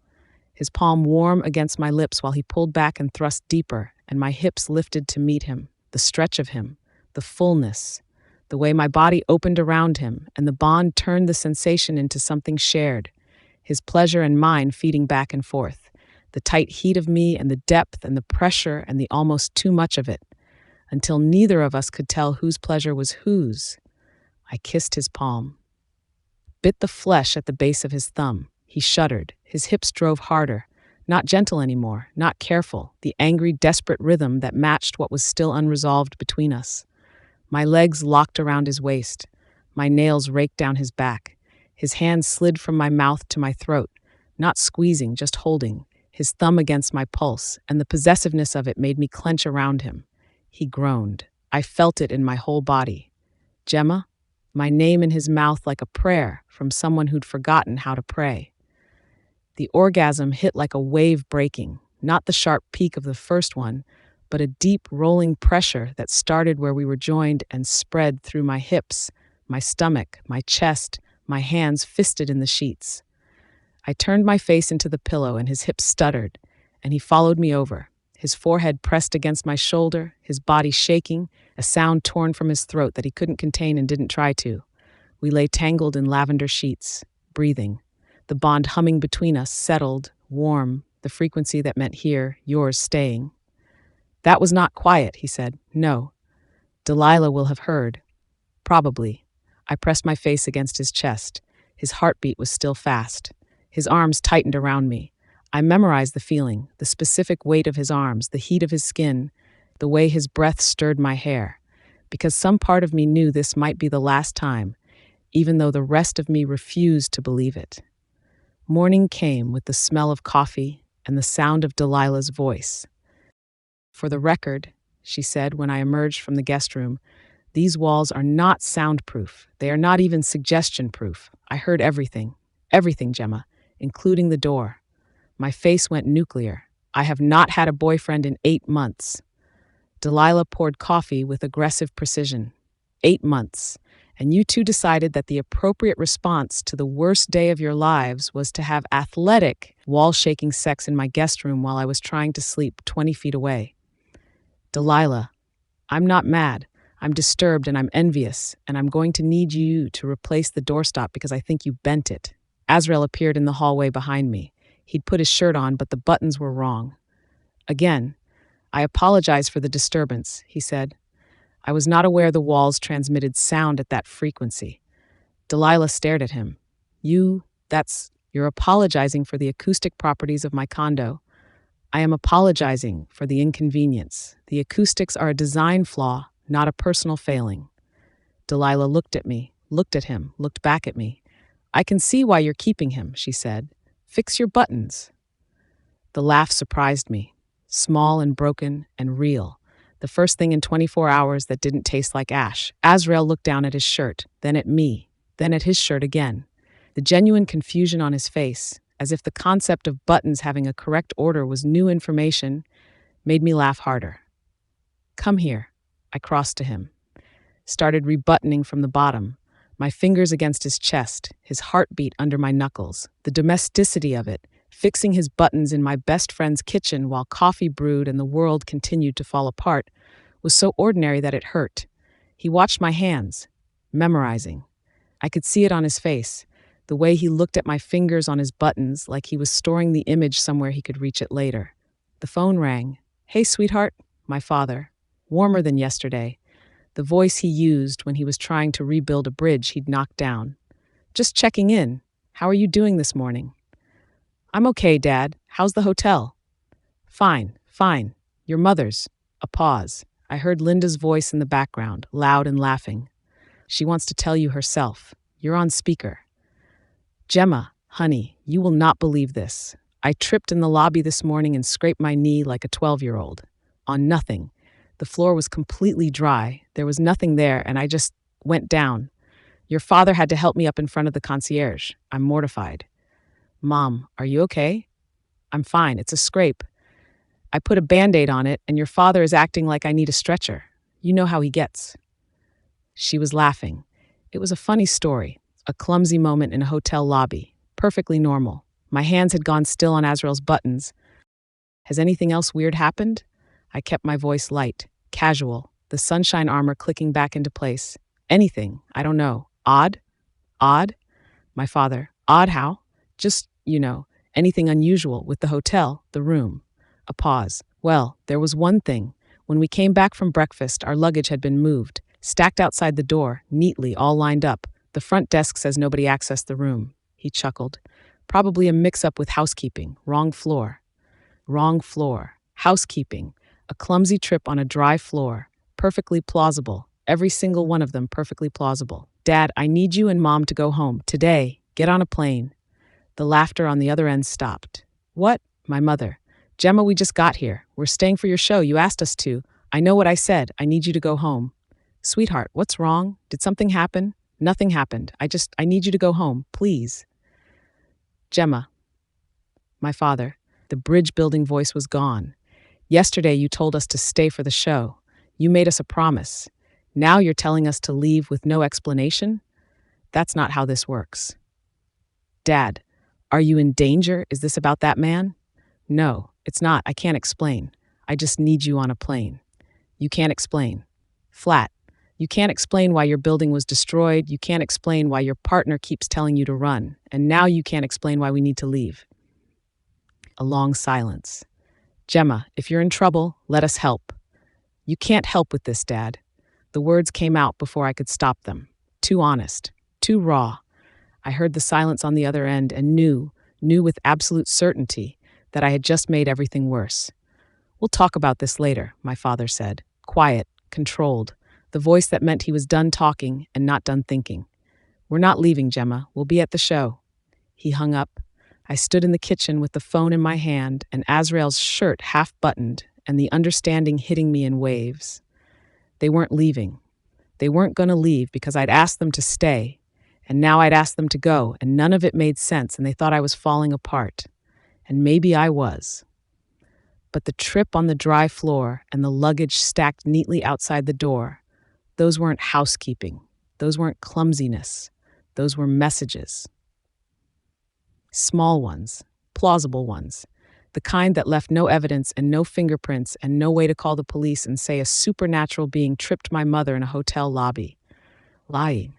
His palm warm against my lips while he pulled back and thrust deeper, and my hips lifted to meet him, the stretch of him, the fullness, the way my body opened around him, and the bond turned the sensation into something shared, his pleasure and mine feeding back and forth, the tight heat of me and the depth and the pressure and the almost too much of it, until neither of us could tell whose pleasure was whose. I kissed his palm, bit the flesh at the base of his thumb. He shuddered. His hips drove harder, not gentle anymore, not careful, the angry, desperate rhythm that matched what was still unresolved between us. My legs locked around his waist. My nails raked down his back. His hand slid from my mouth to my throat, not squeezing, just holding, his thumb against my pulse, and the possessiveness of it made me clench around him. He groaned. I felt it in my whole body. Gemma? My name in his mouth like a prayer from someone who'd forgotten how to pray. The orgasm hit like a wave breaking, not the sharp peak of the first one, but a deep rolling pressure that started where we were joined and spread through my hips, my stomach, my chest, my hands fisted in the sheets. I turned my face into the pillow and his hips stuttered, and he followed me over, his forehead pressed against my shoulder, his body shaking, a sound torn from his throat that he couldn't contain and didn't try to. We lay tangled in lavender sheets, breathing. The bond humming between us, settled, warm, the frequency that meant here, yours staying. That was not quiet, he said. No. Delilah will have heard. Probably. I pressed my face against his chest. His heartbeat was still fast. His arms tightened around me. I memorized the feeling, the specific weight of his arms, the heat of his skin, the way his breath stirred my hair, because some part of me knew this might be the last time, even though the rest of me refused to believe it. Morning came with the smell of coffee and the sound of Delilah's voice. For the record, she said when I emerged from the guest room, these walls are not soundproof. They are not even suggestion-proof. I heard everything. Everything, Gemma, including the door. My face went nuclear. I have not had a boyfriend in 8 months. Delilah poured coffee with aggressive precision. 8 months. And you two decided that the appropriate response to the worst day of your lives was to have athletic, wall-shaking sex in my guest room while I was trying to sleep 20 feet away. Delilah, I'm not mad. I'm disturbed and I'm envious, and I'm going to need you to replace the doorstop because I think you bent it. Azrael appeared in the hallway behind me. He'd put his shirt on, but the buttons were wrong. Again, I apologize for the disturbance, he said. I was not aware the walls transmitted sound at that frequency. Delilah stared at him. You're apologizing for the acoustic properties of my condo. I am apologizing for the inconvenience. The acoustics are a design flaw, not a personal failing. Delilah looked at me, looked at him, looked back at me. I can see why you're keeping him, she said. Fix your buttons. The laugh surprised me, small and broken and real. The first thing in 24 hours that didn't taste like ash. Azrael looked down at his shirt, then at me, then at his shirt again. The genuine confusion on his face, as if the concept of buttons having a correct order was new information, made me laugh harder. Come here. I crossed to him, started rebuttoning from the bottom, my fingers against his chest, his heartbeat under my knuckles, the domesticity of it, fixing his buttons in my best friend's kitchen while coffee brewed and the world continued to fall apart, was so ordinary that it hurt. He watched my hands, memorizing. I could see it on his face, the way he looked at my fingers on his buttons like he was storing the image somewhere he could reach it later. The phone rang. Hey, sweetheart, my father. Warmer than yesterday, the voice he used when he was trying to rebuild a bridge he'd knocked down. Just checking in. How are you doing this morning? I'm okay, Dad. How's the hotel? Fine. Your mother's. A pause. I heard Linda's voice in the background, loud and laughing. She wants to tell you herself. You're on speaker. Gemma, honey, you will not believe this. I tripped in the lobby this morning and scraped my knee like a 12-year-old. On nothing. The floor was completely dry. There was nothing there, and I just went down. Your father had to help me up in front of the concierge. I'm mortified. Mom, are you okay? I'm fine, it's a scrape. I put a Band-Aid on it, and your father is acting like I need a stretcher. You know how he gets. She was laughing. It was a funny story, a clumsy moment in a hotel lobby, perfectly normal. My hands had gone still on Azrael's buttons. Has anything else weird happened? I kept my voice light, casual, the sunshine armor clicking back into place. Anything, I don't know. Odd? Odd? My father. Odd how? Just, anything unusual with the hotel, the room. A pause. Well, there was one thing. When we came back from breakfast, our luggage had been moved, stacked outside the door, neatly, all lined up. The front desk says nobody accessed the room. He chuckled. Probably a mix-up with housekeeping. Wrong floor. Wrong floor. Housekeeping. A clumsy trip on a dry floor. Perfectly plausible. Every single one of them perfectly plausible. Dad, I need you and Mom to go home. Today. Get on a plane. The laughter on the other end stopped. What? My mother. Gemma, we just got here. We're staying for your show. You asked us to. I know what I said. I need you to go home. Sweetheart, what's wrong? Did something happen? Nothing happened. I need you to go home. Please. Gemma. My father. The bridge-building voice was gone. Yesterday you told us to stay for the show. You made us a promise. Now you're telling us to leave with no explanation? That's not how this works. Dad, are you in danger? Is this about that man? No, it's not. I can't explain. I just need you on a plane. You can't explain. Flat. You can't explain why your building was destroyed. You can't explain why your partner keeps telling you to run. And now you can't explain why we need to leave. A long silence. Gemma, if you're in trouble, let us help. You can't help with this, Dad. The words came out before I could stop them. Too honest. Too raw. I heard the silence on the other end and knew with absolute certainty that I had just made everything worse. We'll talk about this later, my father said. Quiet, controlled. The voice that meant he was done talking and not done thinking. We're not leaving, Gemma. We'll be at the show. He hung up. I stood in the kitchen with the phone in my hand and Azrael's shirt half buttoned and the understanding hitting me in waves. They weren't leaving. They weren't going to leave because I'd asked them to stay, and now I'd asked them to go, and none of it made sense, and they thought I was falling apart. And maybe I was. But the trip on the dry floor and the luggage stacked neatly outside the door, those weren't housekeeping. Those weren't clumsiness. Those were messages. Small ones, plausible ones, the kind that left no evidence and no fingerprints and no way to call the police and say a supernatural being tripped my mother in a hotel lobby. Lying.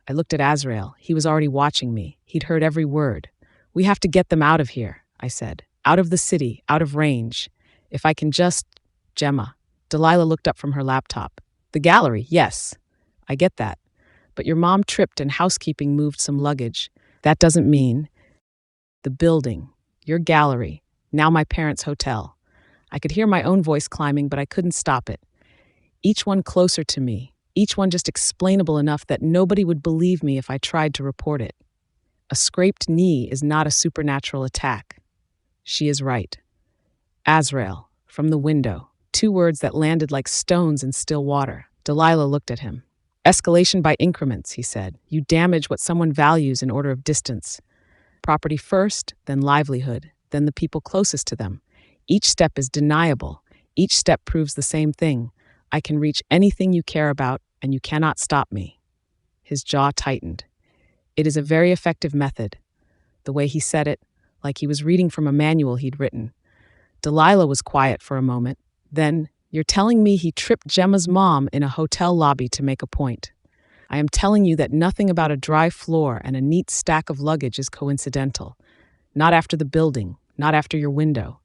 I looked at Azrael. He was already watching me. He'd heard every word. We have to get them out of here, I said. Out of the city, out of range. If I can just... Gemma. Delilah looked up from her laptop. The gallery, yes. I get that. But your mom tripped and housekeeping moved some luggage. That doesn't mean... The building, your gallery, now my parents' hotel. I could hear my own voice climbing, but I couldn't stop it. Each one closer to me, each one just explainable enough that nobody would believe me if I tried to report it. A scraped knee is not a supernatural attack. She is right. Azrael, from the window, 2 words that landed like stones in still water. Delilah looked at him. Escalation by increments, he said. You damage what someone values in order of distance. Property first, then livelihood, then the people closest to them. Each step is deniable. Each step proves the same thing. I can reach anything you care about, and you cannot stop me. His jaw tightened. It is a very effective method. The way he said it, like he was reading from a manual he'd written. Delilah was quiet for a moment. Then, you're telling me he tripped Gemma's mom in a hotel lobby to make a point. I am telling you that nothing about a dry floor and a neat stack of luggage is coincidental. Not after the building, not after your window.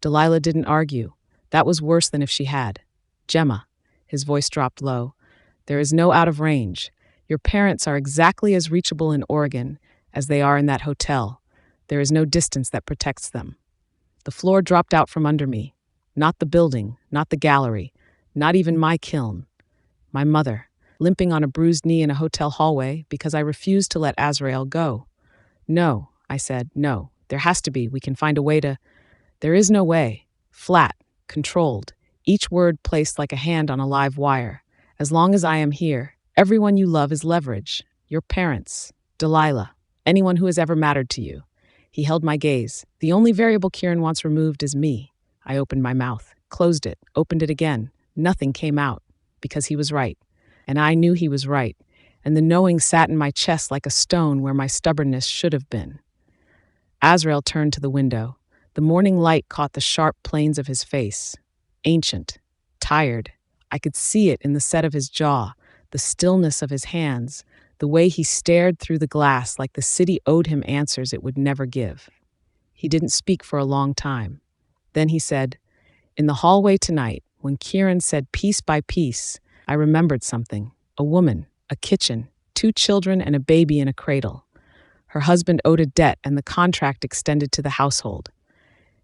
Delilah didn't argue. That was worse than if she had. Gemma, his voice dropped low, there is no out of range. Your parents are exactly as reachable in Oregon as they are in that hotel. There is no distance that protects them. The floor dropped out from under me. Not the building, not the gallery, not even my kiln. My mother, limping on a bruised knee in a hotel hallway because I refused to let Azrael go. No, I said, no. There has to be. We can find a way to... There is no way. Flat, controlled, each word placed like a hand on a live wire. As long as I am here, everyone you love is leverage. Your parents, Delilah, anyone who has ever mattered to you. He held my gaze. The only variable Kieran wants removed is me. I opened my mouth, closed it, opened it again. Nothing came out, because he was right. And I knew he was right, and the knowing sat in my chest like a stone where my stubbornness should have been. Azrael turned to the window. The morning light caught the sharp planes of his face. Ancient, tired. I could see it in the set of his jaw, the stillness of his hands, the way he stared through the glass like the city owed him answers it would never give. He didn't speak for a long time. Then he said, "In the hallway tonight, when Kieran said piece by piece, I remembered something. A woman, a kitchen, 2 children and a baby in a cradle. Her husband owed a debt and the contract extended to the household."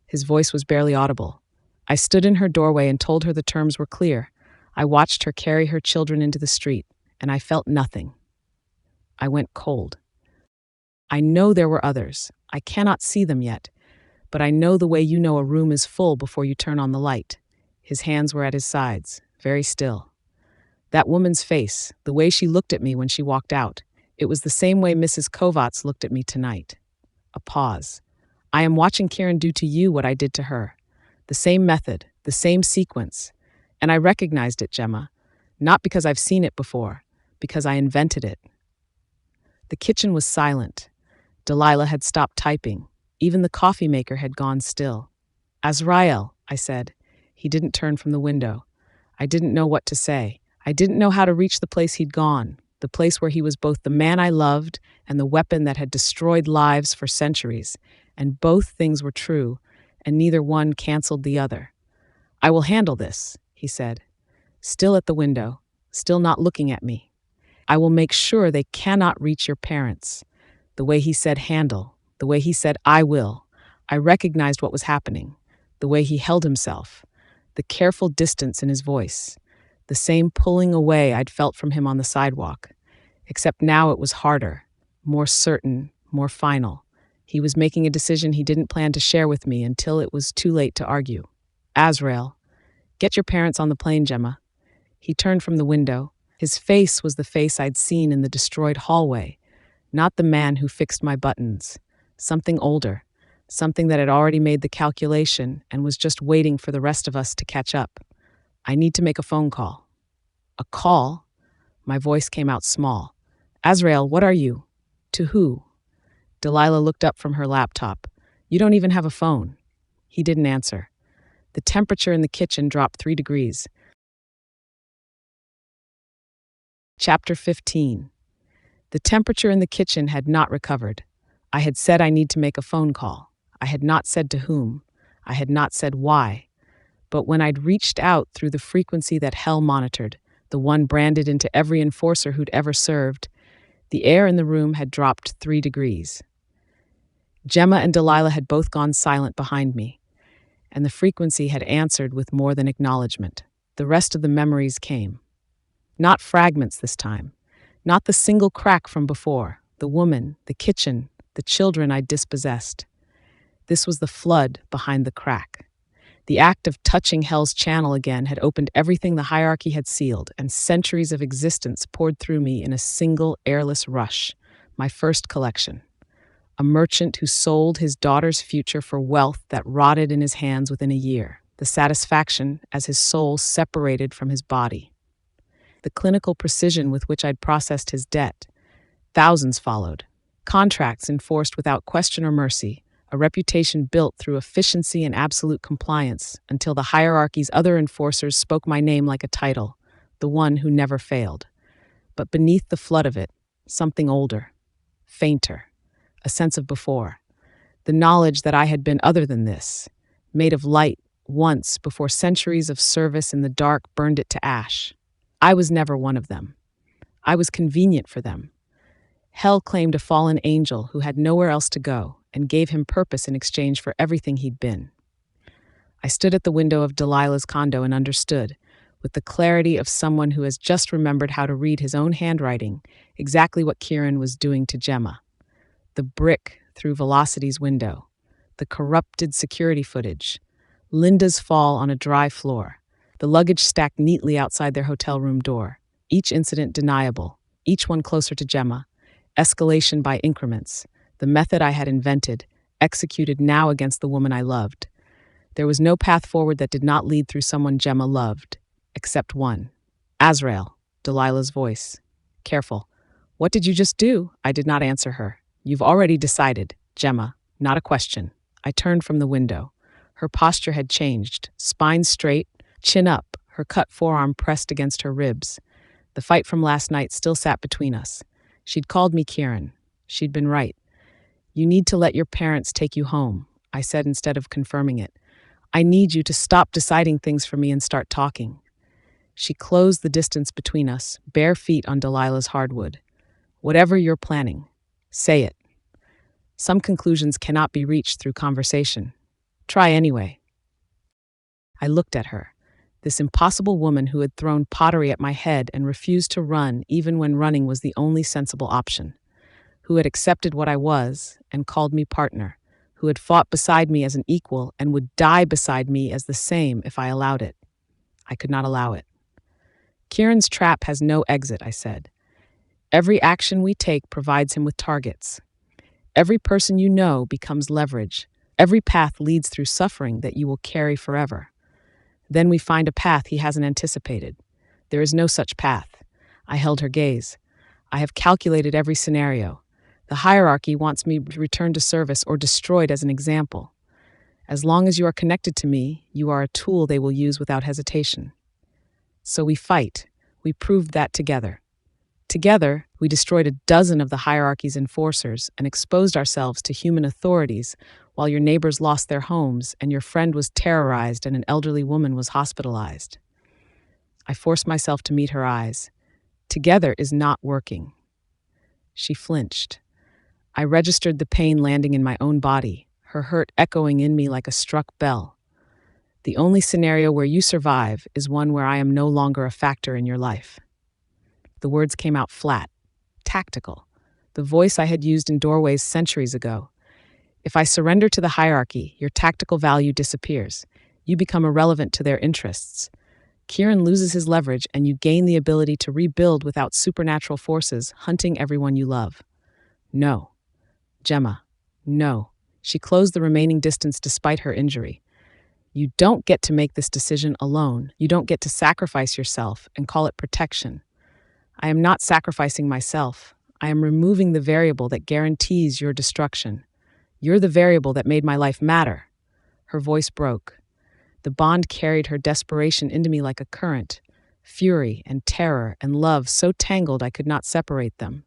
His voice was barely audible. I stood in her doorway and told her the terms were clear. I watched her carry her children into the street, and I felt nothing. I went cold. I know there were others. I cannot see them yet, but I know the way you know a room is full before you turn on the light. His hands were at his sides, very still. That woman's face, the way she looked at me when she walked out, it was the same way Mrs. Kovacs looked at me tonight. A pause. I am watching Kieran do to you what I did to her. The same method, the same sequence. And I recognized it, Gemma. Not because I've seen it before, because I invented it. The kitchen was silent. Delilah had stopped typing. Even the coffee maker had gone still. "Azrael," I said. He didn't turn from the window. I didn't know what to say. I didn't know how to reach the place he'd gone, the place where he was both the man I loved and the weapon that had destroyed lives for centuries. And both things were true, and neither one canceled the other. "I will handle this," he said, still at the window, still not looking at me. "I will make sure they cannot reach your parents." The way he said handle, the way he said I will, I recognized what was happening, the way he held himself, the careful distance in his voice, the same pulling away I'd felt from him on the sidewalk, except now it was harder, more certain, more final. He was making a decision he didn't plan to share with me until it was too late to argue. "Azrael, get your parents on the plane, Gemma." He turned from the window. His face was the face I'd seen in the destroyed hallway, not the man who fixed my buttons. Something older, something that had already made the calculation and was just waiting for the rest of us to catch up. "I need to make a phone call." "A call?" My voice came out small. "Azrael, what are you?" "To who?" Delilah looked up from her laptop. "You don't even have a phone." He didn't answer. The temperature in the kitchen dropped 3 degrees. Chapter 15. The temperature in the kitchen had not recovered. I had said I need to make a phone call. I had not said to whom. I had not said why. But when I'd reached out through the frequency that hell monitored, the one branded into every enforcer who'd ever served, the air in the room had dropped 3 degrees. Gemma and Delilah had both gone silent behind me, and the frequency had answered with more than acknowledgement. The rest of the memories came. Not fragments this time. Not the single crack from before, the woman, the kitchen, the children I'd dispossessed. This was the flood behind the crack. The act of touching hell's channel again had opened everything the hierarchy had sealed, and centuries of existence poured through me in a single airless rush. My first collection. A merchant who sold his daughter's future for wealth that rotted in his hands within a year. The satisfaction as his soul separated from his body. The clinical precision with which I'd processed his debt. Thousands followed. Contracts enforced without question or mercy. A reputation built through efficiency and absolute compliance until the hierarchy's other enforcers spoke my name like a title, the one who never failed. But beneath the flood of it, something older, fainter, a sense of before. The knowledge that I had been other than this, made of light once before centuries of service in the dark burned it to ash. I was never one of them. I was convenient for them. Hell claimed a fallen angel who had nowhere else to go and gave him purpose in exchange for everything he'd been. I stood at the window of Delilah's condo and understood, with the clarity of someone who has just remembered how to read his own handwriting, exactly what Kieran was doing to Gemma. The brick through Velocity's window, the corrupted security footage, Linda's fall on a dry floor, the luggage stacked neatly outside their hotel room door, each incident deniable, each one closer to Gemma, escalation by increments, the method I had invented, executed now against the woman I loved. There was no path forward that did not lead through someone Gemma loved, except one. Azrael, Delilah's voice. Careful. What did you just do? I did not answer her. You've already decided, Gemma, not a question. I turned from the window. Her posture had changed, spine straight, chin up, her cut forearm pressed against her ribs. The fight from last night still sat between us. She'd called me Kieran. She'd been right. You need to let your parents take you home, I said instead of confirming it. I need you to stop deciding things for me and start talking. She closed the distance between us, bare feet on Delilah's hardwood. Whatever you're planning, say it. Some conclusions cannot be reached through conversation. Try anyway. I looked at her, this impossible woman who had thrown pottery at my head and refused to run even when running was the only sensible option, who had accepted what I was and called me partner, who had fought beside me as an equal and would die beside me as the same if I allowed it. I could not allow it. Kieran's trap has no exit, I said. Every action we take provides him with targets. Every person you know becomes leverage. Every path leads through suffering that you will carry forever. Then we find a path he hasn't anticipated. There is no such path. I held her gaze. I have calculated every scenario. The hierarchy wants me returned to service or destroyed as an example. As long as you are connected to me, you are a tool they will use without hesitation. So we fight. We proved that together. Together, we destroyed a dozen of the hierarchy's enforcers and exposed ourselves to human authorities while your neighbors lost their homes and your friend was terrorized and an elderly woman was hospitalized. I forced myself to meet her eyes. Together is not working. She flinched. I registered the pain landing in my own body, her hurt echoing in me like a struck bell. The only scenario where you survive is one where I am no longer a factor in your life. The words came out flat, tactical, the voice I had used in doorways centuries ago. If I surrender to the hierarchy, your tactical value disappears. You become irrelevant to their interests. Kieran loses his leverage and you gain the ability to rebuild without supernatural forces hunting everyone you love. No. Gemma, no. She closed the remaining distance despite her injury. You don't get to make this decision alone. You don't get to sacrifice yourself and call it protection. I am not sacrificing myself. I am removing the variable that guarantees your destruction. You're the variable that made my life matter. Her voice broke. The bond carried her desperation into me like a current, fury and terror and love so tangled I could not separate them.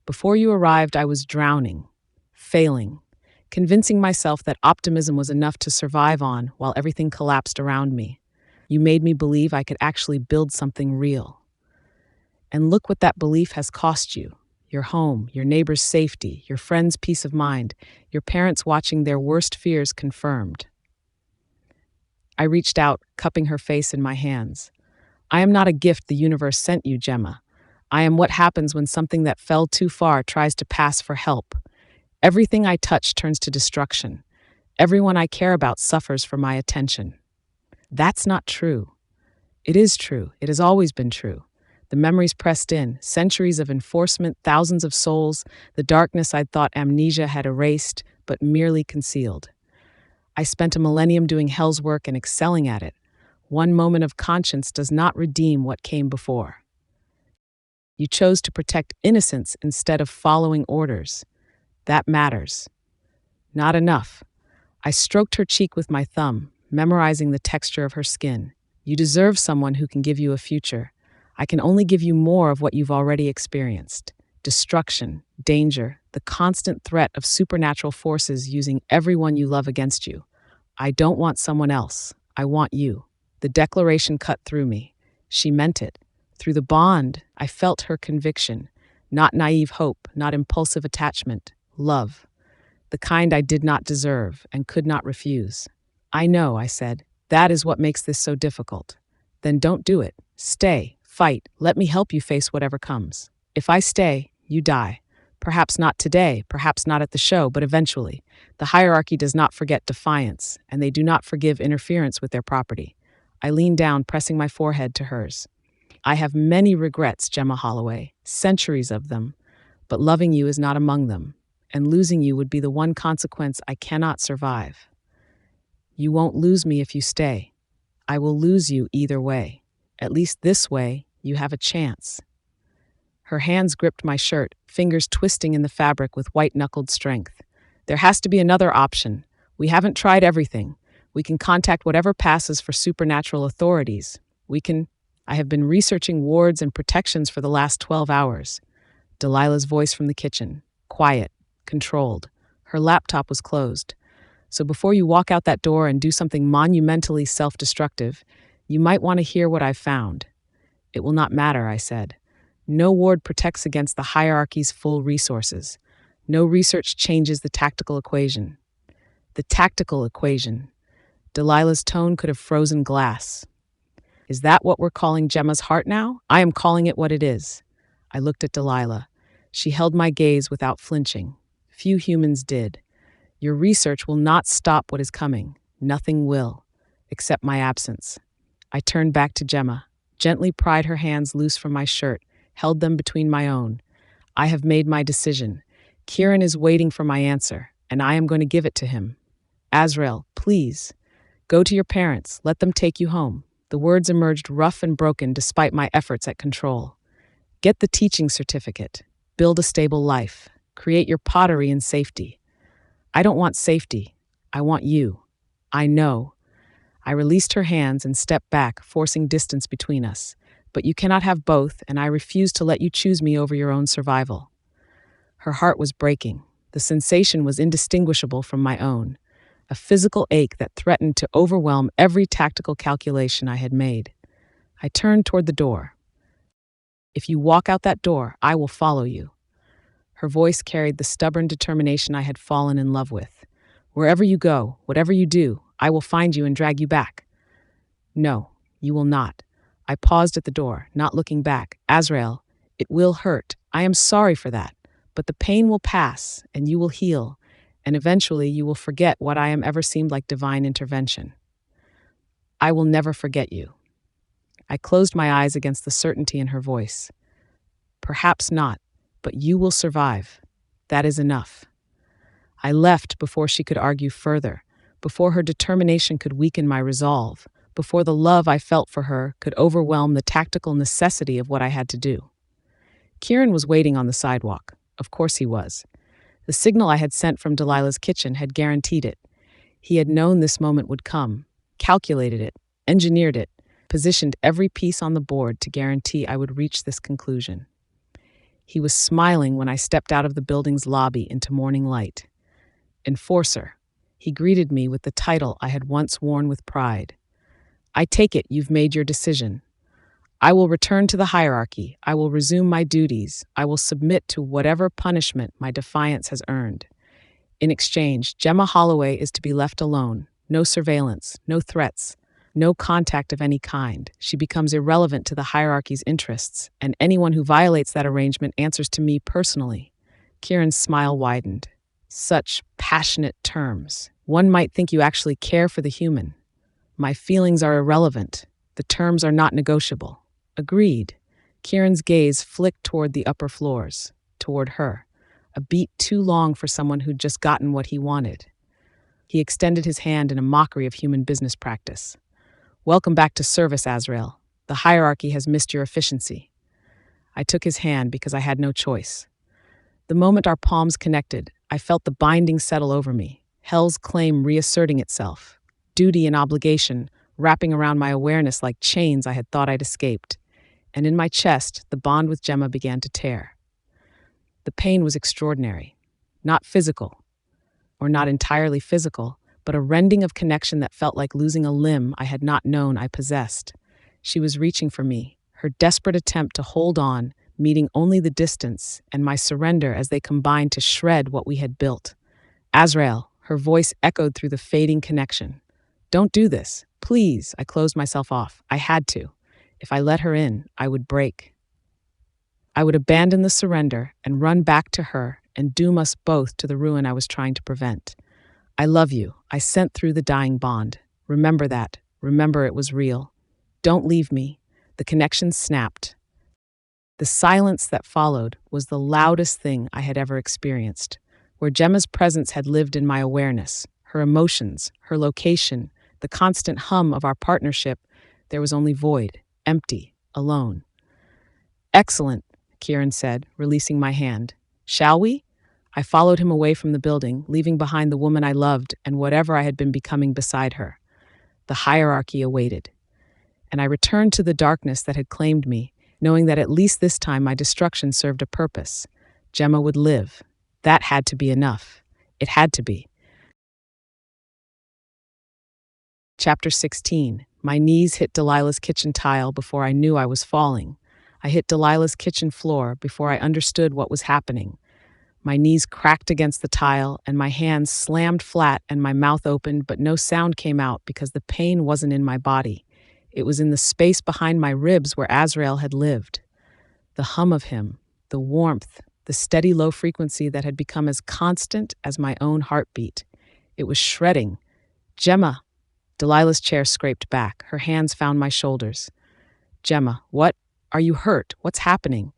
Before you arrived, I was drowning, failing, convincing myself that optimism was enough to survive on while everything collapsed around me. You made me believe I could actually build something real. And look what that belief has cost you. Your home, your neighbor's safety, your friend's peace of mind, your parents watching their worst fears confirmed. I reached out, cupping her face in my hands. I am not a gift the universe sent you, Gemma. I am what happens when something that fell too far tries to pass for help. Everything I touch turns to destruction. Everyone I care about suffers for my attention. That's not true. It is true. It has always been true. The memories pressed in, centuries of enforcement, thousands of souls, the darkness I'd thought amnesia had erased, but merely concealed. I spent a millennium doing hell's work and excelling at it. One moment of conscience does not redeem what came before. You chose to protect innocence instead of following orders. That matters. Not enough. I stroked her cheek with my thumb, memorizing the texture of her skin. You deserve someone who can give you a future. I can only give you more of what you've already experienced. Destruction, danger, the constant threat of supernatural forces using everyone you love against you. I don't want someone else. I want you. The declaration cut through me. She meant it. Through the bond, I felt her conviction. Not naive hope, not impulsive attachment. Love. The kind I did not deserve and could not refuse. I know, I said. That is what makes this so difficult. Then don't do it. Stay. Fight. Let me help you face whatever comes. If I stay, you die. Perhaps not today, perhaps not at the show, but eventually. The hierarchy does not forget defiance, and they do not forgive interference with their property. I leaned down, pressing my forehead to hers. I have many regrets, Gemma Holloway, centuries of them, but loving you is not among them. and losing you would be the one consequence I cannot survive. You won't lose me if you stay. I will lose you either way. At least this way, you have a chance. Her hands gripped my shirt, fingers twisting in the fabric with white-knuckled strength. There has to be another option. We haven't tried everything. We can contact whatever passes for supernatural authorities. I have been researching wards and protections for the last 12 hours. Delilah's voice from the kitchen. Quiet, controlled. Her laptop was closed. So before you walk out that door and do something monumentally self-destructive, you might want to hear what I've found. It will not matter, I said. No ward protects against the hierarchy's full resources. No research changes the tactical equation. The tactical equation. Delilah's tone could have frozen glass. Is that what we're calling Gemma's heart now? I am calling it what it is. I looked at Delilah. She held my gaze without flinching. Few humans did. Your research will not stop what is coming. Nothing will, except my absence. I turned back to Gemma, gently pried her hands loose from my shirt, held them between my own. I have made my decision. Kieran is waiting for my answer, and I am going to give it to him. Azrael, please, go to your parents. Let them take you home. The words emerged rough and broken despite my efforts at control. Get the teaching certificate. Build a stable life. Create your pottery in safety. I don't want safety. I want you. I know. I released her hands and stepped back, forcing distance between us. But you cannot have both, and I refuse to let you choose me over your own survival. Her heart was breaking. The sensation was indistinguishable from my own, a physical ache that threatened to overwhelm every tactical calculation I had made. I turned toward the door. If you walk out that door, I will follow you. Her voice carried the stubborn determination I had fallen in love with. Wherever you go, whatever you do, I will find you and drag you back. No, you will not. I paused at the door, not looking back. Azrael, it will hurt. I am sorry for that. But the pain will pass, and you will heal, and eventually you will forget what I am ever seemed like divine intervention. I will never forget you. I closed my eyes against the certainty in her voice. Perhaps not, but you will survive. That is enough. I left before she could argue further, before her determination could weaken my resolve, before the love I felt for her could overwhelm the tactical necessity of what I had to do. Kieran was waiting on the sidewalk. Of course he was. The signal I had sent from Delilah's kitchen had guaranteed it. He had known this moment would come, calculated it, engineered it, positioned every piece on the board to guarantee I would reach this conclusion. He was smiling when I stepped out of the building's lobby into morning light. Enforcer. He greeted me with the title I had once worn with pride. I take it you've made your decision. I will return to the hierarchy. I will resume my duties. I will submit to whatever punishment my defiance has earned. In exchange, Gemma Holloway is to be left alone. No surveillance, no threats, no contact of any kind. She becomes irrelevant to the hierarchy's interests, and anyone who violates that arrangement answers to me personally. Kieran's smile widened. Such passionate terms. One might think you actually care for the human. My feelings are irrelevant. The terms are not negotiable. Agreed. Kieran's gaze flicked toward the upper floors, toward her, a beat too long for someone who'd just gotten what he wanted. He extended his hand in a mockery of human business practice. Welcome back to service, Azrael. The hierarchy has missed your efficiency. I took his hand because I had no choice. The moment our palms connected, I felt the binding settle over me, hell's claim reasserting itself, duty and obligation wrapping around my awareness like chains I had thought I'd escaped. And in my chest, the bond with Gemma began to tear. The pain was extraordinary, not physical, or not entirely physical, but a rending of connection that felt like losing a limb I had not known I possessed. She was reaching for me, her desperate attempt to hold on, meeting only the distance, and my surrender as they combined to shred what we had built. Azrael, her voice echoed through the fading connection. Don't do this. Please, I closed myself off. I had to. If I let her in, I would break. I would abandon the surrender and run back to her and doom us both to the ruin I was trying to prevent. I love you. I sent through the dying bond. Remember that. Remember it was real. Don't leave me. The connection snapped. The silence that followed was the loudest thing I had ever experienced. where Gemma's presence had lived in my awareness, her emotions, her location, the constant hum of our partnership, there was only void, empty, alone. Excellent, Kieran said, releasing my hand. Shall we? I followed him away from the building, leaving behind the woman I loved and whatever I had been becoming beside her. The hierarchy awaited. And I returned to the darkness that had claimed me, knowing that at least this time my destruction served a purpose. Gemma would live. That had to be enough. It had to be. Chapter 16. My knees hit Delilah's kitchen tile before I knew I was falling. I hit Delilah's kitchen floor before I understood what was happening. My knees cracked against the tile, and my hands slammed flat and my mouth opened, but no sound came out because the pain wasn't in my body. It was in the space behind my ribs where Azrael had lived. The hum of him, the warmth, the steady low frequency that had become as constant as my own heartbeat. It was shredding. Gemma. Delilah's chair scraped back. Her hands found my shoulders. Gemma, what? Are you hurt? What's happening?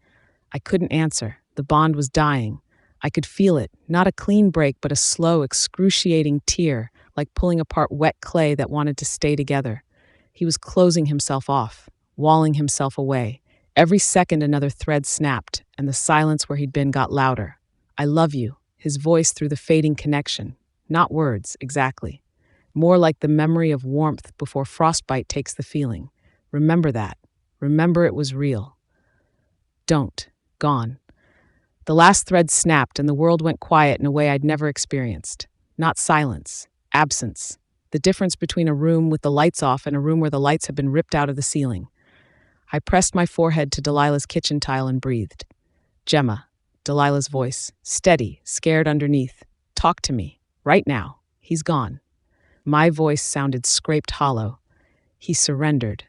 I couldn't answer. The bond was dying. I could feel it, not a clean break, but a slow, excruciating tear, like pulling apart wet clay that wanted to stay together. He was closing himself off, walling himself away. Every second another thread snapped, and the silence where he'd been got louder. I love you, his voice through the fading connection. Not words, exactly. More like the memory of warmth before frostbite takes the feeling. Remember that. Remember it was real. Don't. Gone. The last thread snapped and the world went quiet in a way I'd never experienced. Not silence. Absence. The difference between a room with the lights off and a room where the lights had been ripped out of the ceiling. I pressed my forehead to Delilah's kitchen tile and breathed. Gemma. Delilah's voice. Steady, scared underneath. Talk to me. Right now. He's gone. My voice sounded scraped hollow. He surrendered.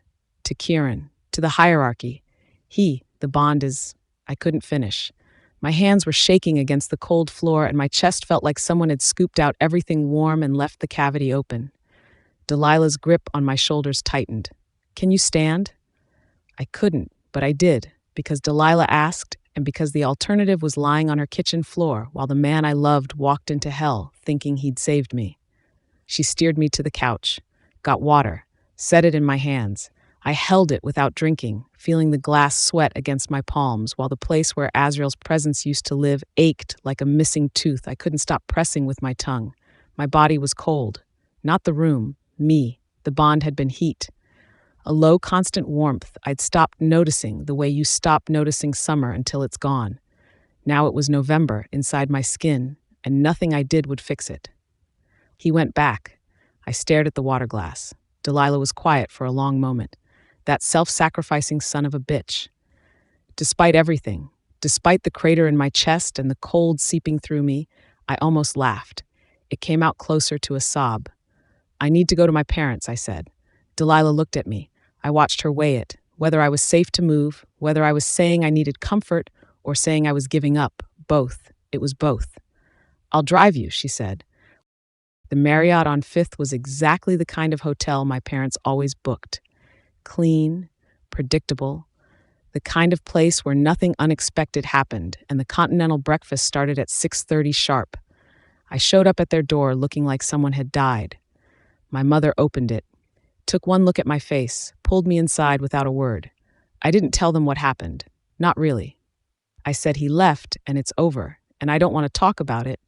To Kieran. To the hierarchy. The bond is... I couldn't finish. My hands were shaking against the cold floor and my chest felt like someone had scooped out everything warm and left the cavity open. Delilah's grip on my shoulders tightened. Can you stand? I couldn't, but I did, because Delilah asked and because the alternative was lying on her kitchen floor while the man I loved walked into hell thinking he'd saved me. She steered me to the couch, got water, set it in my hands. I held it without drinking, feeling the glass sweat against my palms while the place where Azrael's presence used to live ached like a missing tooth I couldn't stop pressing with my tongue. My body was cold. Not the room, me. The bond had been heat. A low, constant warmth I'd stopped noticing the way you stop noticing summer until it's gone. Now it was November inside my skin, and nothing I did would fix it. He went back. I stared at the water glass. Delilah was quiet for a long moment. That self-sacrificing son of a bitch. Despite everything, despite the crater in my chest and the cold seeping through me, I almost laughed. It came out closer to a sob. I need to go to my parents, I said. Delilah looked at me. I watched her weigh it, whether I was safe to move, whether I was saying I needed comfort, or saying I was giving up. Both. It was both. I'll drive you, she said. The Marriott on 5th was exactly the kind of hotel my parents always booked. Clean, predictable, the kind of place where nothing unexpected happened, and the continental breakfast started at 6:30 sharp. I showed up at their door looking like someone had died. My mother opened it, took one look at my face, pulled me inside without a word. I didn't tell them what happened. Not really. I said he left, and it's over, and I don't want to talk about it.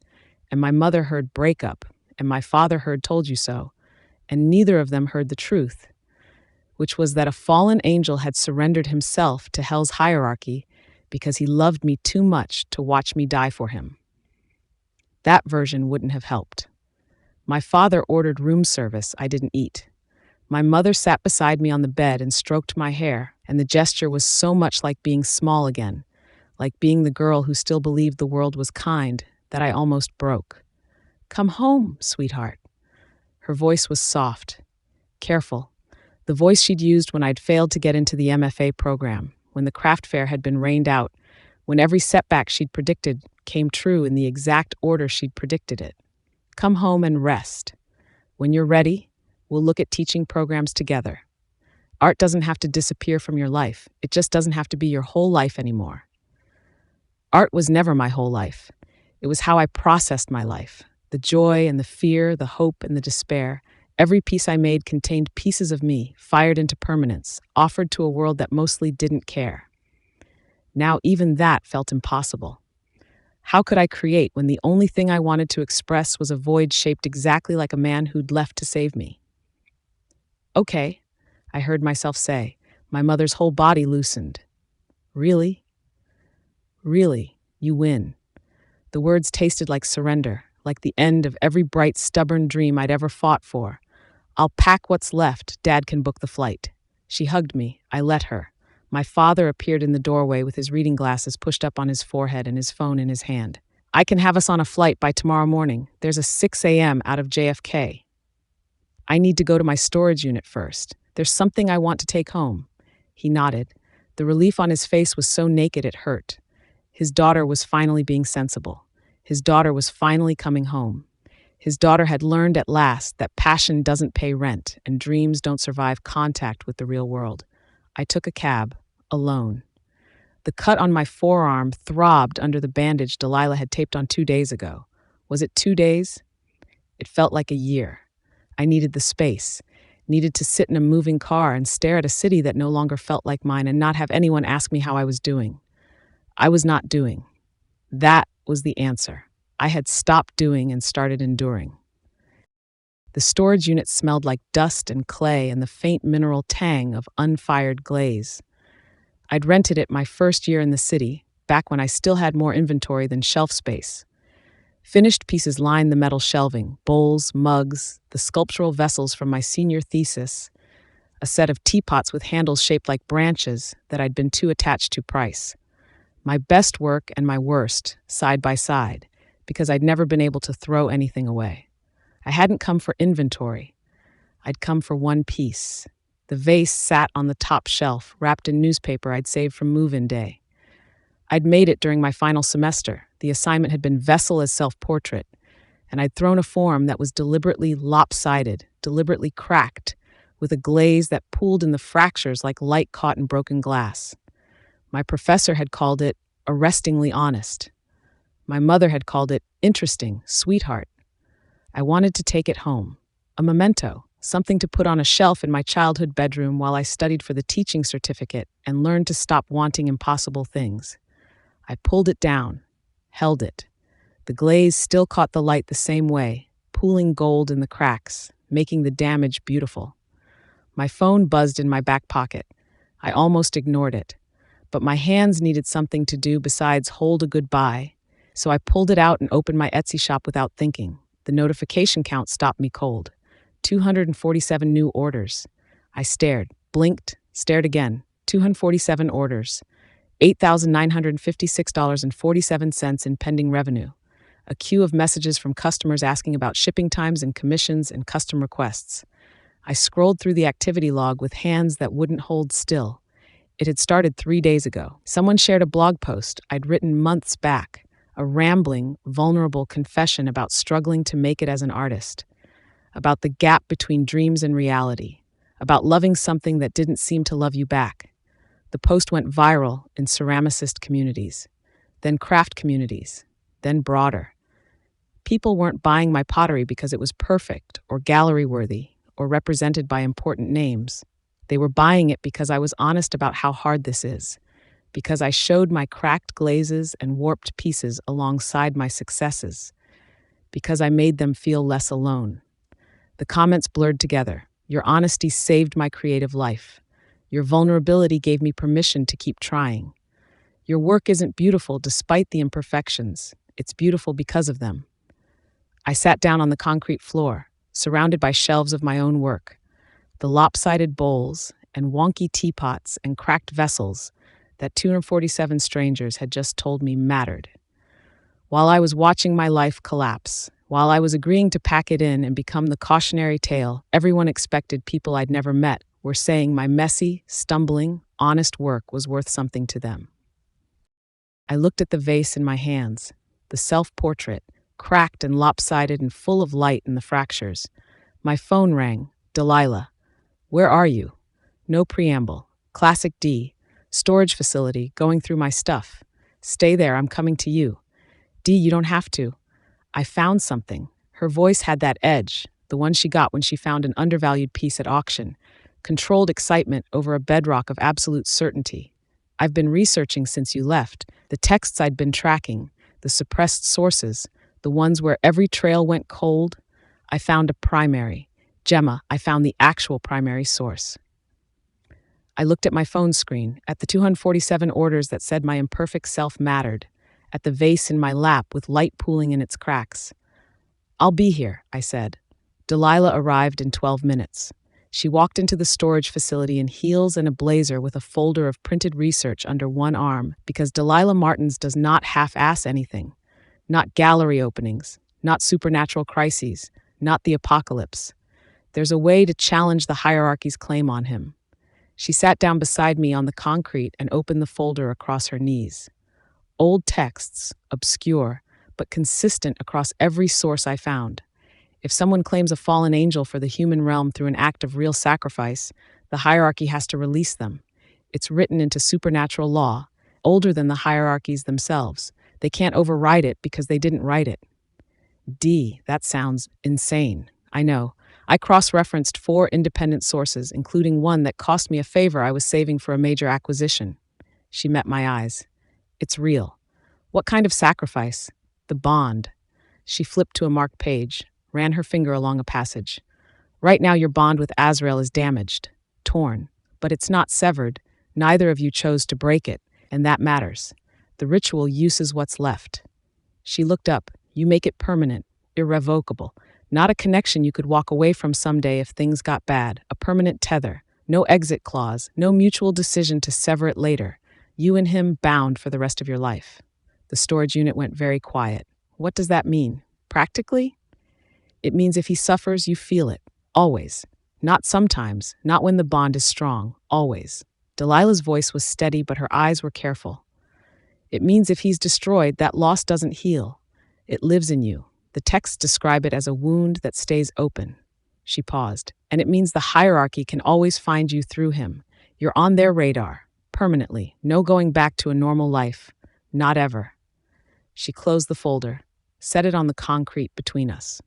And my mother heard breakup, and my father heard told you so, and neither of them heard the truth, which was that a fallen angel had surrendered himself to hell's hierarchy because he loved me too much to watch me die for him. That version wouldn't have helped. My father ordered room service. I didn't eat. My mother sat beside me on the bed and stroked my hair, and the gesture was so much like being small again, like being the girl who still believed the world was kind, that I almost broke. Come home, sweetheart. Her voice was soft, careful. The voice she'd used when I'd failed to get into the MFA program, when the craft fair had been rained out, when every setback she'd predicted came true in the exact order she'd predicted it. Come home and rest. When you're ready, we'll look at teaching programs together. Art doesn't have to disappear from your life. It just doesn't have to be your whole life anymore. Art was never my whole life. It was how I processed my life. The joy and the fear, the hope and the despair. Every piece I made contained pieces of me, fired into permanence, offered to a world that mostly didn't care. Now even that felt impossible. How could I create when the only thing I wanted to express was a void shaped exactly like a man who'd left to save me? Okay, I heard myself say. My mother's whole body loosened. Really? Really, you win. The words tasted like surrender, like the end of every bright, stubborn dream I'd ever fought for. I'll pack what's left. Dad can book the flight. She hugged me. I let her. My father appeared in the doorway with his reading glasses pushed up on his forehead and his phone in his hand. I can have us on a flight by tomorrow morning. There's a 6 a.m. out of JFK. I need to go to my storage unit first. There's something I want to take home. He nodded. The relief on his face was so naked it hurt. His daughter was finally being sensible. His daughter was finally coming home. His daughter had learned at last that passion doesn't pay rent and dreams don't survive contact with the real world. I took a cab, alone. The cut on my forearm throbbed under the bandage Delilah had taped on 2 days ago. Was it 2 days? It felt like a year. I needed the space, needed to sit in a moving car and stare at a city that no longer felt like mine and not have anyone ask me how I was doing. I was not doing. That was the answer. I had stopped doing and started enduring. The storage unit smelled like dust and clay and the faint mineral tang of unfired glaze. I'd rented it my first year in the city, back when I still had more inventory than shelf space. Finished pieces lined the metal shelving, bowls, mugs, the sculptural vessels from my senior thesis, a set of teapots with handles shaped like branches that I'd been too attached to price. My best work and my worst, side by side, because I'd never been able to throw anything away. I hadn't come for inventory. I'd come for one piece. The vase sat on the top shelf, wrapped in newspaper I'd saved from move-in day. I'd made it during my final semester. The assignment had been vessel as self-portrait, and I'd thrown a form that was deliberately lopsided, deliberately cracked, with a glaze that pooled in the fractures like light caught in broken glass. My professor had called it arrestingly honest. My mother had called it interesting, sweetheart. I wanted to take it home, a memento, something to put on a shelf in my childhood bedroom while I studied for the teaching certificate and learned to stop wanting impossible things. I pulled it down, held it. The glaze still caught the light the same way, pooling gold in the cracks, making the damage beautiful. My phone buzzed in my back pocket. I almost ignored it. But my hands needed something to do besides hold a goodbye, so I pulled it out and opened my Etsy shop without thinking. The notification count stopped me cold. 247 new orders. I stared, blinked, stared again. 247 orders. $8,956.47 in pending revenue. A queue of messages from customers asking about shipping times and commissions and custom requests. I scrolled through the activity log with hands that wouldn't hold still. It had started 3 days ago. Someone shared a blog post I'd written months back, a rambling, vulnerable confession about struggling to make it as an artist, about the gap between dreams and reality, about loving something that didn't seem to love you back. The post went viral in ceramicist communities, then craft communities, then broader. People weren't buying my pottery because it was perfect or gallery-worthy or represented by important names. They were buying it because I was honest about how hard this is, because I showed my cracked glazes and warped pieces alongside my successes, because I made them feel less alone. The comments blurred together. Your honesty saved my creative life. Your vulnerability gave me permission to keep trying. Your work isn't beautiful despite the imperfections. It's beautiful because of them. I sat down on the concrete floor, surrounded by shelves of my own work. The lopsided bowls and wonky teapots and cracked vessels that 247 strangers had just told me mattered. While I was watching my life collapse, while I was agreeing to pack it in and become the cautionary tale everyone expected people I'd never met were saying my messy, stumbling, honest work was worth something to them. I looked at the vase in my hands, the self-portrait, cracked and lopsided and full of light in the fractures. My phone rang. Delilah. Where are you? No preamble. Classic D. Storage facility, going through my stuff. Stay there, I'm coming to you. Dee, you don't have to. I found something. Her voice had that edge, the one she got when she found an undervalued piece at auction. Controlled excitement over a bedrock of absolute certainty. I've been researching since you left, the texts I'd been tracking, the suppressed sources, the ones where every trail went cold. I found a primary. Gemma, I found the actual primary source. I looked at my phone screen, at the 247 orders that said my imperfect self mattered, at the vase in my lap with light pooling in its cracks. I'll be here, I said. Delilah arrived in 12 minutes. She walked into the storage facility in heels and a blazer with a folder of printed research under one arm because Delilah Martins does not half-ass anything. Not gallery openings, not supernatural crises, not the apocalypse. There's a way to challenge the hierarchy's claim on him. She sat down beside me on the concrete and opened the folder across her knees. Old texts, obscure, but consistent across every source I found. If someone claims a fallen angel for the human realm through an act of real sacrifice, the hierarchy has to release them. It's written into supernatural law, older than the hierarchies themselves. They can't override it because they didn't write it. D, that sounds insane. I know. I cross-referenced 4 independent sources, including one that cost me a favor I was saving for a major acquisition. She met my eyes. It's real. What kind of sacrifice? The bond. She flipped to a marked page, ran her finger along a passage. Right now your bond with Azrael is damaged, torn, but it's not severed. Neither of you chose to break it, and that matters. The ritual uses what's left. She looked up. You make it permanent, irrevocable. Not a connection you could walk away from someday if things got bad. A permanent tether. No exit clause. No mutual decision to sever it later. You and him bound for the rest of your life. The storage unit went very quiet. What does that mean? Practically? It means if he suffers, you feel it. Always. Not sometimes. Not when the bond is strong. Always. Delilah's voice was steady, but her eyes were careful. It means if he's destroyed, that loss doesn't heal. It lives in you. The texts describe it as a wound that stays open. She paused. And it means the hierarchy can always find you through him. You're on their radar. Permanently. No going back to a normal life. Not ever. She closed the folder, set it on the concrete between us.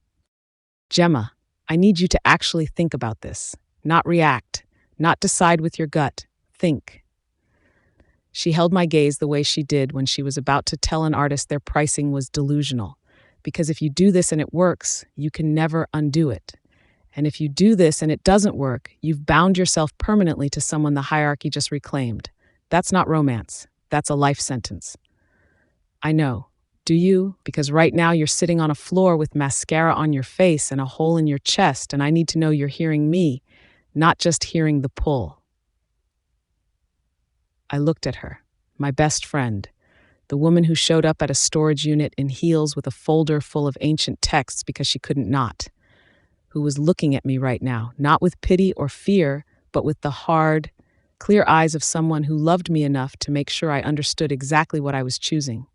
Gemma, I need you to actually think about this. Not react. Not decide with your gut. Think. She held my gaze the way she did when she was about to tell an artist their pricing was delusional. Because if you do this and it works, you can never undo it. And if you do this and it doesn't work, you've bound yourself permanently to someone the hierarchy just reclaimed. That's not romance. That's a life sentence. I know. Do you? Because right now you're sitting on a floor with mascara on your face and a hole in your chest, and I need to know you're hearing me, not just hearing the pull. I looked at her, my best friend, the woman who showed up at a storage unit in heels with a folder full of ancient texts because she couldn't not, who was looking at me right now, not with pity or fear, but with the hard, clear eyes of someone who loved me enough to make sure I understood exactly what I was choosing.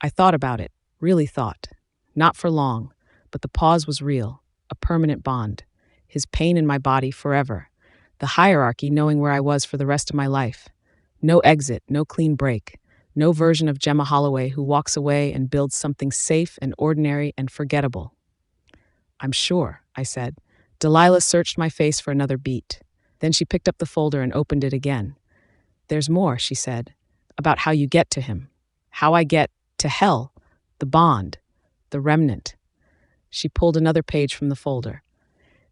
I thought about it, really thought. Not for long, but the pause was real, a permanent bond. His pain in my body forever. The hierarchy knowing where I was for the rest of my life. No exit, no clean break. No version of Gemma Holloway who walks away and builds something safe and ordinary and forgettable. I'm sure, I said. Delilah searched my face for another beat. Then she picked up the folder and opened it again. There's more, she said, about how you get to him. How I get to hell, the bond, the remnant. She pulled another page from the folder.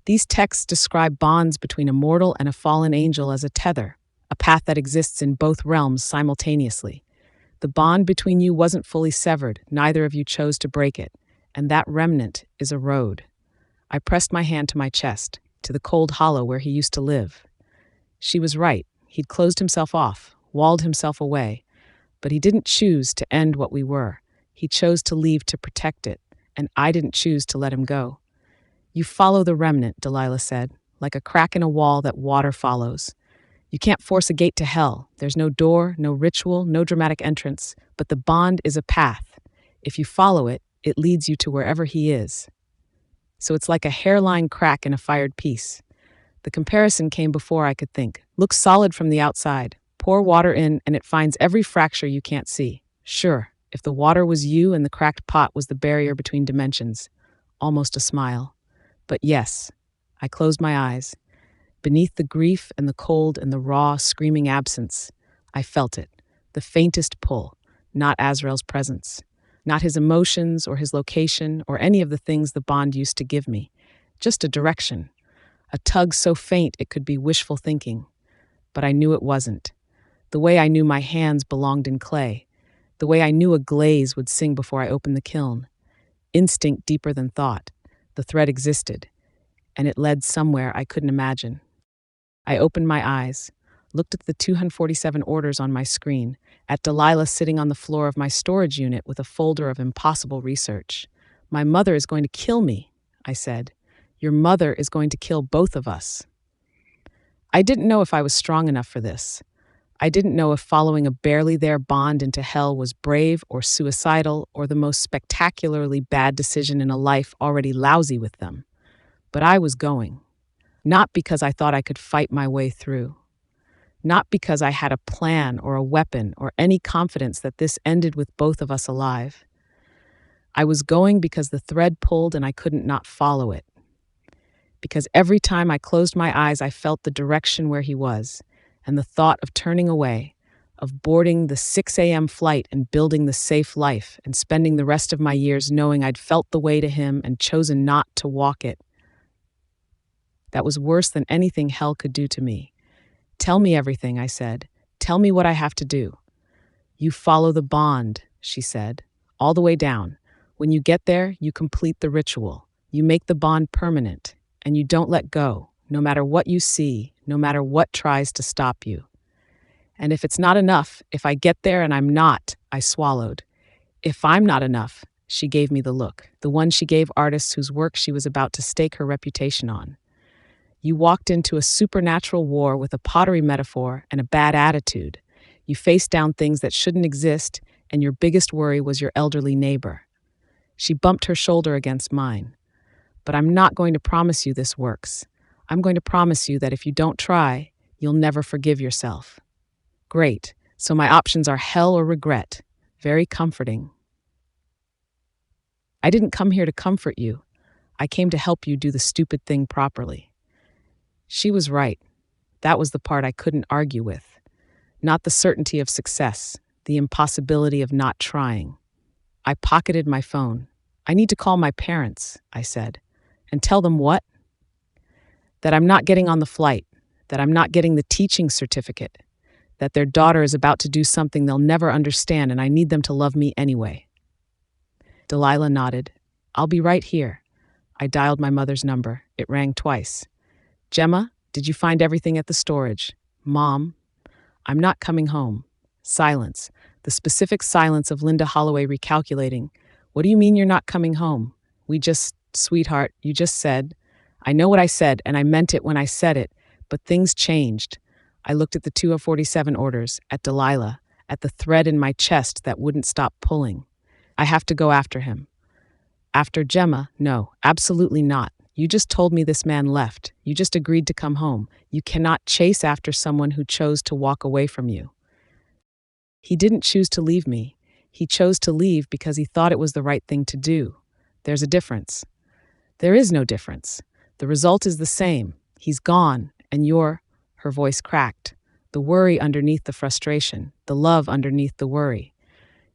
These texts describe bonds between a mortal and a fallen angel as a tether, a path that exists in both realms simultaneously. The bond between you wasn't fully severed, neither of you chose to break it, and that remnant is a road. I pressed my hand to my chest, to the cold hollow where he used to live. She was right. He'd closed himself off, walled himself away. But he didn't choose to end what we were. He chose to leave to protect it, and I didn't choose to let him go. You follow the remnant, Delilah said, like a crack in a wall that water follows. You can't force a gate to hell. There's no door, no ritual, no dramatic entrance, but the bond is a path. If you follow it, it leads you to wherever he is. So it's like a hairline crack in a fired piece. The comparison came before I could think. Looks solid from the outside. Pour water in, and it finds every fracture you can't see. Sure, If the water was you and the cracked pot was the barrier between dimensions. Almost a smile. But yes, I closed my eyes. Beneath the grief and the cold and the raw, screaming absence, I felt it, the faintest pull, not Azrael's presence, not his emotions or his location or any of the things the bond used to give me, just a direction, a tug so faint it could be wishful thinking. But I knew it wasn't. The way I knew my hands belonged in clay, the way I knew a glaze would sing before I opened the kiln. Instinct deeper than thought. The thread existed, and it led somewhere I couldn't imagine. I opened my eyes, looked at the 247 orders on my screen, at Delilah sitting on the floor of my storage unit with a folder of impossible research. "My mother is going to kill me," I said. "Your mother is going to kill both of us." I didn't know if I was strong enough for this. I didn't know if following a barely there bond into hell was brave or suicidal or the most spectacularly bad decision in a life already lousy with them. But I was going. Not because I thought I could fight my way through. Not because I had a plan or a weapon or any confidence that this ended with both of us alive. I was going because the thread pulled and I couldn't not follow it. Because every time I closed my eyes, I felt the direction where he was, and the thought of turning away, of boarding the 6 a.m. flight and building the safe life and spending the rest of my years knowing I'd felt the way to him and chosen not to walk it. That was worse than anything hell could do to me. "Tell me everything," I said. "Tell me what I have to do." "You follow the bond," she said, "all the way down. When you get there, you complete the ritual. You make the bond permanent, and you don't let go, no matter what you see, no matter what tries to stop you. And if it's not enough, if I get there and I'm not," I swallowed. "If I'm not enough," she gave me the look, the one she gave artists whose work she was about to stake her reputation on. "You walked into a supernatural war with a pottery metaphor and a bad attitude. You faced down things that shouldn't exist, and your biggest worry was your elderly neighbor." She bumped her shoulder against mine. "But I'm not going to promise you this works. I'm going to promise you that if you don't try, you'll never forgive yourself." Great. So my options are hell or regret. Very comforting. "I didn't come here to comfort you. I came to help you do the stupid thing properly." She was right. That was the part I couldn't argue with. Not the certainty of success, the impossibility of not trying. I pocketed my phone. "I need to call my parents," I said. "And tell them what?" "That I'm not getting on the flight, that I'm not getting the teaching certificate, that their daughter is about to do something they'll never understand and I need them to love me anyway." Delilah nodded. "I'll be right here." I dialed my mother's number. It rang twice. "Gemma, did you find everything at the storage?" "Mom, I'm not coming home." Silence. The specific silence of Linda Holloway recalculating. "What do you mean you're not coming home?" Sweetheart, you just said." "I know what I said, and I meant it when I said it, but things changed." I looked at the 247 orders, at Delilah, at the thread in my chest that wouldn't stop pulling. "I have to go after him." "After Gemma? No, absolutely not. You just told me this man left. You just agreed to come home. You cannot chase after someone who chose to walk away from you." "He didn't choose to leave me. He chose to leave because he thought it was the right thing to do. There's a difference." "There is no difference. The result is the same. He's gone, and you're—" Her voice cracked. The worry underneath the frustration, the love underneath the worry.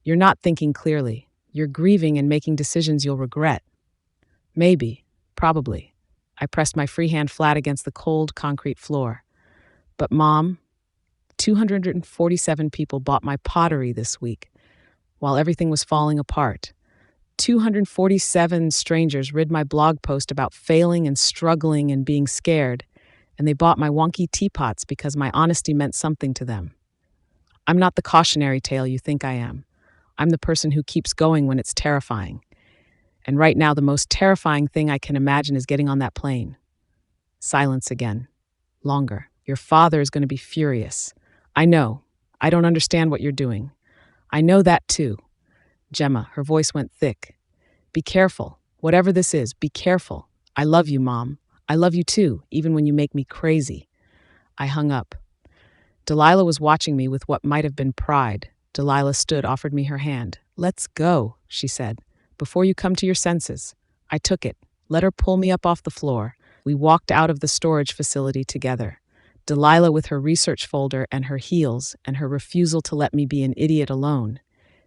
"You're not thinking clearly. You're grieving and making decisions you'll regret." "Maybe. Probably." I pressed my free hand flat against the cold, concrete floor. "But Mom, 247 people bought my pottery this week, while everything was falling apart. 247 strangers read my blog post about failing and struggling and being scared, and they bought my wonky teapots because my honesty meant something to them. I'm not the cautionary tale you think I am. I'm the person who keeps going when it's terrifying. And right now, the most terrifying thing I can imagine is getting on that plane." Silence again. Longer. "Your father is going to be furious. I know. I don't understand what you're doing. I know that too." "Gemma," her voice went thick. "Be careful. Whatever this is, be careful. I love you, Mom. I love you too, even when you make me crazy." I hung up. Delilah was watching me with what might have been pride. Delilah stood, offered me her hand. "Let's go," she said, "before you come to your senses." I took it, let her pull me up off the floor. We walked out of the storage facility together. Delilah with her research folder and her heels, and her refusal to let me be an idiot alone.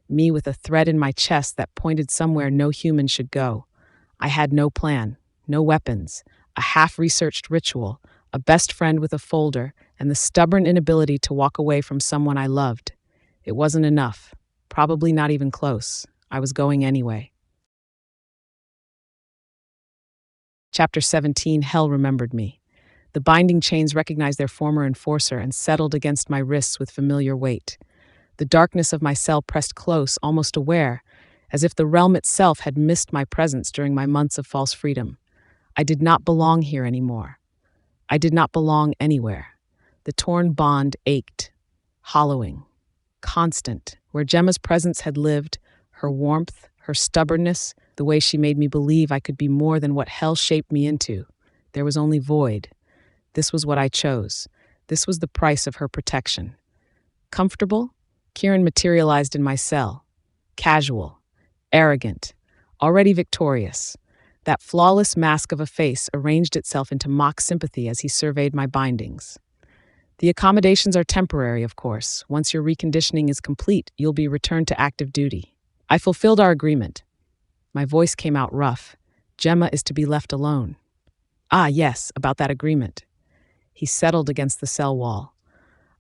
Me with a thread in my chest that pointed somewhere no human should go. I had no plan, no weapons, a half-researched ritual, a best friend with a folder, and the stubborn inability to walk away from someone I loved. It wasn't enough, probably not even close. I was going anyway. Chapter 17, Hell Remembered Me. The binding chains recognized their former enforcer and settled against my wrists with familiar weight. The darkness of my cell pressed close, almost aware, as if the realm itself had missed my presence during my months of false freedom. I did not belong here anymore. I did not belong anywhere. The torn bond ached, hollowing, constant, where Gemma's presence had lived, her warmth, her stubbornness, the way she made me believe I could be more than what hell shaped me into. There was only void. This was what I chose. This was the price of her protection. Comfortable? Kieran materialized in my cell. Casual. Arrogant. Already victorious. That flawless mask of a face arranged itself into mock sympathy as he surveyed my bindings. The accommodations are temporary, of course. Once your reconditioning is complete, you'll be returned to active duty. I fulfilled our agreement. My voice came out rough. Gemma is to be left alone. Ah, yes, about that agreement. He settled against the cell wall.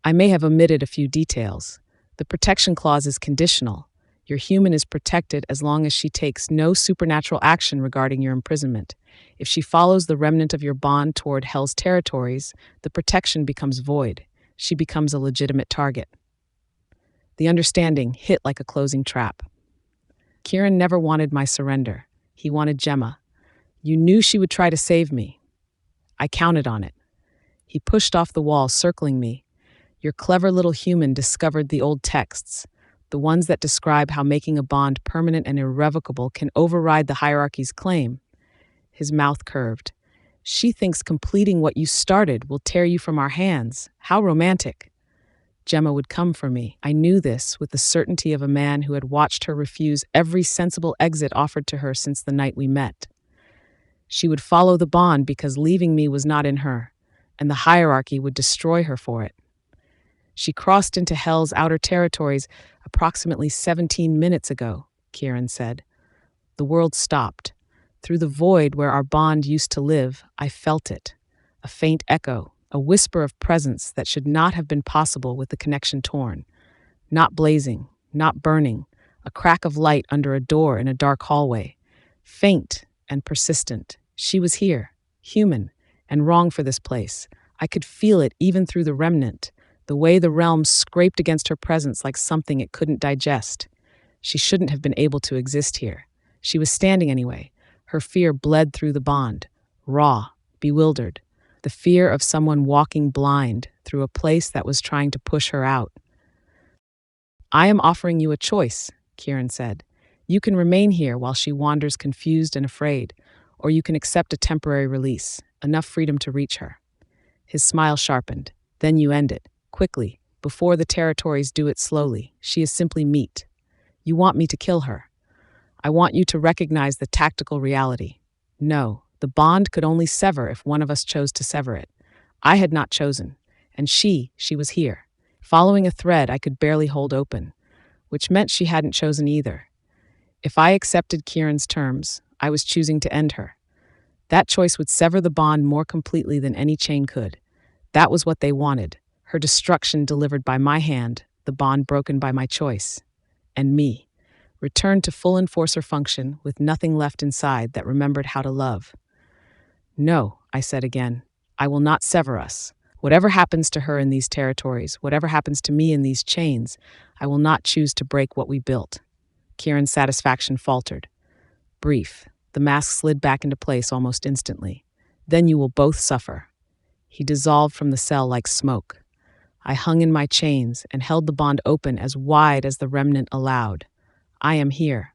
I may have omitted a few details. The protection clause is conditional. Your human is protected as long as she takes no supernatural action regarding your imprisonment. If she follows the remnant of your bond toward Hell's territories, the protection becomes void. She becomes a legitimate target. The understanding hit like a closing trap. Kieran never wanted my surrender. He wanted Gemma. You knew she would try to save me. I counted on it. He pushed off the wall, circling me. Your clever little human discovered the old texts, the ones that describe how making a bond permanent and irrevocable can override the hierarchy's claim. His mouth curved. She thinks completing what you started will tear you from our hands. How romantic. Gemma would come for me. I knew this with the certainty of a man who had watched her refuse every sensible exit offered to her since the night we met. She would follow the bond because leaving me was not in her, and the hierarchy would destroy her for it. She crossed into Hell's outer territories approximately 17 minutes ago, Kieran said. The world stopped. Through the void where our bond used to live, I felt it. A faint echo, a whisper of presence that should not have been possible with the connection torn. Not blazing, not burning, a crack of light under a door in a dark hallway. Faint and persistent. She was here, human, and wrong for this place. I could feel it even through the remnant, the way the realm scraped against her presence like something it couldn't digest. She shouldn't have been able to exist here. She was standing anyway. Her fear bled through the bond, raw, bewildered. The fear of someone walking blind through a place that was trying to push her out. I am offering you a choice, Kieran said. You can remain here while she wanders confused and afraid, or you can accept a temporary release, enough freedom to reach her. His smile sharpened. Then you end it, quickly, before the territories do it slowly. She is simply meat. You want me to kill her. I want you to recognize the tactical reality. No, the bond could only sever if one of us chose to sever it. I had not chosen, and she was here, following a thread I could barely hold open, which meant she hadn't chosen either. If I accepted Kieran's terms, I was choosing to end her. That choice would sever the bond more completely than any chain could. That was what they wanted, her destruction delivered by my hand, the bond broken by my choice. And me, returned to full enforcer function with nothing left inside that remembered how to love. No, I said again, I will not sever us. Whatever happens to her in these territories, whatever happens to me in these chains, I will not choose to break what we built. Kieran's satisfaction faltered. Brief. The mask slid back into place almost instantly. Then you will both suffer. He dissolved from the cell like smoke. I hung in my chains and held the bond open as wide as the remnant allowed. I am here.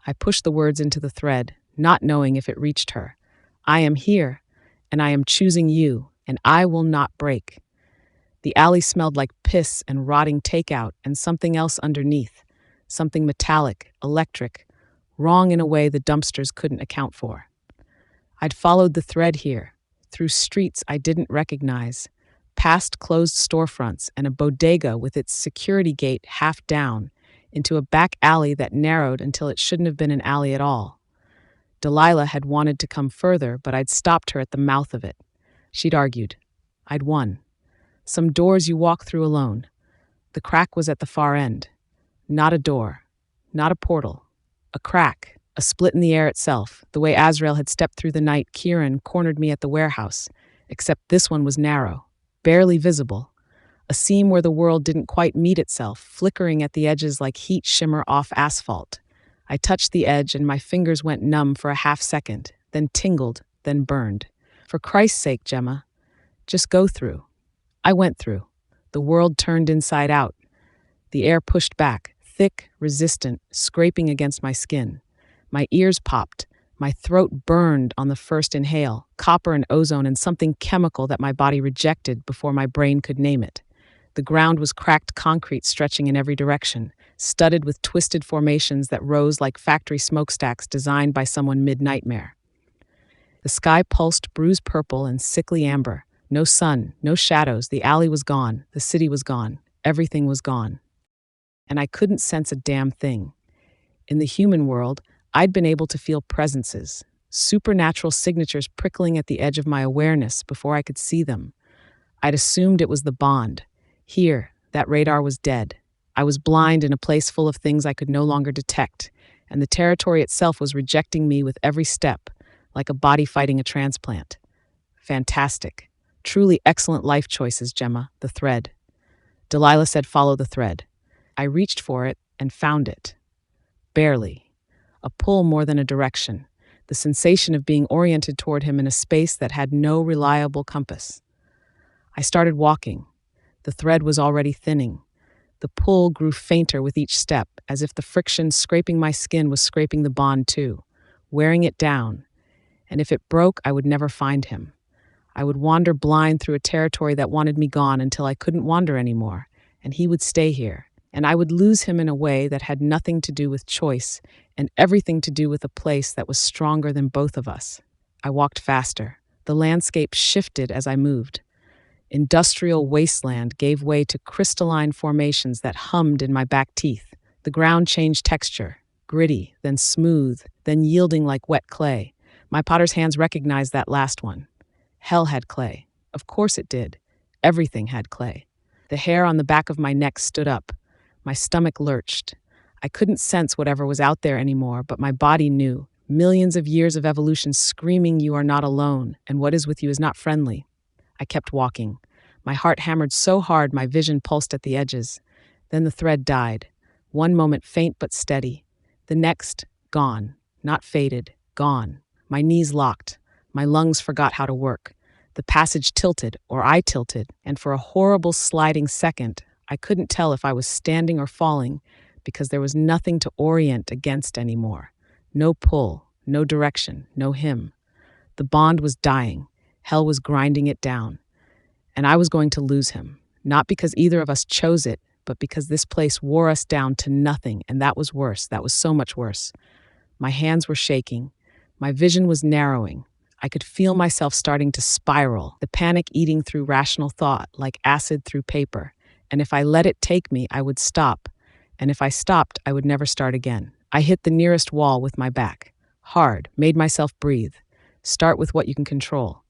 I pushed the words into the thread, not knowing if it reached her. I am here, and I am choosing you, and I will not break. The alley smelled like piss and rotting takeout and something else underneath. something metallic, electric, wrong in a way the dumpsters couldn't account for. I'd followed the thread here, through streets I didn't recognize, past closed storefronts and a bodega with its security gate half down, into a back alley that narrowed until it shouldn't have been an alley at all. Delilah had wanted to come further, but I'd stopped her at the mouth of it. She'd argued. I'd won. Some doors you walk through alone. The crack was at the far end. Not a door. Not a portal. A crack. A split in the air itself. The way Azrael had stepped through the night, Kieran cornered me at the warehouse. Except this one was narrow. Barely visible. A seam where the world didn't quite meet itself, flickering at the edges like heat shimmer off asphalt. I touched the edge and my fingers went numb for a half second, then tingled, then burned. For Christ's sake, Gemma, just go through. I went through. The world turned inside out. The air pushed back, thick, resistant, scraping against my skin. My ears popped. My throat burned on the first inhale, copper and ozone and something chemical that my body rejected before my brain could name it. The ground was cracked concrete stretching in every direction, studded with twisted formations that rose like factory smokestacks designed by someone mid-nightmare. The sky pulsed bruised purple and sickly amber. No sun, no shadows, the alley was gone, the city was gone, everything was gone. And I couldn't sense a damn thing. In the human world, I'd been able to feel presences, supernatural signatures prickling at the edge of my awareness before I could see them. I'd assumed it was the bond. Here, that radar was dead. I was blind in a place full of things I could no longer detect, and the territory itself was rejecting me with every step, like a body fighting a transplant. Fantastic. Truly excellent life choices, Gemma, the thread. Delilah said follow the thread. I reached for it and found it. Barely. A pull more than a direction. The sensation of being oriented toward him in a space that had no reliable compass. I started walking. The thread was already thinning. The pull grew fainter with each step, as if the friction scraping my skin was scraping the bond too, wearing it down. And if it broke, I would never find him. I would wander blind through a territory that wanted me gone until I couldn't wander anymore, and he would stay here. And I would lose him in a way that had nothing to do with choice and everything to do with a place that was stronger than both of us. I walked faster. The landscape shifted as I moved. Industrial wasteland gave way to crystalline formations that hummed in my back teeth. The ground changed texture, gritty, then smooth, then yielding like wet clay. My potter's hands recognized that last one. Hell had clay. Of course it did. Everything had clay. The hair on the back of my neck stood up. My stomach lurched. I couldn't sense whatever was out there anymore, but my body knew. Millions of years of evolution screaming you are not alone, and what is with you is not friendly. I kept walking. My heart hammered so hard my vision pulsed at the edges. Then the thread died. One moment faint but steady. The next, gone. Not faded, gone. My knees locked. My lungs forgot how to work. The passage tilted, or I tilted, and for a horrible sliding second, I couldn't tell if I was standing or falling because there was nothing to orient against anymore. No pull, no direction, no him. The bond was dying. Hell was grinding it down. And I was going to lose him, not because either of us chose it, but because this place wore us down to nothing, and that was worse. That was so much worse. My hands were shaking. My vision was narrowing. I could feel myself starting to spiral, the panic eating through rational thought, like acid through paper. And if I let it take me, I would stop. And if I stopped, I would never start again. I hit the nearest wall with my back. Hard, made myself breathe. Start with what you can control.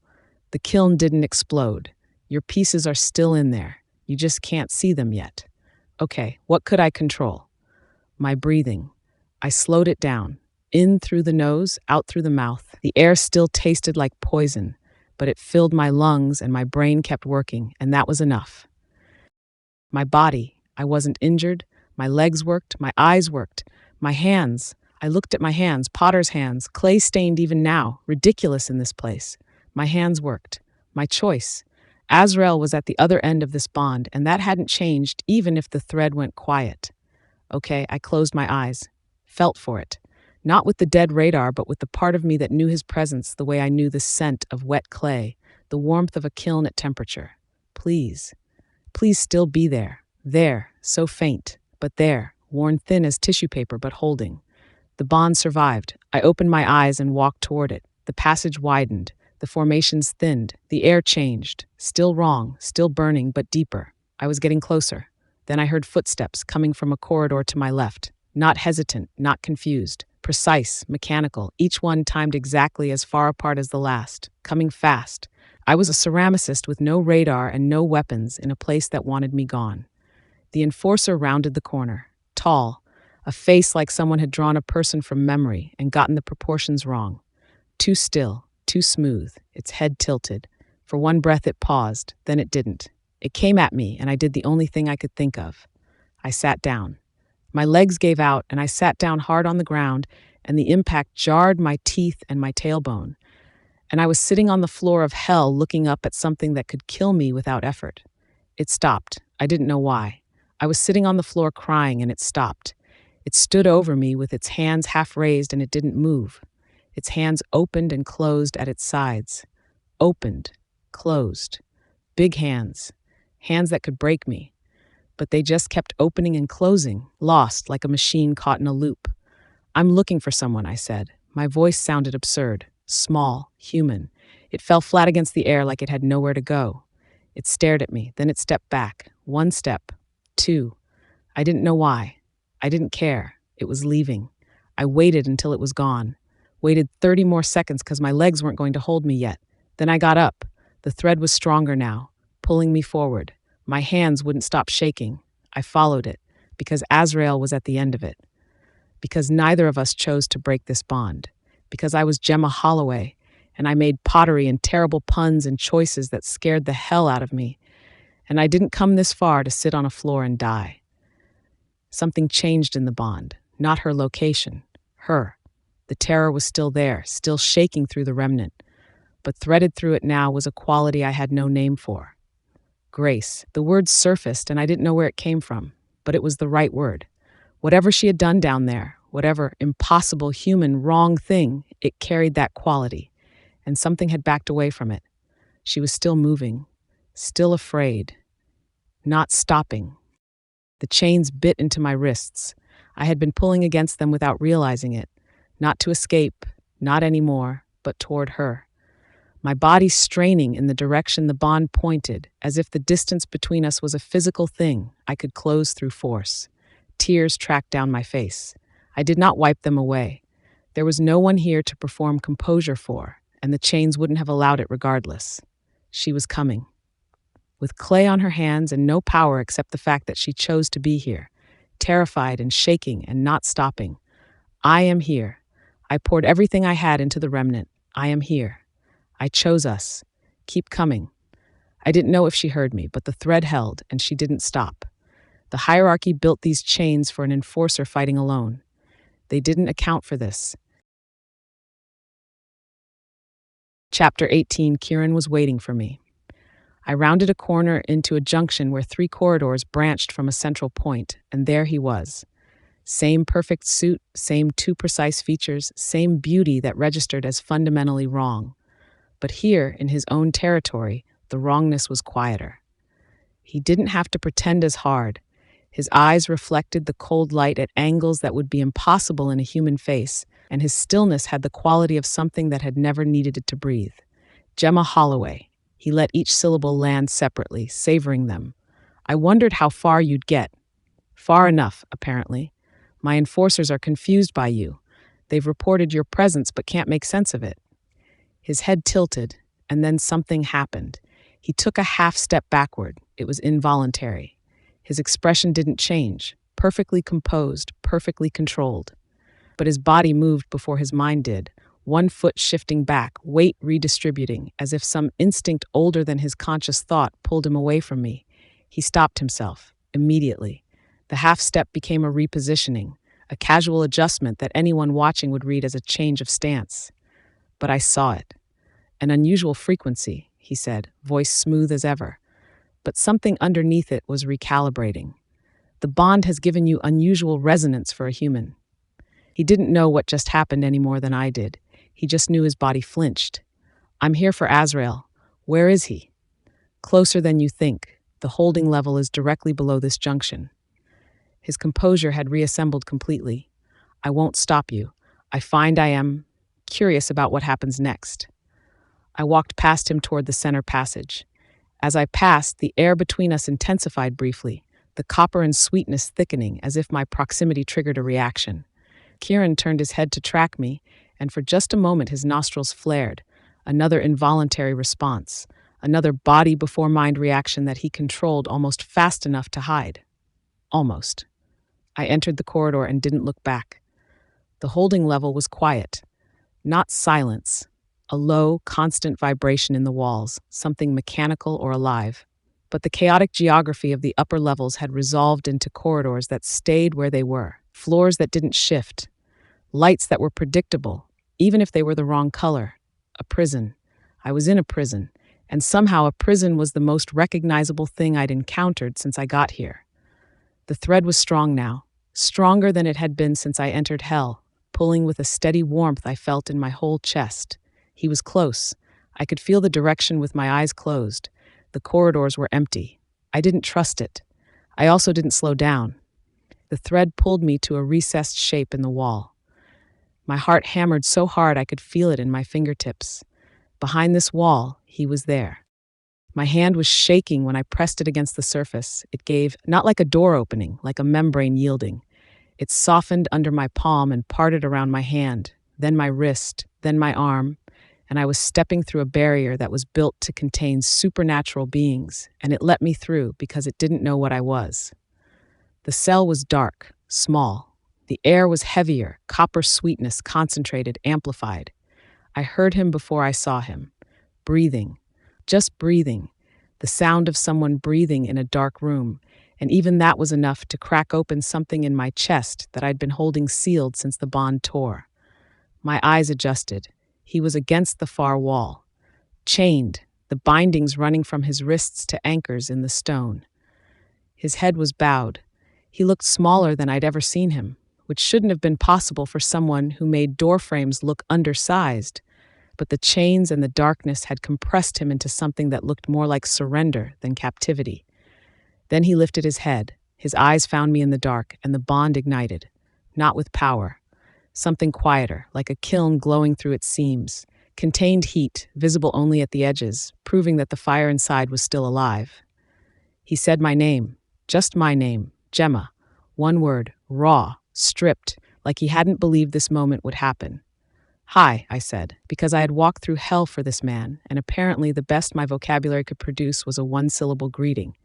The kiln didn't explode. Your pieces are still in there. You just can't see them yet. Okay, what could I control? My breathing. I slowed it down. In through the nose, out through the mouth. The air still tasted like poison, but it filled my lungs and my brain kept working, and that was enough. My body. I wasn't injured. My legs worked. My eyes worked. My hands. I looked at my hands, potter's hands, clay-stained even now, ridiculous in this place. My hands worked. My choice. Azrael was at the other end of this bond, and that hadn't changed even if the thread went quiet. Okay, I closed my eyes, felt for it. Not with the dead radar, but with the part of me that knew his presence the way I knew the scent of wet clay, the warmth of a kiln at temperature. Please still be there, so faint, but there, worn thin as tissue paper but holding. The bond survived. I opened my eyes and walked toward it. The passage widened. The formations thinned. The air changed. Still wrong, still burning, but deeper. I was getting closer. Then I heard footsteps coming from a corridor to my left. Not hesitant, not confused. Precise, mechanical, each one timed exactly as far apart as the last. Coming fast. I was a ceramicist with no radar and no weapons in a place that wanted me gone. The enforcer rounded the corner. Tall. A face like someone had drawn a person from memory and gotten the proportions wrong. Too still, too smooth, its head tilted. For one breath it paused, then it didn't. It came at me, and I did the only thing I could think of. I sat down. My legs gave out, and I sat down hard on the ground, and the impact jarred my teeth and my tailbone. And I was sitting on the floor of hell looking up at something that could kill me without effort. It stopped. I didn't know why. I was sitting on the floor crying, and it stopped. It stood over me with its hands half raised, and it didn't move. Its hands opened and closed at its sides. Opened, closed. Big hands. Hands that could break me. But they just kept opening and closing, lost like a machine caught in a loop. "I'm looking for someone," I said. My voice sounded absurd, small, human. It fell flat against the air like it had nowhere to go. It stared at me, then it stepped back. 1 step. 2. I didn't know why. I didn't care. It was leaving. I waited until it was gone. Waited 30 more seconds because my legs weren't going to hold me yet. Then I got up. The thread was stronger now, pulling me forward. My hands wouldn't stop shaking. I followed it, because Azrael was at the end of it. Because neither of us chose to break this bond. Because I was Gemma Holloway, and I made pottery and terrible puns and choices that scared the hell out of me. And I didn't come this far to sit on a floor and die. Something changed in the bond, not her location, her. The terror was still there, still shaking through the remnant. But threaded through it now was a quality I had no name for. Grace. The word surfaced, and I didn't know where it came from, but it was the right word. Whatever she had done down there, whatever impossible, human, wrong thing, it carried that quality, and something had backed away from it. She was still moving, still afraid, not stopping. The chains bit into my wrists. I had been pulling against them without realizing it, not to escape, not anymore, but toward her. My body straining in the direction the bond pointed, as if the distance between us was a physical thing I could close through force. Tears tracked down my face. I did not wipe them away. There was no one here to perform composure for, and the chains wouldn't have allowed it regardless. She was coming. With clay on her hands and no power except the fact that she chose to be here, terrified and shaking and not stopping. I am here. I poured everything I had into the remnant. I am here. I chose us. Keep coming. I didn't know if she heard me, but the thread held, and she didn't stop. The hierarchy built these chains for an enforcer fighting alone. They didn't account for this. Chapter 18, Kieran was waiting for me. I rounded a corner into a junction where 3 corridors branched from a central point, and there he was. Same perfect suit, same 2 precise features, same beauty that registered as fundamentally wrong. But here, in his own territory, the wrongness was quieter. He didn't have to pretend as hard. His eyes reflected the cold light at angles that would be impossible in a human face, and his stillness had the quality of something that had never needed it to breathe. Gemma Holloway. He let each syllable land separately, savoring them. I wondered how far you'd get. Far enough, apparently. My enforcers are confused by you. They've reported your presence but can't make sense of it. His head tilted, and then something happened. He took a half step backward. It was involuntary. His expression didn't change, perfectly composed, perfectly controlled. But his body moved before his mind did, 1 foot shifting back, weight redistributing, as if some instinct older than his conscious thought pulled him away from me. He stopped himself, immediately. The half step became a repositioning, a casual adjustment that anyone watching would read as a change of stance. But I saw it. An unusual frequency, he said, voice smooth as ever. But something underneath it was recalibrating. The bond has given you unusual resonance for a human. He didn't know what just happened any more than I did. He just knew his body flinched. I'm here for Azrael. Where is he? Closer than you think. The holding level is directly below this junction. His composure had reassembled completely. I won't stop you. I find I am curious about what happens next. I walked past him toward the center passage. As I passed, the air between us intensified briefly, the copper and sweetness thickening as if my proximity triggered a reaction. Kieran turned his head to track me, and for just a moment his nostrils flared, another involuntary response, another body before mind reaction that he controlled almost fast enough to hide. Almost. I entered the corridor and didn't look back. The holding level was quiet, not silence, a low, constant vibration in the walls, something mechanical or alive. But the chaotic geography of the upper levels had resolved into corridors that stayed where they were, floors that didn't shift, lights that were predictable, even if they were the wrong color. A prison. I was in a prison, and somehow a prison was the most recognizable thing I'd encountered since I got here. The thread was strong now, stronger than it had been since I entered hell, pulling with a steady warmth I felt in my whole chest. He was close. I could feel the direction with my eyes closed. The corridors were empty. I didn't trust it. I also didn't slow down. The thread pulled me to a recessed shape in the wall. My heart hammered so hard I could feel it in my fingertips. Behind this wall, he was there. My hand was shaking when I pressed it against the surface. It gave, not like a door opening, like a membrane yielding. It softened under my palm and parted around my hand, then my wrist, then my arm, and I was stepping through a barrier that was built to contain supernatural beings, and it let me through because it didn't know what I was. The cell was dark, small. The air was heavier, copper sweetness concentrated, amplified. I heard him before I saw him. Breathing. Just breathing. The sound of someone breathing in a dark room, and even that was enough to crack open something in my chest that I'd been holding sealed since the bond tore. My eyes adjusted. He was against the far wall, chained, the bindings running from his wrists to anchors in the stone. His head was bowed. He looked smaller than I'd ever seen him, which shouldn't have been possible for someone who made door frames look undersized, but the chains and the darkness had compressed him into something that looked more like surrender than captivity. Then he lifted his head. His eyes found me in the dark, and the bond ignited, not with power. Something quieter, like a kiln glowing through its seams, contained heat, visible only at the edges, proving that the fire inside was still alive. He said my name, just my name, Gemma. One word, raw, stripped, like he hadn't believed this moment would happen. Hi, I said, because I had walked through hell for this man, and apparently the best my vocabulary could produce was a one-syllable greeting.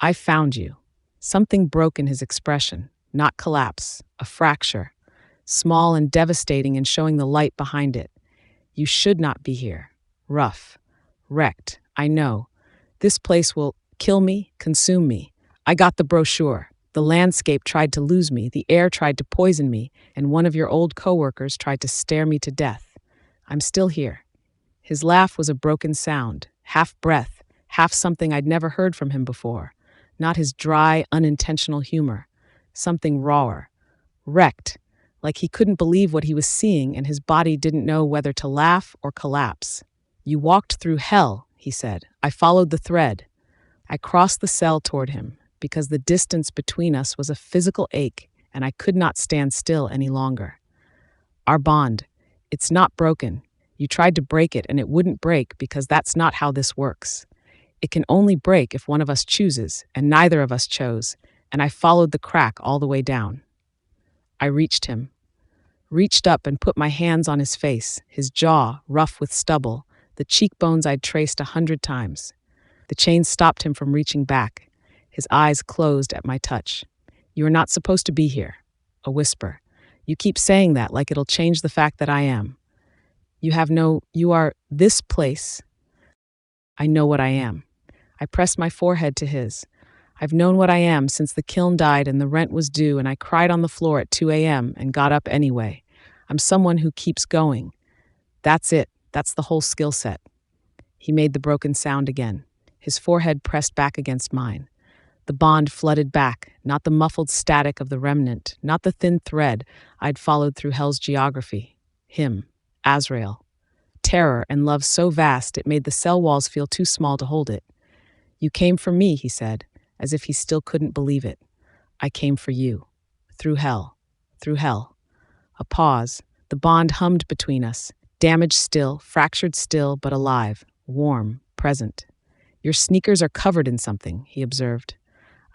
I found you. Something broke in his expression, not collapse, a fracture. Small and devastating and showing the light behind it. You should not be here. Rough. Wrecked. I know. This place will kill me, consume me. I got the brochure. The landscape tried to lose me, the air tried to poison me, and one of your old coworkers tried to stare me to death. I'm still here. His laugh was a broken sound, half breath, half something I'd never heard from him before. Not his dry, unintentional humor. Something rawer. Wrecked. Like he couldn't believe what he was seeing and his body didn't know whether to laugh or collapse. You walked through hell, he said. I followed the thread. I crossed the cell toward him because the distance between us was a physical ache and I could not stand still any longer. Our bond, it's not broken. You tried to break it and it wouldn't break because that's not how this works. It can only break if one of us chooses, and neither of us chose, and I followed the crack all the way down. I reached up and put my hands on his face, his jaw rough with stubble, the cheekbones I'd traced 100 times. The chain stopped him from reaching back. His eyes closed at my touch. You are not supposed to be here. A whisper. You keep saying that like it'll change the fact that I am. You are this place. I know what I am. I pressed my forehead to his. I've known what I am since the kiln died and the rent was due and I cried on the floor at 2 a.m. and got up anyway. I'm someone who keeps going. That's it. That's the whole skill set. He made the broken sound again. His forehead pressed back against mine. The bond flooded back, not the muffled static of the remnant, not the thin thread I'd followed through hell's geography. Him, Azrael. Terror and love so vast it made the cell walls feel too small to hold it. You came for me, he said, as if he still couldn't believe it. I came for you. Through hell. Through hell. A pause. The bond hummed between us. Damaged still, fractured still, but alive. Warm. Present. Your sneakers are covered in something, he observed.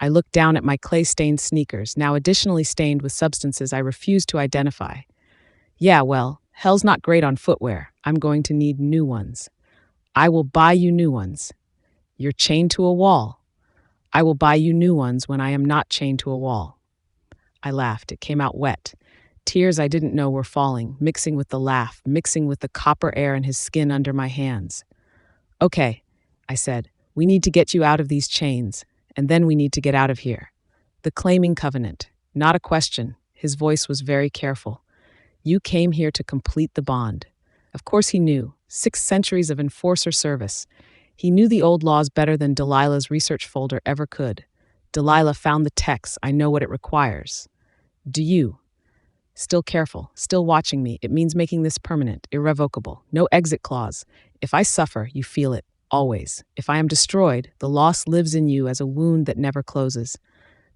I looked down at my clay-stained sneakers, now additionally stained with substances I refused to identify. Yeah, well, hell's not great on footwear. I'm going to need new ones. I will buy you new ones. You're chained to a wall. I will buy you new ones when I am not chained to a wall. I laughed. It came out wet. Tears I didn't know were falling, mixing with the laugh, mixing with the copper air in his skin under my hands. Okay, I said, we need to get you out of these chains, and then we need to get out of here. The claiming covenant, not a question. His voice was very careful. You came here to complete the bond. Of course he knew. 6 centuries of enforcer service. He knew the old laws better than Delilah's research folder ever could. Delilah found the text. I know what it requires. Do you? Still careful, still watching me. It means making this permanent, irrevocable. No exit clause. If I suffer, you feel it. Always. If I am destroyed, the loss lives in you as a wound that never closes.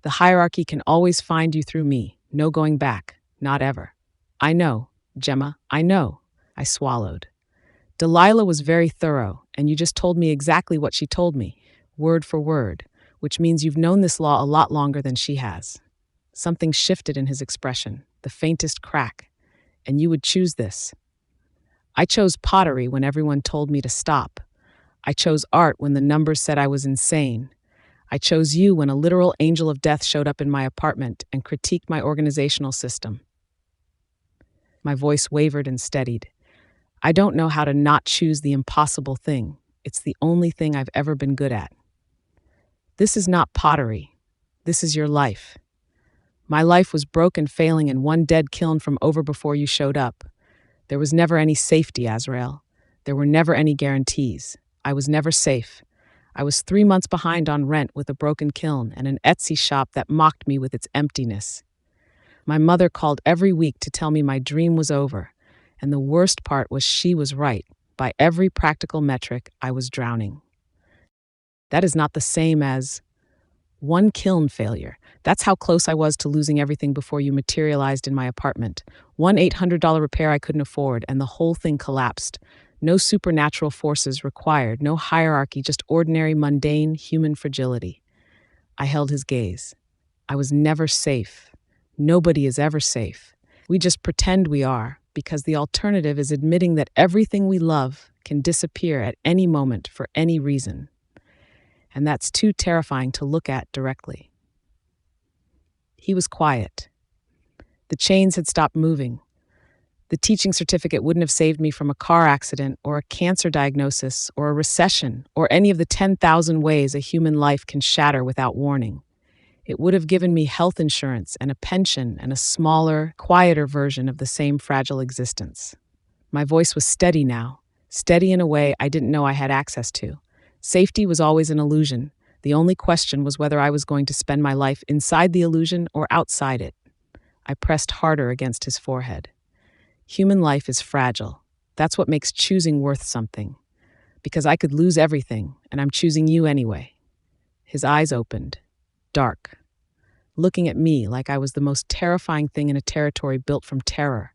The hierarchy can always find you through me. No going back. Not ever. I know, Gemma, I know. I swallowed. Delilah was very thorough, and you just told me exactly what she told me, word for word, which means you've known this law a lot longer than she has. Something shifted in his expression, the faintest crack, and you would choose this. I chose pottery when everyone told me to stop. I chose art when the numbers said I was insane. I chose you when a literal angel of death showed up in my apartment and critiqued my organizational system. My voice wavered and steadied. I don't know how to not choose the impossible thing. It's the only thing I've ever been good at. This is not pottery. This is your life. My life was broke and failing in one dead kiln from over before you showed up. There was never any safety, Azrael. There were never any guarantees. I was never safe. I was 3 months behind on rent with a broken kiln and an Etsy shop that mocked me with its emptiness. My mother called every week to tell me my dream was over, and the worst part was she was right. By every practical metric, I was drowning. That is not the same as one kiln failure. That's how close I was to losing everything before you materialized in my apartment. One $800 repair I couldn't afford, and the whole thing collapsed. No supernatural forces required, no hierarchy, just ordinary, mundane, human fragility. I held his gaze. I was never safe. Nobody is ever safe. We just pretend we are, because the alternative is admitting that everything we love can disappear at any moment for any reason. And that's too terrifying to look at directly. He was quiet. The chains had stopped moving. The teaching certificate wouldn't have saved me from a car accident or a cancer diagnosis or a recession or any of the 10,000 ways a human life can shatter without warning. It would have given me health insurance and a pension and a smaller, quieter version of the same fragile existence. My voice was steady now, steady in a way I didn't know I had access to. Safety was always an illusion. The only question was whether I was going to spend my life inside the illusion or outside it. I pressed harder against his forehead. Human life is fragile. That's what makes choosing worth something. Because I could lose everything, and I'm choosing you anyway. His eyes opened, dark, looking at me like I was the most terrifying thing in a territory built from terror.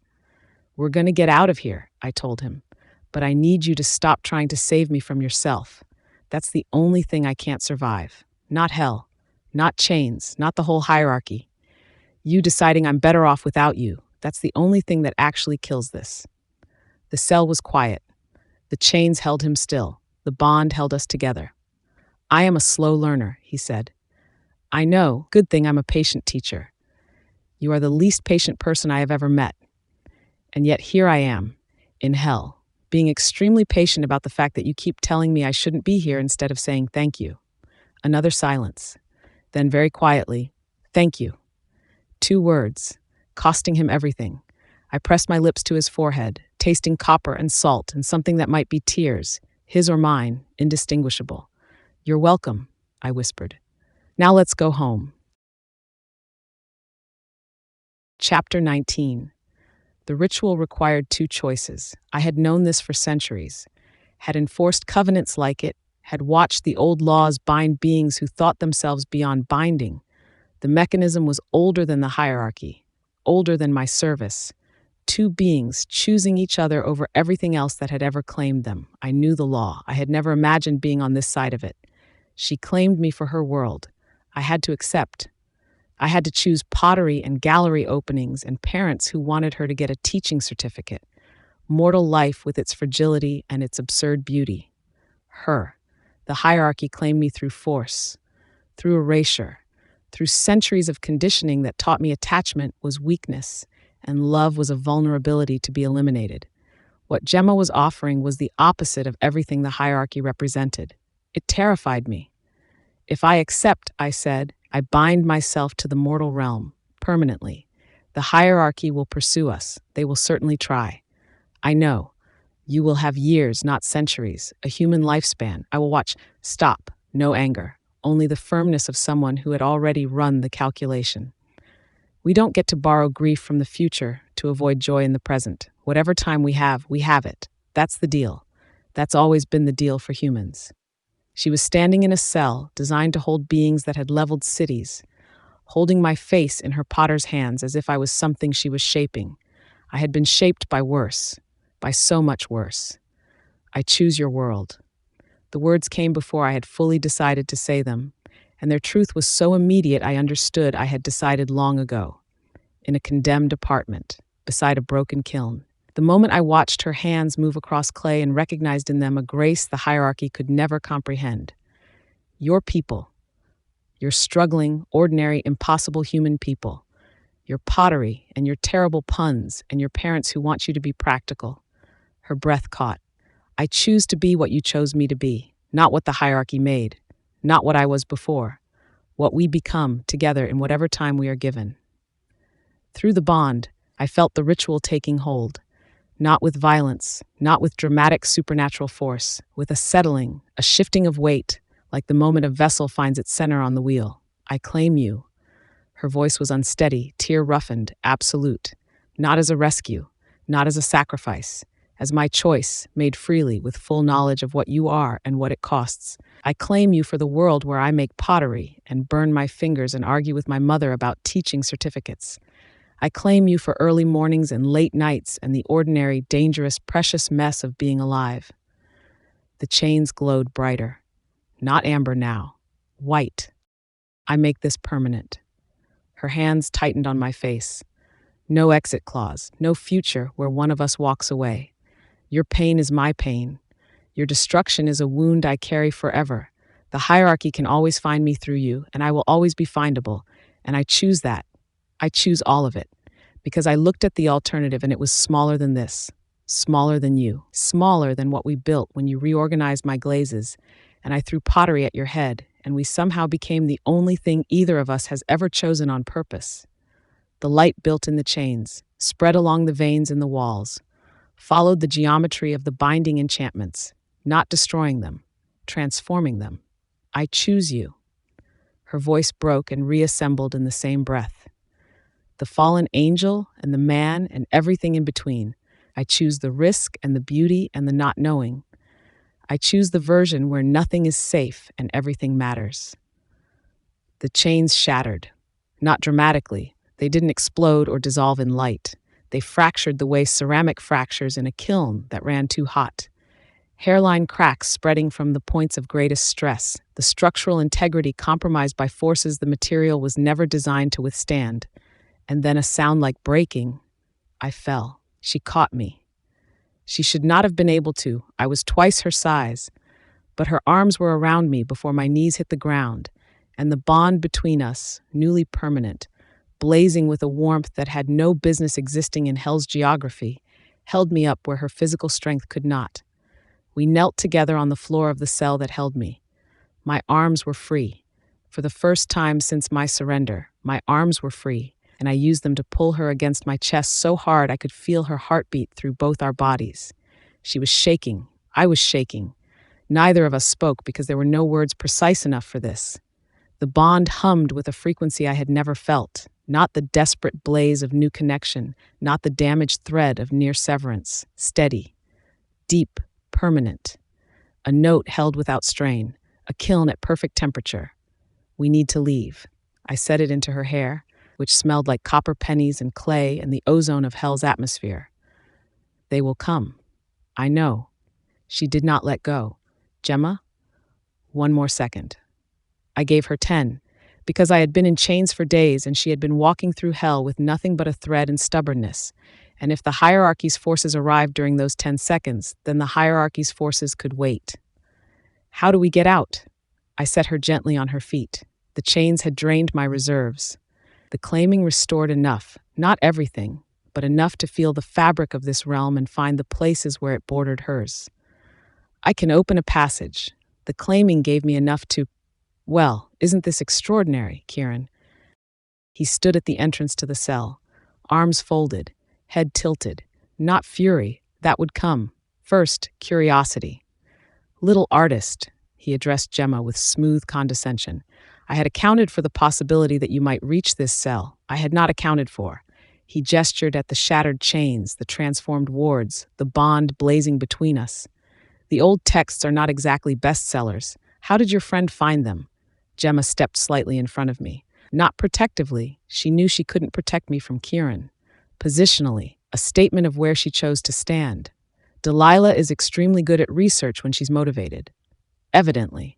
We're going to get out of here, I told him, but I need you to stop trying to save me from yourself. That's the only thing I can't survive. Not hell, not chains, not the whole hierarchy. You deciding I'm better off without you. That's the only thing that actually kills this. The cell was quiet. The chains held him still. The bond held us together. I am a slow learner, he said. I know, good thing I'm a patient teacher. You are the least patient person I have ever met. And yet here I am, in hell, being extremely patient about the fact that you keep telling me I shouldn't be here instead of saying thank you. Another silence. Then very quietly, thank you. 2 words, costing him everything. I pressed my lips to his forehead, tasting copper and salt and something that might be tears, his or mine, indistinguishable. You're welcome, I whispered. Now let's go home. Chapter 19. The ritual required 2 choices. I had known this for centuries, had enforced covenants like it, had watched the old laws bind beings who thought themselves beyond binding. The mechanism was older than the hierarchy, older than my service. Two beings choosing each other over everything else that had ever claimed them. I knew the law. I had never imagined being on this side of it. She claimed me for her world. I had to accept. I had to choose pottery and gallery openings and parents who wanted her to get a teaching certificate. Mortal life with its fragility and its absurd beauty. Her. The hierarchy claimed me through force, through erasure, through centuries of conditioning that taught me attachment was weakness and love was a vulnerability to be eliminated. What Gemma was offering was the opposite of everything the hierarchy represented. It terrified me. If I accept, I said, I bind myself to the mortal realm, permanently. The hierarchy will pursue us. They will certainly try. I know. You will have years, not centuries, a human lifespan. I will watch. Stop. No anger. Only the firmness of someone who had already run the calculation. We don't get to borrow grief from the future to avoid joy in the present. Whatever time we have it. That's the deal. That's always been the deal for humans. She was standing in a cell designed to hold beings that had leveled cities, holding my face in her potter's hands as if I was something she was shaping. I had been shaped by worse, by so much worse. I choose your world. The words came before I had fully decided to say them, and their truth was so immediate I understood I had decided long ago. In a condemned apartment, beside a broken kiln. The moment I watched her hands move across clay and recognized in them a grace the hierarchy could never comprehend. Your people. Your struggling, ordinary, impossible human people. Your pottery and your terrible puns and your parents who want you to be practical. Her breath caught. I choose to be what you chose me to be, not what the hierarchy made, not what I was before, what we become together in whatever time we are given. Through the bond, I felt the ritual taking hold, not with violence, not with dramatic supernatural force, with a settling, a shifting of weight, like the moment a vessel finds its center on the wheel. I claim you. Her voice was unsteady, tear-roughened, absolute, not as a rescue, not as a sacrifice, as my choice, made freely with full knowledge of what you are and what it costs. I claim you for the world where I make pottery and burn my fingers and argue with my mother about teaching certificates. I claim you for early mornings and late nights and the ordinary, dangerous, precious mess of being alive. The chains glowed brighter. Not amber now. White. I make this permanent. Her hands tightened on my face. No exit clause, no future where one of us walks away. Your pain is my pain. Your destruction is a wound I carry forever. The hierarchy can always find me through you, and I will always be findable. And I choose that. I choose all of it. Because I looked at the alternative and it was smaller than this. Smaller than you. Smaller than what we built when you reorganized my glazes, and I threw pottery at your head, and we somehow became the only thing either of us has ever chosen on purpose. The light built in the chains, spread along the veins in the walls, followed the geometry of the binding enchantments, not destroying them, transforming them. I choose you. Her voice broke and reassembled in the same breath. The fallen angel and the man and everything in between. I choose the risk and the beauty and the not knowing. I choose the version where nothing is safe and everything matters. The chains shattered. Not dramatically. They didn't explode or dissolve in light. They fractured the way ceramic fractures in a kiln that ran too hot. Hairline cracks spreading from the points of greatest stress, the structural integrity compromised by forces the material was never designed to withstand. And then a sound like breaking. I fell. She caught me. She should not have been able to. I was twice her size. But her arms were around me before my knees hit the ground, and the bond between us, newly permanent, blazing with a warmth that had no business existing in hell's geography, held me up where her physical strength could not. We knelt together on the floor of the cell that held me. My arms were free. For the first time since my surrender, my arms were free, and I used them to pull her against my chest so hard I could feel her heartbeat through both our bodies. She was shaking. I was shaking. Neither of us spoke because there were no words precise enough for this. The bond hummed with a frequency I had never felt, not the desperate blaze of new connection, not the damaged thread of near severance. Steady, deep, permanent. A note held without strain, a kiln at perfect temperature. We need to leave. I set it into her hair, which smelled like copper pennies and clay and the ozone of hell's atmosphere. They will come. I know. She did not let go. Gemma? One more second. I gave her 10, because I had been in chains for days and she had been walking through hell with nothing but a thread and stubbornness. And if the hierarchy's forces arrived during those 10 seconds, then the hierarchy's forces could wait. How do we get out? I set her gently on her feet. The chains had drained my reserves. The claiming restored enough, not everything, but enough to feel the fabric of this realm and find the places where it bordered hers. I can open a passage. The claiming gave me enough to... Well, isn't this extraordinary, Kieran? He stood at the entrance to the cell, arms folded, head tilted. Not fury, that would come. First, curiosity. Little artist, he addressed Gemma with smooth condescension. I had accounted for the possibility that you might reach this cell. I had not accounted for. He gestured at the shattered chains, the transformed wards, the bond blazing between us. The old texts are not exactly bestsellers. How did your friend find them? Gemma stepped slightly in front of me. Not protectively. She knew she couldn't protect me from Kieran. Positionally, a statement of where she chose to stand. Delilah is extremely good at research when she's motivated. Evidently.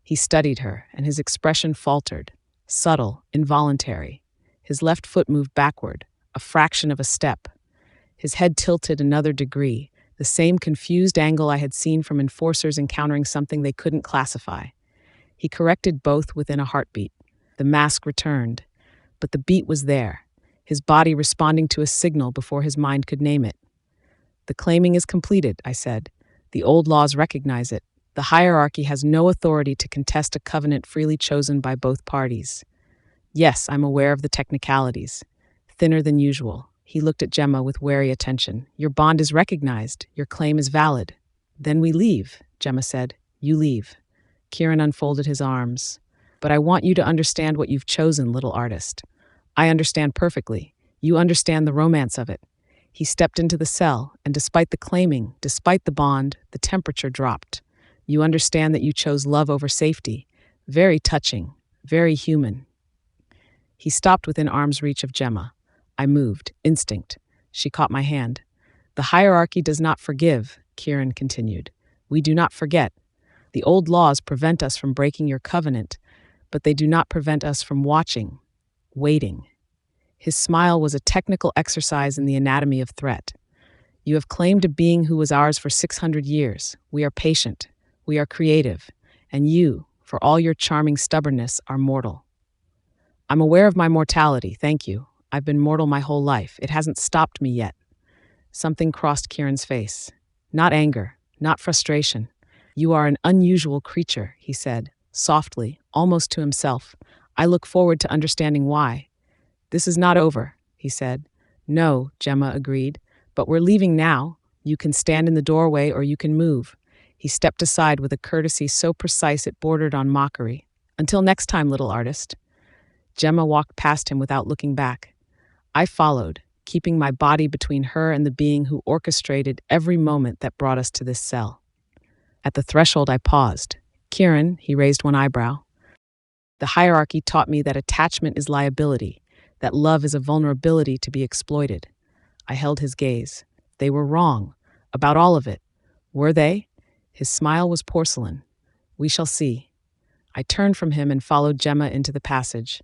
He studied her, and his expression faltered. Subtle, involuntary. His left foot moved backward, a fraction of a step. His head tilted another degree, the same confused angle I had seen from enforcers encountering something they couldn't classify. He corrected both within a heartbeat. The mask returned, but the beat was there, his body responding to a signal before his mind could name it. The claiming is completed, I said. The old laws recognize it. The hierarchy has no authority to contest a covenant freely chosen by both parties. Yes, I'm aware of the technicalities. Thinner than usual. He looked at Gemma with wary attention. Your bond is recognized. Your claim is valid. Then we leave, Gemma said. You leave. Kieran unfolded his arms. But I want you to understand what you've chosen, little artist. I understand perfectly. You understand the romance of it. He stepped into the cell, and despite the claiming, despite the bond, the temperature dropped. You understand that you chose love over safety. Very touching, very human. He stopped within arm's reach of Gemma. I moved, instinct. She caught my hand. The hierarchy does not forgive, Kieran continued. We do not forget. The old laws prevent us from breaking your covenant, but they do not prevent us from watching, waiting. His smile was a technical exercise in the anatomy of threat. You have claimed a being who was ours for 600 years. We are patient. We are creative. And you, for all your charming stubbornness, are mortal. I'm aware of my mortality, thank you. I've been mortal my whole life. It hasn't stopped me yet. Something crossed Kieran's face. Not anger, not frustration. You are an unusual creature, he said, softly, almost to himself. I look forward to understanding why. This is not over, he said. No, Gemma agreed. But we're leaving now. You can stand in the doorway or you can move. He stepped aside with a courtesy so precise it bordered on mockery. Until next time, little artist. Gemma walked past him without looking back. I followed, keeping my body between her and the being who orchestrated every moment that brought us to this cell. At the threshold, I paused. Kieran, he raised one eyebrow. The hierarchy taught me that attachment is liability, that love is a vulnerability to be exploited. I held his gaze. They were wrong, about all of it. Were they? His smile was porcelain. We shall see. I turned from him and followed Gemma into the passage.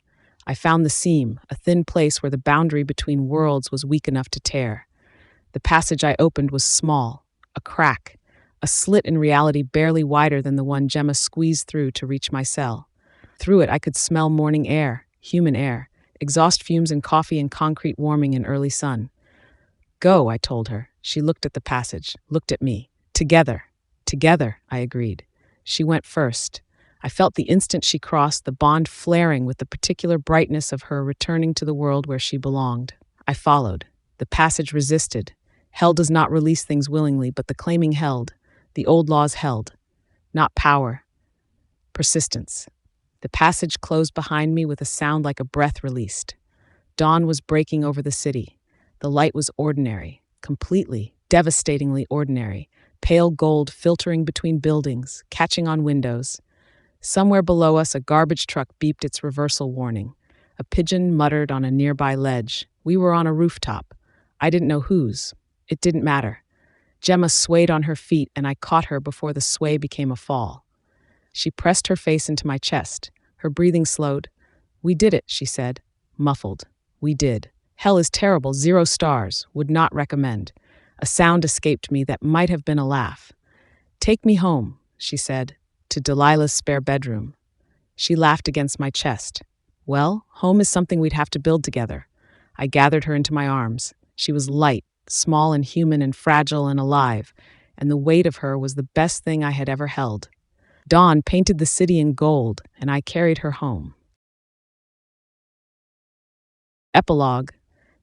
I found the seam, a thin place where the boundary between worlds was weak enough to tear. The passage I opened was small, a crack, a slit in reality barely wider than the one Gemma squeezed through to reach my cell. Through it I could smell morning air, human air, exhaust fumes and coffee and concrete warming in early sun. Go, I told her. She looked at the passage, looked at me. Together. Together, I agreed. She went first. I felt the instant she crossed the bond flaring with the particular brightness of her returning to the world where she belonged. I followed. The passage resisted. Hell does not release things willingly, but the claiming held. The old laws held. Not power. Persistence. The passage closed behind me with a sound like a breath released. Dawn was breaking over the city. The light was ordinary, completely, devastatingly ordinary, pale gold filtering between buildings, catching on windows. Somewhere below us, a garbage truck beeped its reversal warning. A pigeon muttered on a nearby ledge. We were on a rooftop. I didn't know whose. It didn't matter. Gemma swayed on her feet, and I caught her before the sway became a fall. She pressed her face into my chest. Her breathing slowed. "We did it," she said, muffled. "We did. Hell is terrible, 0 stars, would not recommend." A sound escaped me that might have been a laugh. "Take me home," she said, "to Delilah's spare bedroom." She laughed against my chest. "Well, home is something we'd have to build together." I gathered her into my arms. She was light, small and human and fragile and alive, and the weight of her was the best thing I had ever held. Dawn painted the city in gold, and I carried her home. Epilogue.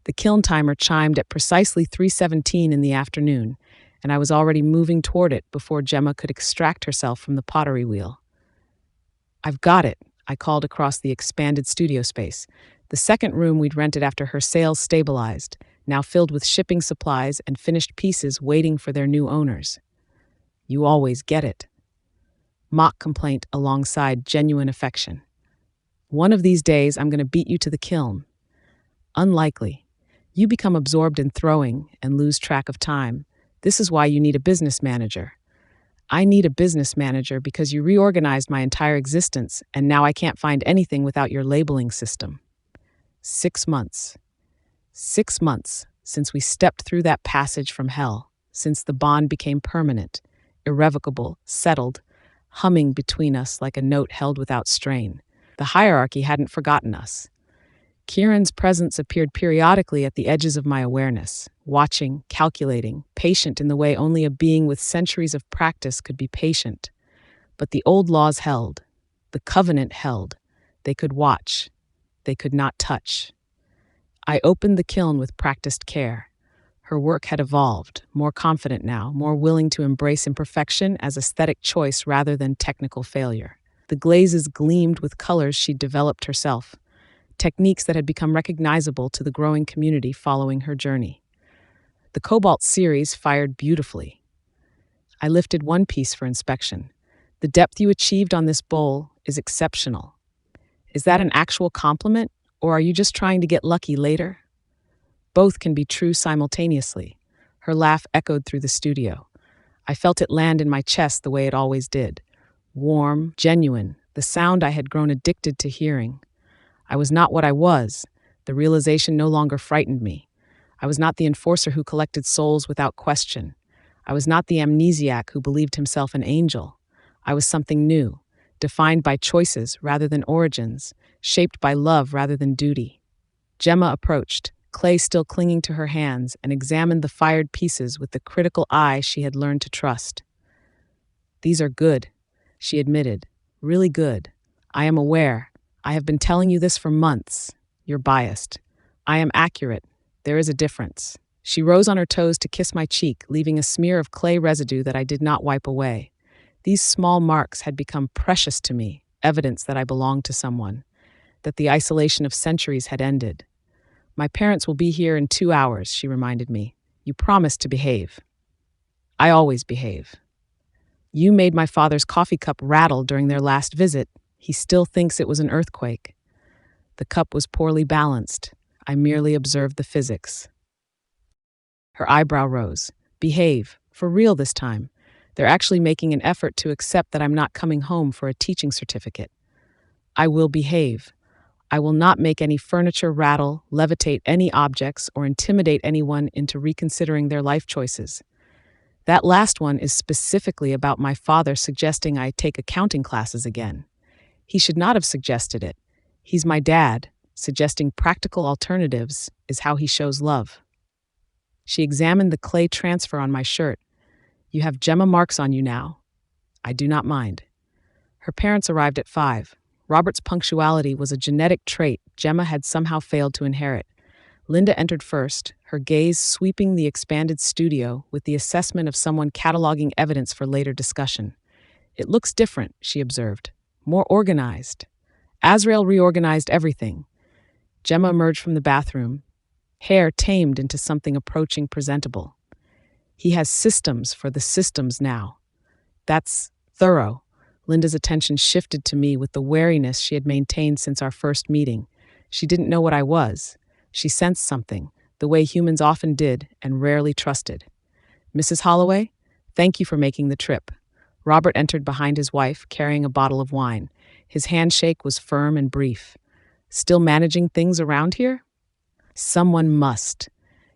The kiln timer chimed at precisely 3:17 in the afternoon, and I was already moving toward it before Gemma could extract herself from the pottery wheel. "I've got it," I called across the expanded studio space. The second room we'd rented after her sales stabilized, now filled with shipping supplies and finished pieces waiting for their new owners. "You always get it." Mock complaint alongside genuine affection. "One of these days I'm going to beat you to the kiln." "Unlikely. You become absorbed in throwing and lose track of time. This is why you need a business manager." "I need a business manager because you reorganized my entire existence, and now I can't find anything without your labeling system." 6 months. 6 months since we stepped through that passage from hell, since the bond became permanent, irrevocable, settled, humming between us like a note held without strain. The hierarchy hadn't forgotten us. Kieran's presence appeared periodically at the edges of my awareness, watching, calculating, patient in the way only a being with centuries of practice could be patient. But the old laws held. The covenant held. They could watch. They could not touch. I opened the kiln with practiced care. Her work had evolved, more confident now, more willing to embrace imperfection as aesthetic choice rather than technical failure. The glazes gleamed with colors she'd developed herself, techniques that had become recognizable to the growing community following her journey. The Cobalt series fired beautifully. I lifted one piece for inspection. "The depth you achieved on this bowl is exceptional." "Is that an actual compliment, or are you just trying to get lucky later?" "Both can be true simultaneously." Her laugh echoed through the studio. I felt it land in my chest the way it always did. Warm, genuine, the sound I had grown addicted to hearing. I was not what I was. The realization no longer frightened me. I was not the enforcer who collected souls without question. I was not the amnesiac who believed himself an angel. I was something new, defined by choices rather than origins, shaped by love rather than duty. Gemma approached, clay still clinging to her hands, and examined the fired pieces with the critical eye she had learned to trust. "These are good," she admitted. "Really good. I am aware. I have been telling you this for months. You're biased. I am accurate. There is a difference." She rose on her toes to kiss my cheek, leaving a smear of clay residue that I did not wipe away. These small marks had become precious to me, evidence that I belonged to someone, that the isolation of centuries had ended. "My parents will be here in 2 hours," she reminded me. "You promised to behave." "I always behave." "You made my father's coffee cup rattle during their last visit. He still thinks it was an earthquake." "The cup was poorly balanced. I merely observed the physics." Her eyebrow rose. "Behave. For real this time. They're actually making an effort to accept that I'm not coming home for a teaching certificate." "I will behave. I will not make any furniture rattle, levitate any objects, or intimidate anyone into reconsidering their life choices." That last one is specifically about my father suggesting I take accounting classes again. He should not have suggested it. He's my dad. Suggesting practical alternatives is how he shows love. She examined the clay transfer on my shirt. "You have Gemma marks on you now." "I do not mind." Her parents arrived at 5. Robert's punctuality was a genetic trait Gemma had somehow failed to inherit. Linda entered first, her gaze sweeping the expanded studio with the assessment of someone cataloging evidence for later discussion. "It looks different," she observed. "More organized." Azrael reorganized everything. Gemma emerged from the bathroom, hair tamed into something approaching presentable. "He has systems for the systems now." "That's thorough." Linda's attention shifted to me with the wariness she had maintained since our first meeting. She didn't know what I was. She sensed something, the way humans often did and rarely trusted. "Mrs. Holloway, thank you for making the trip." Robert entered behind his wife, carrying a bottle of wine. His handshake was firm and brief. "Still managing things around here?" "Someone must.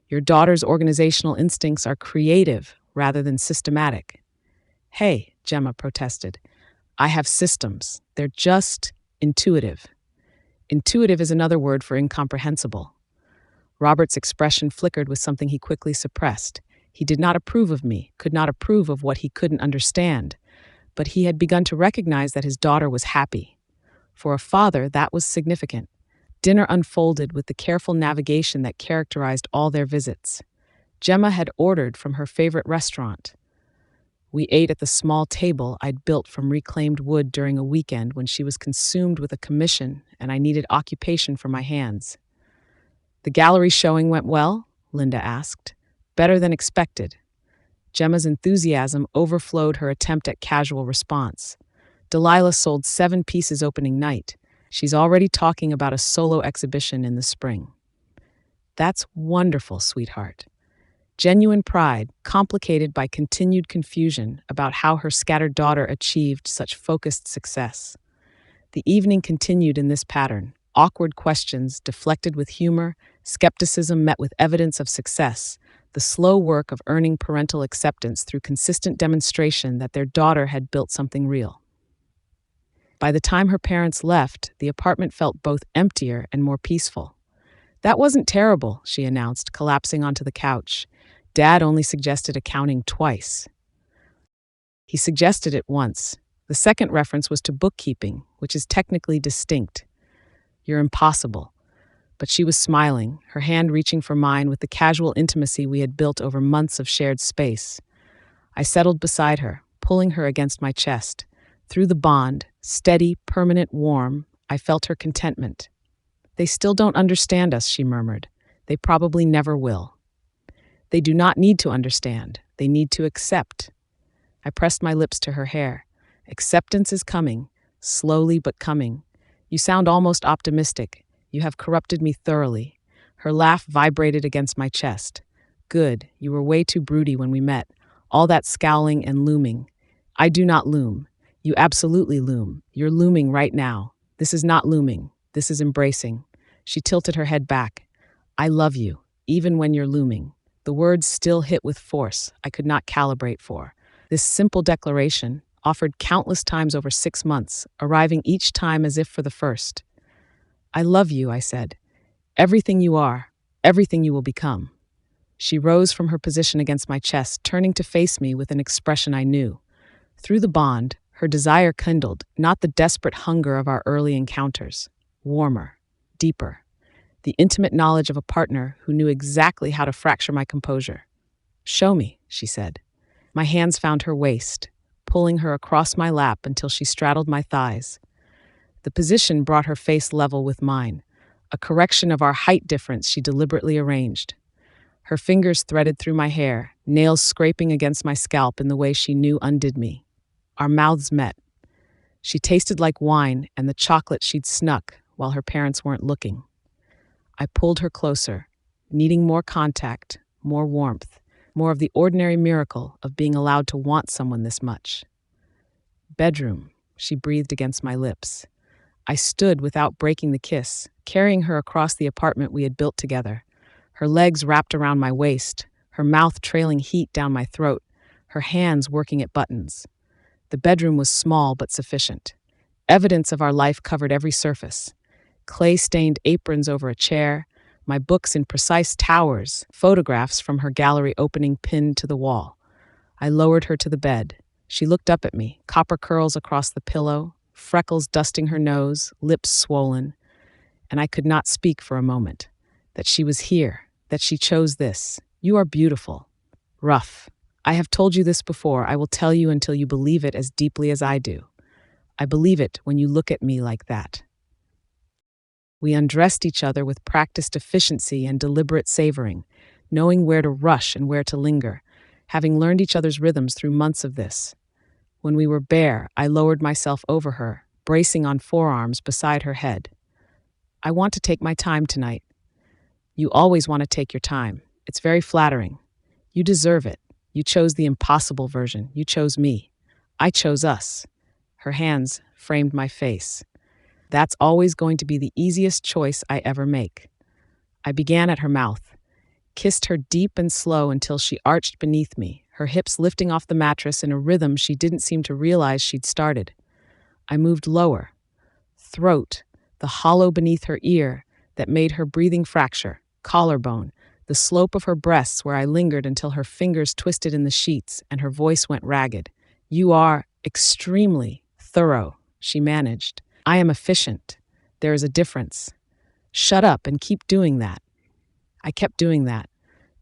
Your daughter's organizational instincts are creative rather than systematic." "Hey," Gemma protested. "I have systems. They're just intuitive." Intuitive is another word for incomprehensible. Robert's expression flickered with something he quickly suppressed. He did not approve of me, could not approve of what he couldn't understand, but he had begun to recognize that his daughter was happy. For a father, that was significant. Dinner unfolded with the careful navigation that characterized all their visits. Gemma had ordered from her favorite restaurant. We ate at the small table I'd built from reclaimed wood during a weekend when she was consumed with a commission and I needed occupation for my hands. "The gallery showing went well?" Linda asked. "Better than expected." Gemma's enthusiasm overflowed her attempt at casual response. "Delilah sold 7 pieces opening night. She's already talking about a solo exhibition in the spring." "That's wonderful, sweetheart." Genuine pride, complicated by continued confusion about how her scattered daughter achieved such focused success. The evening continued in this pattern. Awkward questions deflected with humor, skepticism met with evidence of success, the slow work of earning parental acceptance through consistent demonstration that their daughter had built something real. By the time her parents left, the apartment felt both emptier and more peaceful. "That wasn't terrible," she announced, collapsing onto the couch. "Dad only suggested accounting twice." "He suggested it once. The second reference was to bookkeeping, which is technically distinct." "You're impossible." But she was smiling, her hand reaching for mine with the casual intimacy we had built over months of shared space. I settled beside her, pulling her against my chest. Through the bond, steady, permanent, warm, I felt her contentment. "They still don't understand us," she murmured. "They probably never will." "They do not need to understand. They need to accept." I pressed my lips to her hair. "Acceptance is coming, slowly but coming. You sound almost optimistic. You have corrupted me thoroughly." Her laugh vibrated against my chest. "Good, you were way too broody when we met. All that scowling and looming." "I do not loom. You absolutely loom. You're looming right now. This is not looming. This is embracing." She tilted her head back. "I love you, even when you're looming." The words still hit with force I could not calibrate for. This simple declaration, offered countless times over 6 months, arriving each time as if for the first. "I love you," I said. "Everything you are, everything you will become." She rose from her position against my chest, turning to face me with an expression I knew. Through the bond, her desire kindled, not the desperate hunger of our early encounters. Warmer, deeper. The intimate knowledge of a partner who knew exactly how to fracture my composure. "Show me," she said. My hands found her waist, pulling her across my lap until she straddled my thighs. The position brought her face level with mine, a correction of our height difference she deliberately arranged. Her fingers threaded through my hair, nails scraping against my scalp in the way she knew undid me. Our mouths met. She tasted like wine and the chocolate she'd snuck while her parents weren't looking. I pulled her closer, needing more contact, more warmth, more of the ordinary miracle of being allowed to want someone this much. "Bedroom," she breathed against my lips. I stood without breaking the kiss, carrying her across the apartment we had built together. Her legs wrapped around my waist, her mouth trailing heat down my throat, her hands working at buttons. The bedroom was small but sufficient. Evidence of our life covered every surface. Clay-stained aprons over a chair, my books in precise towers, photographs from her gallery opening pinned to the wall. I lowered her to the bed. She looked up at me, copper curls across the pillow, freckles dusting her nose, lips swollen, and I could not speak for a moment. That she was here, that she chose this. "You are beautiful." Rough. "I have told you this before. I will tell you until you believe it as deeply as I do. I believe it when you look at me like that." We undressed each other with practiced efficiency and deliberate savoring, knowing where to rush and where to linger, having learned each other's rhythms through months of this. When we were bare, I lowered myself over her, bracing on forearms beside her head. I want to take my time tonight. You always want to take your time. It's very flattering. You deserve it. You chose the impossible version. You chose me. I chose us. Her hands framed my face. That's always going to be the easiest choice I ever make. I began at her mouth, kissed her deep and slow until she arched beneath me, her hips lifting off the mattress in a rhythm she didn't seem to realize she'd started. I moved lower, throat, the hollow beneath her ear that made her breathing fracture, collarbone, the slope of her breasts where I lingered until her fingers twisted in the sheets and her voice went ragged. You are extremely thorough, she managed. I am efficient. There is a difference. Shut up and keep doing that. I kept doing that,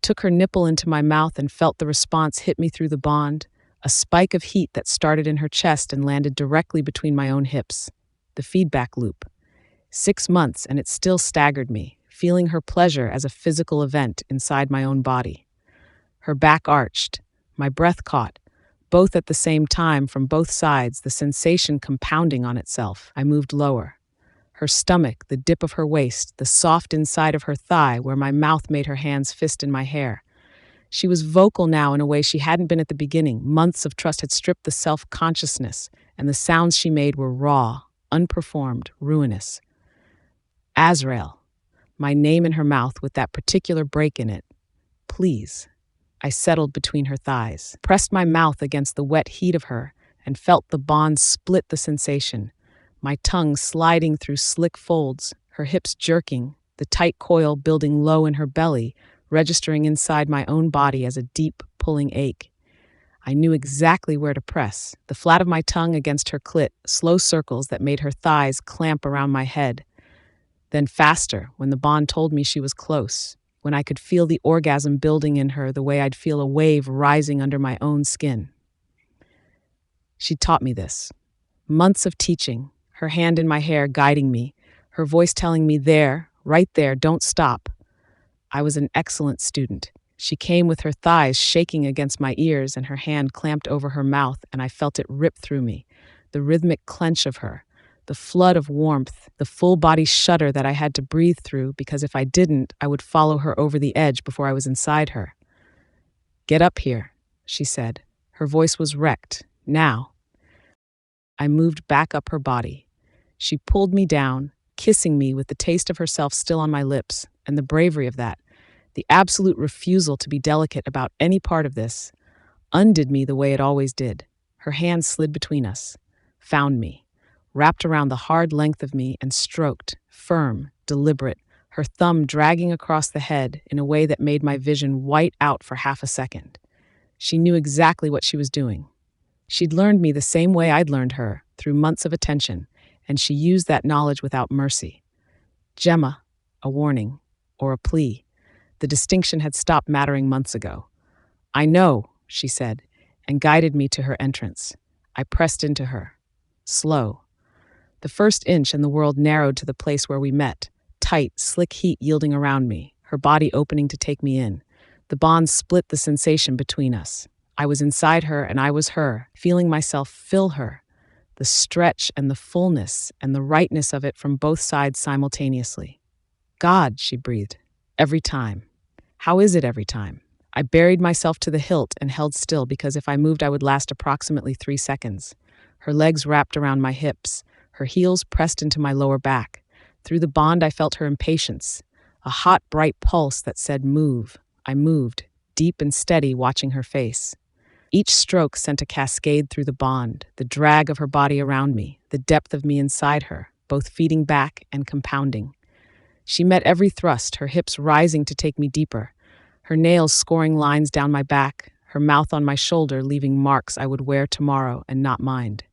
took her nipple into my mouth and felt the response hit me through the bond, a spike of heat that started in her chest and landed directly between my own hips. The feedback loop. 6 months and it still staggered me, feeling her pleasure as a physical event inside my own body. Her back arched, my breath caught, both at the same time from both sides, the sensation compounding on itself. I moved lower. Her stomach, the dip of her waist, the soft inside of her thigh where my mouth made her hands fist in my hair. She was vocal now in a way she hadn't been at the beginning. Months of trust had stripped the self-consciousness, and the sounds she made were raw, unperformed, ruinous. Azrael, my name in her mouth with that particular break in it. Please. I settled between her thighs, pressed my mouth against the wet heat of her, and felt the bond split the sensation. My tongue sliding through slick folds, her hips jerking, the tight coil building low in her belly, registering inside my own body as a deep, pulling ache. I knew exactly where to press, the flat of my tongue against her clit, slow circles that made her thighs clamp around my head. Then faster, when the bond told me she was close, when I could feel the orgasm building in her the way I'd feel a wave rising under my own skin. She'd taught me this. Months of teaching, her hand in my hair guiding me, her voice telling me there, right there, don't stop. I was an excellent student. She came with her thighs shaking against my ears and her hand clamped over her mouth, and I felt it rip through me, the rhythmic clench of her, the flood of warmth, the full-body shudder that I had to breathe through because if I didn't, I would follow her over the edge before I was inside her. Get up here, she said. Her voice was wrecked. Now. I moved back up her body. She pulled me down, kissing me with the taste of herself still on my lips, and the bravery of that, the absolute refusal to be delicate about any part of this, undid me the way it always did. Her hand slid between us, found me, wrapped around the hard length of me and stroked, firm, deliberate, her thumb dragging across the head in a way that made my vision white out for half a second. She knew exactly what she was doing. She'd learned me the same way I'd learned her, through months of attention, and she used that knowledge without mercy. Gemma, a warning, or a plea. The distinction had stopped mattering months ago. I know, she said, and guided me to her entrance. I pressed into her. Slow. The first inch and the world narrowed to the place where we met, tight, slick heat yielding around me, her body opening to take me in. The bond split the sensation between us. I was inside her and I was her, feeling myself fill her. The stretch and the fullness and the rightness of it from both sides simultaneously. God, she breathed. Every time. How is it every time? I buried myself to the hilt and held still because if I moved I would last approximately 3 seconds. Her legs wrapped around my hips, her heels pressed into my lower back. Through the bond I felt her impatience, a hot, bright pulse that said move. I moved, deep and steady, watching her face. Each stroke sent a cascade through the bond, the drag of her body around me, the depth of me inside her, both feeding back and compounding. She met every thrust, her hips rising to take me deeper, her nails scoring lines down my back, her mouth on my shoulder leaving marks I would wear tomorrow and not mind.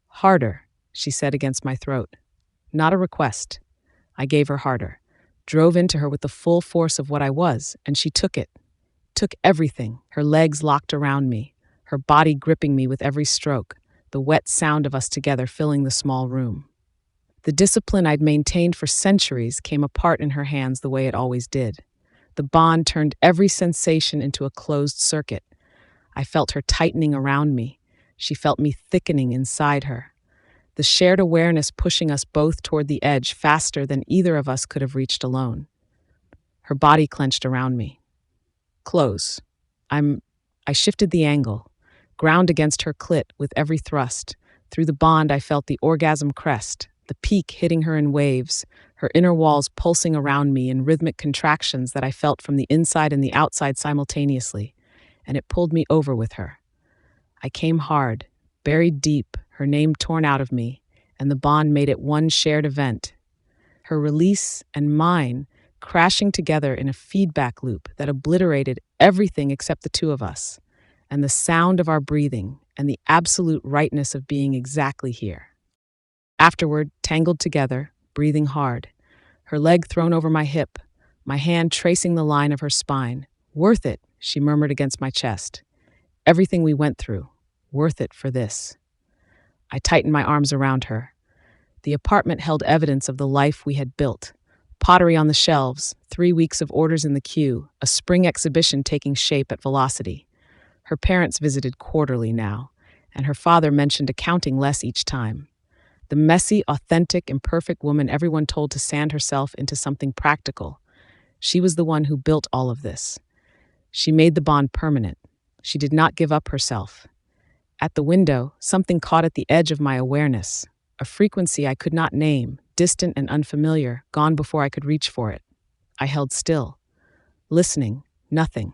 Harder, she said against my throat. Not a request. I gave her harder, drove into her with the full force of what I was, and she took it. Took everything, her legs locked around me, her body gripping me with every stroke, the wet sound of us together filling the small room. The discipline I'd maintained for centuries came apart in her hands the way it always did. The bond turned every sensation into a closed circuit. I felt her tightening around me. She felt me thickening inside her, the shared awareness pushing us both toward the edge faster than either of us could have reached alone. Her body clenched around me. Close. I shifted the angle, ground against her clit with every thrust. Through the bond, I felt the orgasm crest, the peak hitting her in waves, her inner walls pulsing around me in rhythmic contractions that I felt from the inside and the outside simultaneously, and it pulled me over with her. I came hard, buried deep, her name torn out of me, and the bond made it one shared event. Her release and mine crashing together in a feedback loop that obliterated everything except the two of us, and the sound of our breathing, and the absolute rightness of being exactly here. Afterward, tangled together, breathing hard, her leg thrown over my hip, my hand tracing the line of her spine. "Worth it," she murmured against my chest. "Everything we went through, worth it for this." I tightened my arms around her. The apartment held evidence of the life we had built. Pottery on the shelves, 3 weeks of orders in the queue, a spring exhibition taking shape at Velocity. Her parents visited quarterly now, and her father mentioned accounting less each time. The messy, authentic, imperfect woman everyone told to sand herself into something practical. She was the one who built all of this. She made the bond permanent. She did not give up herself. At the window, something caught at the edge of my awareness, a frequency I could not name, distant and unfamiliar, gone before I could reach for it. I held still, listening, nothing.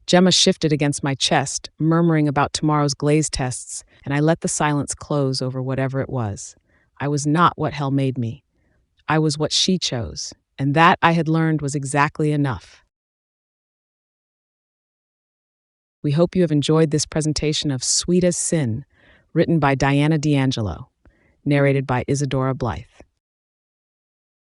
Gemma shifted against my chest, murmuring about tomorrow's glaze tests, and I let the silence close over whatever it was. I was not what hell made me. I was what she chose, and that, I had learned, was exactly enough. We hope you have enjoyed this presentation of Sweet as Sin, written by Diana D'Angelo, narrated by Isadora Blythe.